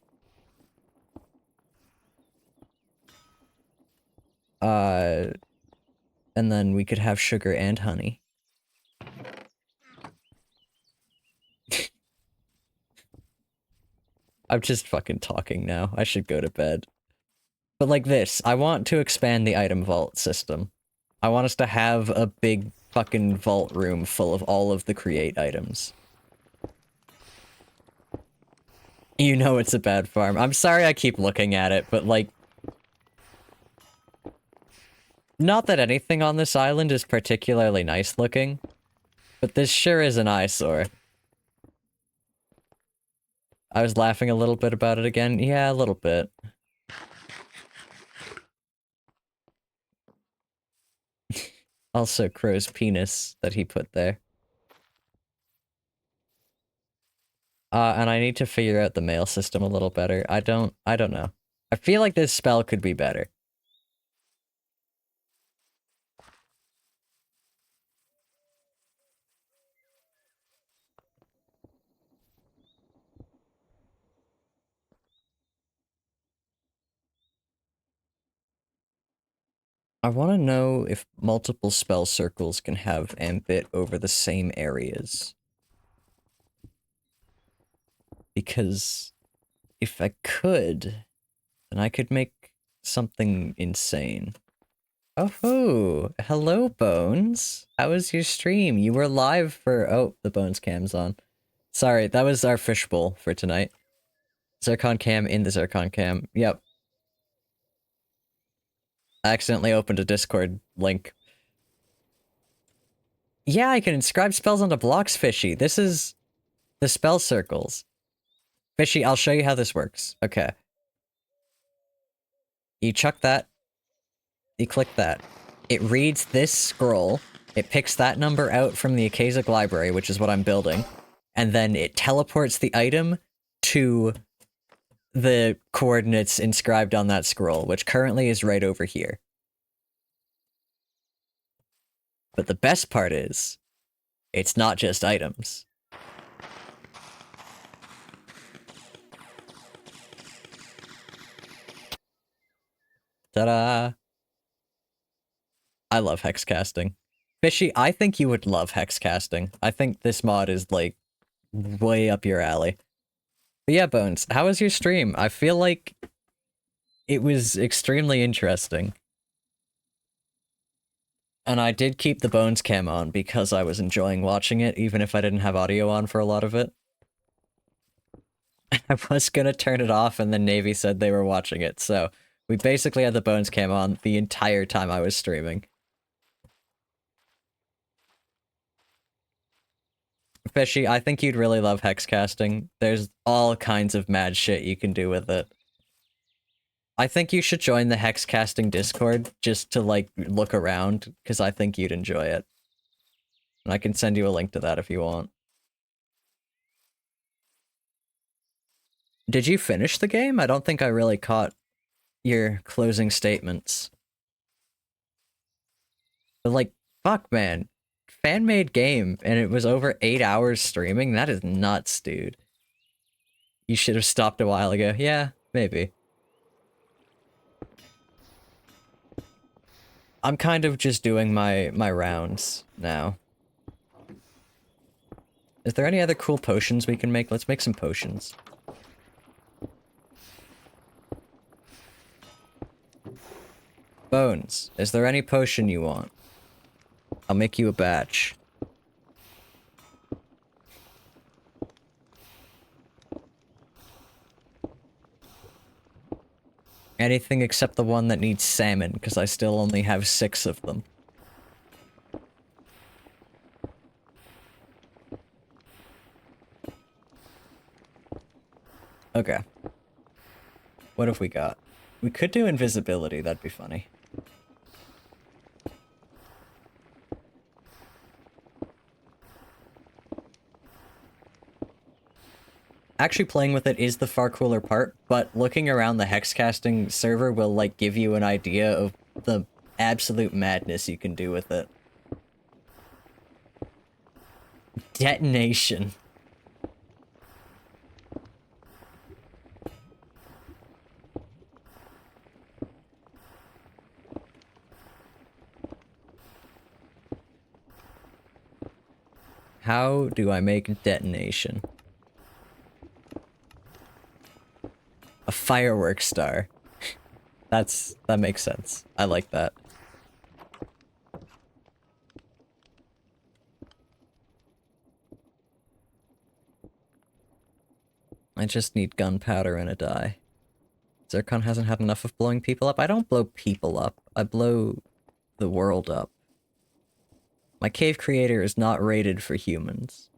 And then we could have sugar and honey. I'm just fucking talking now. I should go to bed. But like this, I want to expand the item vault system. I want us to have a big fucking vault room full of all of the create items. You know it's a bad farm. I'm sorry I keep looking at it, but like... Not that anything on this island is particularly nice looking, but this sure is an eyesore. I was laughing a little bit about it again. Yeah, a little bit. Also, Crow's penis that he put there. And I need to figure out the mail system a little better. I don't know. I feel like this spell could be better. I want to know if multiple spell circles can have ambit over the same areas. Because if I could, then I could make something insane. Oh, hello, Bones. How was your stream? You were live for... Oh, the Bones cam's on. Sorry, that was our fishbowl for tonight. Zircon cam in the Zircon cam. Yep. I accidentally opened a Discord link. Yeah, I can inscribe spells onto blocks, Fishy. This is the spell circles. Fishy, I'll show you how this works. Okay. You chuck that. You click that. It reads this scroll. It picks that number out from the Akazak library, which is what I'm building. And then it teleports the item to the coordinates inscribed on that scroll, which currently is right over here. But the best part is, it's not just items. Ta-da! I love hex casting. Fishy, I think you would love hex casting. I think this mod is, like, way up your alley. But yeah, Bones, how was your stream? I feel like it was extremely interesting. And I did keep the Bones cam on because I was enjoying watching it, even if I didn't have audio on for a lot of it. I was gonna turn it off and then Navy said they were watching it, so we basically had the Bones cam on the entire time I was streaming. Fishy, I think you'd really love hex casting. There's all kinds of mad shit you can do with it. I think you should join the hex casting Discord just to, like, look around, because I think you'd enjoy it. And I can send you a link to that if you want. Did you finish the game? I don't think I really caught your closing statements. But, like, fuck, man. Fan-made game, and it was over 8 hours streaming? That is nuts, dude. You should have stopped a while ago. Yeah, maybe. I'm kind of just doing my rounds now. Is there any other cool potions we can make? Let's make some potions. Bones, is there any potion you want? I'll make you a batch. Anything except the one that needs salmon, because I still only have 6 of them. Okay. What have we got? We could do invisibility, that'd be funny. Actually playing with it is the far cooler part, but looking around the hexcasting server will, like, give you an idea of the absolute madness you can do with it. Detonation. How do I make detonation? A fireworks star. That makes sense. I like that. I just need gunpowder and a dye. Zircon hasn't had enough of blowing people up. I don't blow people up. I blow the world up. My cave creator is not rated for humans.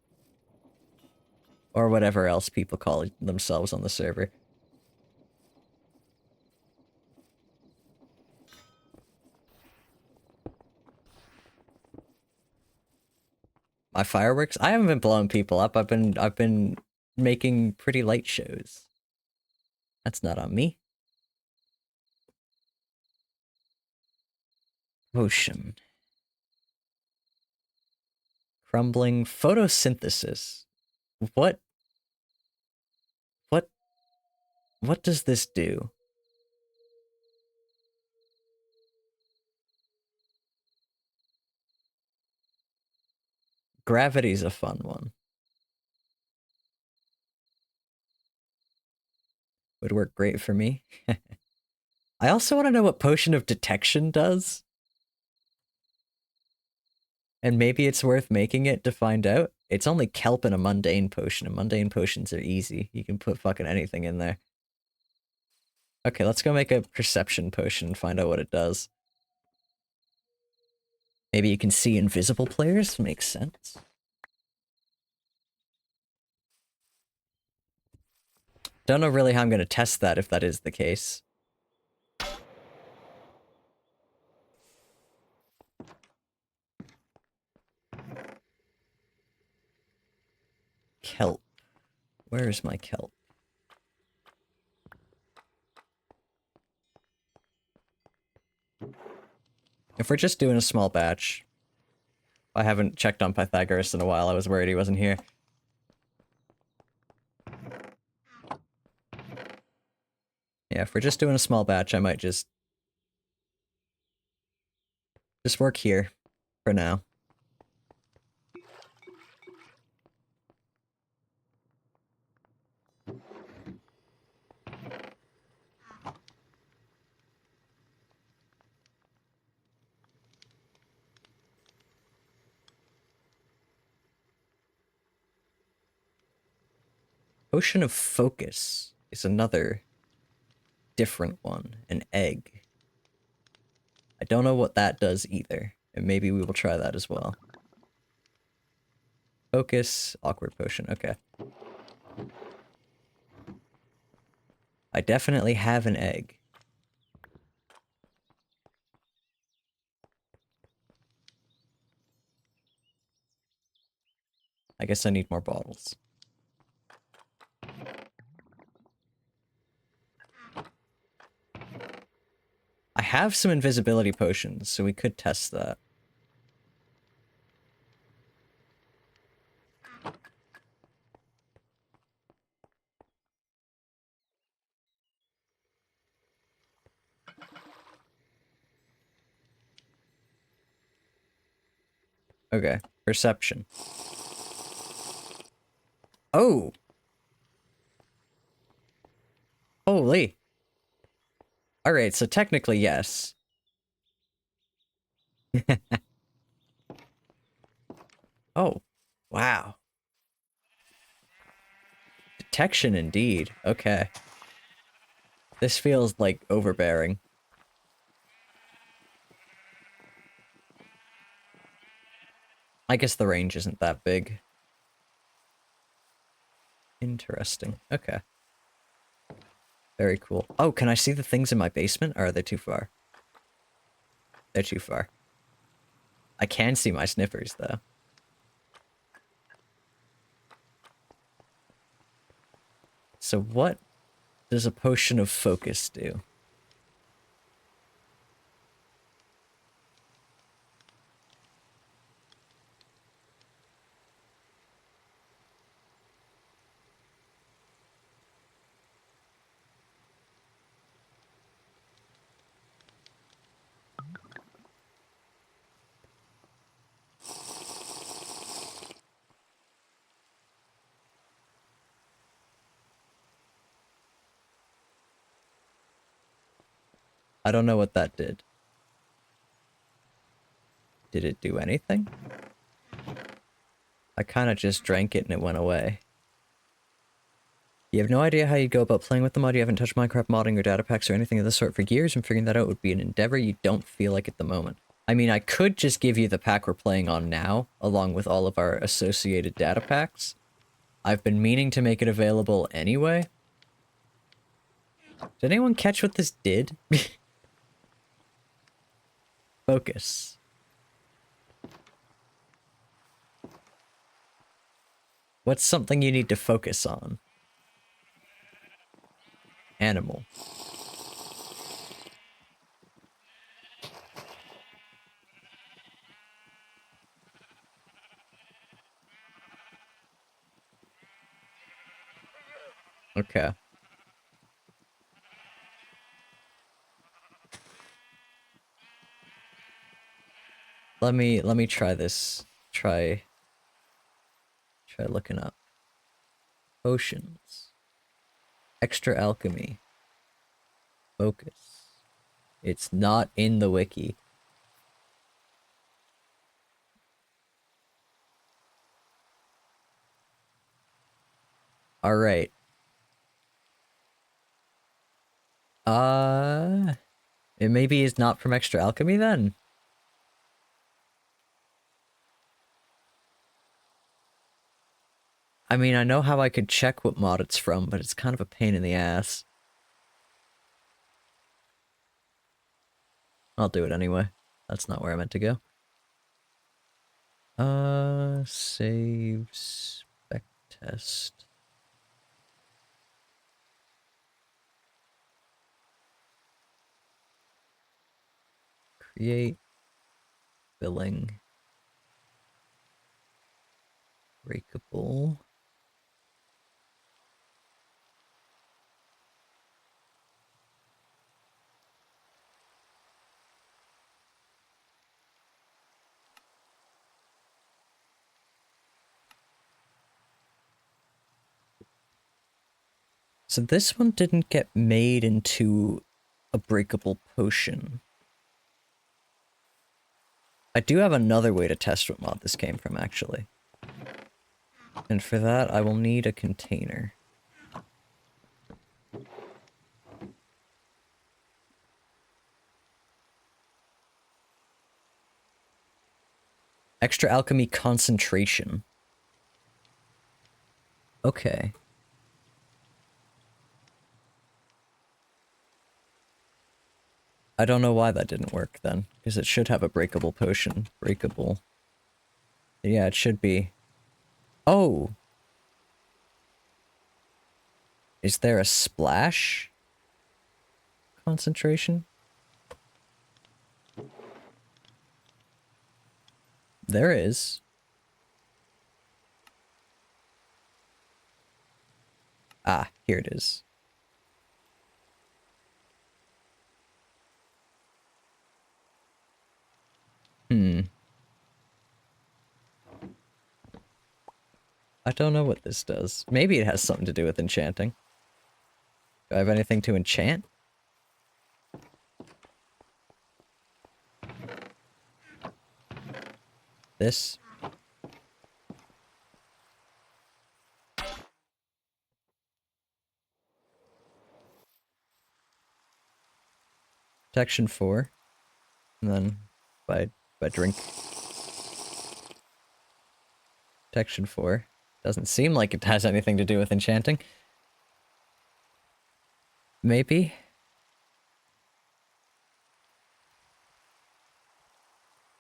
Or whatever else people call themselves on the server. My fireworks? I haven't been blowing people up. I've been making pretty light shows. That's not on me. Potion. Crumbling photosynthesis. What does this do? Gravity's a fun one. Would work great for me. I also want to know what Potion of Detection does. And maybe it's worth making it to find out. It's only kelp and a mundane potion, and mundane potions are easy. You can put fucking anything in there. Okay, let's go make a perception potion and find out what it does. Maybe you can see invisible players? Makes sense. Don't know really how I'm going to test that if that is the case. Kelp. Where is my kelp? If we're just doing a small batch... I haven't checked on Pythagoras in a while. I was worried he wasn't here. Yeah, if we're just doing a small batch, I might just work here for now. Potion of Focus is another different one. An egg. I don't know what that does either, and maybe we will try that as well. Focus, awkward potion, okay. I definitely have an egg. I guess I need more bottles. I have some invisibility potions, so we could test that. Okay, perception. Oh! Holy! Alright, so technically, yes. Oh, wow. Detection indeed. Okay. This feels like overbearing. I guess the range isn't that big. Interesting. Okay. Very cool. Oh, can I see the things in my basement? Or are they too far? They're too far. I can see my sniffers, though. So what does a potion of focus do? I don't know what that did. Did it do anything? I kind of just drank it and it went away. You have no idea how you go about playing with the mod. You haven't touched Minecraft modding or data packs or anything of the sort for years, and figuring that out would be an endeavor you don't feel like at the moment. I mean, I could just give you the pack we're playing on now, along with all of our associated data packs. I've been meaning to make it available anyway. Did anyone catch what this did? Focus. What's something you need to focus on? Animal. Okay. Let me try this. Try looking up. Potions. Extra alchemy. Focus. It's not in the wiki. Alright. It maybe is not from Extra Alchemy then? I mean, I know how I could check what mod it's from, but it's kind of a pain in the ass. I'll do it anyway. That's not where I meant to go. Save spec test. Create billing. Breakable. So this one didn't get made into a breakable potion. I do have another way to test what mod this came from, actually. And for that, I will need a container. Extra alchemy concentration. Okay. I don't know why that didn't work then, because it should have a breakable potion. Breakable. Yeah, it should be. Oh! Is there a splash concentration? There is. Ah, here it is. I don't know what this does. Maybe it has something to do with enchanting. Do I have anything to enchant? This? Protection 4. And then by drink. Protection 4. Doesn't seem like it has anything to do with enchanting. Maybe?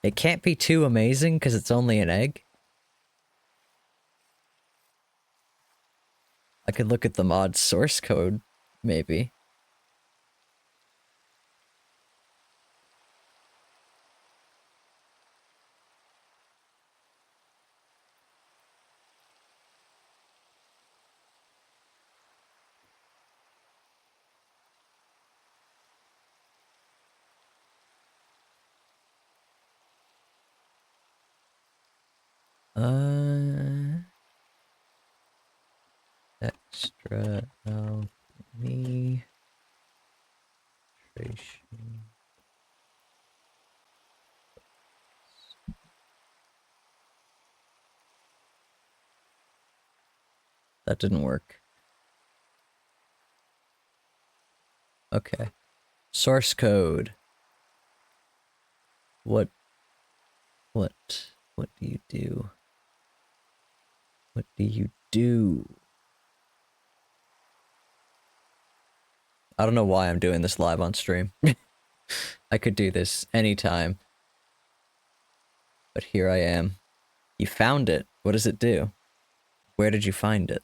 It can't be too amazing because it's only an egg. I could look at the mod source code, maybe. Extra alchemy. That didn't work. Okay. Source code. What do you do? What do you do? I don't know why I'm doing this live on stream. I could do this anytime. But here I am. You found it. What does it do? Where did you find it?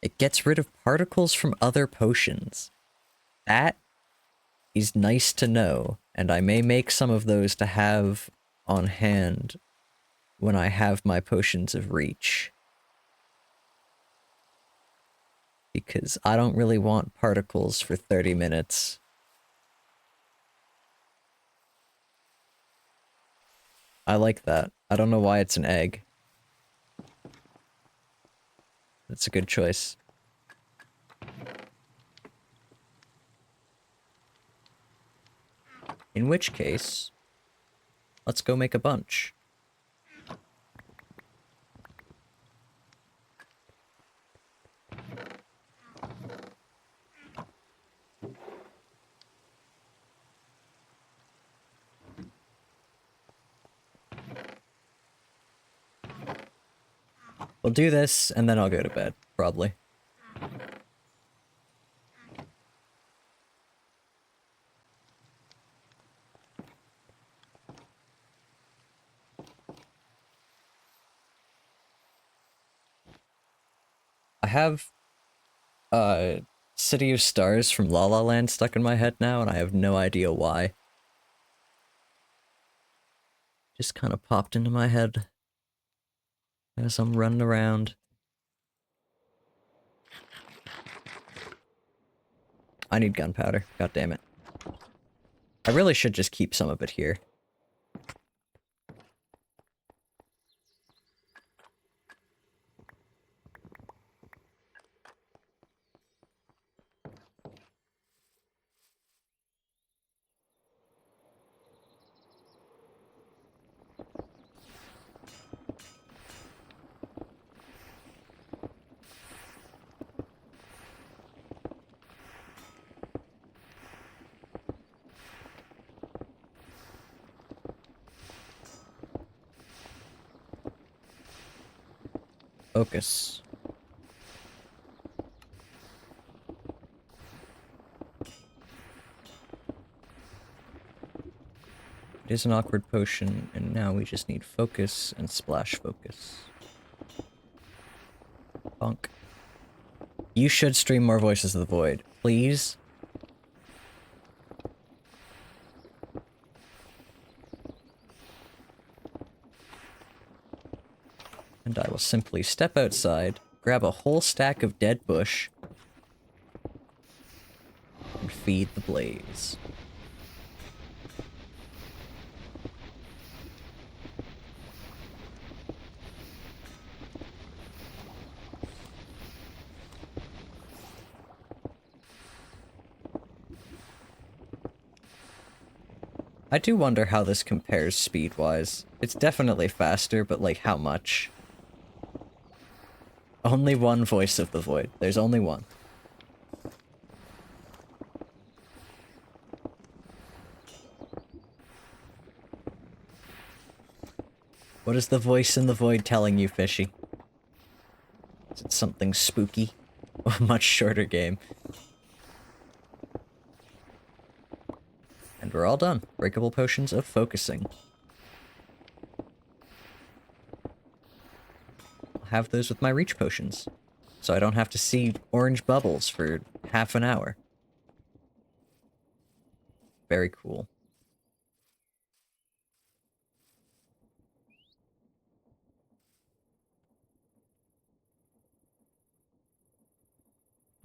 It gets rid of particles from other potions. That is nice to know, and I may make some of those to have on hand when I have my potions of reach. Because I don't really want particles for 30 minutes. I like that. I don't know why it's an egg. It's a good choice. In which case, let's go make a bunch. We'll do this, and then I'll go to bed, probably. I have City of Stars from La La Land stuck in my head now, and I have no idea why. Just kind of popped into my head as I'm running around. I need gunpowder. God damn it. I really should just keep some of it here. Focus. It is an awkward potion, and now we just need focus and splash focus. Bonk. You should stream more Voices of the Void, please. And I will simply step outside, grab a whole stack of dead bush, and feed the blaze. I do wonder how this compares speed-wise. It's definitely faster, but like how much? Only one voice of the void. There's only one. What is the voice in the void telling you, Fishy? Is it something spooky? A much shorter game. And we're all done. Breakable potions of focusing. I'll have those with my reach potions. So I don't have to see orange bubbles for half an hour. Very cool.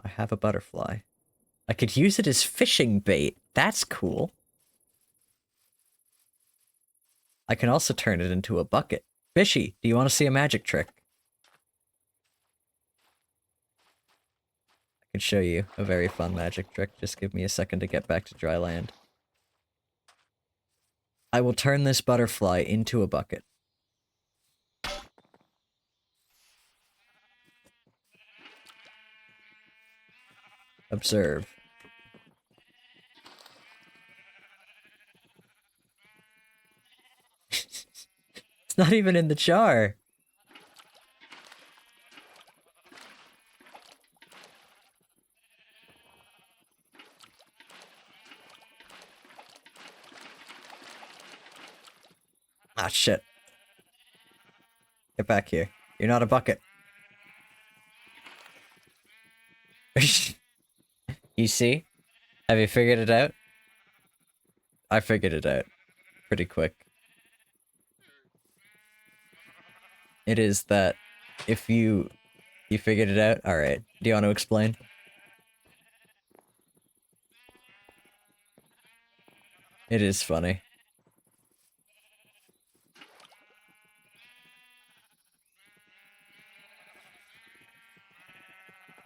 I have a butterfly. I could use it as fishing bait. That's cool. I can also turn it into a bucket. Fishy, do you want to see a magic trick? I can show you a very fun magic trick. Just give me a second to get back to dry land. I will turn this butterfly into a bucket. Observe. It's not even in the jar. Ah, shit. Get back here. You're not a bucket. You see? Have you figured it out? I figured it out pretty quick. It is that if you figured it out? Alright. Do you want to explain? It is funny.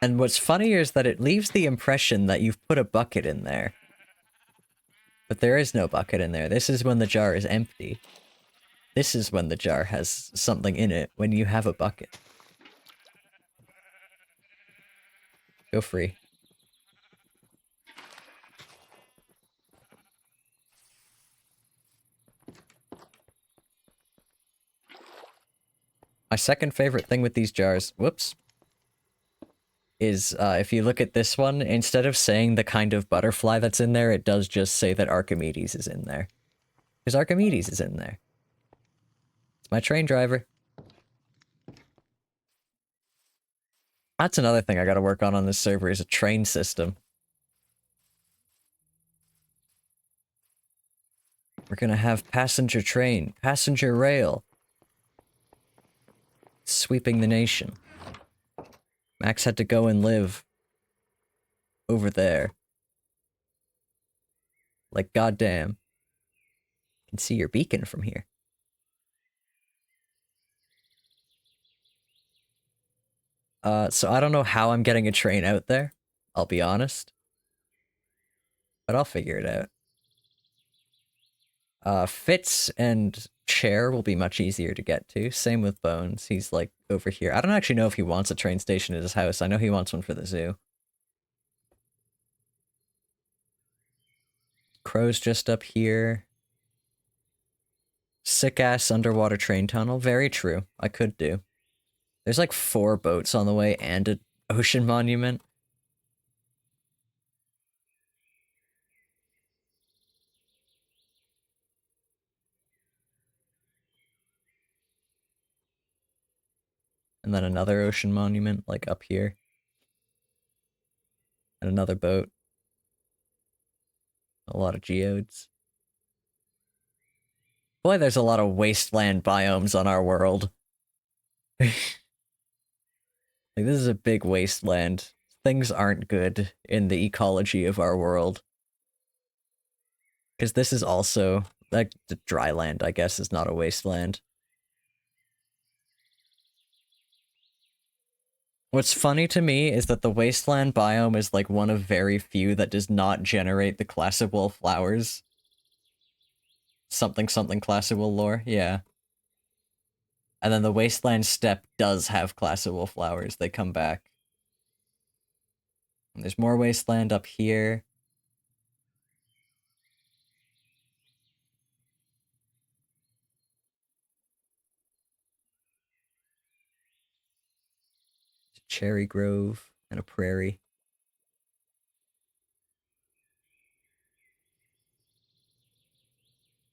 And what's funnier is that it leaves the impression that you've put a bucket in there. But there is no bucket in there. This is when the jar is empty. This is when the jar has something in it, when you have a bucket. Go free. My second favorite thing with these jars, whoops, is if you look at this one, instead of saying the kind of butterfly that's in there, it does just say that Archimedes is in there. Because Archimedes is in there. It's my train driver. That's another thing I gotta work on this server is a train system. We're gonna have passenger train, passenger rail. Sweeping the nation. Max had to go and live over there. Like, goddamn. You can see your beacon from here. So I don't know how I'm getting a train out there. I'll be honest. But I'll figure it out. Fitz and Chair will be much easier to get to. Same with Bones. He's, like, over here. I don't actually know if he wants a train station at his house. I know he wants one for the zoo. Crow's just up here. Sick-ass underwater train tunnel. Very true. I could do. There's like 4 boats on the way and an ocean monument. And then another ocean monument, like up here. And another boat. A lot of geodes. Boy, there's a lot of wasteland biomes on our world. Like, this is a big wasteland. Things aren't good in the ecology of our world. Because this is also, like, the dry land, I guess, is not a wasteland. What's funny to me is that the wasteland biome is, like, one of very few that does not generate the classical flowers. something something classical lore, yeah. And then the Wasteland Steppe does have classical flowers. They come back. And there's more Wasteland up here. Cherry Grove and a prairie.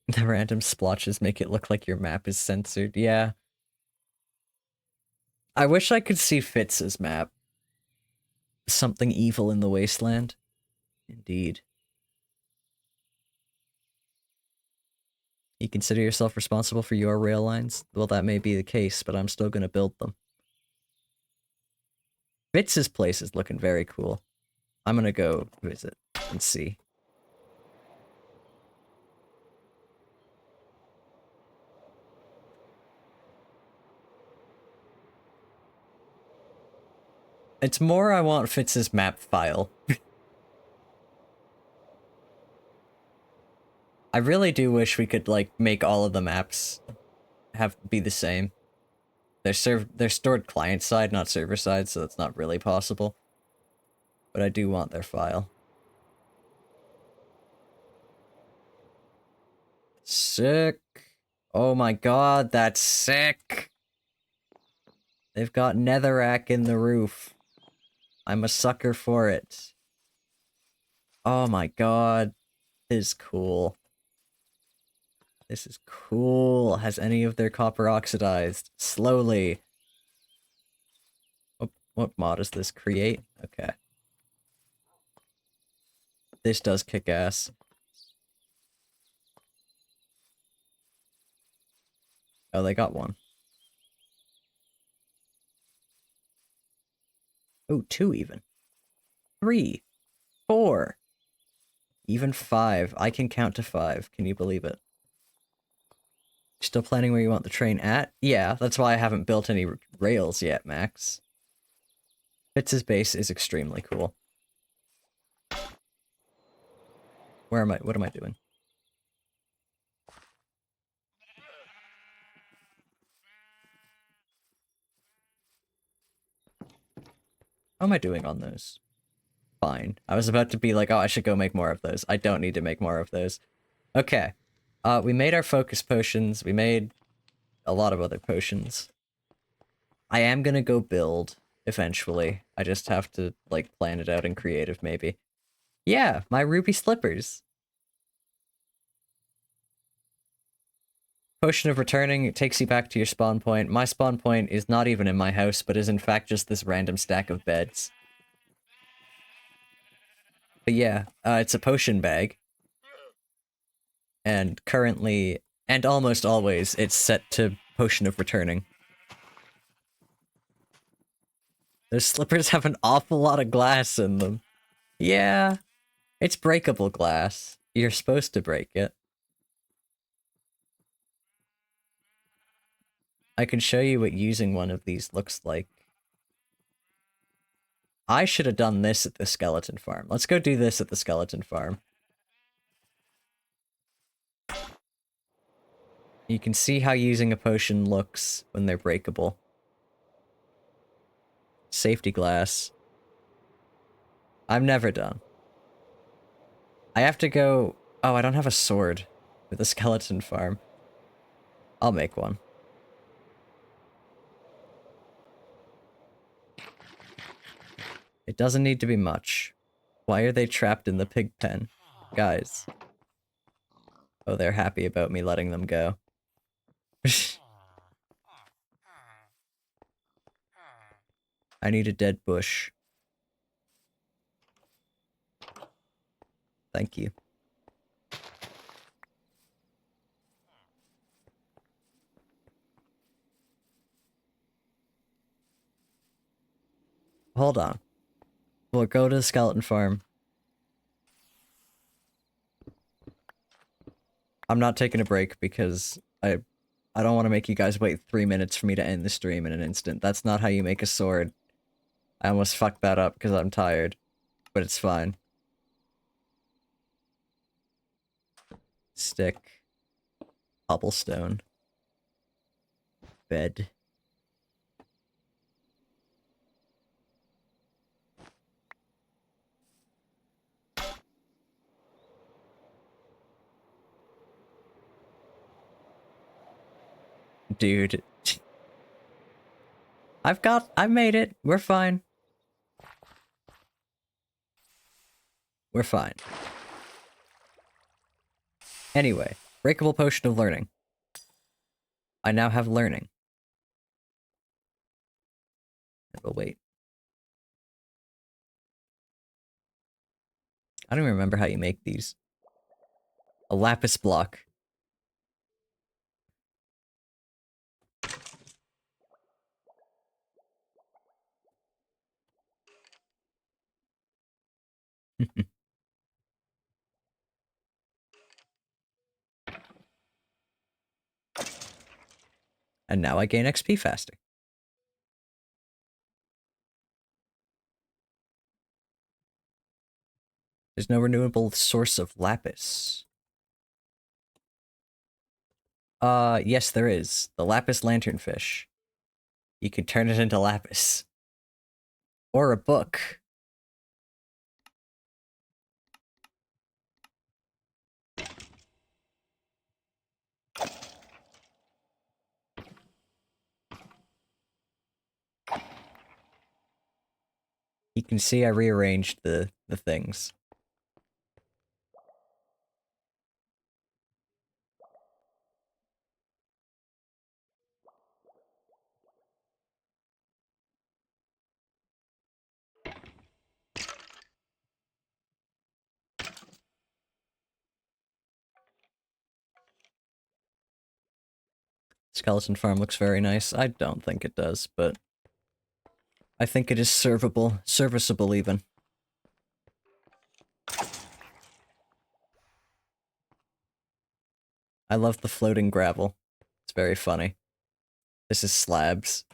The random splotches make it look like your map is censored. Yeah. I wish I could see Fitz's map. Something evil in the wasteland. Indeed. You consider yourself responsible for your rail lines? Well, that may be the case, but I'm still gonna build them. Fitz's place is looking very cool. I'm gonna go visit and see. It's more I want Fitz's map file. I really do wish we could, like, make all of the maps be the same. They're stored client side, not server side, so that's not really possible. But I do want their file. Sick. Oh my god, that's sick. They've got netherrack in the roof. I'm a sucker for it. Oh my god. This is cool. This is cool. Has any of their copper oxidized? Slowly. What mod is this? Create? Okay. This does kick ass. Oh, they got one. Oh, 2 even. 3. 4. Even 5. I can count to 5. Can you believe it? Still planning where you want the train at? Yeah, that's why I haven't built any rails yet, Max. Fitz's base is extremely cool. Where am I? What am I doing? How am I doing on those? Fine. I was about to be like, oh, I should go make more of those. I don't need to make more of those. Okay. We made our focus potions. We made a lot of other potions. I am gonna go build, eventually. I just have to, like, plan it out in creative, maybe. Yeah, my ruby slippers. Potion of Returning, it takes you back to your spawn point. My spawn point is not even in my house, but is in fact just this random stack of beds. But yeah, it's a potion bag. And currently, and almost always, it's set to Potion of Returning. Those slippers have an awful lot of glass in them. Yeah, it's breakable glass. You're supposed to break it. I can show you what using one of these looks like. I should have done this at the skeleton farm. Let's go do this at the skeleton farm. You can see how using a potion looks when they're breakable. Safety glass. I'm never done. I have to go... Oh, I don't have a sword for the skeleton farm. I'll make one. It doesn't need to be much. Why are they trapped in the pig pen? Guys. Oh, they're happy about me letting them go. I need a dead bush. Thank you. Hold on. We'll go to the skeleton farm. I'm not taking a break because I don't want to make you guys wait 3 minutes for me to end the stream in an instant. That's not how you make a sword. I almost fucked that up because I'm tired. But it's fine. Stick. Cobblestone. Bed. Dude. I made it. We're fine. We're fine. Anyway, breakable potion of learning. I now have learning. We'll wait. I don't even remember how you make these. A lapis block. And now I gain XP faster. There's no renewable source of lapis. Yes there is. The lapis lanternfish. You can turn it into lapis. Or a book. You can see I rearranged the things. Skeleton farm looks very nice. I don't think it does, but I think it is serviceable even. I love the floating gravel. It's very funny. This is slabs.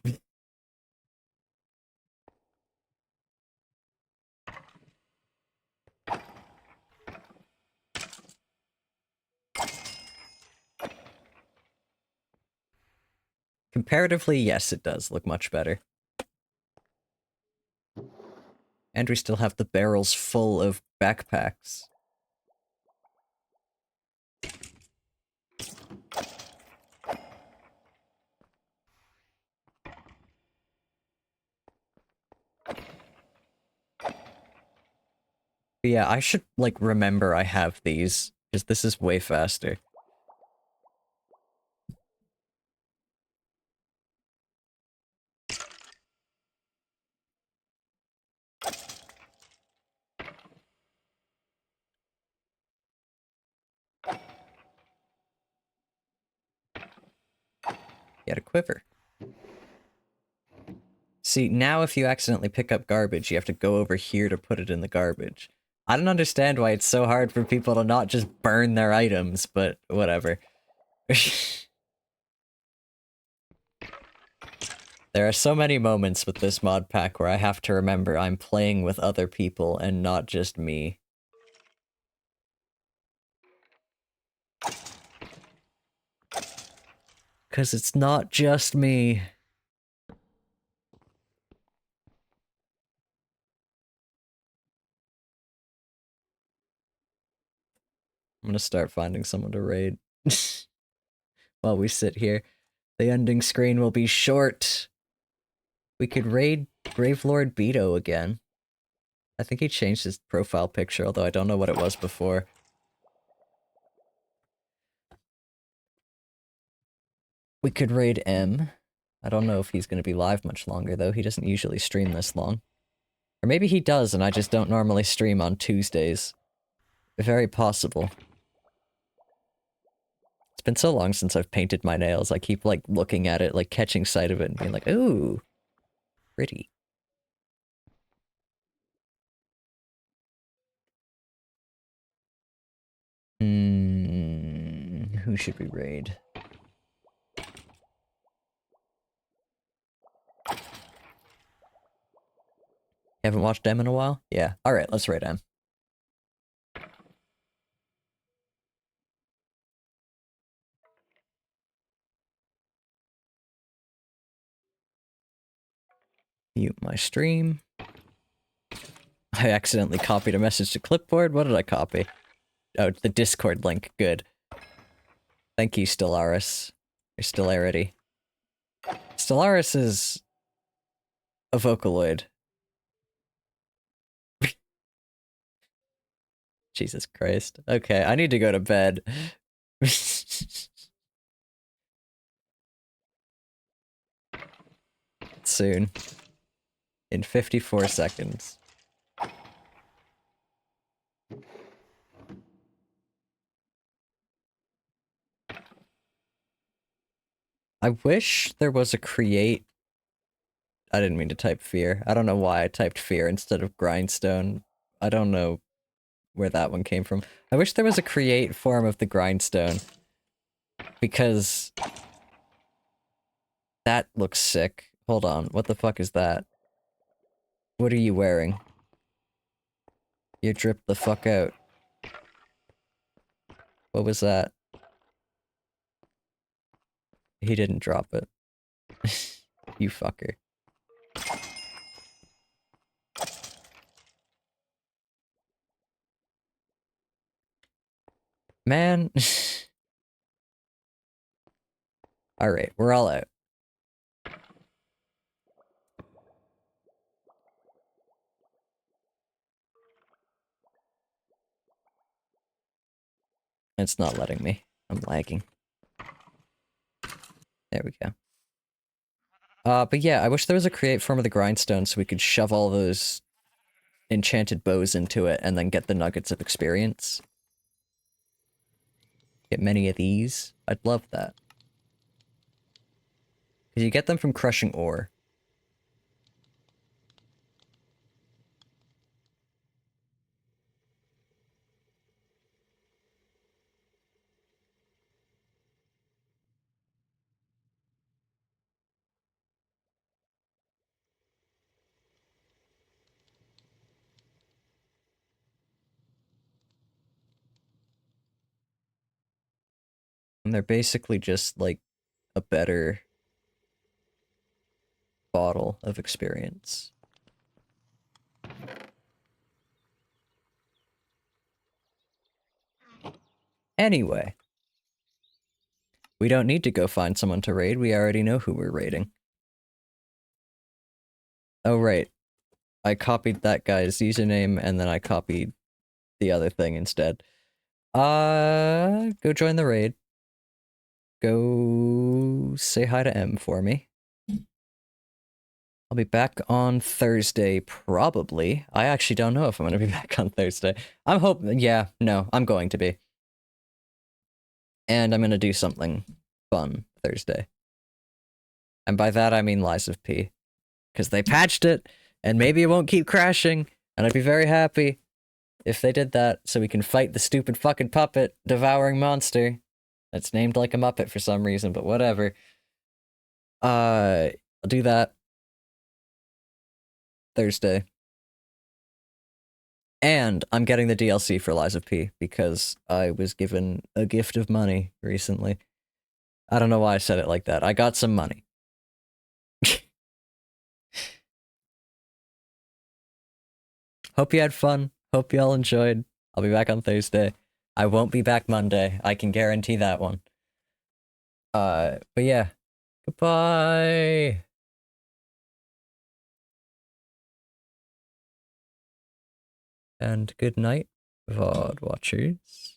Comparatively, yes, it does look much better. And we still have the barrels full of backpacks. But yeah, I should, like, remember I have these, because this is way faster. Get a quiver. See, now if you accidentally pick up garbage, you have to go over here to put it in the garbage. I don't understand why it's so hard for people to not just burn their items, but whatever. There are so many moments with this mod pack where I have to remember I'm playing with other people and not just me. Because it's not just me. I'm gonna start finding someone to raid. While we sit here. The ending screen will be short. We could raid Gravelord Beto again. I think he changed his profile picture, although I don't know what it was before. We could raid M. I don't know if he's going to be live much longer, though. He doesn't usually stream this long. Or maybe he does, and I just don't normally stream on Tuesdays. Very possible. It's been so long since I've painted my nails, I keep, like, looking at it, like, catching sight of it and being like, ooh, pretty. Who should we raid? Haven't watched M in a while? Yeah. Alright, let's raid M. Mute my stream. I accidentally copied a message to clipboard. What did I copy? Oh, the Discord link. Good. Thank you, Stellaris. Or Stellarity. Stellaris is a Vocaloid. Jesus Christ. Okay, I need to go to bed. Soon. In 54 seconds. I wish there was a create. I didn't mean to type fear. I don't know why I typed fear instead of grindstone. I don't know where that one came from. I wish there was a create form of the grindstone. Because that looks sick. Hold on, what the fuck is that? What are you wearing? You dripped the fuck out. What was that? He didn't drop it. You fucker. Man. Alright, we're all out. It's not letting me. I'm lagging. There we go. But yeah, I wish there was a create form of the grindstone so we could shove all those enchanted bows into it and then get the nuggets of experience. Get many of these. I'd love that. Because you get them from crushing ore. And they're basically just like a better bottle of experience. Anyway. We don't need to go find someone to raid, we already know who we're raiding. Oh right. I copied that guy's username and then I copied the other thing instead. Go join the raid. Go say hi to M for me. I'll be back on Thursday, probably. I actually don't know if I'm gonna be back on Thursday. I'm hoping, yeah, no, I'm going to be. And I'm gonna do something fun Thursday. And by that I mean Lies of P. Because they patched it, and maybe it won't keep crashing, and I'd be very happy if they did that, so we can fight the stupid fucking puppet devouring monster. That's named like a Muppet for some reason, but whatever. I'll do that Thursday. And I'm getting the DLC for Lies of P, because I was given a gift of money recently. I don't know why I said it like that. I got some money. Hope you had fun. Hope you all enjoyed. I'll be back on Thursday. I won't be back Monday. I can guarantee that one. But yeah. Goodbye. And good night, VOD watchers.